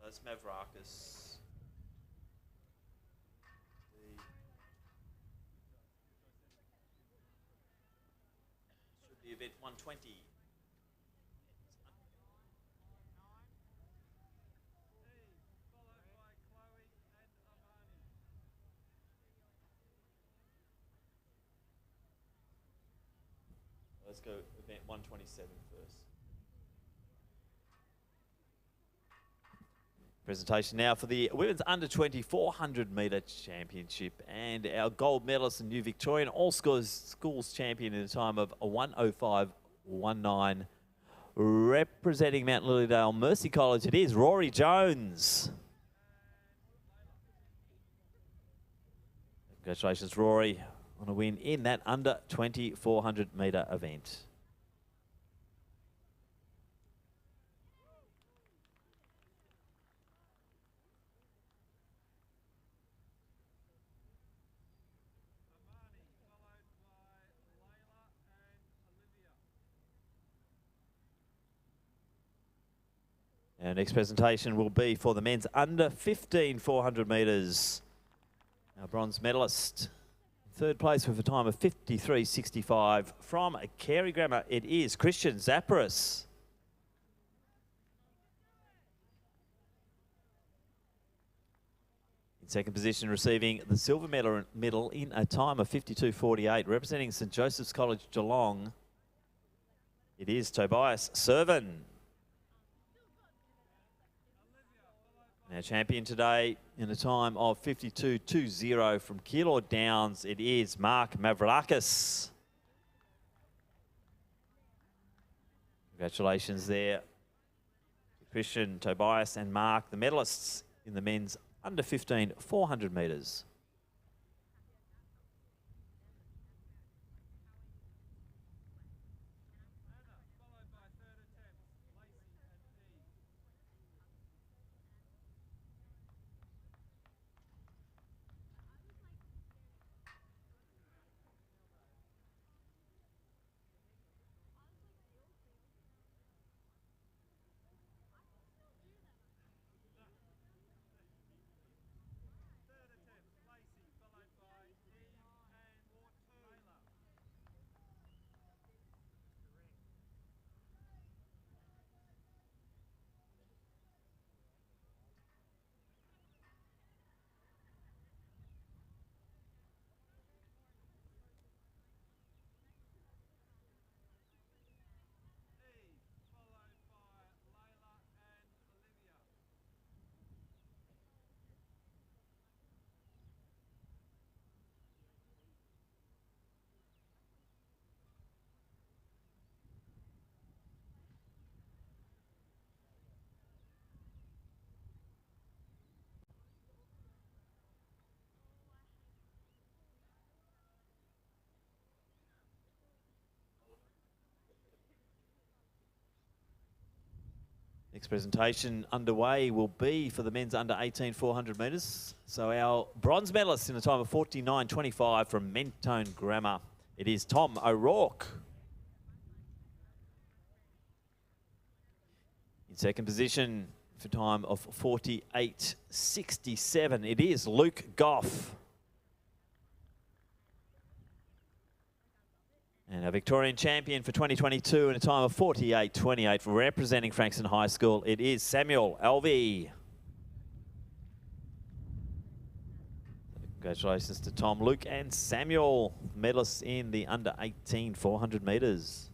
That's Mavrakis. Should be event 120. Let's go event 127 first. Presentation now for the women's under-20 400-metre championship, and our gold medalist and new Victorian all-schools champion in a time of 1:05.19, representing Mount Lilydale Mercy College. It is Rory Jones. Congratulations, Rory, on a win in that under-20 400-metre event. Our next presentation will be for the men's under 15 400 metres. Our bronze medalist, third place with a time of 53.65 from Carey Grammar. It is Christian Zapparis. In second position, receiving the silver medal in a time of 52.48, representing St Joseph's College Geelong. It is Tobias Servin. Our champion today in a time of 52.20 from Keilor Downs, it is Mark Mavrakis. Congratulations there to Christian, Tobias and Mark, the medalists in the men's under 15 400 metres. Next presentation underway will be for the men's under 18 400 metres. So our bronze medalist in a time of 49.25 from Mentone Grammar, it is Tom O'Rourke. In second position for time of 48.67, it is Luke Goff. And a Victorian champion for 2022 in a time of 48.28 for representing Frankston High School. It is Samuel Alvey. Congratulations to Tom, Luke and Samuel, medalists in the under 18 400 metres.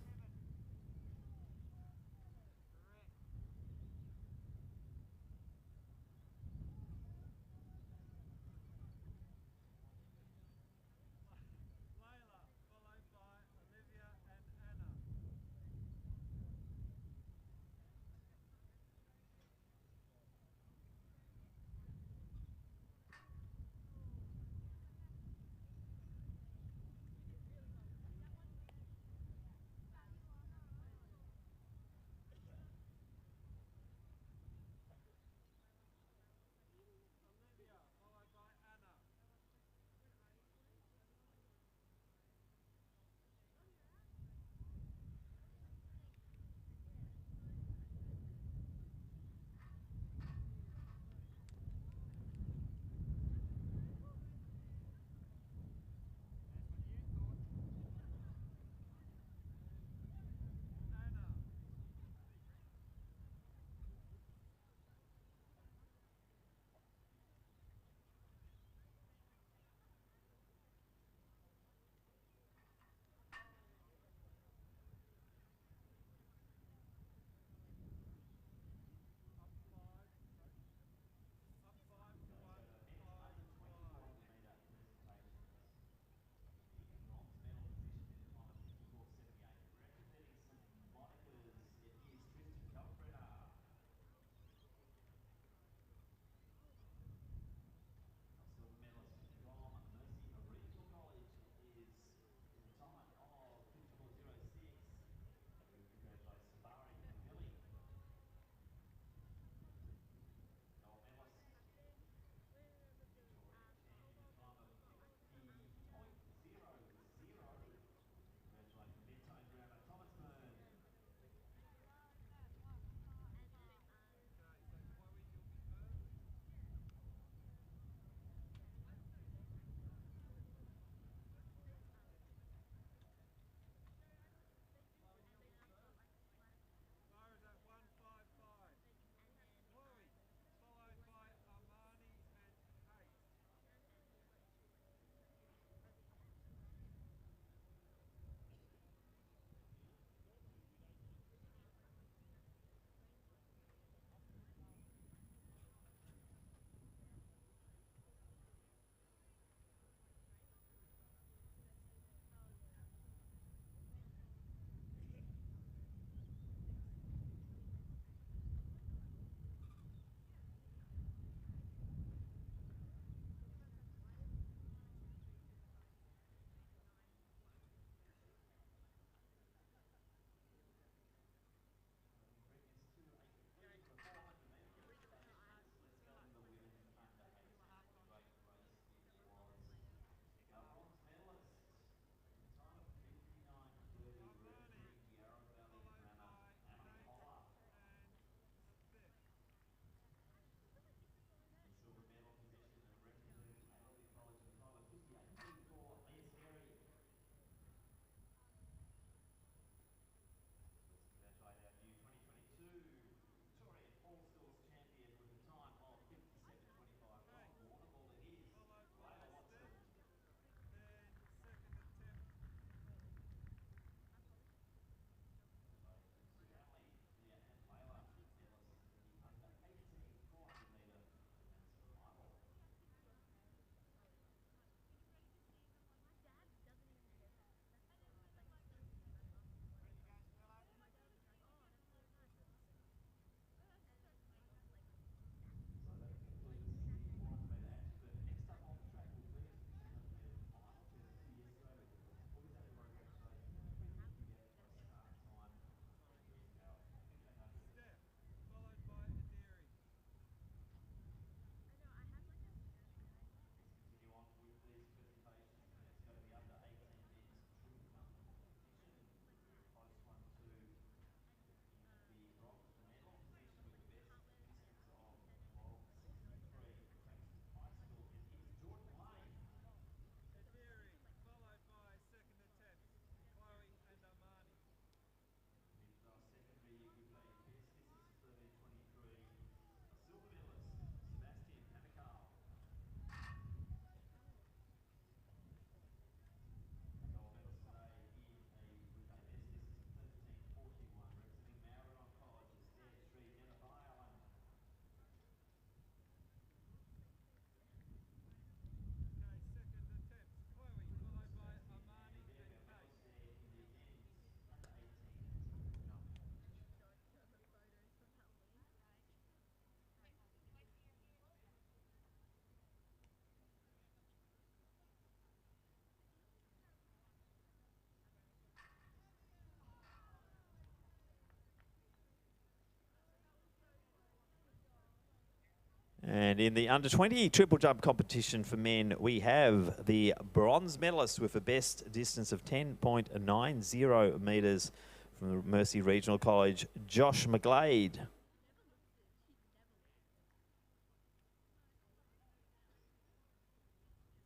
And in the under-20 triple jump competition for men, we have the bronze medalist with a best distance of 10.90 metres from the Mercy Regional College, Josh McGlade.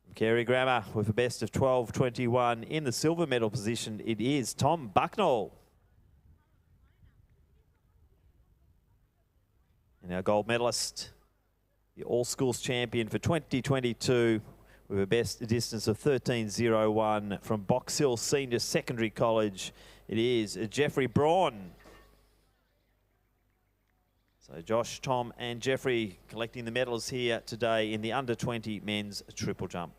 From Carey Grammar with a best of 12.21 in the silver medal position, it is Tom Bucknell. And our gold medalist, the all-schools champion for 2022 with a best distance of 13.01 from Box Hill Senior Secondary College, it is Jeffrey Braun. So Josh, Tom and Jeffrey collecting the medals here today in the under-20 men's triple jump.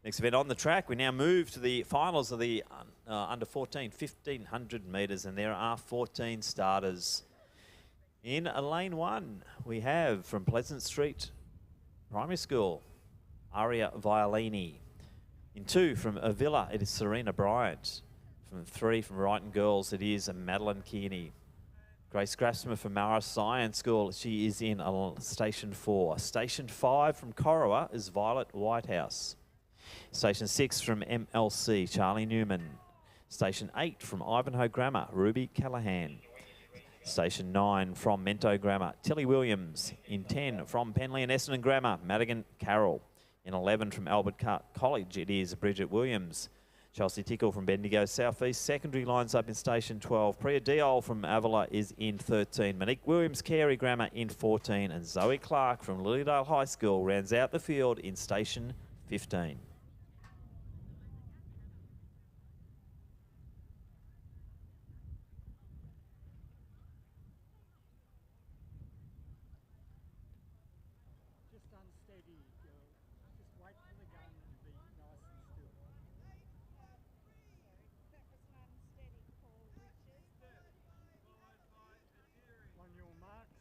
Next event on the track, we now move to the finals of the under 14, 1,500 metres, and there are 14 starters. In lane one, we have from Pleasant Street Primary School, Aria Violini. In two, from Avila, it is Serena Bryant. From three, from Brighton Girls, it is Madeline Kearney. Grace Grassmer from Mara Science School, she is in Station 4. Station 5 from Corowa is Violet Whitehouse. Station 6 from MLC, Charlie Newman. Station 8 from Ivanhoe Grammar, Ruby Callahan. Station 9 from Mento Grammar, Tilly Williams. In 10 from Penley and Essendon Grammar, Madigan Carroll. In 11 from Albert College, it is Bridget Williams. Chelsea Tickle from Bendigo South East Secondary lines up in Station 12. Priya Diol from Avila is in 13. Monique Williams, Carey Grammar in 14. And Zoe Clark from Lilydale High School rounds out the field in Station 15.
Just unsteady, girl. Just wait for the gun and be nice and still. On your marks.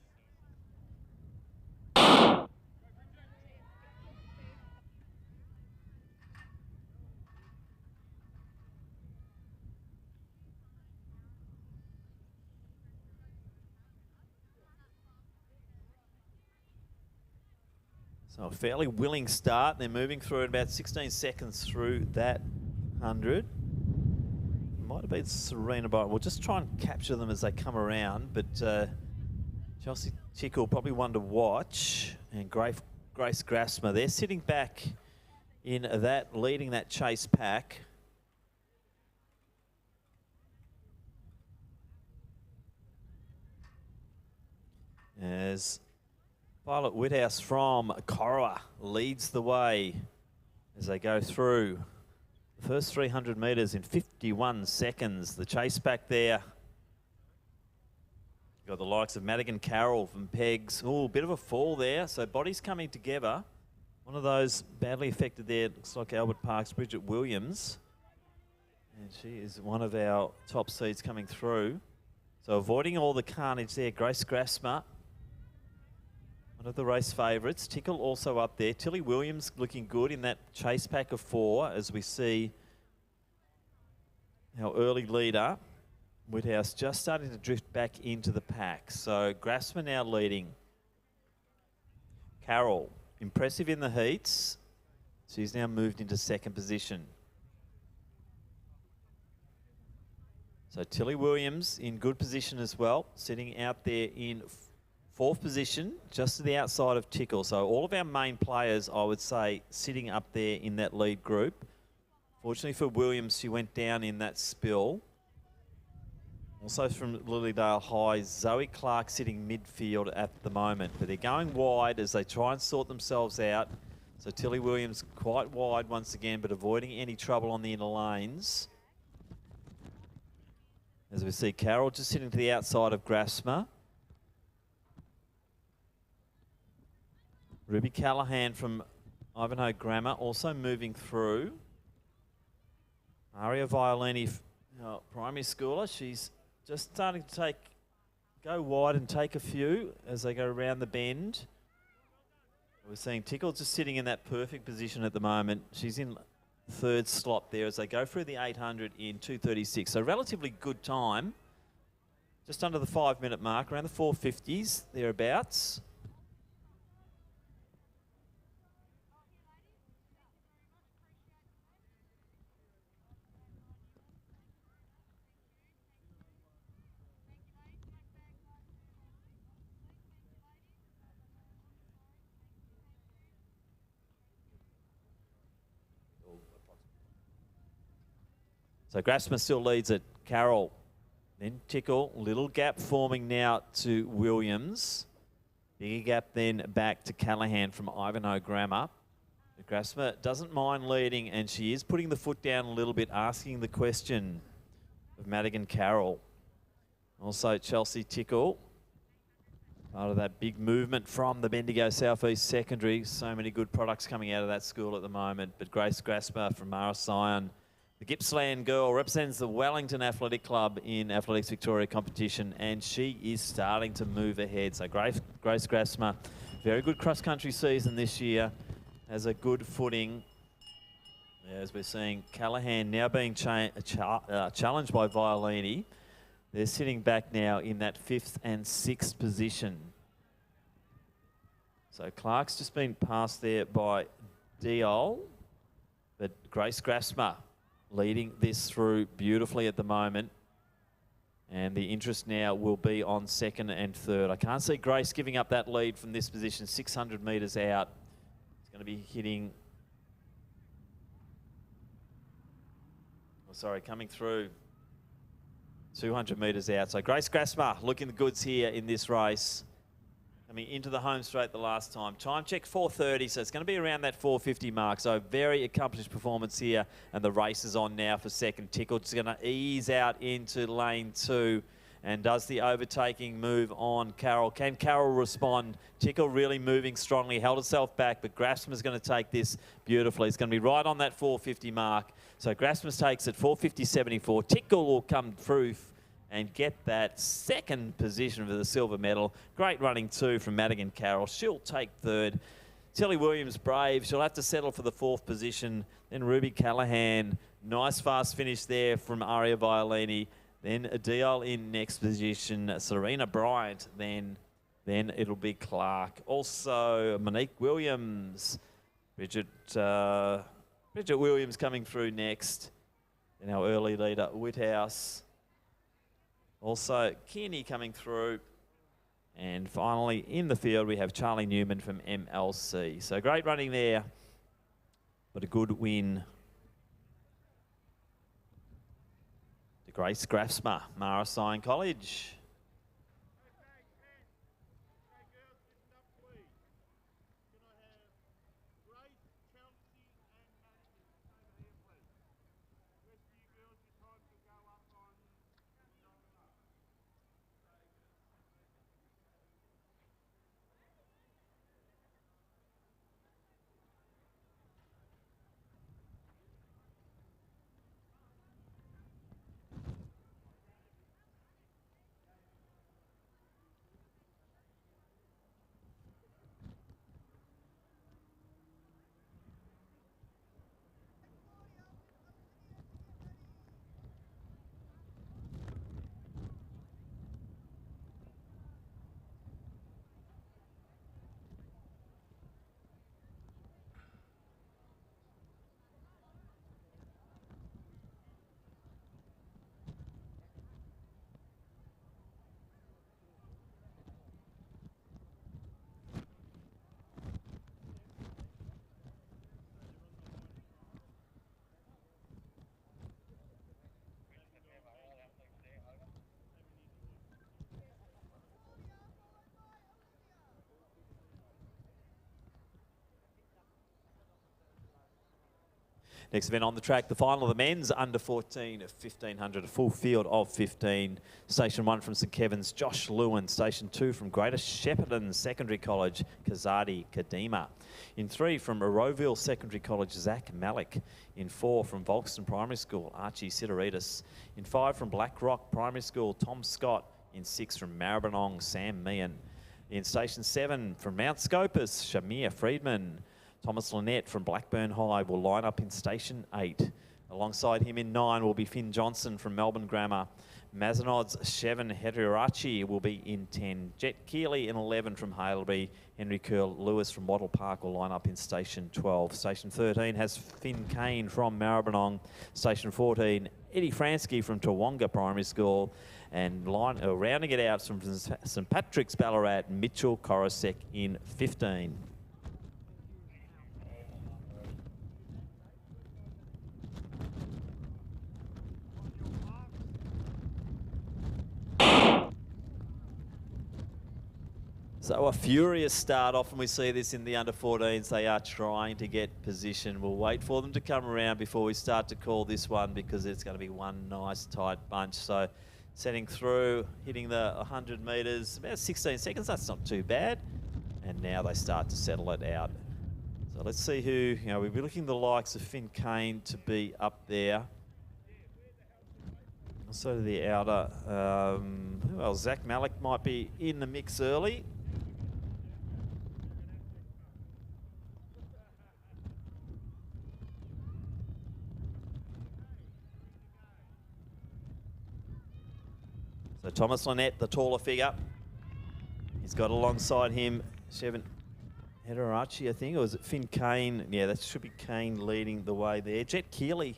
So a fairly willing start. They're moving through at about 16 seconds through that 100. Might have been Serena Bryant. We'll just try and capture them as they come around. But Chelsea Tickle, probably one to watch. And Grace Grassmer, they're sitting back in that, leading that chase pack. as Violet Whithouse from Corowa leads the way as they go through the first 300 metres in 51 seconds. The chase back there. Got the likes of Madigan Carroll from Pegs. Oh, bit of a fall there. So bodies coming together. One of those badly affected there, looks like Albert Park's Bridget Williams. And she is one of our top seeds coming through. So avoiding all the carnage there, Grace Grassmer, one of the race favourites. Tickle also up there. Tilly Williams looking good in that chase pack of 4 as we see our early leader, Whithouse, just starting to drift back into the pack. So Grassmer now leading. Carroll, impressive in the heats. She's now moved into 2nd position. So Tilly Williams in good position as well, sitting out there in 4th position, just to the outside of Tickle. So all of our main players, I would say, sitting up there in that lead group. Fortunately for Williams, she went down in that spill. Also from Lilydale High, Zoe Clark sitting midfield at the moment. But they're going wide as they try and sort themselves out. So Tilly Williams quite wide once again, but avoiding any trouble on the inner lanes. As we see Carroll just sitting to the outside of Grassmer. Ruby Callahan from Ivanhoe Grammar also moving through. Aria Violini, primary schooler, she's just starting to go wide and take a few as they go around the bend. We're seeing Tickle just sitting in that perfect position at the moment. She's in 3rd slot there as they go through the 800 in 2:36. So relatively good time. Just under the 5-minute mark, around the 4:50s, thereabouts. So Grassmer still leads it. Carroll, then Tickle. Little gap forming now to Williams. Bigger gap then back to Callahan from Ivanhoe Grammar. Grassmer doesn't mind leading, and she is putting the foot down a little bit, asking the question of Madigan Carroll. Also Chelsea Tickle, part of that big movement from the Bendigo South East Secondary. So many good products coming out of that school at the moment. But Grace Grassmer from Mara Sion, the Gippsland girl, represents the Wellington Athletic Club in Athletics Victoria competition, and she is starting to move ahead. So Grace Grassmer, very good cross-country season this year, has a good footing. As we're seeing Callahan now being challenged by Violini. They're sitting back now in that 5th and 6th position. So Clark's just been passed there by Diol, but Grace Grassmer leading this through beautifully at the moment. And the interest now will be on 2nd and 3rd. I can't see Grace giving up that lead from this position, 600 metres out. It's going to be hitting... coming through 200 metres out. So Grace Grassmer looking the goods here in this race. Coming into the home straight the last time. Time check 4:30, so it's going to be around that 4:50 mark. So very accomplished performance here, and the race is on now for 2nd. Tickle just going to ease out into lane 2 and does the overtaking move on Carroll. Can Carroll respond? Tickle really moving strongly, held itself back, but Grassmer's going to take this beautifully. It's going to be right on that 4:50 mark. So Grassmer takes it 4:50.74. Tickle will come through and get that 2nd position for the silver medal. Great running too from Madigan Carroll. She'll take 3rd. Tilly Williams, brave. She'll have to settle for the 4th position. Then Ruby Callahan. Nice fast finish there from Aria Violini. Then Diol in next position. Serena Bryant. Then it'll be Clark. Also Monique Williams. Bridget Williams coming through next. And our early leader, Whithouse. Also, Kearney coming through. And finally, in the field, we have Charlie Newman from MLC. So great running there, but a good win to Grace Grassmer, Mara Sion College. Next event on the track, the final of the men's under 14 of 1500, a full field of 15. Station 1 from St Kevin's, Josh Lewin. Station 2 from Greater Shepparton Secondary College, Kazadi Kadima. In 3 from Aroville Secondary College, Zach Malik. In 4 from Volkston Primary School, Archie Sidoritis. In 5 from Black Rock Primary School, Tom Scott. In 6 from Maribyrnong, Sam Meehan. In Station 7 from Mount Scopus, Shamir Friedman. Thomas Lynette from Blackburn High will line up in Station 8. Alongside him in 9 will be Finn Johnson from Melbourne Grammar. Mazanod's Shevin Hedirachi will be in 10. Jet Keeley in 11 from Haileybury. Henry Curl Lewis from Wattle Park will line up in Station 12. Station 13 has Finn Kane from Maribyrnong. Station 14, Eddie Fransky from Tawonga Primary School. And rounding it out from St Patrick's Ballarat, Mitchell Korosek in 15. So a furious start. Often we see this in the under-14s. They are trying to get position. We'll wait for them to come around before we start to call this one because it's going to be one nice tight bunch. So setting through, hitting the 100 metres, about 16 seconds. That's not too bad. And now they start to settle it out. So let's see who, we'll be looking the likes of Finn Kane to be up there. Also to the outer, well, Zach Malik might be in the mix early. So Thomas Lynette, the taller figure. He's got alongside him Shevin Hedirachi, I think, or is it Finn Kane? Yeah, that should be Kane leading the way there. Jet Keeley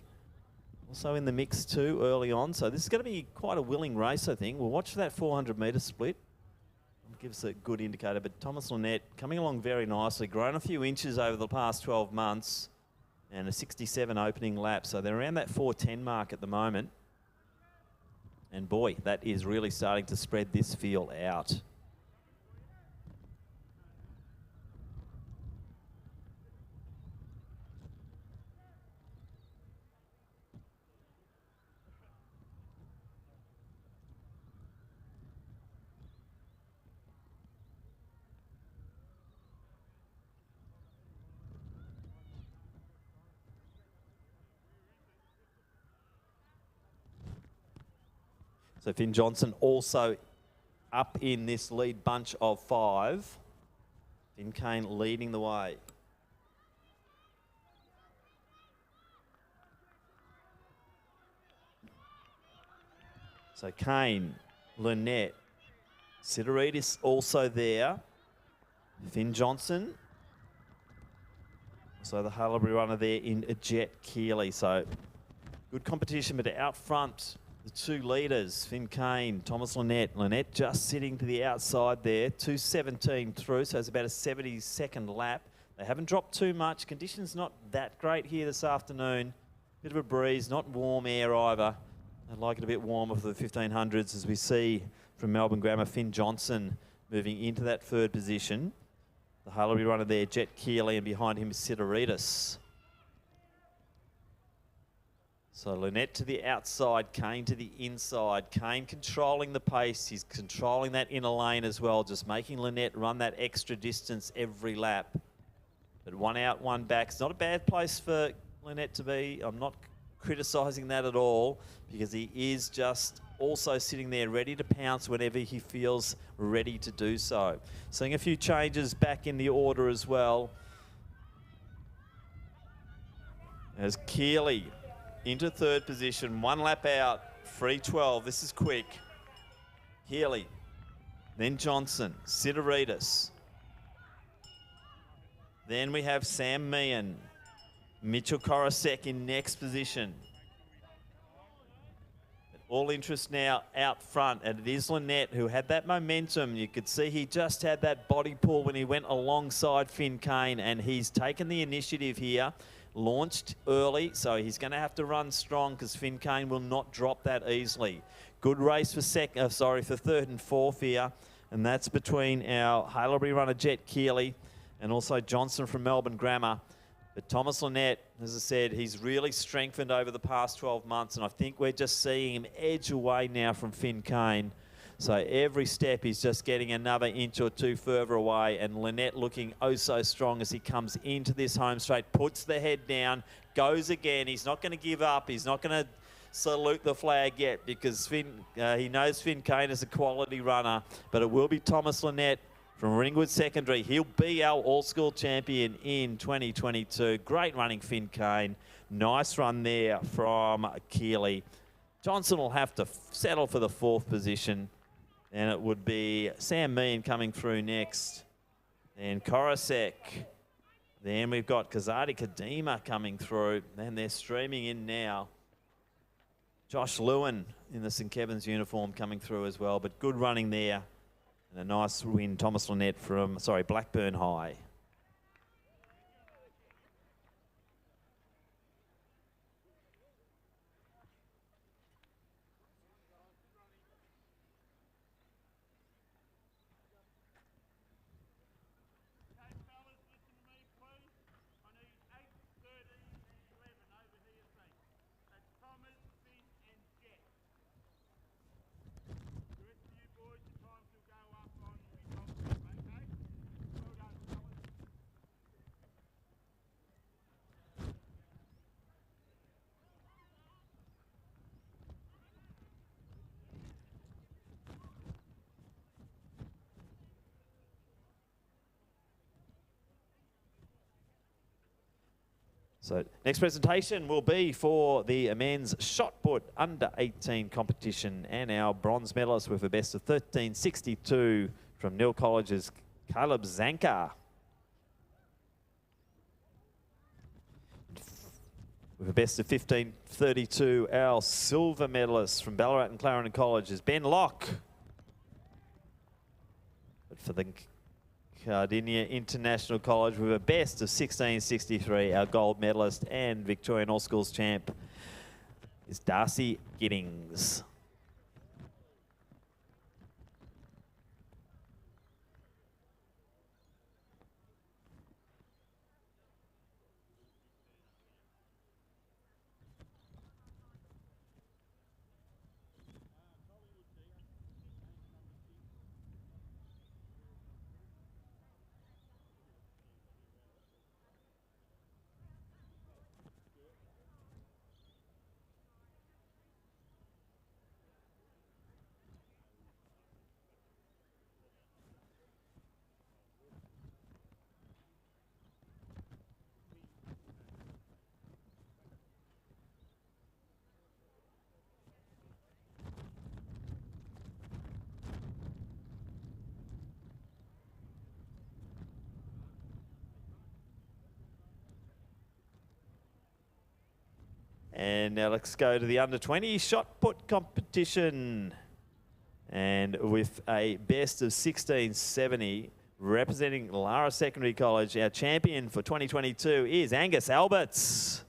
also in the mix too early on. So this is going to be quite a willing race, I think. We'll watch that 400 metre split. It'll give us a good indicator. But Thomas Lynette coming along very nicely, grown a few inches over the past 12 months and a 67 opening lap. So they're around that 4:10 mark at the moment. And boy, that is really starting to spread this field out. So Finn Johnson also up in this lead bunch of 5. Finn Kane leading the way. So Kane, Lynette, Sidoritis also there. Finn Johnson. So the Haileybury runner there in Jet Keeley. So good competition, but out front, the 2 leaders, Finn Kane, Thomas Lynette. Lynette just sitting to the outside there, 2:17 through, so it's about a 72nd lap. They haven't dropped too much. Conditions not that great here this afternoon. Bit of a breeze, not warm air either. I'd like it a bit warmer for the 1500s as we see from Melbourne Grammar, Finn Johnson moving into that 3rd position. The Haileybury runner there, Jet Keeley, and behind him is Sidoritis. So Lynette to the outside, Kane to the inside. Kane controlling the pace. He's controlling that inner lane as well, just making Lynette run that extra distance every lap. But 1 out, 1 back. It's not a bad place for Lynette to be. I'm not criticising that at all because he is just also sitting there ready to pounce whenever he feels ready to do so. Seeing a few changes back in the order as well. As Keeley into 3rd position, 1 lap out, free 12. This is quick. Keeley, then Johnson, Sidoritis. Then we have Sam Meehan, Mitchell Korosek in next position. All interest now out front, and it is Lynette who had that momentum. You could see he just had that body pull when he went alongside Finn Kane, and he's taken the initiative here. Launched early, so he's going to have to run strong because Finn Kane will not drop that easily. Good race for 3rd and 4th here, and that's between our Haileybury runner Jet Keeley and also Johnson from Melbourne Grammar. But Thomas Lynette, as I said, he's really strengthened over the past 12 months, and I think we're just seeing him edge away now from Finn Kane. So every step he's just getting another inch or two further away, and Lynette looking oh so strong as he comes into this home straight, puts the head down, goes again. He's not going to give up. He's not going to salute the flag yet because he knows Finn Kane is a quality runner, but it will be Thomas Lynette from Ringwood Secondary. He'll be our all-school champion in 2022. Great running, Finn Kane. Nice run there from Keeley. Johnson will have to settle for the 4th position. And it would be Sam Mean coming through next. Then Korosek. Then we've got Kazadi Kadima coming through. And they're streaming in now. Josh Lewin in the St. Kevin's uniform coming through as well. But good running there. And a nice win, Thomas Lynette from, Blackburn High. So next presentation will be for the men's shot put under 18 competition, and our bronze medalist with a best of 13.62 from Neil College's Caleb Zanka. With a best of 15.32, our silver medalist from Ballarat and Clarendon College is Ben Locke. But for the Cardinia International College with a best of 16.63, our gold medalist and Victorian All Schools champ is Darcy Giddings. And now let's go to the under 20 shot put competition. And with a best of 16.70, representing Lara Secondary College, our champion for 2022 is Angus Alberts.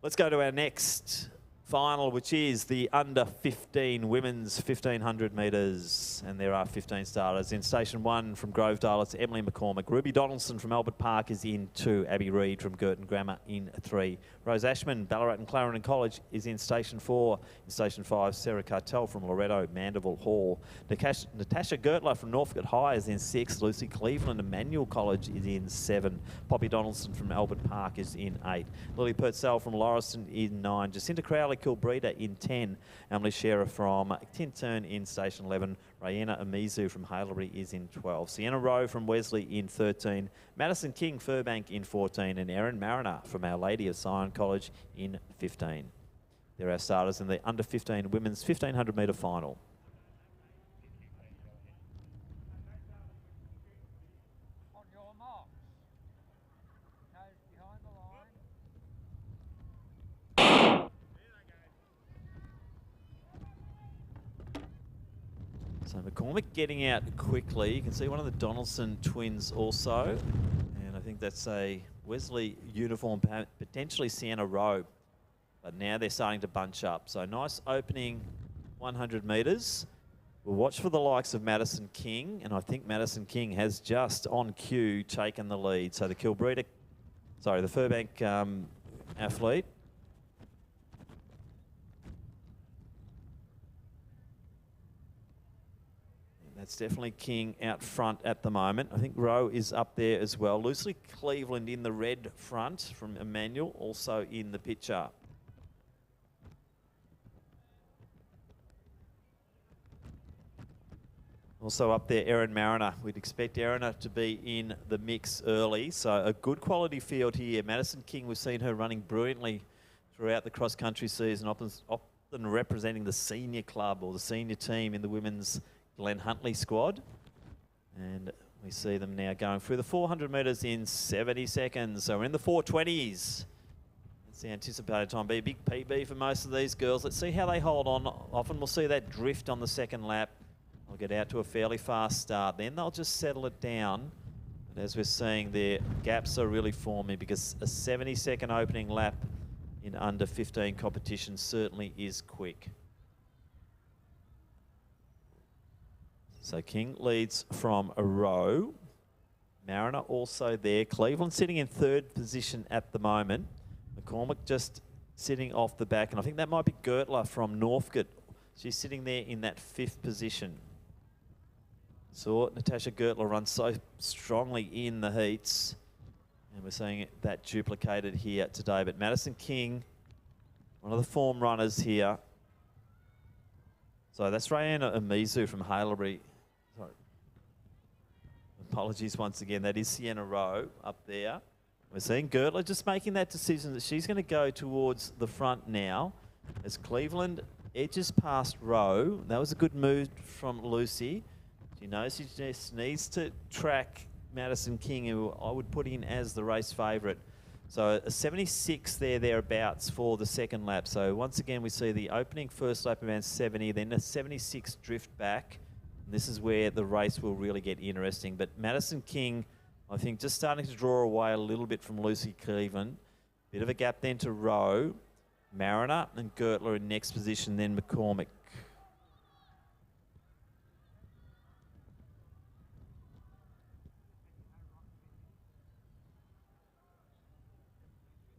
Let's go to our next final, which is the under 15 women's 1500 metres. And there are 15 starters. In station 1 from Grovedale, it's Emily McCormick. Ruby Donaldson from Albert Park is in 2. Abby Reid from Girton Grammar in 3. Rose Ashman, Ballarat and Clarendon College is in station 4. In station 5, Sarah Cartel from Loretto, Mandeville Hall. Natasha Gertler from Norfolk High is in 6. Lucy Cleveland, Emmanuel College is in 7. Poppy Donaldson from Albert Park is in 8. Lily Purcell from Lauriston in 9. Jacinta Crowley Kilbreda in 10. Emily Shearer from Tintern in station 11. Rayanna Amizu from Haileybury is in 12. Sienna Rowe from Wesley in 13. Madison King Furbank in 14. And Erin Mariner from Our Lady of Sion College in 15. There are our starters in the under 15 women's 1500 metre final.
On your marks. Nose behind the line.
So McCormick getting out quickly. You can see one of the Donaldson twins also. And I think that's a Wesley uniform, potentially Sienna Rowe. But now they're starting to bunch up. So nice opening 100 metres. We'll watch for the likes of Madison King. And I think Madison King has just on cue taken the lead. So the Furbank athlete. That's definitely King out front at the moment. I think Rowe is up there as well. Lucy Cleveland in the red front from Emmanuel, also in the picture. Also up there, Erin Mariner. We'd expect Erin to be in the mix early. So a good quality field here. Madison King, we've seen her running brilliantly throughout the cross-country season, often representing the senior club or the senior team in the women's Glen Huntley squad. And we see them now going through the 400 metres in 70 seconds. So we're in the 420s. It's the anticipated time. Be a big PB for most of these girls. Let's see how they hold on. Often we'll see that drift on the second lap. They'll get out to a fairly fast start. Then they'll just settle it down. And as we're seeing, their gaps are really forming because a 70-second opening lap in under 15 competition certainly is quick. So King leads from a row. Mariner also there. Cleveland sitting in 3rd position at the moment. McCormick just sitting off the back. And I think that might be Gertler from Northcote. She's sitting there in that 5th position. Saw Natasha Gertler run so strongly in the heats. And we're seeing that duplicated here today. But Madison King, one of the form runners here. So that's Rayanna Amizu from Haileybury. Sorry. Apologies once again. That is Sienna Rowe up there. We're seeing Gertler just making that decision that she's going to go towards the front now as Cleveland edges past Rowe. That was a good move from Lucy. She knows she just needs to track Madison King, who I would put in as the race favourite. So a 76 thereabouts for the second lap. So once again, we see the opening first lap around 70, then a 76 drift back. And this is where the race will really get interesting. But Madison King, I think, just starting to draw away a little bit from Lucy Cleveland. Bit of a gap then to Rowe. Mariner and Gertler in next position, then McCormick.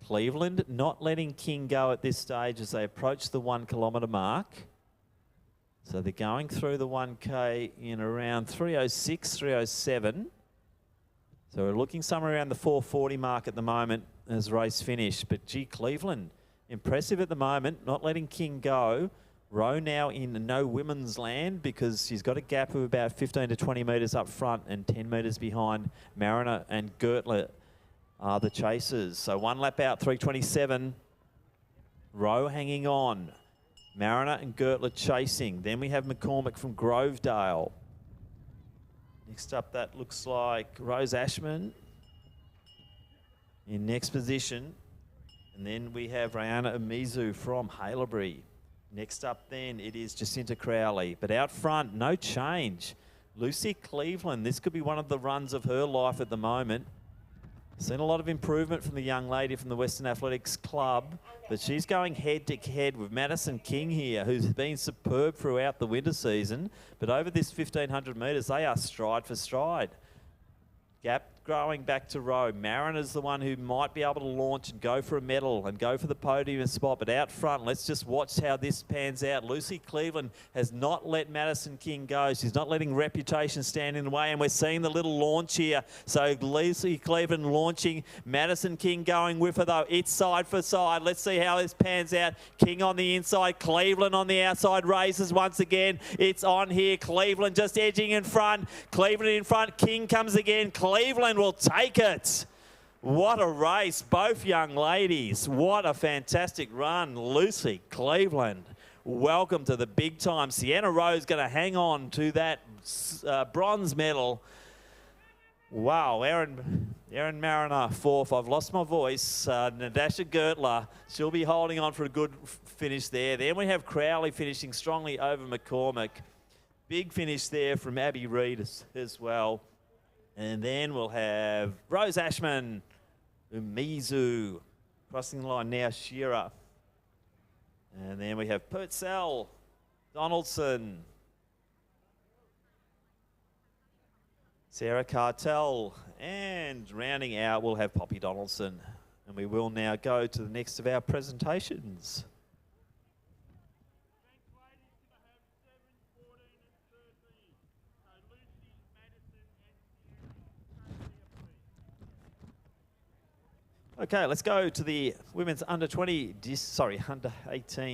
Cleveland not letting King go at this stage as they approach the 1 kilometre mark. So they're going through the 1K in around 3:06, 3:07. So we're looking somewhere around the 4:40 mark at the moment as race finish. But gee, Cleveland, impressive at the moment, not letting King go. Rowe now in no women's land because she's got a gap of about 15 to 20 metres up front and 10 metres behind Mariner and Gertler are the chasers. So 1 lap out, 3:27. Rowe hanging on. Mariner and Gertler chasing. Then we have McCormick from Grovedale. Next up, that looks like Rose Ashman in next position. And then we have Rayanna Amizu from Haileybury. Next up then, it is Jacinta Crowley. But out front, no change. Lucy Cleveland, this could be one of the runs of her life at the moment. Seen a lot of improvement from the young lady from the Western Athletics Club, but she's going head-to-head with Madison King here, who's been superb throughout the winter season. But over this 1,500 metres, they are stride for stride. Gap growing back to row. Mariner's the one who might be able to launch and go for a medal and go for the podium spot. But out front, let's just watch how this pans out. Lucy Cleveland has not let Madison King go. She's not letting reputation stand in the way. And we're seeing the little launch here. So Lucy Cleveland launching. Madison King going with her, though. It's side for side. Let's see how this pans out. King on the inside. Cleveland on the outside. Races once again. It's on here. Cleveland just edging in front. Cleveland in front. King comes again. Cleveland will take it. What a race, both young ladies. What a fantastic run. Lucy Cleveland, welcome to the big time. Sienna Rose going to hang on to that bronze medal. Wow, Erin Mariner, fourth. I've lost my voice. Natasha Gertler, she'll be holding on for a good finish there. Then we have Crowley finishing strongly over McCormick. Big finish there from Abby Reid as well. And then we'll have Rose Ashman, Umizu, crossing the line now, Shearer. And then we have Purcell, Donaldson, Sarah Cartel, and rounding out we'll have Poppy Donaldson. And we will now go to the next of our presentations. Okay, let's go to the women's under 18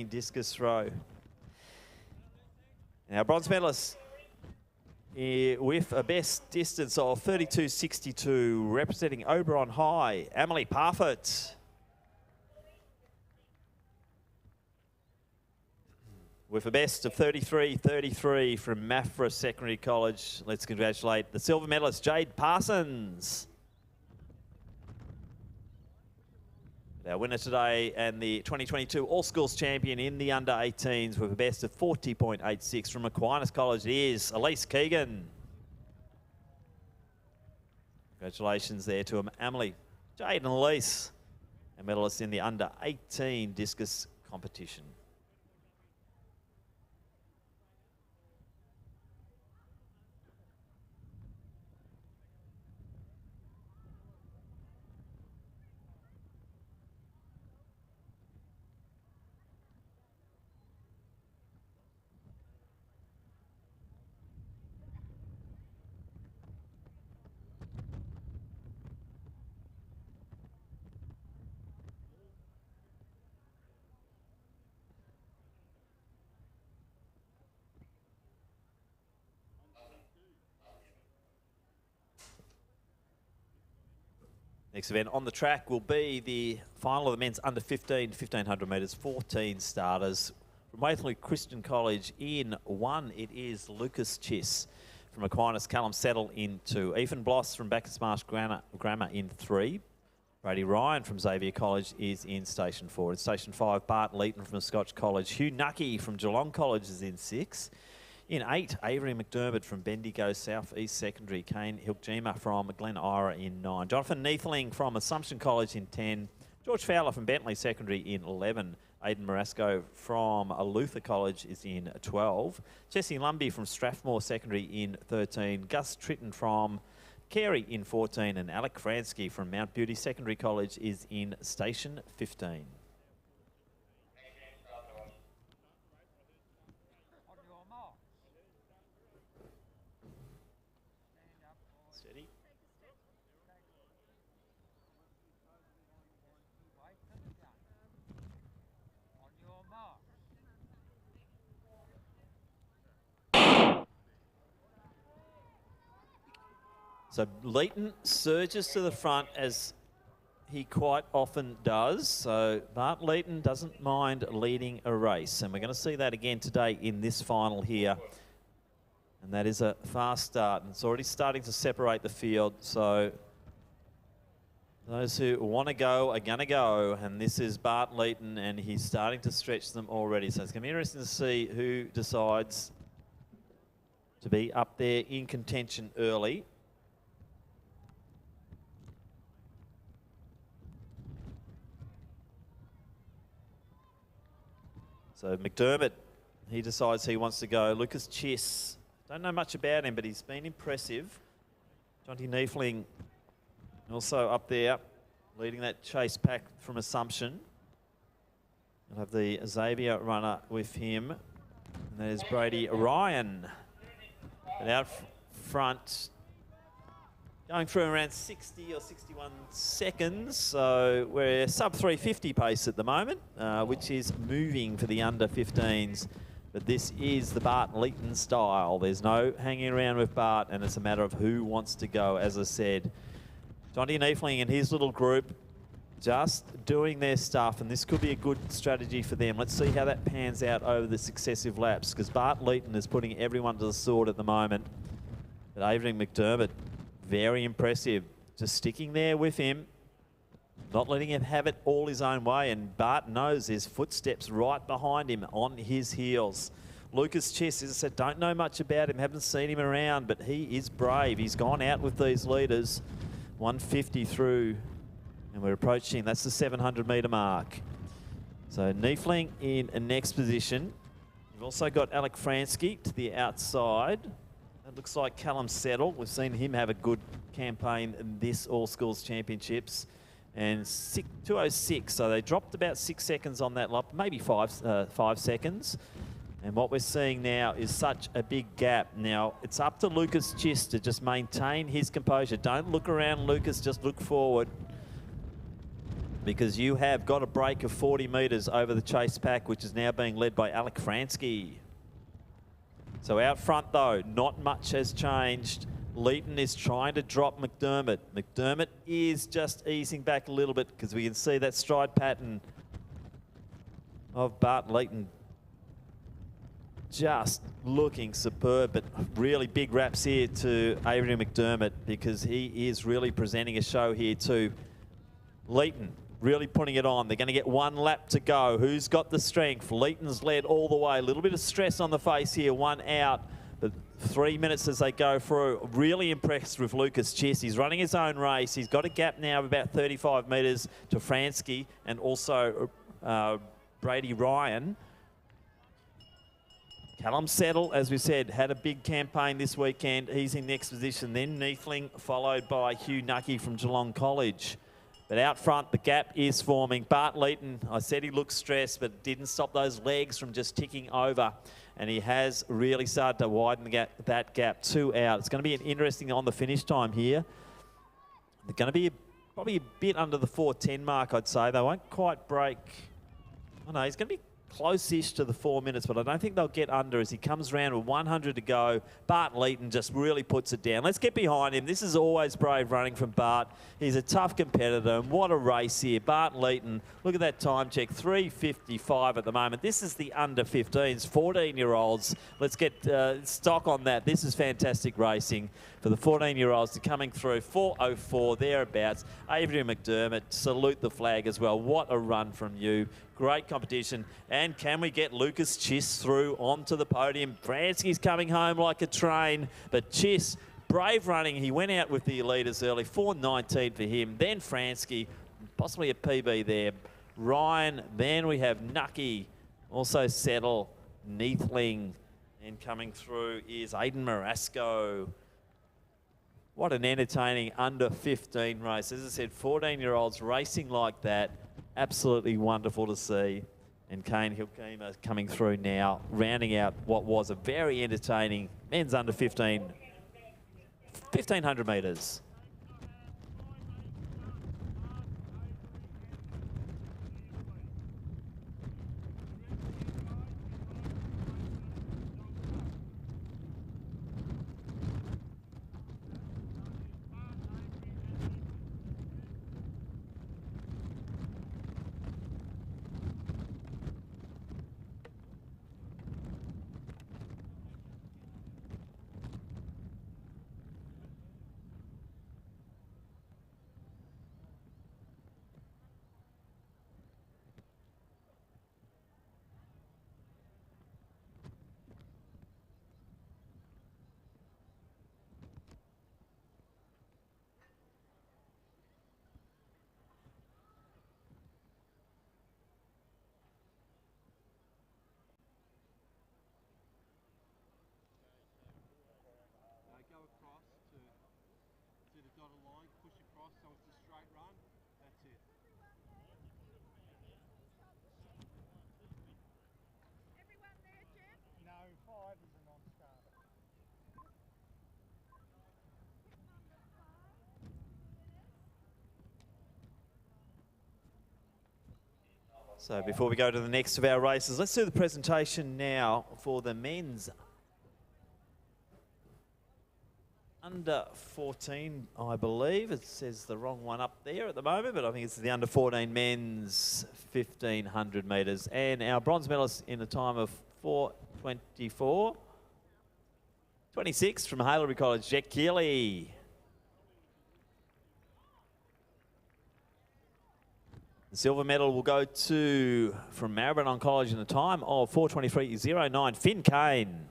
discus throw. Now, bronze medalists with a best distance of 32.62, representing Oberon High, Emily Parfitt. With a best of 33.33 from Maffra Secondary College. Let's congratulate the silver medalist, Jade Parsons. Our winner today and the 2022 All-Schools champion in the under-18s with a best of 40.86 from Aquinas College is Elise Keegan. Congratulations there to Emily, Jade and Elise, and medalists in the under-18 discus competition. Next event on the track will be the final of the men's under 1,500 metres, 14 starters. From Waithley Christian College in 1, it is Lucas Chiss. From Aquinas, Callum Settle in 2. Ethan Bloss from Bacchus Marsh Grammar in 3. Brady Ryan from Xavier College is in Station 4. In Station 5, Bart Leeton from Scotch College. Hugh Nucky from Geelong College is in 6. In 8, Avery McDermott from Bendigo South East Secondary. Kane Hilkjima from Glen Ira in 9. Jonathan Neethling from Assumption College in 10. George Fowler from Bentley Secondary in 11. Aidan Marasco from Luther College is in 12. Jesse Lumby from Strathmore Secondary in 13. Gus Tritton from Carey in 14. And Alec Fransky from Mount Beauty Secondary College is in Station 15. So Leeton surges to the front as he quite often does. So Bart Leeton doesn't mind leading a race. And we're going to see that again today in this final here. And that is a fast start. And it's already starting to separate the field. So those who want to go are going to go. And this is Bart Leeton, and he's starting to stretch them already. So it's going to be interesting to see who decides to be up there in contention early. So McDermott, he decides he wants to go. Lucas Chiss, don't know much about him, but he's been impressive. Jonty Niefling also up there, leading that chase pack from Assumption. We'll have the Xavier runner with him. And there's Brady Ryan. And out front, going through around 60 or 61 seconds. So we're sub 350 pace at the moment, which is moving for the under 15s. But this is the Bart Leeton style. There's no hanging around with Bart, and it's a matter of who wants to go, as I said. Jonty Niefling and his little group just doing their stuff, and this could be a good strategy for them. Let's see how that pans out over the successive laps, because Bart Leeton is putting everyone to the sword at the moment. But Avery McDermott, very impressive. Just sticking there with him, not letting him have it all his own way, and Bart knows there's footsteps right behind him on his heels. Lucas Chiss, as I said, don't know much about him, haven't seen him around, but he is brave. He's gone out with these leaders, 150 through, and we're approaching, that's the 700-metre mark. So Niefling in a next position. We've also got Alec Fransky to the outside. It looks like Callum Settle. We've seen him have a good campaign in this All Schools Championships. And 2:06, so they dropped about 6 seconds on that lap, maybe 5 seconds. And what we're seeing now is such a big gap. Now, it's up to Lucas Chiss to just maintain his composure. Don't look around, Lucas, just look forward. Because you have got a break of 40 metres over the chase pack, which is now being led by Alec Fransky. So out front, though, not much has changed. Leeton is trying to drop McDermott. McDermott is just easing back a little bit because we can see that stride pattern of Bart Leeton just looking superb, but really big raps here to Avery McDermott because he is really presenting a show here too. Leeton really putting it on. They're going to get one lap to go. Who's got the strength? Leeton's led all the way. A little bit of stress on the face here, one out. But 3 minutes as they go through. Really impressed with Lucas Chiss. He's running his own race. He's got a gap now of about 35 metres to Fransky and also Brady Ryan. Callum Settle, as we said, had a big campaign this weekend. He's in next position. Then Niefling, followed by Hugh Nucky from Geelong College. But out front, the gap is forming. Bart Leeton, I said he looked stressed, but didn't stop those legs from just ticking over. And he has really started to widen that gap, 2 out. It's going to be an interesting on the finish time here. They're going to be probably a bit under the 4:10 mark, I'd say. They won't quite break. Oh no, he's going to be close-ish to the 4 minutes, but I don't think they'll get under as he comes round with 100 to go. Bart Leeton just really puts it down. Let's get behind him. This is always brave running from Bart. He's a tough competitor, and what a race here. Bart Leeton, look at that time check, 3:55 at the moment. This is the under 15s, 14-year-olds. Let's get stock on that. This is fantastic racing for the 14-year-olds. They're coming through 4:04, thereabouts. Avery McDermott, salute the flag as well. What a run from you. Great competition. And can we get Lucas Chiss through onto the podium? Fransky's coming home like a train, but Chiss, brave running. He went out with the leaders early, 4:19 for him. Then Fransky, possibly a PB there. Ryan, then we have Nucky, also Settle, Niefling, and coming through is Aidan Marasco. What an entertaining under 15 race. As I said, 14-year-olds racing like that. Absolutely wonderful to see. And Kane Hilkema coming through now, rounding out what was a very entertaining men's under 1,500 metres. So before we go to the next of our races, let's do the presentation now for the men's under 14, I believe. It says the wrong one up there at the moment, but I think it's the under 14 men's 1500 metres. And our bronze medalist in a time of 4:24.26 from Haileybury College, Jet Keeley. The silver medal will go to, from Maribyrnong College in a time of 4:23.09, Finn Kane.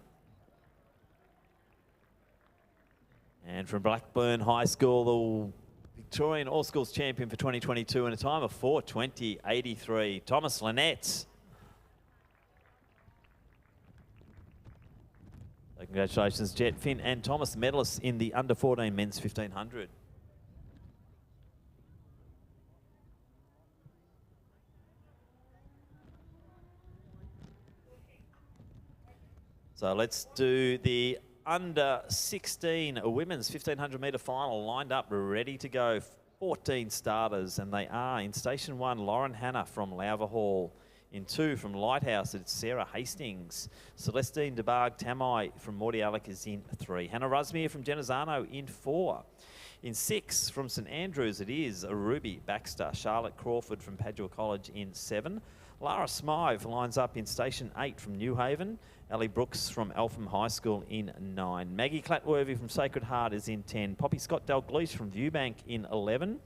And from Blackburn High School, the Victorian All Schools champion for 2022 in a time of 4:20.83, Thomas Lynette. So congratulations, Jet, Finn and Thomas, medalists in the under 14 men's 1500. So let's do the under 16 women's 1500 metre final, lined up, ready to go. 14 starters, and they are in Station 1, Lauren Hanna from Lowver Hall. In 2 from Lighthouse, it's Sarah Hastings. Celestine DeBarg Tamai from Mordialloc is in 3. Hannah Rusmere from Genazzano in 4. In 6 from St Andrews, it is Ruby Baxter. Charlotte Crawford from Padua College in 7. Lara Smythe lines up in Station 8 from New Haven. Ali Brooks from Eltham High School in 9. Maggie Clatworthy from Sacred Heart is in 10. Poppy Scott Dalgleish from Viewbank in 11.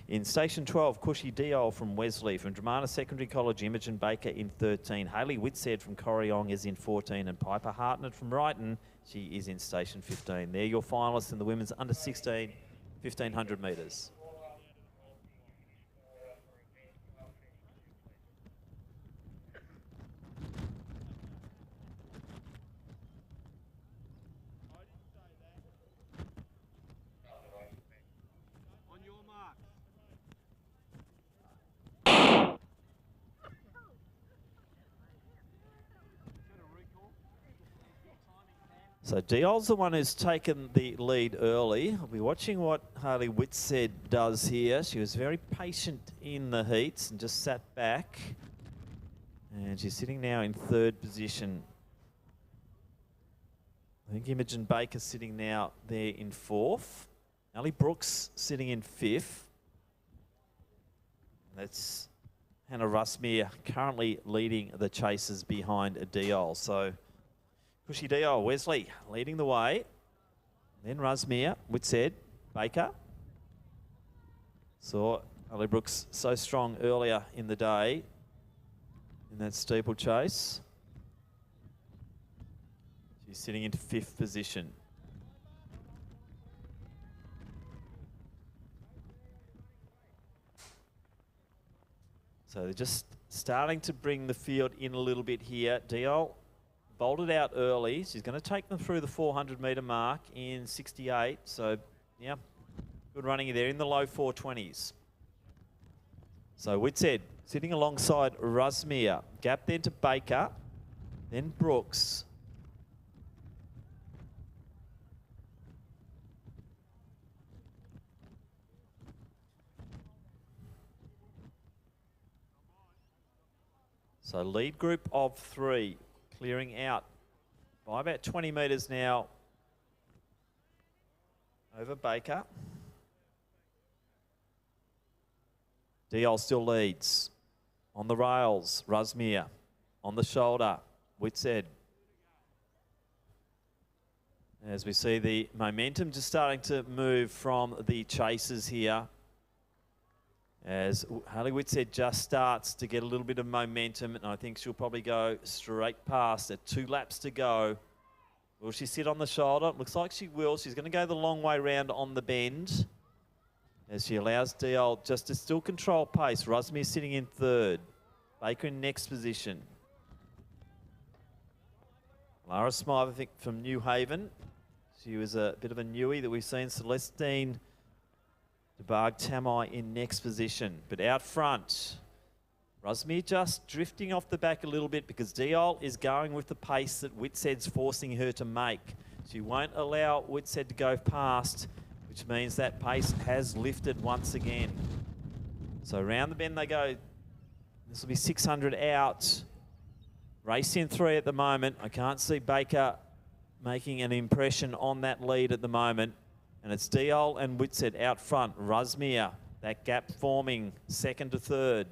In Station 12, Cushy Diol from Wesley. From Dramana Secondary College, Imogen Baker in 13. Hayley Whitsed from Corryong is in 14. And Piper Hartnett from Brighton, she is in Station 15. They're your finalists in the women's under 16 1500 metres. So Diol's the one who's taken the lead early. I'll be watching what Hayley Whitsed does here. She was very patient in the heats and just sat back. And she's sitting now in 3rd position. I think Imogen Baker's sitting now there in 4th. Ali Brooks sitting in 5th. That's Hannah Rusmere currently leading the chasers behind Diol. So Cushy Diol, Wesley leading the way. Then Rusmere, Whitsed, Baker. Saw Ali Brooks so strong earlier in the day in that steeplechase. She's sitting in 5th position. So they're just starting to bring the field in a little bit here. Diol bolted out early. She's going to take them through the 400 metre mark in 68. So, yeah, good running there in the low 420s. So Whitsed sitting alongside Rusmere. Gap then to Baker, then Brooks. So lead group of 3. Clearing out by about 20 metres now over Baker. Diol still leads. On the rails, Rusmere. On the shoulder, Whitsed. As we see the momentum just starting to move from the chasers here. As Hayley Whitsed just starts to get a little bit of momentum, and I think she'll probably go straight past at 2 laps to go. Will she sit on the shoulder? Looks like she will. She's going to go the long way round on the bend as she allows Diol just to still control pace. Rusmere sitting in 3rd. Baker in next position. Lara Smythe, I think, from New Haven. She was a bit of a newie that we've seen. Celestine DeBarg Tamai in next position. But out front, Rusmere just drifting off the back a little bit because Diol is going with the pace that Whitsed's forcing her to make. She won't allow Whitsed to go past, which means that pace has lifted once again. So around the bend they go This will be 600 out. Race in 3 at the moment. I can't see Baker making an impression on that lead at the moment. And it's Diol and Whitsett out front. Rusmere, that gap forming 2nd to 3rd.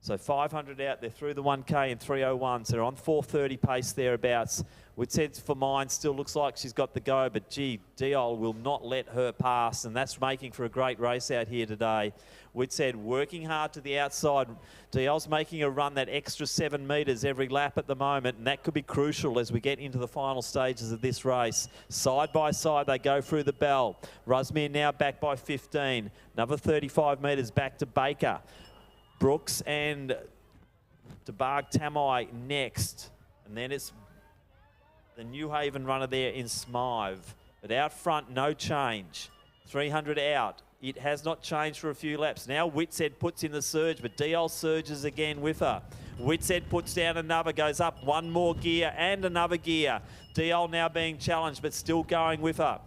So 500 out, they're through the 1K in 3:01, so they're on 4:30 pace thereabouts. Whitsett for mine still looks like she's got the go, but gee, Diol will not let her pass, and that's making for a great race out here today. Whitsett working hard to the outside. Diol's making a run that extra 7 metres every lap at the moment, and that could be crucial as we get into the final stages of this race. Side by side, they go through the bell. Rusmere now back by 15. Another 35 metres back to Baker. Brooks and DeBarg Tamai next. And then it's the New Haven runner there in Smythe. But out front, no change. 300 out. It has not changed for a few laps. Now Whitsett puts in the surge, but Diol surges again with her. Whitsett puts down another, goes up one more gear and another gear. Diol now being challenged, but still going with her.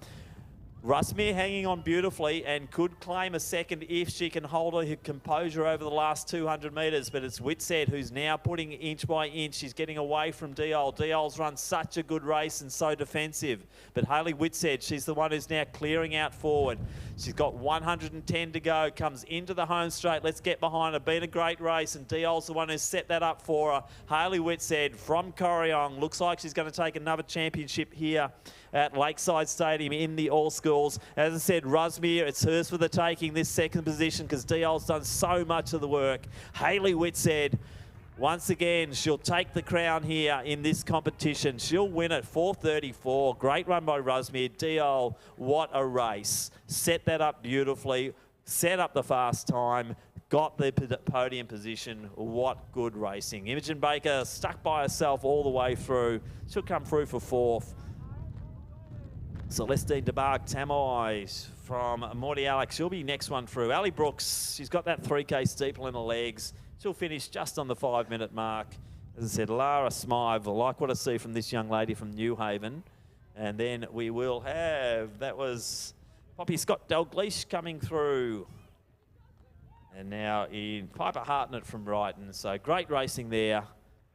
Rusmere hanging on beautifully and could claim a second if she can hold her composure over the last 200 metres. But it's Whitsett who's now putting inch by inch. She's getting away from Diol. Diol's run such a good race and so defensive. But Hayley Whitsett, she's the one who's now clearing out forward. She's got 110 to go, comes into the home straight. Let's get behind her. Been a great race, and Diol's the one who's set that up for her. Hayley Whitsett from Corryong. Looks like she's going to take another championship here at Lakeside Stadium in the All Schools. As I said, Rusmere, it's hers for the taking, this second position, because Diol's done so much of the work. Hayley Whitsett, once again, she'll take the crown here in this competition. She'll win at 4:34. Great run by Rusmere. Diol, what a race. Set that up beautifully, set up the fast time, got the podium position. What good racing. Imogen Baker stuck by herself all the way through. She'll come through for 4th. Celestine DeBarg Tamai from Morty Alex. She'll be next one through. Ali Brooks, she's got that 3K steeple in her legs. She'll finish just on the 5-minute mark. As I said, Lara Smythe, I like what I see from this young lady from New Haven. And then we will have, that was Poppy Scott Dalgleish coming through. And now in Piper Hartnett from Brighton. So great racing there,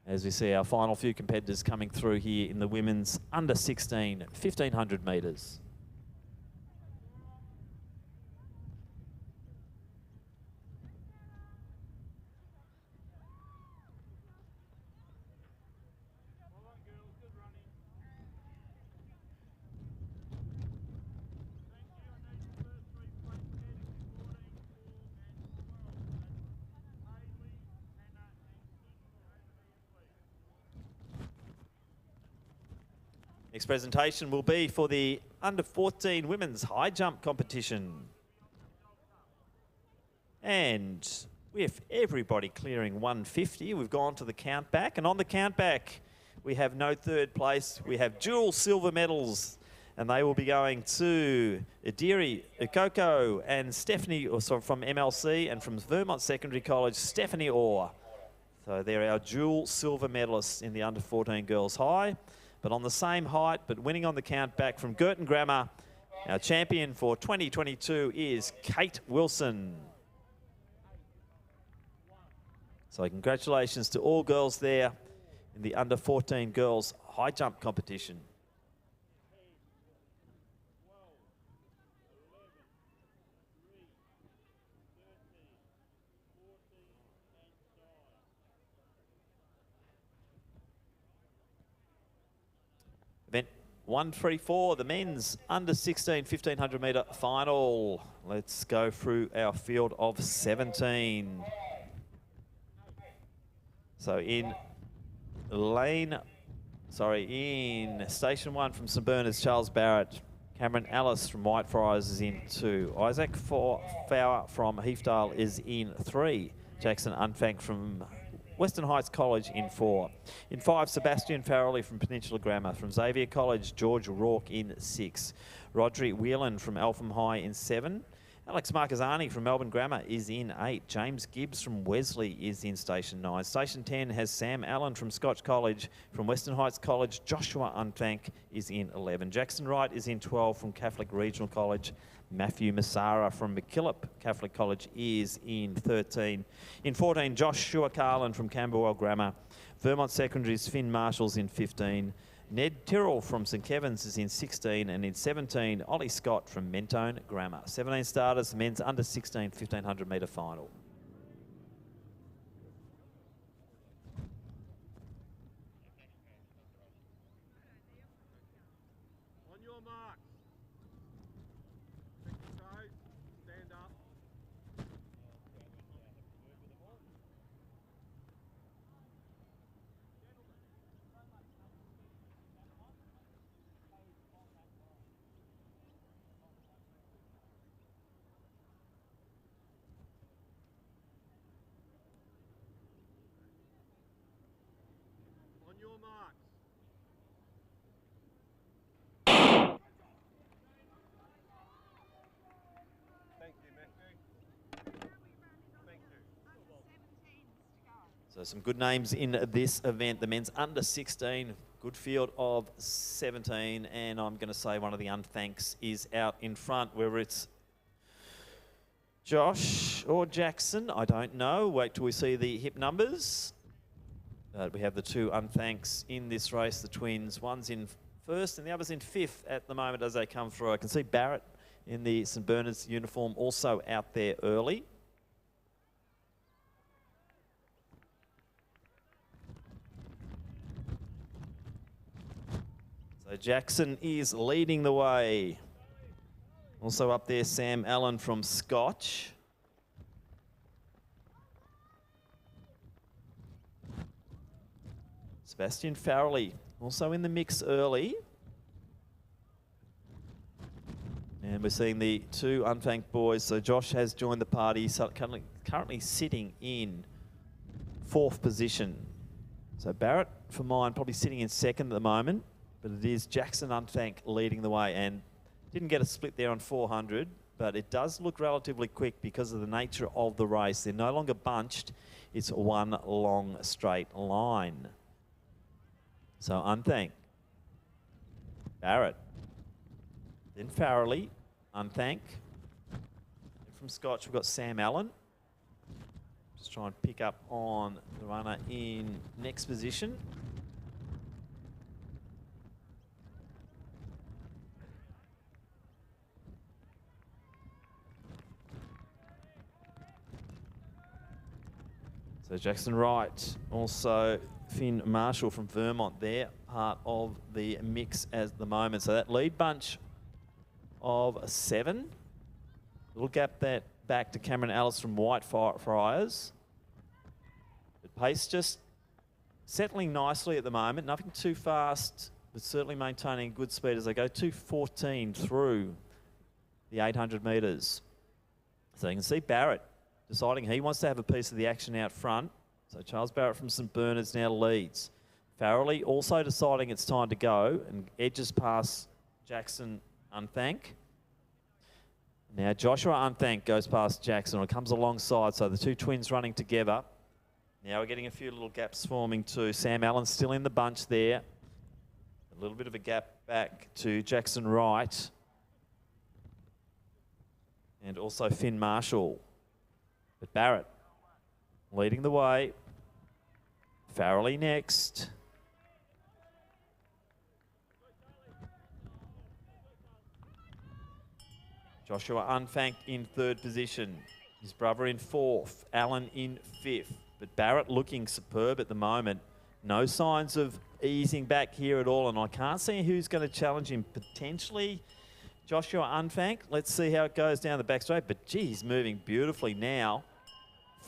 as we see our final few competitors coming through here in the women's under 16, 1,500 metres. Next presentation will be for the under 14 women's high jump competition. And with everybody clearing 150, we've gone to the count back. And on the count back, we have no third place. We have dual silver medals, and they will be going to Adiri Ukoko and Stephanie, also from MLC, and from Vermont Secondary College, Stephanie Orr. So they're our dual silver medalists in the under 14 girls high. But on the same height, but winning on the count back from Girton Grammar, our champion for 2022 is Kate Wilson. So congratulations to all girls there in the under 14 girls high jump competition. Event 134, the men's under 16, 1,500 metre final. Let's go through our field of 17. So in Station 1 from St Bernard's, Charles Barrett. Cameron Ellis from Whitefriars is in 2. Isaac Fowler from Heafdale is in 3. Jackson Unfank from Western Heights College in 4. In 5, Sebastian Farrelly from Peninsula Grammar. From Xavier College, George Rourke in 6. Rodri Whelan from Eltham High in 7. Alex Marquezani from Melbourne Grammar is in 8. James Gibbs from Wesley is in station 9. Station 10 has Sam Allen from Scotch College. From Western Heights College, Joshua Unthank is in 11. Jackson Wright is in 12 from Catholic Regional College. Matthew Massara from McKillop Catholic College is in 13. In 14, Joshua Carlin from Camberwell Grammar. Vermont Secondary's Finn Marshall's in 15. Ned Tyrrell from St Kevin's is in 16, and in 17, Ollie Scott from Mentone Grammar. 17 starters, men's under 16, 1500 metre final.
On your marks. Pick your toes, stand up. On your marks. Thank you, Matthew. Thank you.
So some good names in this event. The men's under 16, good field of 17, and I'm going to say one of the unthanks is out in front, whether it's Josh or Jackson, I don't know. Wait till we see the hip numbers. We have the two unthanks in this race, the twins. One's in first and the other's in fifth at the moment as they come through. I can see Barrett in the St Bernard's uniform also out there early. So Jackson is leading the way. Also up there, Sam Allen from Scotch. Sebastian Farrelly also in the mix early. And we're seeing the two unthanked boys. So Josh has joined the party, so currently sitting in fourth position. So Barrett, for mine, probably sitting in second at the moment. But it is Jackson Unthank leading the way, and didn't get a split there on 400, but it does look relatively quick because of the nature of the race. They're no longer bunched. It's one long straight line. So Unthank, Barrett, then Farrelly, Unthank. From Scotch, we've got Sam Allen. Just try and pick up on the runner in next position. So Jackson Wright, also Finn Marshall from Vermont there, part of the mix at the moment. So that lead bunch of 7. Little gap that back to Cameron Ellis from Whitefriars. But pace just settling nicely at the moment. Nothing too fast, but certainly maintaining good speed as they go 2:14 through the 800 metres. So you can see Barrett deciding he wants to have a piece of the action out front. So Charles Barrett from St Bernard's now leads. Farrelly also deciding it's time to go and edges past Jackson Unthank. Now Joshua Unthank goes past Jackson or comes alongside, so the two twins running together. Now we're getting a few little gaps forming too. Sam Allen still in the bunch there. A little bit of a gap back to Jackson Wright. And also Finn Marshall. But Barrett leading the way. Farrelly next. Joshua Unthank in third position. His brother in fourth. Allen in fifth. But Barrett looking superb at the moment. No signs of easing back here at all. And I can't see who's going to challenge him. Potentially Joshua Unthank. Let's see how it goes down the back straight. But gee, he's moving beautifully now.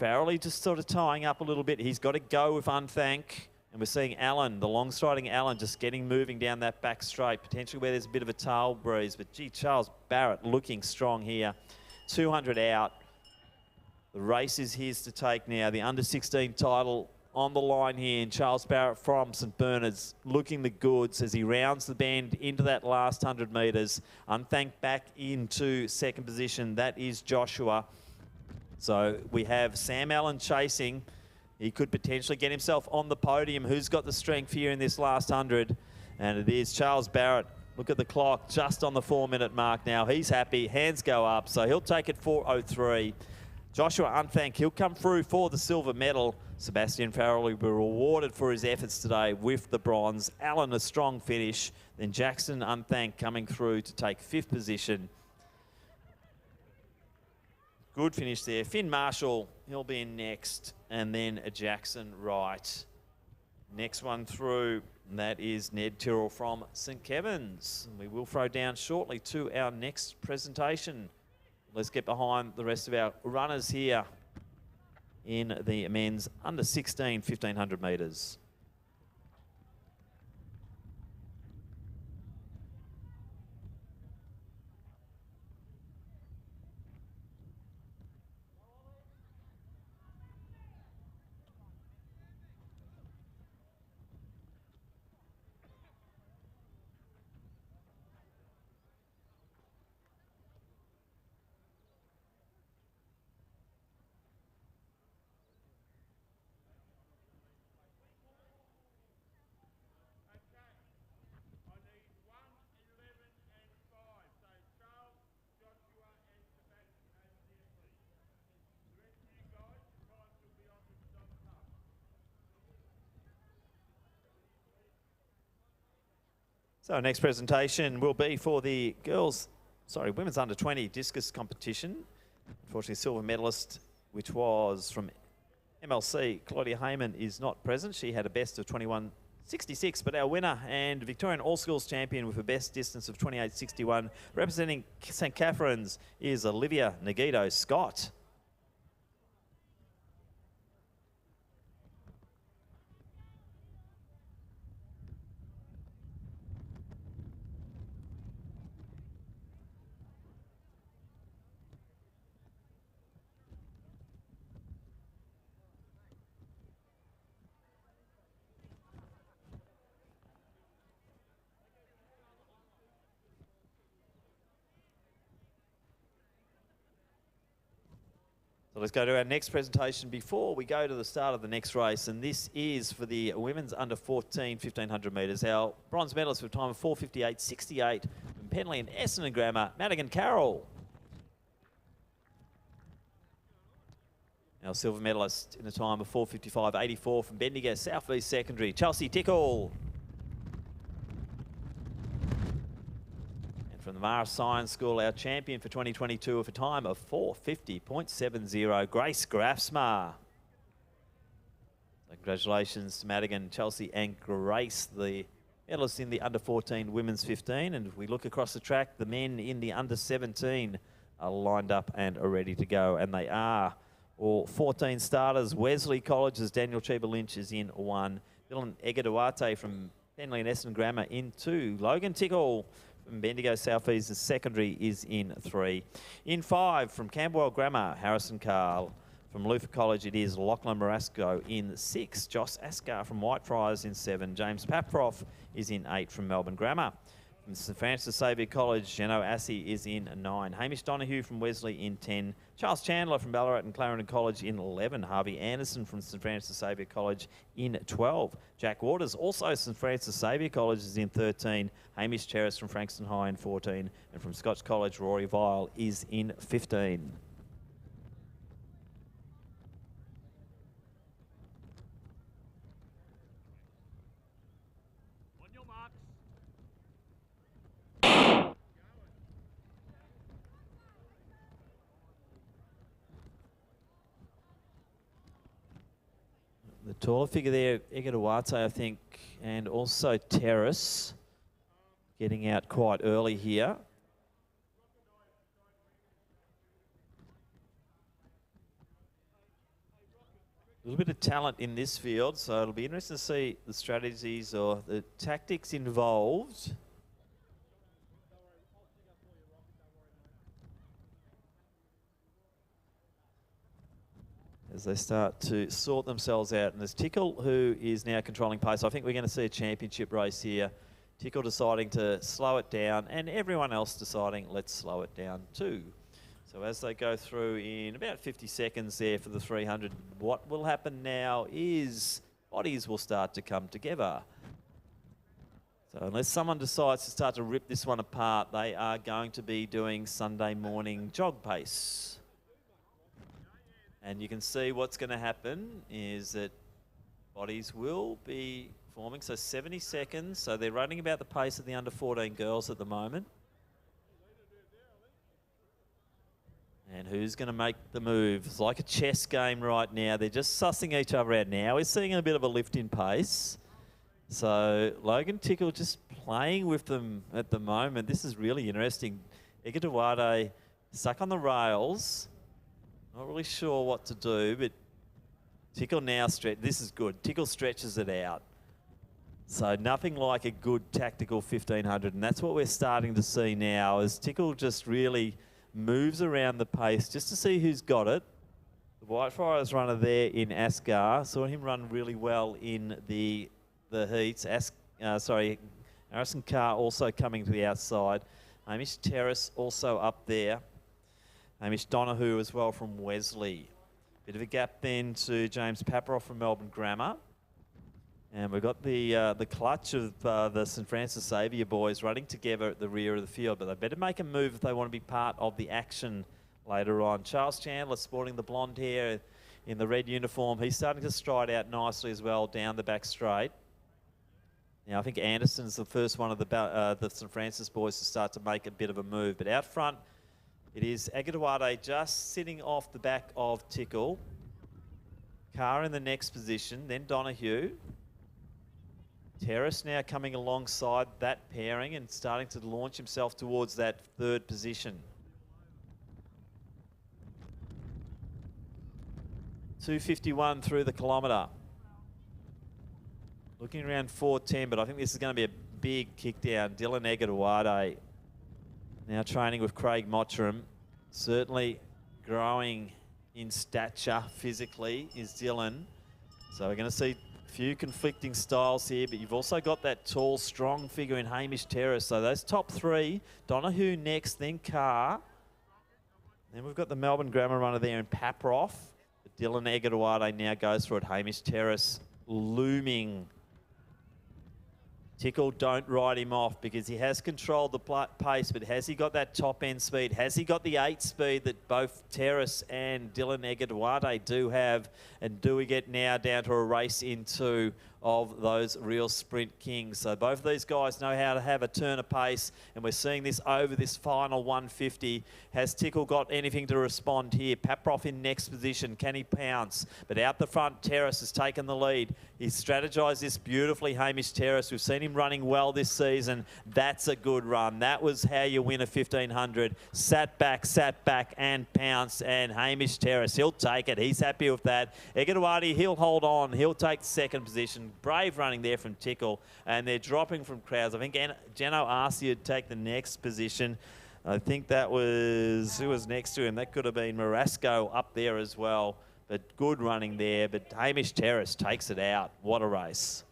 Farrelly just sort of tying up a little bit. He's got to go with Unthank. And we're seeing Allen, the long striding Allen, just getting moving down that back straight, potentially where there's a bit of a tail breeze. But gee, Charles Barrett looking strong here. 200 out. The race is his to take now. The under-16 title on the line here. And Charles Barrett from St Bernard's looking the goods as he rounds the bend into that last 100 metres. Unthanked back into second position. That is Joshua. So we have Sam Allen chasing. He could potentially get himself on the podium. Who's got the strength here in this last 100? And it is Charles Barrett. Look at the clock, just on the 4-minute mark now. He's happy, hands go up, so he'll take it 4:03. Joshua Unthank, he'll come through for the silver medal. Sebastian Farrell will be rewarded for his efforts today with the bronze. Allen, a strong finish. Then Jackson Unthank coming through to take 5th position. Good finish there. Finn Marshall, he'll be in next. And then a Jackson Wright. Next one through, and that is Ned Tyrrell from St Kevin's. And we will throw down shortly to our next presentation. Let's get behind the rest of our runners here in the men's under 16 1500 metres. So our next presentation will be for the women's under 20 discus competition. Unfortunately, silver medalist, which was from MLC, Claudia Heyman, is not present. She had a best of 21.66, but our winner and Victorian All-Schools champion with a best distance of 28.61, representing St Catherine's, is Olivia Nagito Scott. So let's go to our next presentation before we go to the start of the next race. And this is for the women's under 14 1500 metres. Our bronze medalist with a time of 4:58.68 from Penley and Essendon Grammar, Madigan Carroll. Our silver medalist in a time of 4:55.84 from Bendigo South East Secondary, Chelsea Tickle. From the Mara Science School, our champion for 2022 with a time of 4:50.70, Grace Grafsmar. So congratulations to Madigan, Chelsea and Grace, the medalists in the under 14 women's 15. And if we look across the track, the men in the under 17 are lined up and are ready to go. And they are all 14 starters. Wesley College's Daniel Cheever Lynch is in 1. Dylan Egaduarte from Penley and Essendon Grammar in 2. Logan Tickle from Bendigo South East Secondary is in 3. In 5 from Camberwell Grammar, Harrison Carl. From Luther College, it is Lachlan Marasco in 6. Joss Askar from Whitefriars in 7. James Paproff is in 8 from Melbourne Grammar. From St Francis Xavier College, Geno Assey is in 9. Hamish Donoghue from Wesley in 10. Charles Chandler from Ballarat and Clarendon College in 11. Harvey Anderson from St Francis Xavier College in 12. Jack Waters, also St Francis Xavier College, is in 13. Hamish Terrace from Frankston High in 14. And from Scotch College, Rory Vile is in 15. The taller figure there, Egaduarte, I think, and also Terrace getting out quite early here. A little bit of talent in this field, so it'll be interesting to see the strategies or the tactics involved. as they start to sort themselves out. And there's Tickle, who is now controlling pace. I think we're going to see a championship race here. Tickle deciding to slow it down, and everyone else deciding, let's slow it down too. So as they go through in about 50 seconds there for the 300, what will happen now is bodies will start to come together. So unless someone decides to start to rip this one apart, they are going to be doing Sunday morning jog pace. And you can see what's going to happen is that bodies will be forming. So 70 seconds. So they're running about the pace of the under 14 girls at the moment. And who's going to make the move? It's like a chess game right now. They're just sussing each other out now. We're seeing a bit of a lift in pace. So Logan Tickle just playing with them at the moment. This is really interesting. Egadawade stuck on the rails. Not really sure what to do, but Tickle now stretch. This is good. Tickle stretches it out. So nothing like a good tactical 1500, and that's what we're starting to see now as Tickle just really moves around the pace just to see who's got it. The Whitefriars runner there in Ascar. Saw him run really well in the heats. Harrison Carr also coming to the outside. Hamish Terrace also up there. Hamish Donahue as well from Wesley. Bit of a gap then to James Paparoff from Melbourne Grammar. And we've got the clutch of the St Francis Xavier boys running together at the rear of the field, but they better make a move if they want to be part of the action later on. Charles Chandler sporting the blonde hair in the red uniform. He's starting to stride out nicely as well down the back straight. Now, I think Anderson's the first one of the St Francis boys to start to make a bit of a move. But out front, it is Egadawade just sitting off the back of Tickle. Carr in the next position, then Donahue. Terrace now coming alongside that pairing and starting to launch himself towards that third position. 2:51 through the kilometre. Looking around 4:10, but I think this is going to be a big kick down. Dylan Egadawade now training with Craig Mottram. Certainly growing in stature physically is Dylan. So we're going to see few conflicting styles here, but you've also got that tall, strong figure in Hamish Terrace. So those top three, Donahue next, then Carr. Then we've got the Melbourne Grammar runner there in Paparoff. But Dylan Egadawade now goes for it. Hamish Terrace looming. Tickle, don't ride him off because he has controlled the pace, but has he got that top end speed? Has he got the 8 speed that both Terrace and Dylan Egadawade do have? And do we get now down to a race in 2 of those real sprint kings? So both of these guys know how to have a turn of pace, and we're seeing this over this final 150. Has Tickle got anything to respond here? Paparoff in next position. Can he pounce? But out the front, Terrace has taken the lead. He's strategized this beautifully, Hamish Terrace. We've seen him running well this season. That's a good run. That was how you win a 1500. Sat back, and pounced. And Hamish Terrace, he'll take it. He's happy with that. Egadawade, he'll hold on. He'll take second position. Brave running there from Tickle. And they're dropping from crowds. I think Jeno Arcia would take the next position. I think that was, who was next to him? That could have been Marasco up there as well. But good running there. But Hamish Terrace takes it out. What a race.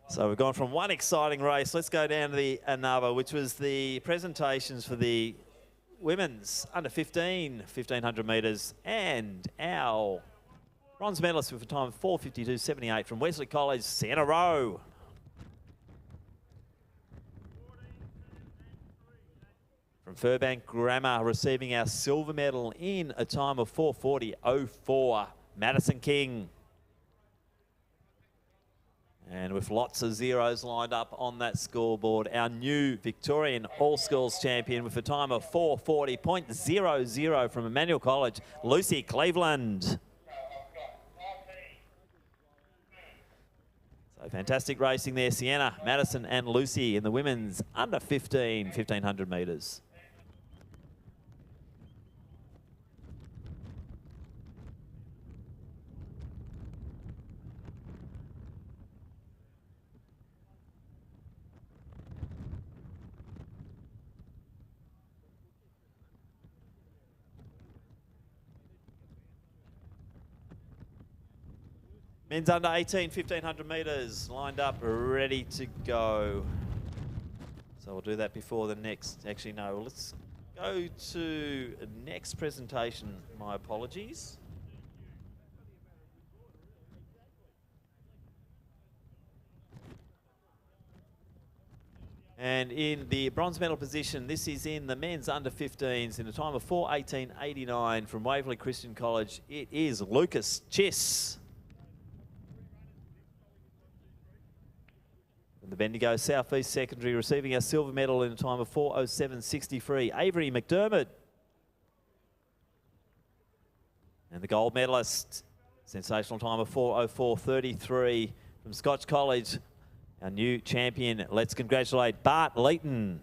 So we've gone from one exciting race. Let's go down to another, which was the presentations for the women's under 1500 metres, and our bronze medalist with a time of 4:52.78 from Wesley College, Sienna Rowe. From Furbank Grammar, receiving our silver medal in a time of 4:40.04, Madison King. And with lots of zeros lined up on that scoreboard, our new Victorian All-Schools champion with a time of 4:40.00 from Emmanuel College, Lucy Cleveland. So fantastic racing there, Sienna, Madison and Lucy in the women's under 1500 metres. Men's under 18, 1500 metres, lined up, ready to go. So we'll do that before the next, actually no, let's go to next presentation, my apologies. And in the bronze medal position, this is in the men's under 15s in a time of 4:18.89 from Waverley Christian College. It is Lucas Chiss. From the Bendigo South East Secondary, receiving our silver medal in a time of 4:07.63, Avery McDermott. And the gold medalist, sensational time of 4:04.33 from Scotch College, our new champion. Let's congratulate Bart Leighton.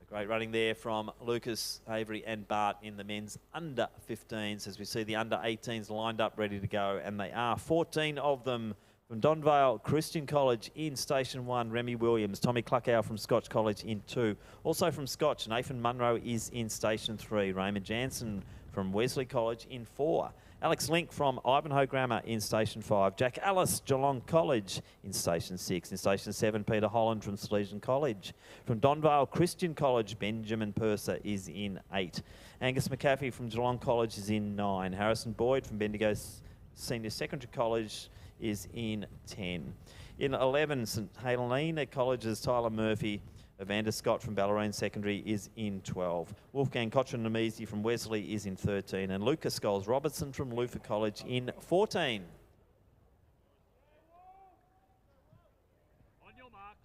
A great running there from Lucas, Avery and Bart in the men's under 15s as we see the under 18s lined up ready to go, and they are 14 of them from Donvale Christian College in Station 1, Remy Williams. Tommy Cluckow from Scotch College in 2. Also from Scotch, Nathan Munro is in Station 3. Raymond Jansen from Wesley College in 4. Alex Link from Ivanhoe Grammar in Station 5. Jack Ellis, Geelong College in Station 6. In Station 7, Peter Holland from Salesian College. From Donvale Christian College, Benjamin Purser is in 8. Angus McAfee from Geelong College is in 9. Harrison Boyd from Bendigo Senior Secondary College is in 10. In 11, St Helena College's Tyler Murphy. Evander Scott from Ballerine Secondary is in 12. Wolfgang Cotran-Namisi from Wesley is in 13. And Lucas Scholes-Robertson from Lufa College in 14.
On your marks.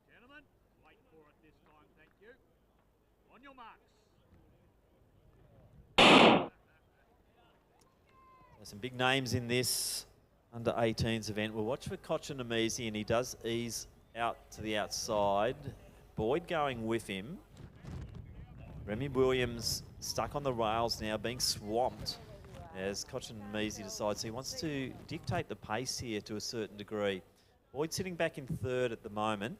Gentlemen, wait for it this time, thank you. On your marks.
There's some big names in this under 18s event. We'll watch for Cotran-Namisi, and he does ease out to the outside. Boyd going with him. Remy Williams stuck on the rails now, being swamped as Cotran-Namisi decides he wants to dictate the pace here to a certain degree. Boyd sitting back in third at the moment.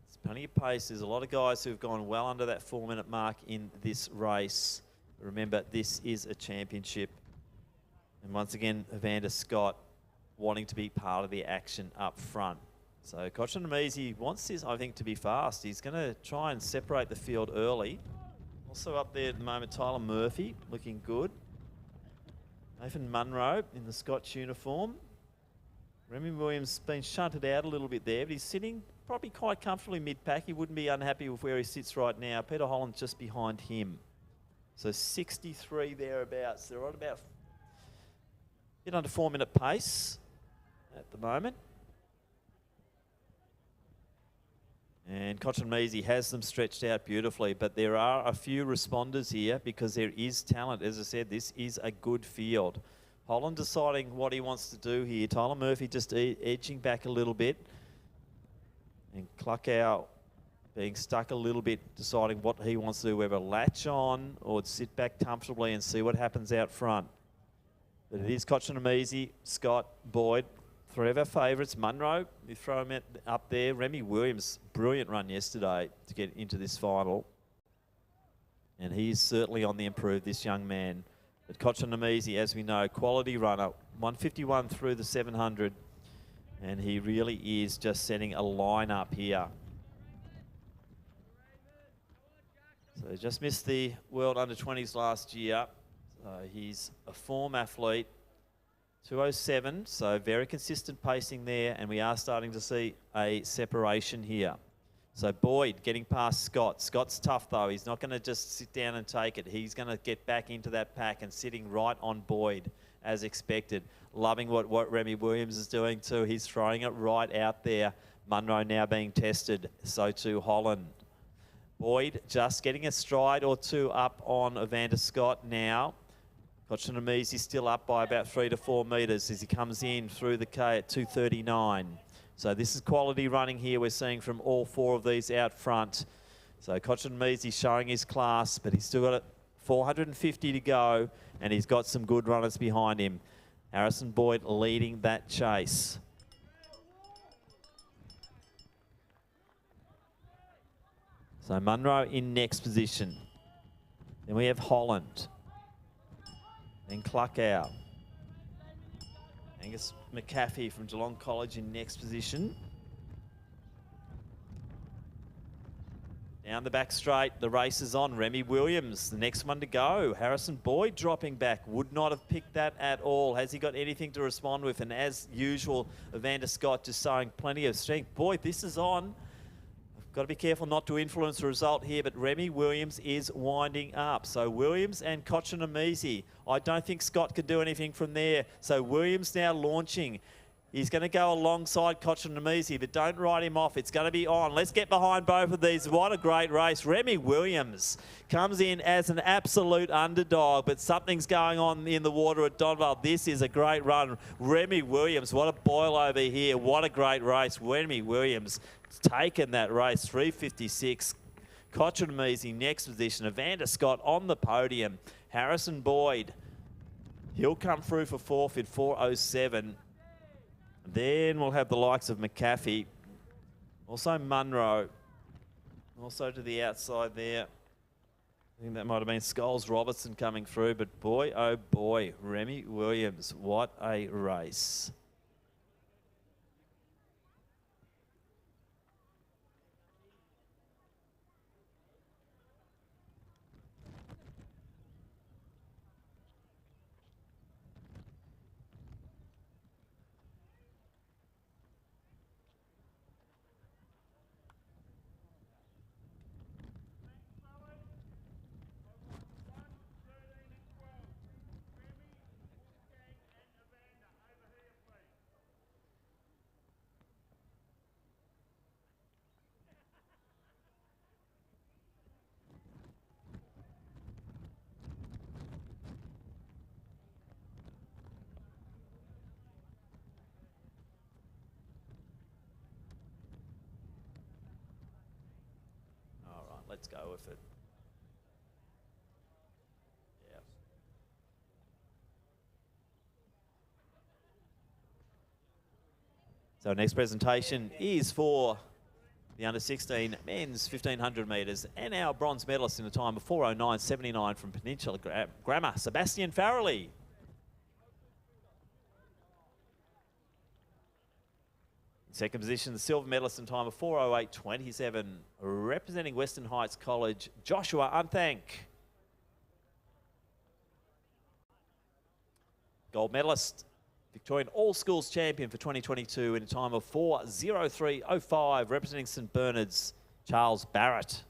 There's plenty of pace. There's a lot of guys who have gone well under that 4-minute mark in this race. Remember, this is a championship. And once again, Evander Scott wanting to be part of the action up front. So Cotran-Namisi wants this, I think, to be fast. He's going to try and separate the field early. Also up there at the moment, Tyler Murphy, looking good. Nathan Munro in the Scotch uniform. Remy Williams been shunted out a little bit there, but he's sitting probably quite comfortably mid-pack. He wouldn't be unhappy with where he sits right now. Peter Holland's just behind him. So 63 thereabouts. They're on about a bit under 4-minute pace at the moment. And Cotran-Namisi has them stretched out beautifully, but there are a few responders here because there is talent. As I said, this is a good field. Holland deciding what he wants to do here. Tyler Murphy just edging back a little bit. And Cluckow being stuck a little bit, deciding what he wants to do, whether latch on or sit back comfortably and see what happens out front. But it is Cotran-Namisi, Scott, Boyd. Three of our favourites. Munro, you throw him up there. Remy Williams, brilliant run yesterday to get into this final. And he's certainly on the improve, this young man. But Cotran-Namisi, as we know, quality runner. 151 through the 700. And he really is just setting a line up here. So he just missed the World Under-20s last year. So he's a form athlete. 2:07, so very consistent pacing there, and we are starting to see a separation here. So Boyd getting past Scott. Scott's tough though. He's not going to just sit down and take it. He's going to get back into that pack and sitting right on Boyd as expected. Loving what Remy Williams is doing too. He's throwing it right out there. Munro now being tested, so too Holland. Boyd just getting a stride or two up on Evander Scott now. Kotchinamisi still up by about 3 to 4 metres as he comes in through the K at 2:39. So this is quality running here we're seeing from all 4 of these out front. So Kotchinamisi showing his class, but he's still got 450 to go, and he's got some good runners behind him. Harrison Boyd leading that chase. So Munro in next position. Then we have Holland. Then Cluckow. Angus McAfee from Geelong College in next position. Down the back straight, the race is on. Remy Williams, the next one to go. Harrison Boyd dropping back. Would not have picked that at all. Has he got anything to respond with? And as usual, Evander Scott just showing plenty of strength. Boyd, this is on. Got to be careful not to influence the result here, but Remy Williams is winding up. So Williams and Kotchinamisi. I don't think Scott can do anything from there. So Williams now launching. He's going to go alongside Kotchinamisi, but don't write him off. It's going to be on. Let's get behind both of these. What a great race. Remy Williams comes in as an absolute underdog, but something's going on in the water at Donvale. This is a great run. Remy Williams, what a boil over here. What a great race. Remy Williams taken that race, 3:56. Kotchinamisi next position. Evander Scott on the podium. Harrison Boyd, he'll come through for fourth in 4:07. Then we'll have the likes of McAfee, also Munro, also to the outside there. I think that might have been Scholes Robertson coming through, but boy, oh boy, Remy Williams, what a race. Let's go with it. Yeah. So next presentation is for the under-16 men's 1,500 metres and our bronze medalist in a time of 4:09.79 from Peninsula Grammar, Sebastian Farrelly. Second position, the silver medalist in time of 4:08.27, representing Western Heights College, Joshua Unthank. Gold medalist, Victorian All Schools champion for 2022 in a time of 4:03.05, representing St Bernard's, Charles Barrett.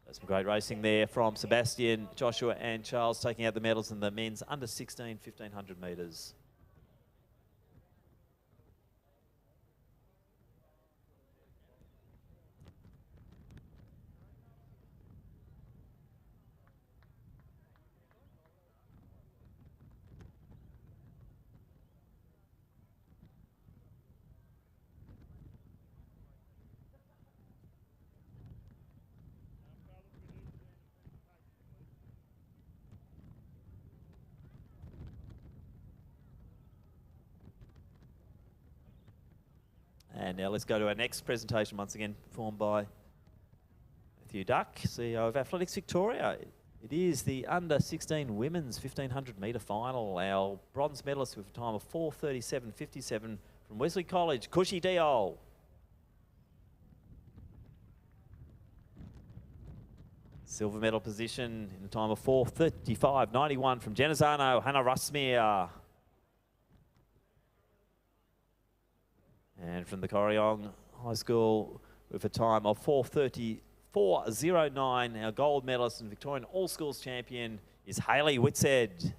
There's some great racing there from Sebastian, Joshua and Charles taking out the medals in the men's under-16 1,500 metres. And now let's go to our next presentation, once again performed by Matthew Duck, CEO of Athletics Victoria. It is the under-16 women's 1,500 metre final. Our bronze medalist with a time of 4:37.57 from Wesley College, Cushy Diol. Silver medal position in a time of 4:35.91 from Genazzano, Hannah Rusmere. And from the Corryong High School with a time of 4:34.09, our gold medalist and Victorian All Schools champion is Hayley Whitshead.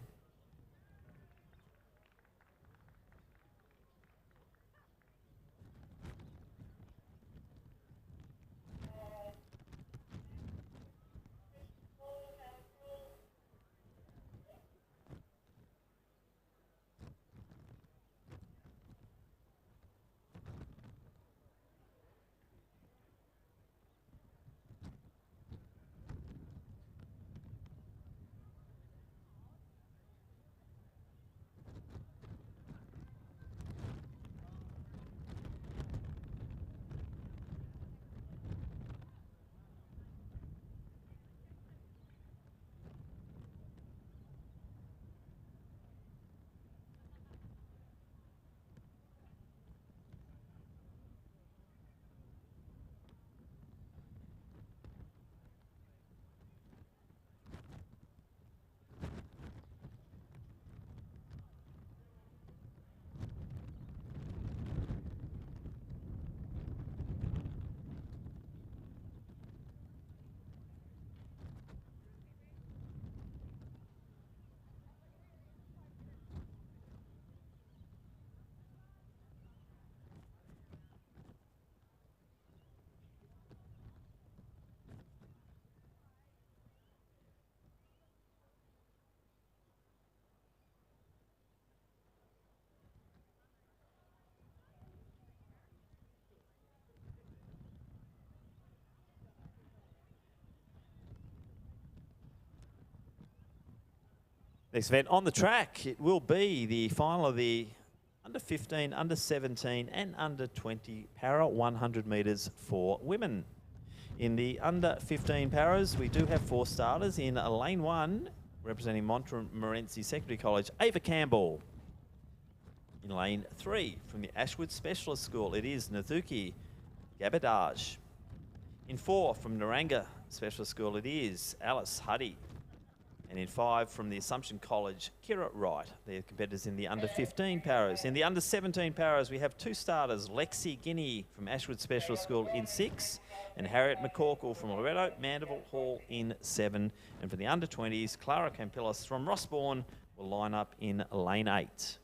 Next event on the track, it will be the final of the under 15, under 17 and under 20 para 100 metres for women. In the under 15 paras, we do have 4 starters. In lane 1, representing Montmorency Secondary College, Ava Campbell. In lane 3, from the Ashwood Specialist School, it is Nathuki Gabadaj. In 4, from Naranga Specialist School, it is Alice Huddy. And in 5, from the Assumption College, Kira Wright. They're competitors in the under 15 paras. In the under 17 paras, we have 2 starters, Lexi Guinea from Ashwood Specialist School in 6, and Harriet McCorkle from Loretto Mandeville Hall in 7. And for the under 20s, Clara Campillos from Rossbourne will line up in lane 8.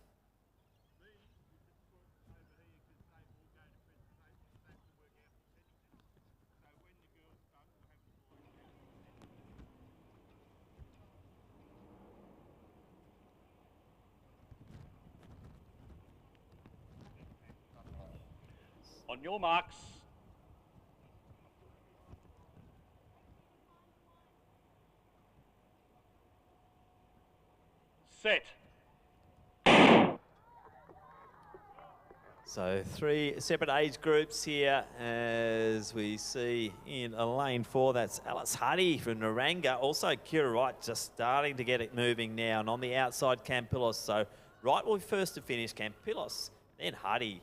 On your marks. Set.
So 3 separate age groups here, as we see in lane 4. That's Alice Huddy from Naranga. Also Kira Wright just starting to get it moving now. And on the outside, Campillos. So Wright will be first to finish. Campillos, then Huddy,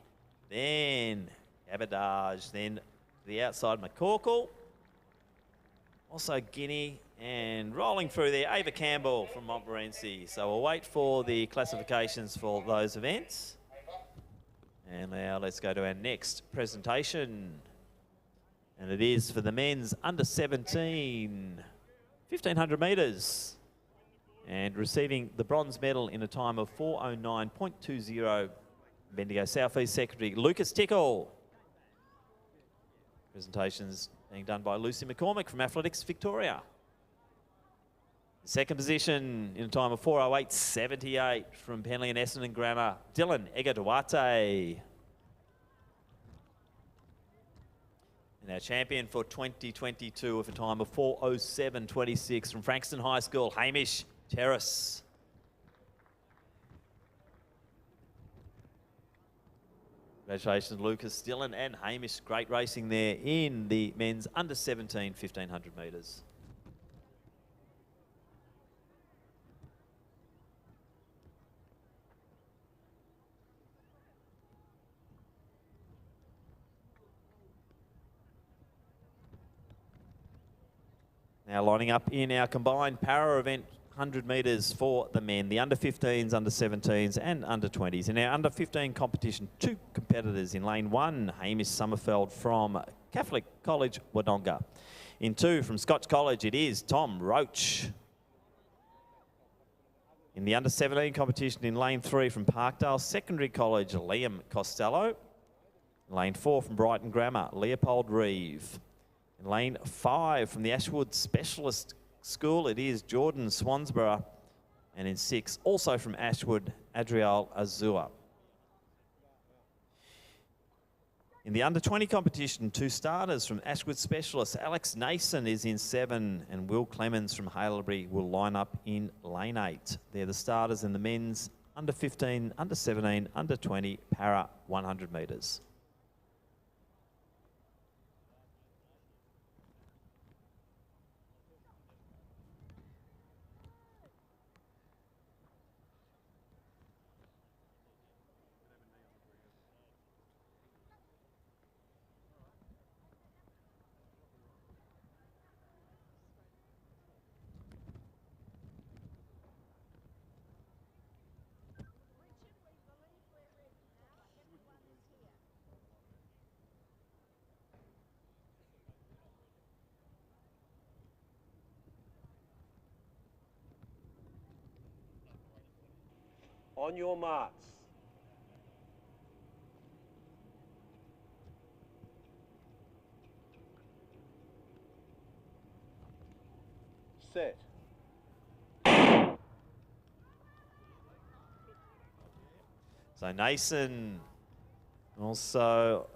then Abadaj, then the outside McCorkle. Also Guinea, and rolling through there, Ava Campbell from Montmorency. So we'll wait for the classifications for those events. And now let's go to our next presentation. And it is for the men's under 17, 1500 metres. And receiving the bronze medal in a time of 4:09.20, Bendigo South East Secretary Lucas Tickle. Presentations being done by Lucy McCormick from Athletics Victoria. Second position in a time of 4:08.78 from Penley and Essendon Grammar, Dylan Ega-Duarte. And our champion for 2022 with a time of 4:07.26 from Frankston High School, Hamish Terrace. Congratulations, Lucas, Dylan and Hamish. Great racing there in the men's under 17, 1500 metres. Now lining up in our combined para event 100 metres for the men, the under 15s, under 17s and under 20s. In our under 15 competition, 2 competitors. In lane 1, Hamish Summerfeld from Catholic College, Wodonga. In 2, from Scotch College, it is Tom Roach. In the under 17 competition, in lane 3, from Parkdale Secondary College, Liam Costello. In lane 4, from Brighton Grammar, Leopold Reeve. In lane 5, from the Ashwood Specialist School, it is Jordan Swansborough. And in 6, also from Ashwood, Adriel Azua. In the under 20 competition, 2 starters from Ashwood Specialists. Alex Nason is in 7 and Will Clemens from Haileybury will line up in lane 8. They're the starters in the men's under 15, under 17, under 20, para 100 metres.
On your marks. Set.
So Nason, also,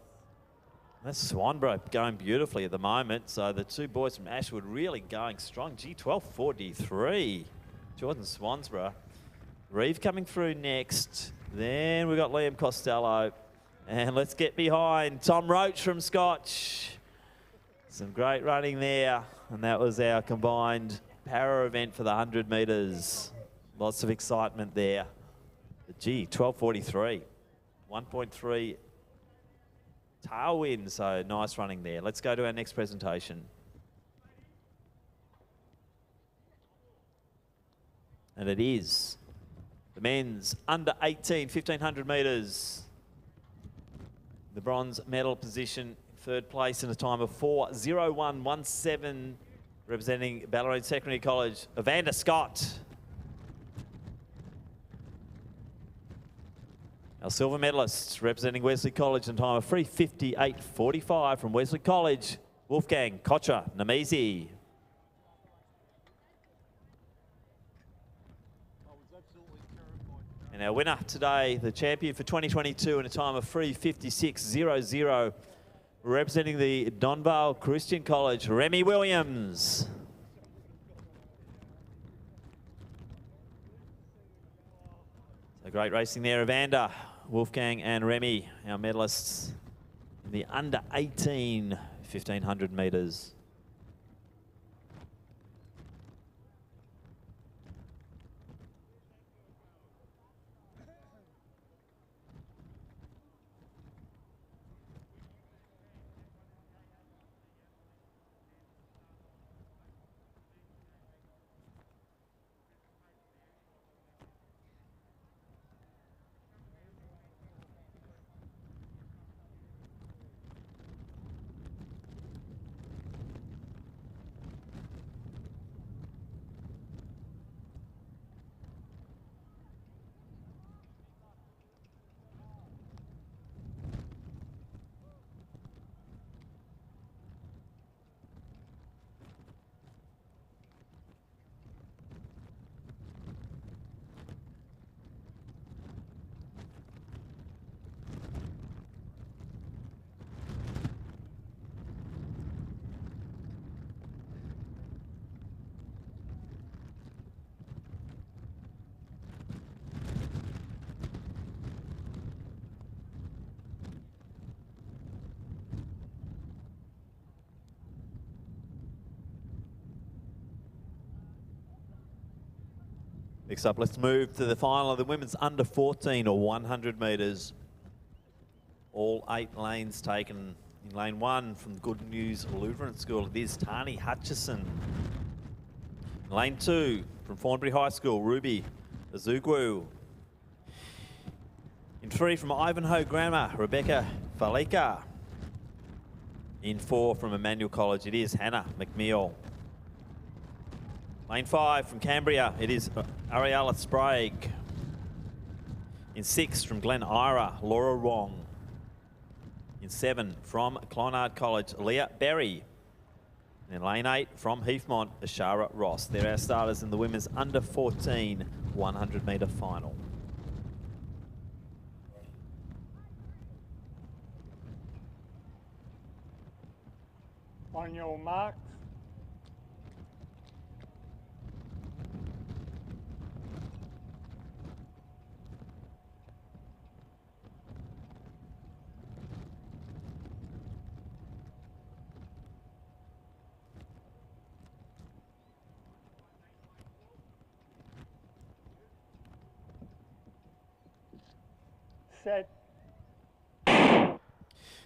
that's Swanborough going beautifully at the moment. So the 2 boys from Ashwood really going strong. G12.43, Jordan Swansborough. Reeve coming through next. Then we've got Liam Costello. And let's get behind Tom Roach from Scotch. Some great running there. And that was our combined para event for the 100 metres. Lots of excitement there. But gee, 12:43. 1.3 tailwind, so nice running there. Let's go to our next presentation. And it is the men's under 18, 1,500 metres. The bronze medal position, third place in a time of 4:01.17, representing Ballarat Secondary College, Evander Scott. Our silver medalists representing Wesley College in a time of 3:58.45 from Wesley College, Wolfgang Kocher Nemesi. And our winner today, the champion for 2022 in a time of 3:56.00, representing the Donvale Christian College, Remy Williams. So great racing there, Evander, Wolfgang and Remy, our medalists in the under 18 1,500 metres. Next up, let's move to the final of the women's under 14 or 100 metres. All 8 lanes taken. In lane 1 from Good News Lutheran School, it is Tani Hutchison. In lane 2 from Thornbury High School, Ruby Azugwu. In 3 from Ivanhoe Grammar, Rebecca Falika. In 4 from Emmanuel College, it is Hannah McNeil. Lane 5 from Cambria, it is Ariella Sprague. In 6 from Glen Ira, Laura Wong. In 7 from Clonard College, Leah Berry. And in lane 8 from Heathmont, Ashara Ross. They're our starters in the women's under 14 100 metre final.
On your marks. Set.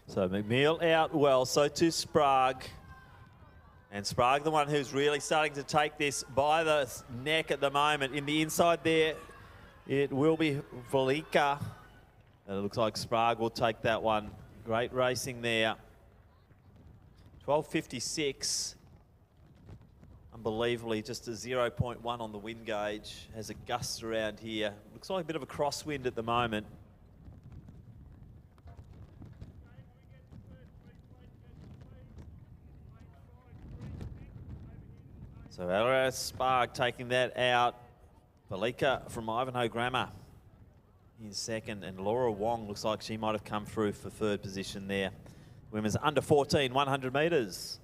So McNeil out well, so too Sprague. And Sprague, the one who's really starting to take this by the neck at the moment. In the inside there, it will be Valika. And it looks like Sprague will take that one. Great racing there. 12:56. Unbelievably, just a 0.1 on the wind gauge. Has a gust around here. Looks like a bit of a crosswind at the moment. So Alaris Spark taking that out. Valika from Ivanhoe Grammar in second, and Laura Wong looks like she might have come through for third position there. Women's under 14, 100 metres.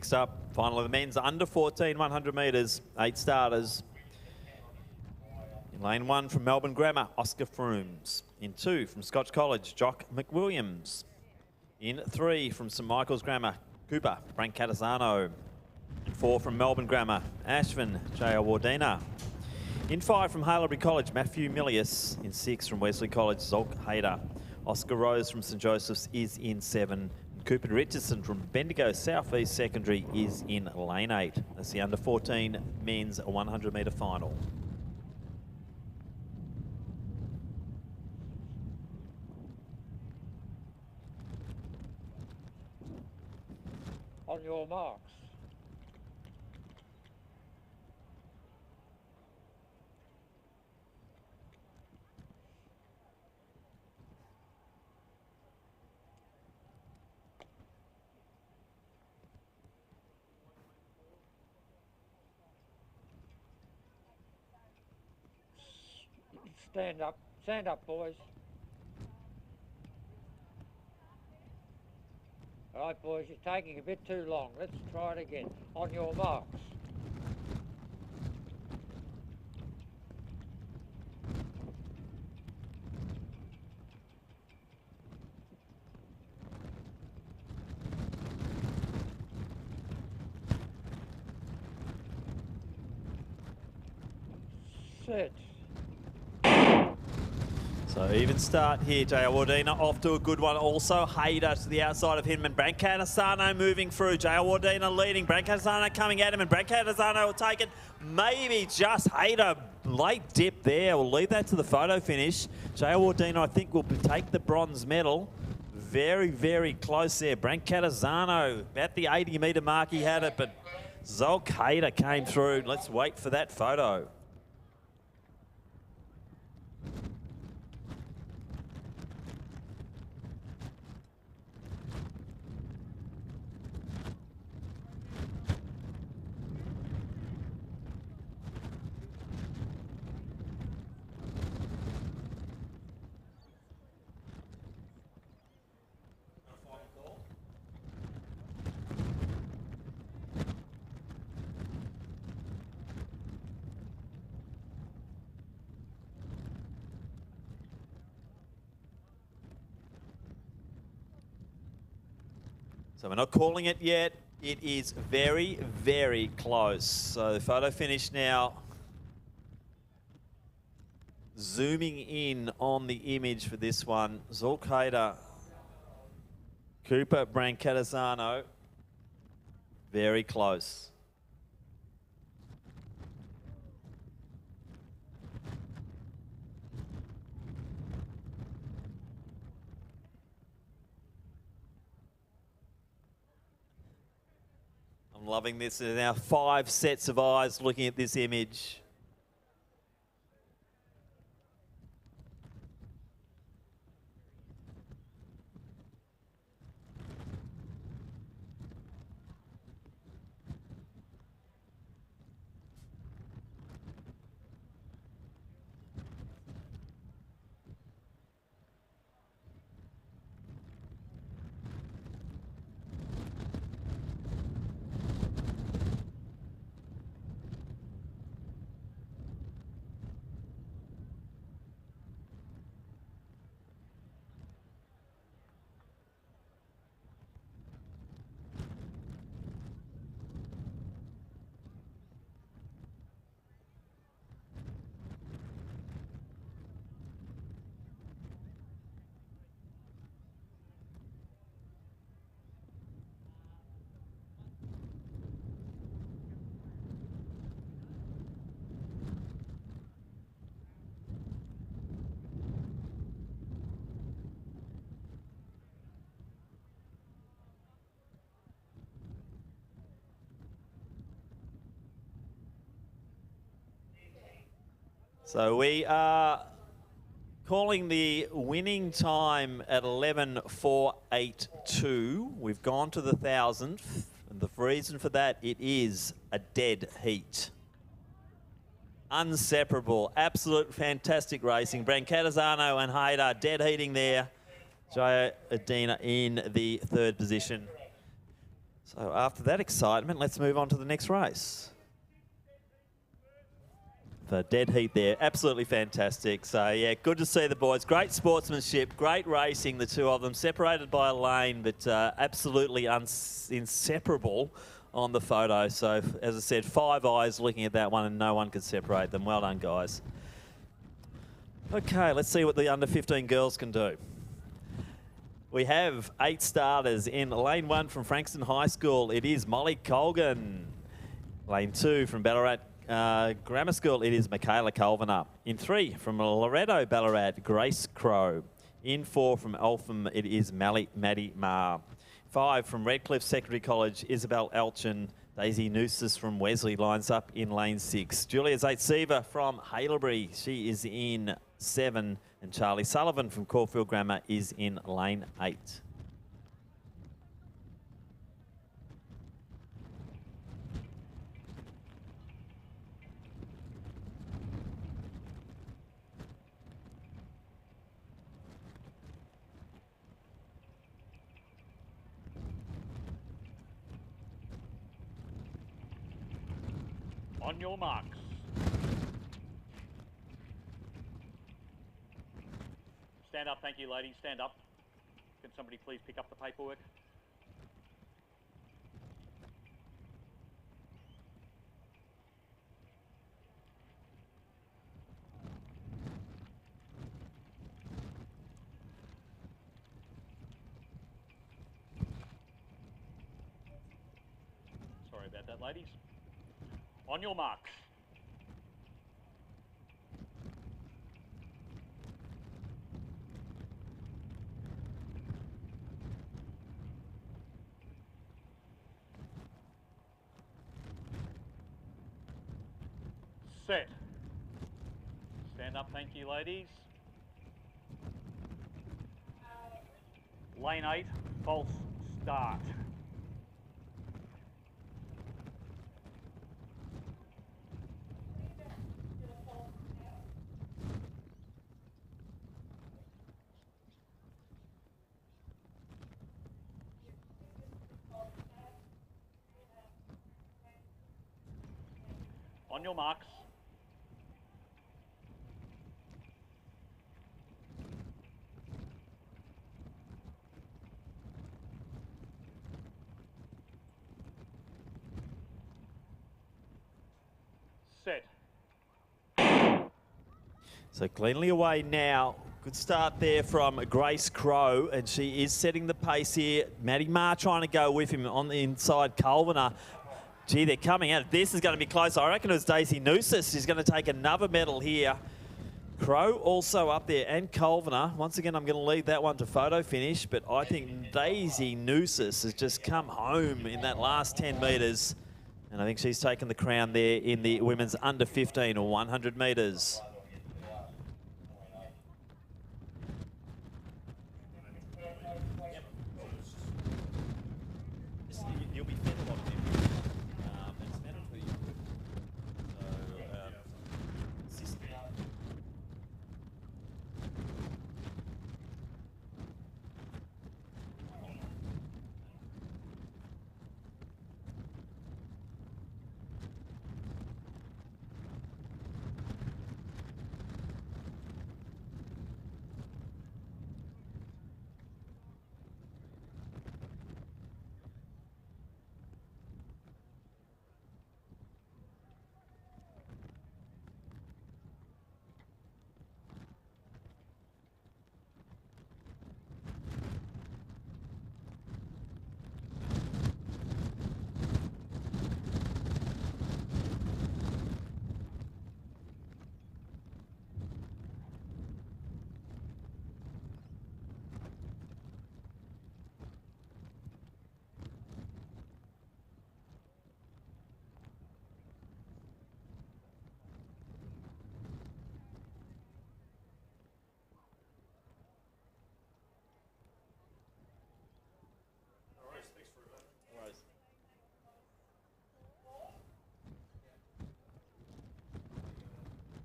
Next up, final of the men's under 14, 100 metres, 8 starters. In lane 1 from Melbourne Grammar, Oscar Froomes. In 2 from Scotch College, Jock McWilliams. In 3 from St Michael's Grammar, Cooper Brancatizano. In 4 from Melbourne Grammar, Ashvin Jayawardena. In 5 from Haileybury College, Matthew Milius. In 6 from Wesley College, Zolk Hayder. Oscar Rose from St Joseph's is in 7. Cooper Richardson from Bendigo South East Secondary is in lane 8. That's the under 14 men's 100 metre final.
On your marks. Stand up, boys. All right, boys, you're taking a bit too long. Let's try it again. On your marks. Set.
So even start here, Jayawardena off to a good one. Also Hayder to the outside of him, and Brancatizano moving through. Jayawardena leading, Brancatizano coming at him, and Brancatizano will take it. Maybe just Hayder, late dip there. We'll leave that to the photo finish. Jayawardena, I think, will take the bronze medal. Very, very close there. Brancatizano at the 80-metre mark, he had it, but Zolk Hayder came through. Let's wait for that photo. So we're not calling it yet. It is very, very close. So the photo finish now. Zooming in on the image for this one. Zolk Hayder, Cooper Brancatizano. Very close. I'm loving this. There are now 5 sets of eyes looking at this image. So we are calling the winning time at 11:482. We've gone to the 1,000th, and the reason for that, it is a dead heat. Unseparable, absolute fantastic racing. Brancatizano and Hayder dead heating there. Jayawardena in the 3rd position. So after that excitement, let's move on to the next race. The dead heat there, absolutely fantastic. So yeah, good to see the boys. Great sportsmanship, great racing, the two of them, separated by a lane, but absolutely inseparable on the photo. So as I said, 5 eyes looking at that one and no one could separate them. Well done, guys. Okay, let's see what the under 15 girls can do. We have 8 starters in lane 1 from Frankston High School. It is Molly Colgan. Lane 2 from Ballarat Grammar School, it is Michaela Colviner. In 3 from Loretto Ballarat, Grace Crow. In 4 from Eltham, it is Maddie Marr. 5 from Redcliffe Secondary College, Isabel Elchin. Daisy Noosis from Wesley lines up in lane 6. Julia Zaitseva from Haileybury, she is in 7. And Charlie Sullivan from Caulfield Grammar is in lane 8.
On your marks. Stand up, thank you, ladies. Stand up. Can somebody please pick up the paperwork? Sorry about that, ladies. On your marks. Set. Stand up, thank you, ladies. Lane 8, false start. On your marks. Set.
So cleanly away now. Good start there from Grace Crow, and she is setting the pace here. Maddie Marr trying to go with him on the inside. Colviner. Gee, they're coming out. This is going to be close. I reckon it was Daisy Noosis. She's going to take another medal here. Crow also up there, and Colviner. Once again, I'm going to leave that one to photo finish, but I think Daisy Noosis has just come home in that last 10 metres. And I think she's taken the crown there in the women's under 15 or 100 metres. You'll be fed a lot of them. It's a matter of who you're with. So, system.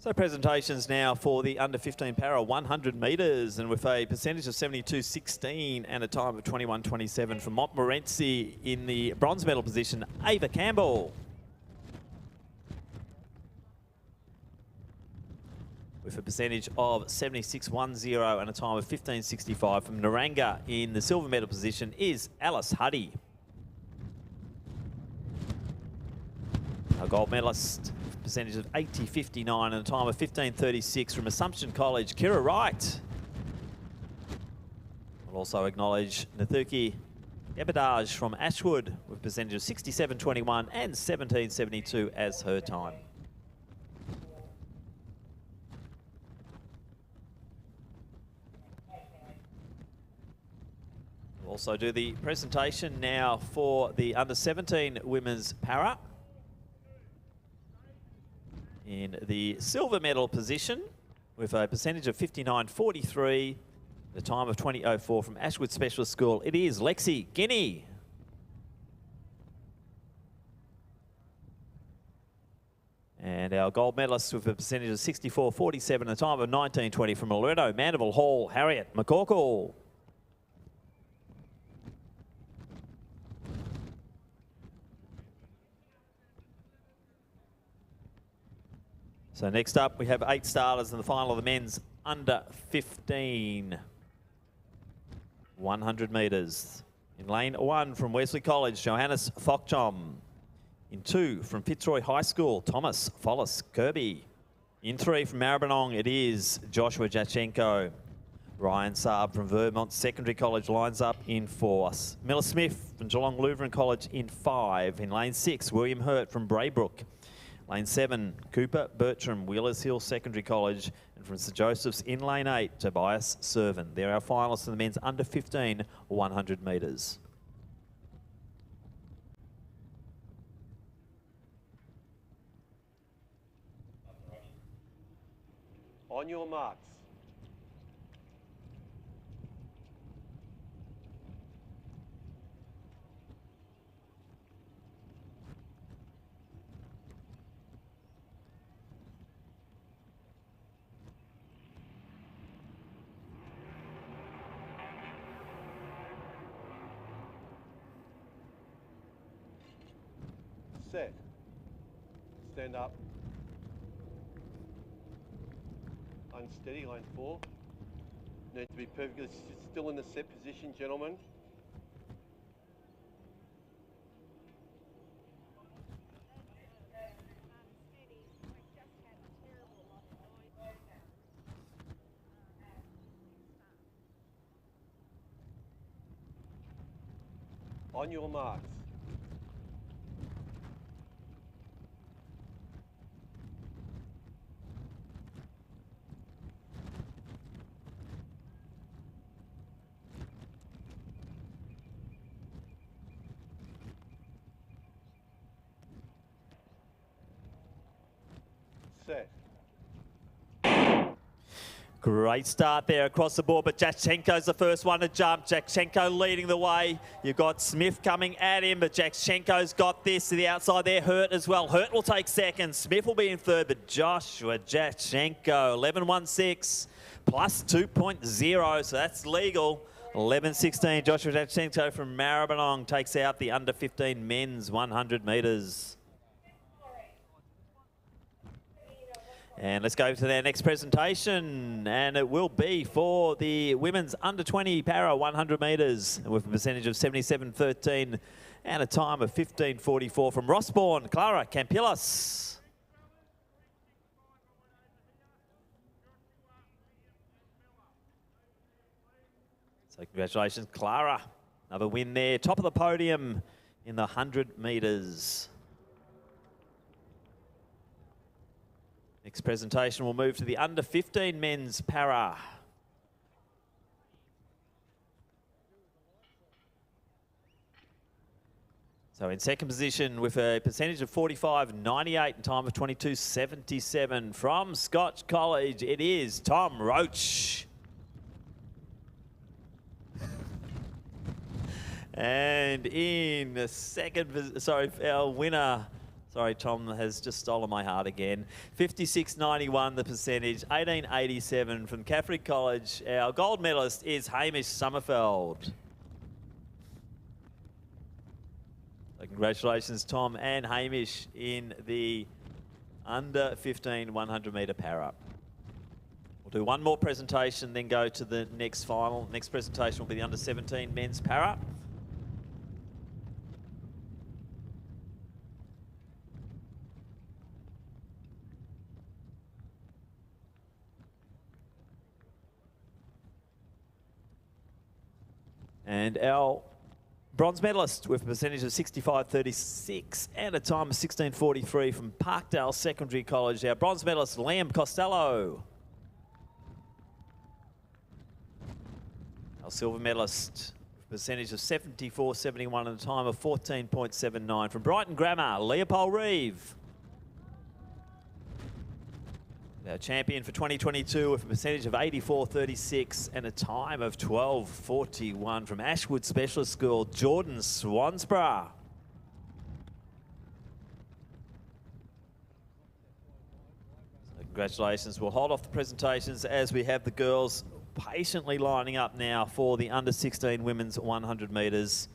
So presentations now for the under 15 para 100 metres, and with a percentage of 72.16 and a time of 21.27 from Montmorency in the bronze medal position, Ava Campbell. With a percentage of 76.10 and a time of 15.65 from Naranga in the silver medal position is Alice Huddy. Our gold medalist, percentage of 80.59 and a time of 15.36 from Assumption College, Kira Wright. We'll also acknowledge Nathuki Ebadaj from Ashwood with a percentage of 67.21 and 17.72 as her time. We'll also do the presentation now for the under 17 women's para. In the silver medal position with a percentage of 59.43, the time of 20.04 from Ashwood Specialist School, it is Lexi Guinea. And our gold medalist with a percentage of 64.47, a time of 19.20 from Loreto Mandeville Hall, Harriet McCorkle. So next up, we have 8 starters in the final of the men's under 15 100 metres. In lane 1 from Wesley College, Johannes Fockchom. In 2 from Fitzroy High School, Thomas Follis Kirby. In 3 from Maribyrnong, it is Joshua Jachenko. Ryan Saab from Vermont Secondary College lines up in 4. Miller Smith from Geelong Lutheran College in 5. In lane 6, William Hurt from Braybrook. Lane 7, Cooper Bertram, Wheelers Hill Secondary College. And from St Joseph's in lane 8, Tobias Servin. They're our finalists in the men's under 15 100 metres.
On your marks. Set. Stand up. Unsteady, lane 4. Need to be perfectly still in the set position, gentlemen. On your marks. Set.
Great start there across the board, but Jachenko's the first one to jump. Jachenko leading the way. You've got Smith coming at him, but Jachenko's got this to the outside there. Hurt as well. Hurt will take second. Smith will be in third, but Joshua Jachenko, 11.16 plus 2.0, so that's legal. 11.16, Joshua Jachenko from Maribyrnong takes out the under 15 men's 100 metres. And let's go to their next presentation, and it will be for the women's under 20 para 100 metres with a percentage of 77.13 and a time of 15.44 from Rossbourne, Clara Campillas. So congratulations, Clara. Another win there, top of the podium in the 100 metres. Next presentation, we'll move to the under 15 men's para. So in second position with a percentage of 45.98 and time of 22.77 from Scotch College, it is Tom Roach. And in the second, our winner Sorry, Tom has just stolen my heart again. 56.91 the percentage, 18.87 from Catholic College. Our gold medalist is Hamish Summerfeld. So congratulations, Tom and Hamish, in the under 15 100 metre para. We'll do one more presentation, then go to the next final. Next presentation will be the under 17 men's para. And our bronze medalist with a percentage of 65.36 and a time of 16.43 from Parkdale Secondary College, our bronze medalist, Liam Costello. Our silver medalist with a percentage of 74.71 and a time of 14.79 from Brighton Grammar, Leopold Reeve. Our champion for 2022 with a percentage of 84.36 and a time of 12.41 from Ashwood Specialist School, Jordan Swansborough. So congratulations. We'll hold off the presentations as we have the girls patiently lining up now for the under 16 women's 100 metres.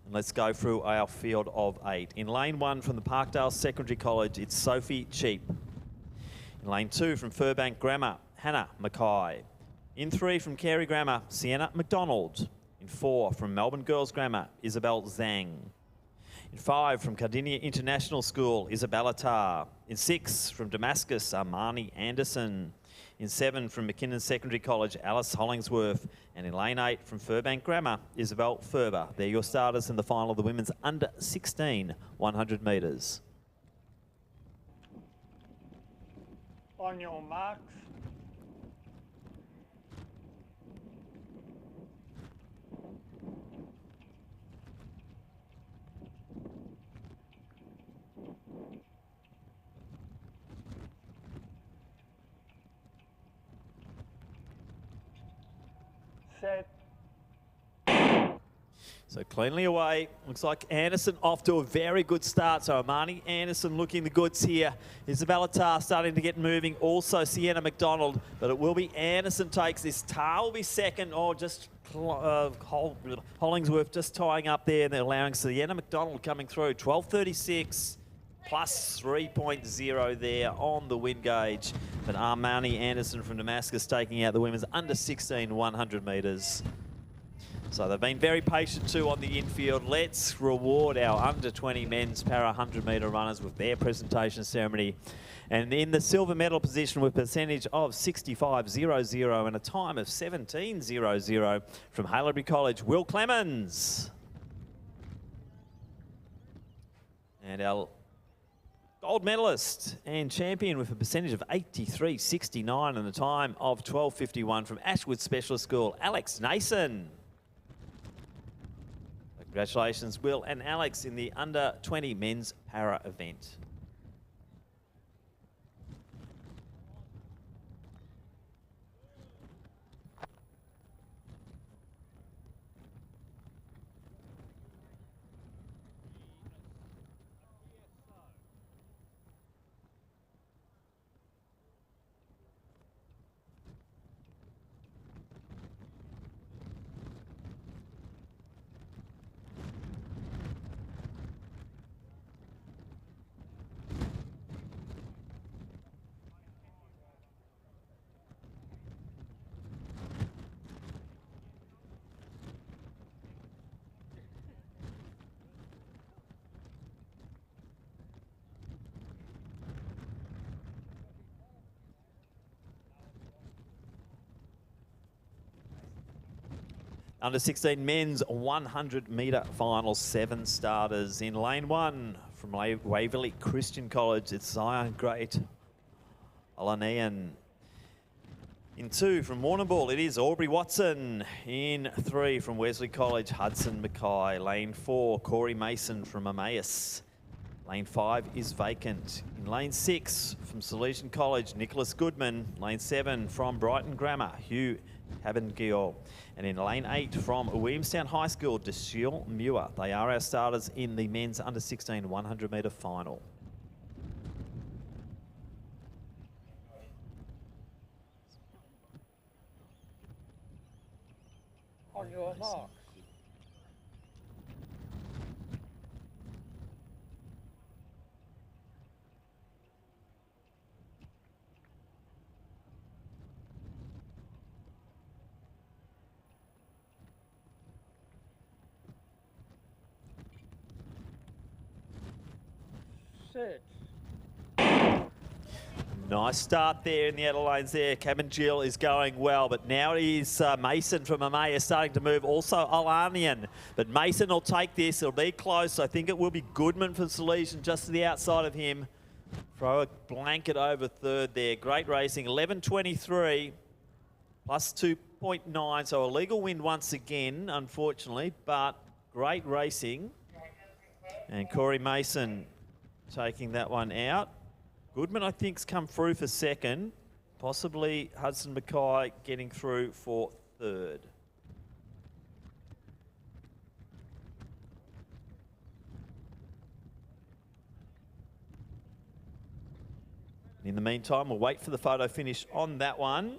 And let's go through our field of 8. In lane 1 from the Parkdale Secondary College, it's Sophie Cheap. In lane 2 from Furbank Grammar, Hannah Mackay. In 3 from Carey Grammar, Sienna McDonald. In 4 from Melbourne Girls Grammar, Isabel Zhang. In 5 from Cardinia International School, Isabella Tarr. In 6 from Damascus, Armani Anderson. In 7 from McKinnon Secondary College, Alice Hollingsworth. And in lane 8 from Furbank Grammar, Isabel Ferber. They're your starters in the final of the women's under 16 100 metres.
On your marks. Set.
So cleanly away. Looks like Anderson off to a very good start. So Armani Anderson looking the goods here. Isabella Tarr starting to get moving. Also Sienna McDonald. But it will be Anderson takes this. Tarr will be second. Or just Hollingsworth just tying up there. And they're allowing Sienna McDonald coming through. 12.36 plus 3.0 there on the win gauge. But Armani Anderson from Damascus taking out the women's under 16 100 metres. So they've been very patient too on the infield. Let's reward our under 20 men's para 100 metre runners with their presentation ceremony. And in the silver medal position with a percentage of 65.00 and a time of 17.00 from Haileybury College, Will Clemens. And our gold medalist and champion with a percentage of 83.69 and a time of 12.51 from Ashwood Specialist School, Alex Nason. Congratulations, Will and Alex, in the under 20 men's para event. Under 16 men's 100 metre final, 7 starters. In lane 1 from Waverley Christian College, it's Zion Great Alanean. In 2 from Warrnambool, it is Aubrey Watson. In 3 from Wesley College, Hudson Mackay. Lane 4, Corey Mason from Emmaus. Lane 5 is vacant. In lane 6 from Salesian College, Nicholas Goodman. Lane 7 from Brighton Grammar, Hugh Habengiel. And in lane 8 from Williamstown High School, Deshiel Muir. They are our starters in the men's under 16 100 metre final.
On your marks. Set.
Nice start there in the outer lanes there. Cabin Jill is going well, but now it is Mason from Amaya starting to move. Also Alanian, but Mason will take this. It'll be close. I think it will be Goodman for Salesian just to the outside of him. Throw a blanket over third there. Great racing. 11.23 plus 2.9. So a legal win once again, unfortunately, but great racing. And Corey Mason taking that one out. Goodman, I think, has come through for second. Possibly Hudson Mackay getting through for third. In the meantime, we'll wait for the photo finish on that one.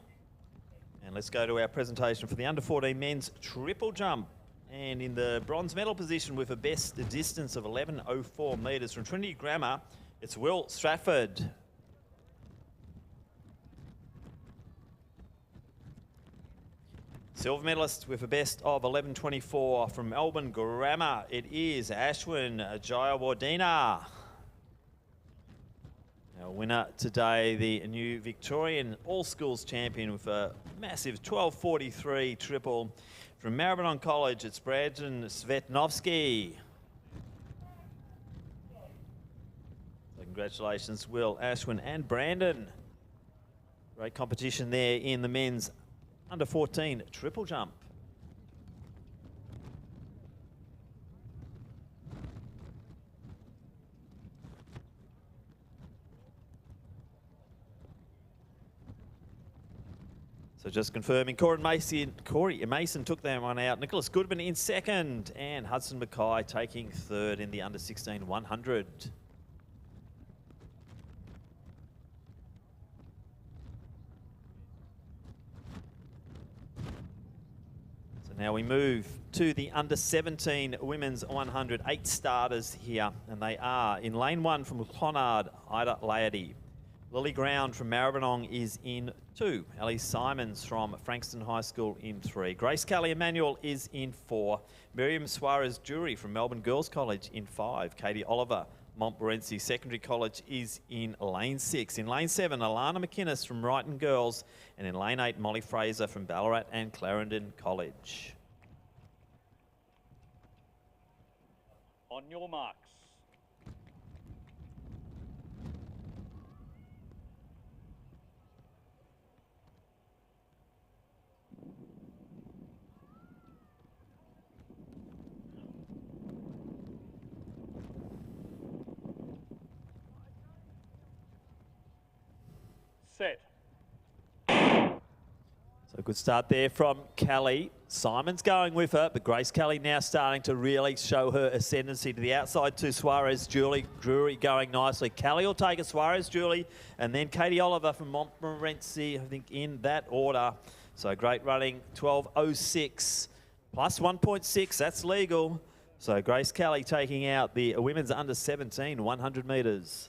And let's go to our presentation for the under-14 men's triple jump. And in the bronze medal position with a best distance of 11.04 metres from Trinity Grammar, it's Will Stratford. Silver medalist with a best of 11.24 from Melbourne Grammar, it is Ashwin Jayawardena. Our winner today, the new Victorian All-Schools champion with a massive 12.43 triple from Maribyrnong College. It's Brandon Svetnovsky. So congratulations, Will, Ashwin and Brandon. Great competition there in the men's under 14 triple jump. So just confirming, Corey Mason took that one out. Nicholas Goodman in second, and Hudson Mackay taking third in the under 16 100. So now we move to the under 17 women's 100. 8 starters here, and they are in lane 1 from Clonard, Ida Laity. Lily Ground from Maribyrnong is in 2. Ellie Simons from Frankston High School in 3. Grace Kelly Emmanuel is in 4. Miriam Suarez-Jury from Melbourne Girls College in 5. Katie Oliver, Montmorency Secondary College is in lane 6. In lane 7, Alana McInnes from Brighton Girls. And in lane 8, Molly Fraser from Ballarat and Clarendon College.
On your marks. Set.
So good start there from Kelly. Simon's going with her, but Grace Kelly now starting to really show her ascendancy to the outside to Suarez-Jury going nicely. Kelly will take a Suarez-Jury, and then Katie Oliver from Montmorency, I think in that order. So great running, 12.06 plus 1.6, that's legal. So Grace Kelly taking out the women's under 17 100 metres.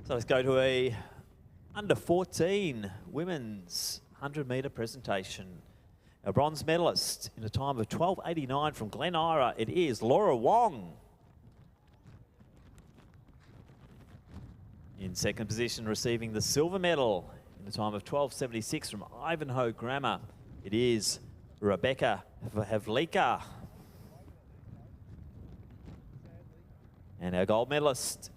So let's go to a under 14 women's 100 metre presentation. A bronze medalist in a time of 12.89 from Glen Ira, it is Laura Wong. In second position, receiving the silver medal in a time of 12.76 from Ivanhoe Grammar, it is Rebecca Havlika. And our gold medalist,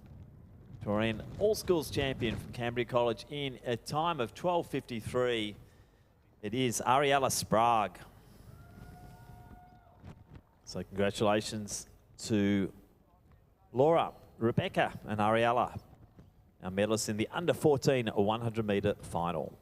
Victorian All Schools champion from Cambridge College in a time of 12:53. It is Ariella Sprague. So congratulations to Laura, Rebecca and Ariella, our medalists in the under 14 100 metre final.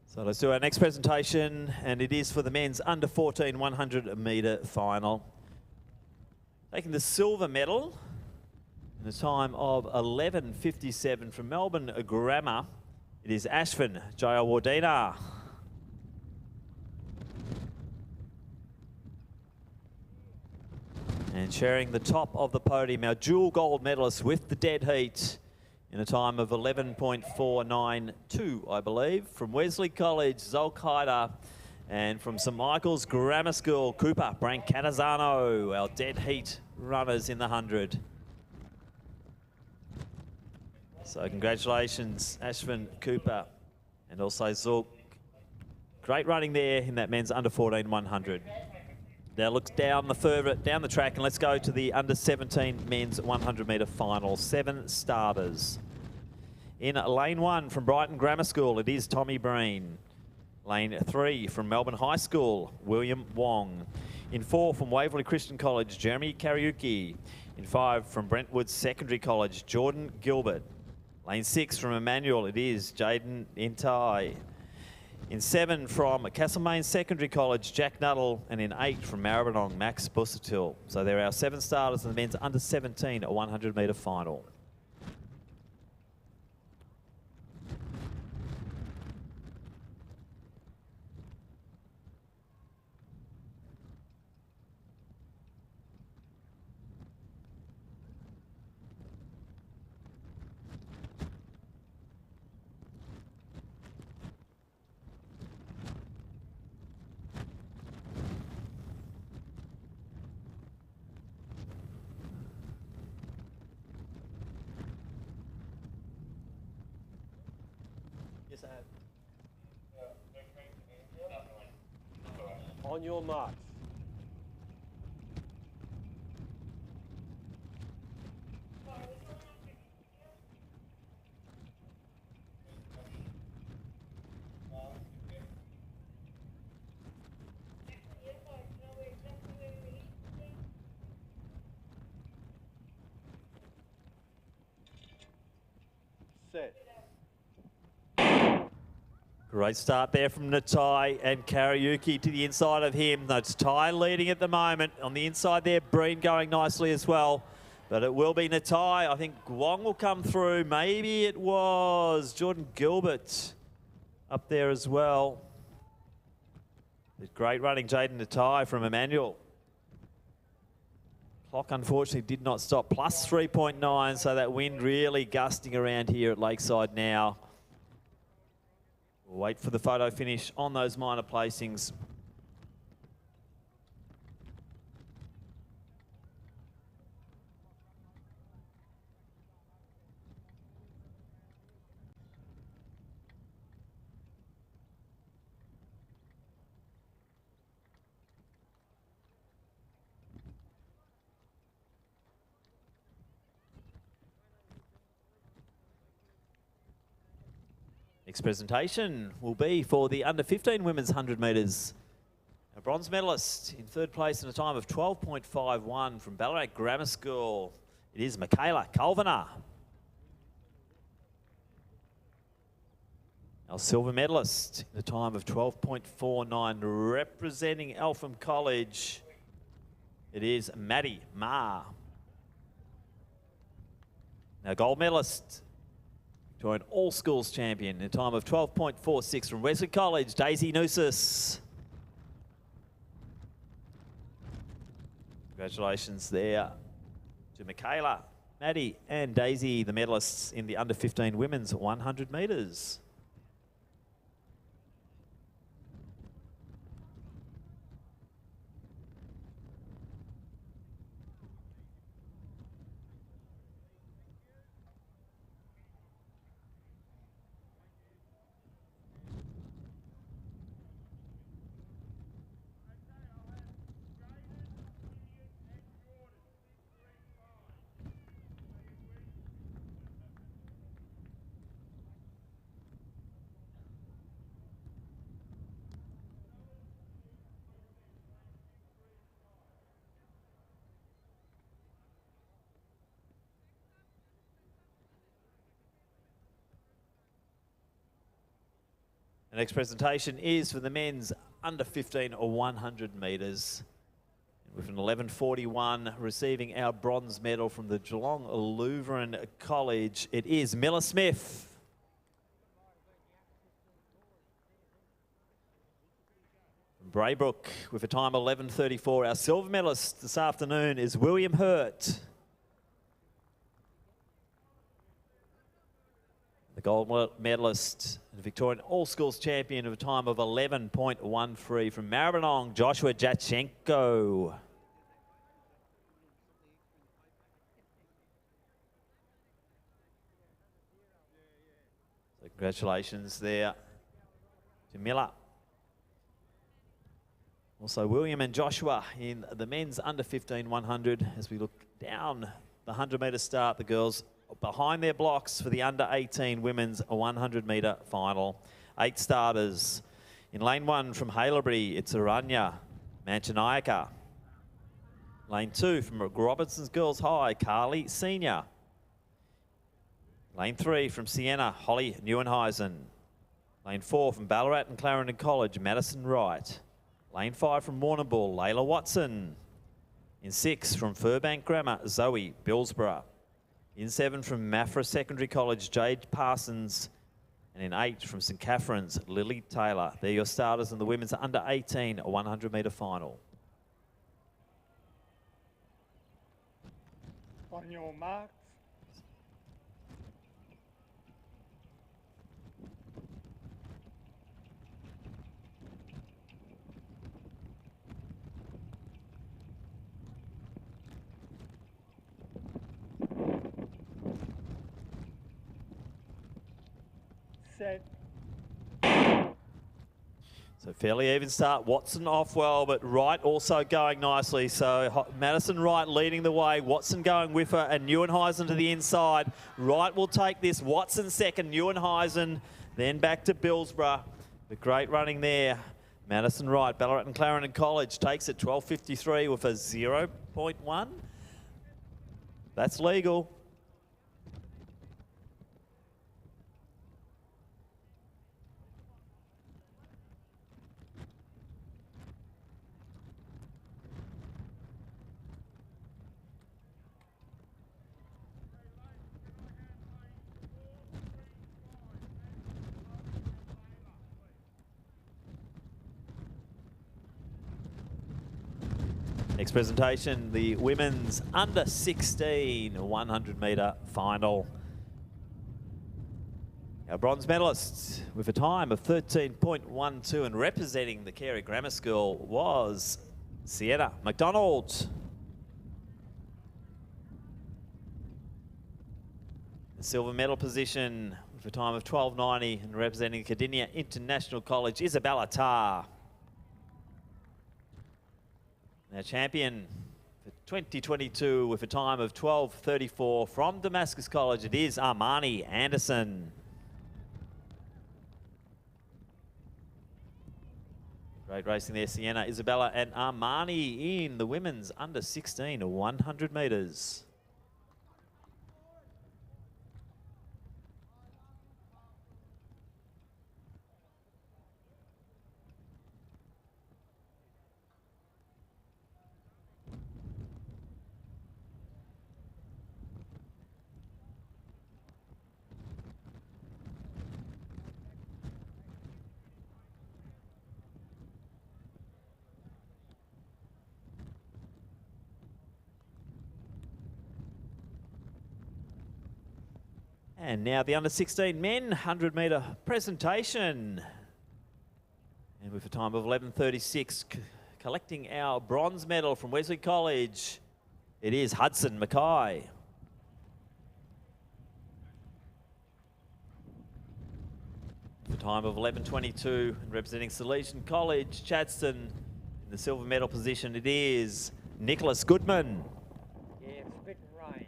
So let's do our next presentation, and it is for the men's under 14 100 metre final. Taking the silver medal in a time of 11:57 from Melbourne Grammar, it is Ashvin Jayawardena. And sharing the top of the podium, our dual gold medalist with the dead heat, in a time of 11.492, I believe. From Wesley College, Zolk Hyder, and from St Michael's Grammar School, Cooper Brancatazano, our dead heat runners in the 100. So congratulations, Ashvin, Cooper, and also Zolk. Great running there in that men's under 14 100. Now looks down the track, and let's go to the under 17 men's 100 metre final. 7 starters. In lane 1 from Brighton Grammar School, it is Tommy Breen. Lane 3 from Melbourne High School, William Wong. In 4 from Waverley Christian College, Jeremy Kariuki. In 5 from Brentwood Secondary College, Jordan Gilbert. Lane 6 from Emmanuel, it is Jaden Intai. In 7 from Castlemaine Secondary College, Jack Nuttall. And in 8 from Maribyrnong, Max Busuttil. So there are our 7 starters in the men's under 17 100 metre final.
On your marks. Set.
Great start there from Natai and Kariuki to the inside of him. That's Ty leading at the moment. On the inside there, Breen going nicely as well. But it will be Natai. I think Guang will come through. Maybe it was Jordan Gilbert up there as well. Great running, Jaden Natai from Emmanuel. Clock unfortunately did not stop. Plus 3.9, so that wind really gusting around here at Lakeside now. We'll wait for the photo finish on those minor placings. Next presentation will be for the under 15 women's 100 metres. A bronze medalist in 3rd place in a time of 12.51 from Ballarat Grammar School. It is Michaela Culvener. Our silver medalist, in a time of 12.49, representing Eltham College, it is Maddie Ma. Now, gold medalist, Victorian All Schools champion, in a time of 12.46 from Wesley College, Daisy Noosis. Congratulations there to Michaela, Maddie and Daisy, the medalists in the under 15 women's 100 metres. The next presentation is for the men's under 15 or 100 metres. With an 11:41 receiving our bronze medal from the Geelong Lutheran College, it is Miller Smith. From Braybrook with a time 11:34. Our silver medalist this afternoon is William Hurt. The gold medalist and Victorian All Schools champion of a time of 11.13 from Maribyrnong, Joshua Jachenko. So congratulations there to Miller. Also William and Joshua in the men's under 15 100 as we look down the 100 metre start, the girls behind their blocks for the under 18 women's 100 metre final. 8 starters. In lane 1 from Haileybury, it's Aranya Manchanaika. Lane 2 from Robinson's Girls High, Carly Senior. Lane 3 from Sienna, Holly Neuenhuizen. Lane 4 from Ballarat and Clarendon College, Madison Wright. Lane 5 from Warrnambool, Layla Watson. In 6 from Furbank Grammar, Zoe Billsborough. In 7 from Maffra Secondary College, Jade Parsons. And in 8 from St Catherine's, Lily Taylor. They're your starters in the women's under 18 100 metre final.
On your marks. Set.
So fairly even start. Watson off well, but Wright also going nicely. So Madison Wright leading the way. Watson going with her and Neuenhuizen to the inside. Wright will take this. Watson second, Neuenhuizen, then back to Billsborough. But great running there. Madison Wright, Ballarat and Clarendon College takes it 12:53 with a 0.1. That's legal. Next presentation, the women's under 16 100 metre final. Our bronze medalists with a time of 13.12 and representing the Carey Grammar School was Sienna McDonald. The silver medal position with a time of 12:90 and representing Cardinia International College, Isabella Tarr. Our champion for 2022 with a time of 12:34 from Damascus College, it is Armani Anderson. Great racing there, Sienna, Isabella and Armani in the women's under 16 100 metres. And now the under-16 men 100-metre presentation. And with a time of 11:36, collecting our bronze medal from Wesley College, it is Hudson Mackay. The time of 11:22, and representing Salesian College, Chadstone, in the silver medal position, it is Nicholas Goodman.
Yeah, spit and rain.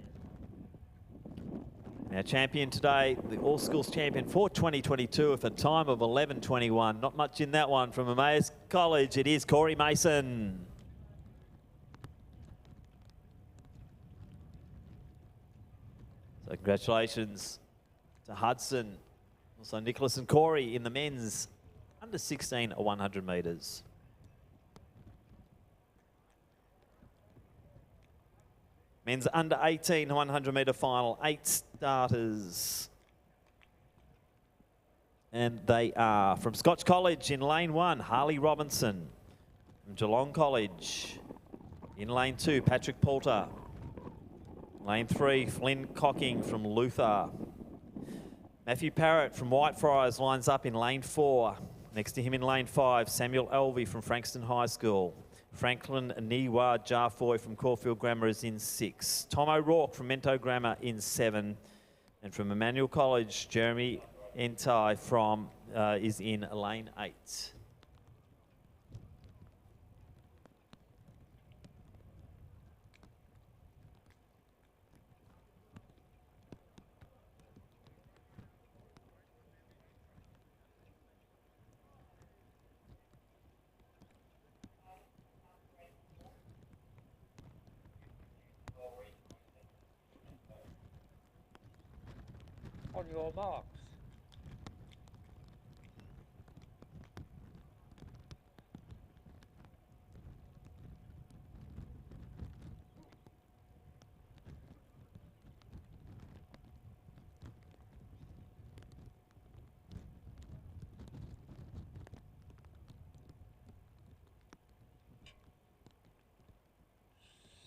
Our champion today, the All Schools champion for 2022, with a time of 11:21. Not much in that one from Emmaus College. It is Corey Mason. So congratulations to Hudson. Also Nicholas and Corey in the men's under 16 or 100 metres. Men's under 18 100 metre final, 8 starters. And they are from Scotch College in lane 1, Harley Robinson. From Geelong College in lane 2, Patrick Poulter. Lane 3, Flynn Cocking from Luther. Matthew Parrott from Whitefriars lines up in lane 4. Next to him in lane 5, Samuel Elvey from Frankston High School. Franklin Niwa Jarfoy from Caulfield Grammar is in 6. Tom O'Rourke from Mento Grammar in 7. And from Emmanuel College, Jeremy Entai from is in lane 8.
On your marks.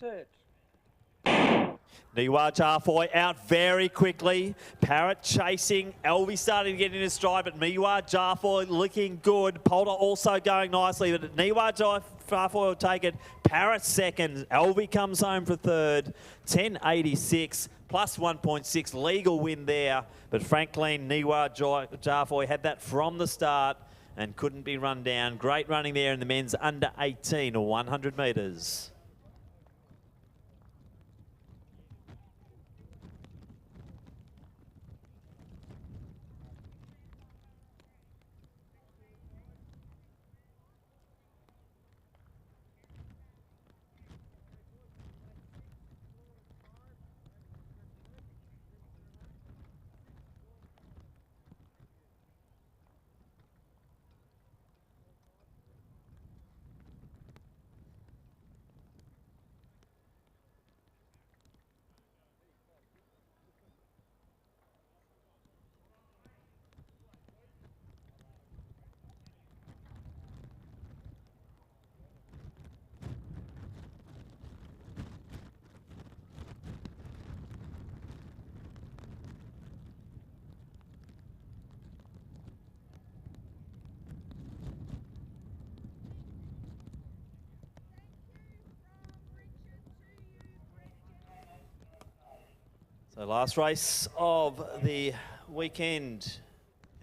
Set.
Niwa Jarfoy out very quickly. Parrott chasing. Elvey starting to get in his stride, but Niwa Jarfoy looking good. Poulter also going nicely, but Niwa Jarfoy will take it. Parrott second. Elvey comes home for third. 10.86 plus 1.6. Legal win there, but Franklin Niwa Jarfoy had that from the start and couldn't be run down. Great running there in the men's under 18 or 100 metres. So last race of the weekend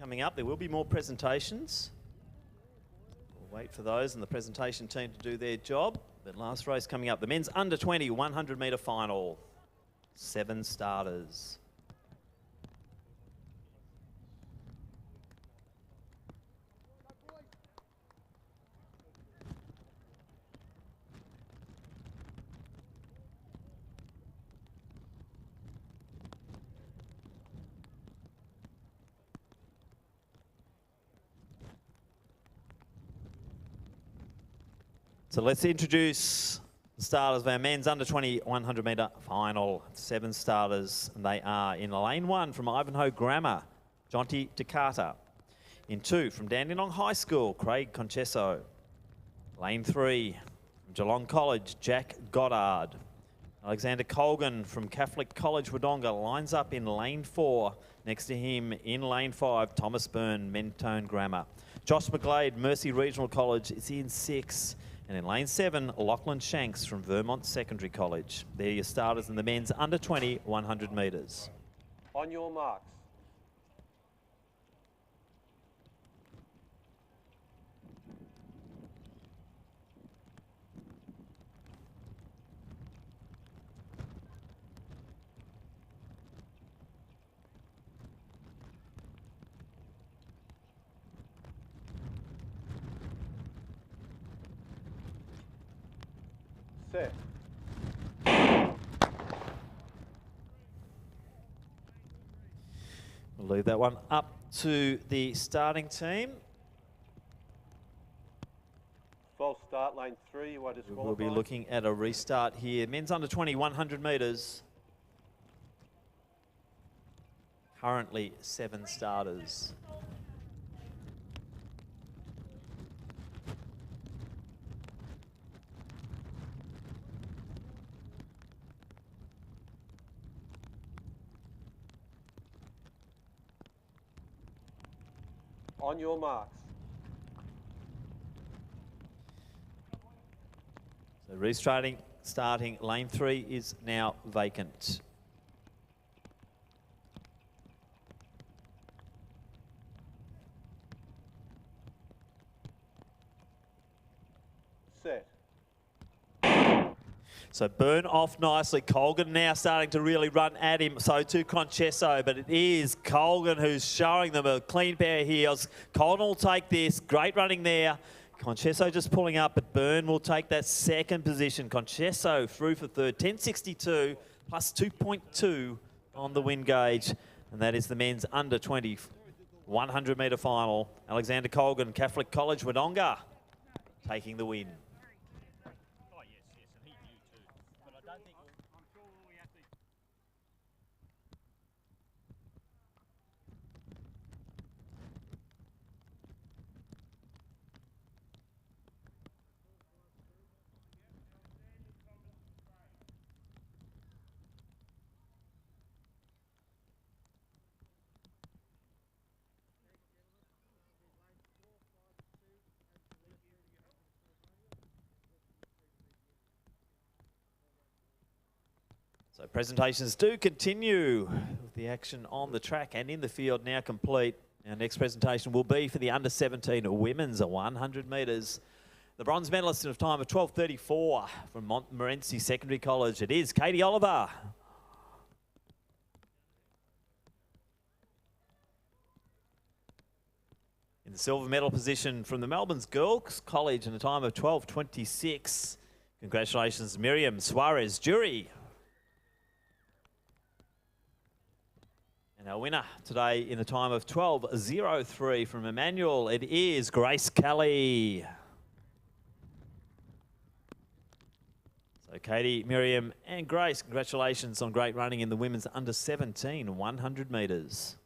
coming up. There will be more presentations. We'll wait for those and the presentation team to do their job. But last race coming up, the men's under 20 100 metre final. 7 starters. So let's introduce the starters of our men's under 20 100 metre final. 7 starters, and they are in lane 1 from Ivanhoe Grammar, Jonty Takata. In 2 from Dandenong High School, Craig Concesso. Lane 3 from Geelong College, Jack Goddard. Alexander Colgan from Catholic College Wodonga lines up in lane 4. Next to him in lane 5, Thomas Byrne, Mentone Grammar. Josh McGlade, Mercy Regional College, is in 6. And in lane 7, Lachlan Shanks from Vermont Secondary College. They're your starters in the men's under 20, 100 metres.
On your marks. Set.
We'll leave that one up to the starting team.
False start, lane 3, you are disqualified.
We'll be looking at a restart here. Men's under 20, 100 metres. Currently 7 starters.
On your marks.
So restarting, starting lane 3 is now vacant.
Set.
So Byrne off nicely. Colgan now starting to really run at him. So to Concesso, but it is Colgan who's showing them a clean pair of heels. Colgan will take this. Great running there. Concesso just pulling up, but Byrne will take that second position. Concesso through for third. 10.62 plus 2.2 on the win gauge. And that is the men's under 20 100 metre final. Alexander Colgan, Catholic College Wodonga, taking the win.
Oh, yes, yes, and he knew too. But I don't think I'm sure all we have to.
So presentations do continue with the action on the track and in the field now complete. Our next presentation will be for the under 17 women's 100 metres. The bronze medalist in a time of 12.34 from Montmorency Secondary College. It is Katie Oliver. In the silver medal position from the Melbourne's Girls College in a time of 12.26. Congratulations, Miriam Suarez Jury. And our winner today in the time of 12.03 from Emmanuel, it is Grace Kelly. So Katie, Miriam and Grace, congratulations on great running in the women's under 17 100 metres.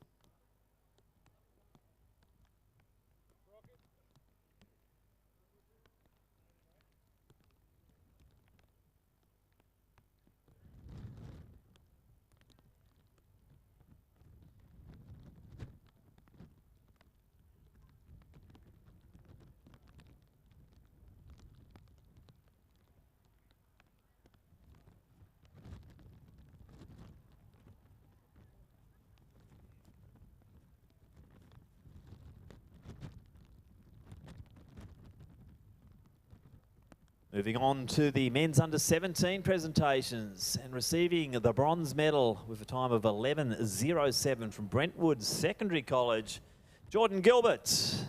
Moving on to the men's under 17 presentations and receiving the bronze medal with a time of 11.07 from Brentwood Secondary College, Jordan Gilbert.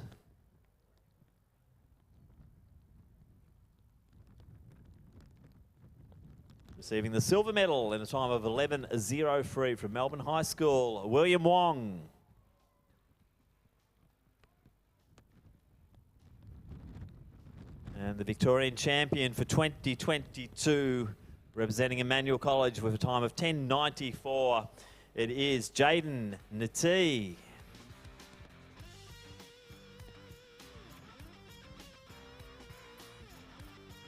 Receiving the silver medal in a time of 11.03 from Melbourne High School, William Wong. And the Victorian champion for 2022, representing Emmanuel College with a time of 10.94, it is Jaden Nati.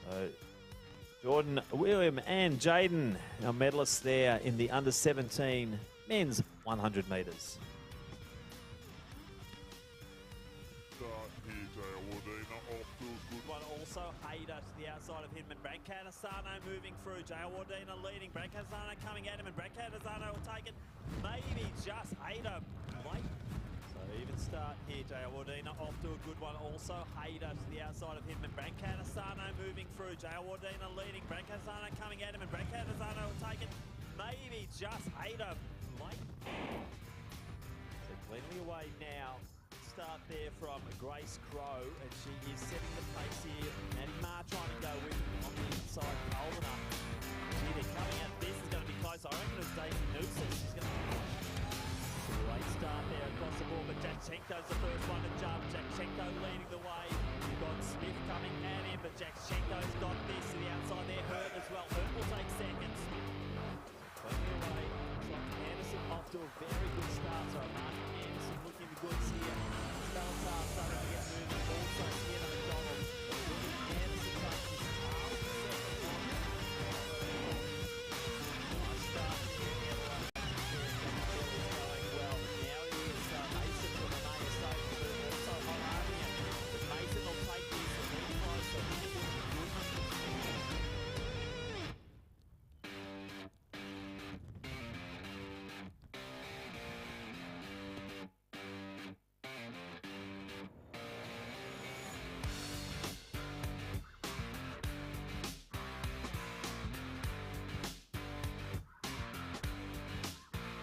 So Jordan, William and Jaden, our medalists there in the under-17 men's 100 metres. One also Hader to the outside of him, and Brad Catasano moving through. J.L. Wardina leading. Brad Catasano coming at him, and Brad Catasano will take it. Maybe just Hader late. So even start here. J.L. Wardina off to a good one. Also Hader to the outside of him, and Brad Catasano moving through. J.L. Wardina leading. Brad Catasano coming at him, and Brad Catasano will take it. Maybe just Hader late. So cleanly away now. Start there from Grace Crow, and she is setting the pace here. Maddie Marr trying to go with on the inside, cold enough. Gee, they're coming out. This is going to be close. I reckon it's Daisy Noosa. She's going to great start there across the board, but Jackchenko's the first one to jump. Jackchenko leading the way. You've got Smith coming at him, but Jackchenko's got this to the outside there. Hurt as well. Hurt will take seconds. Plenty away. Looks like Anderson off to a very good start. So Martin Anderson looking the goods here. Starting to get moving. Also,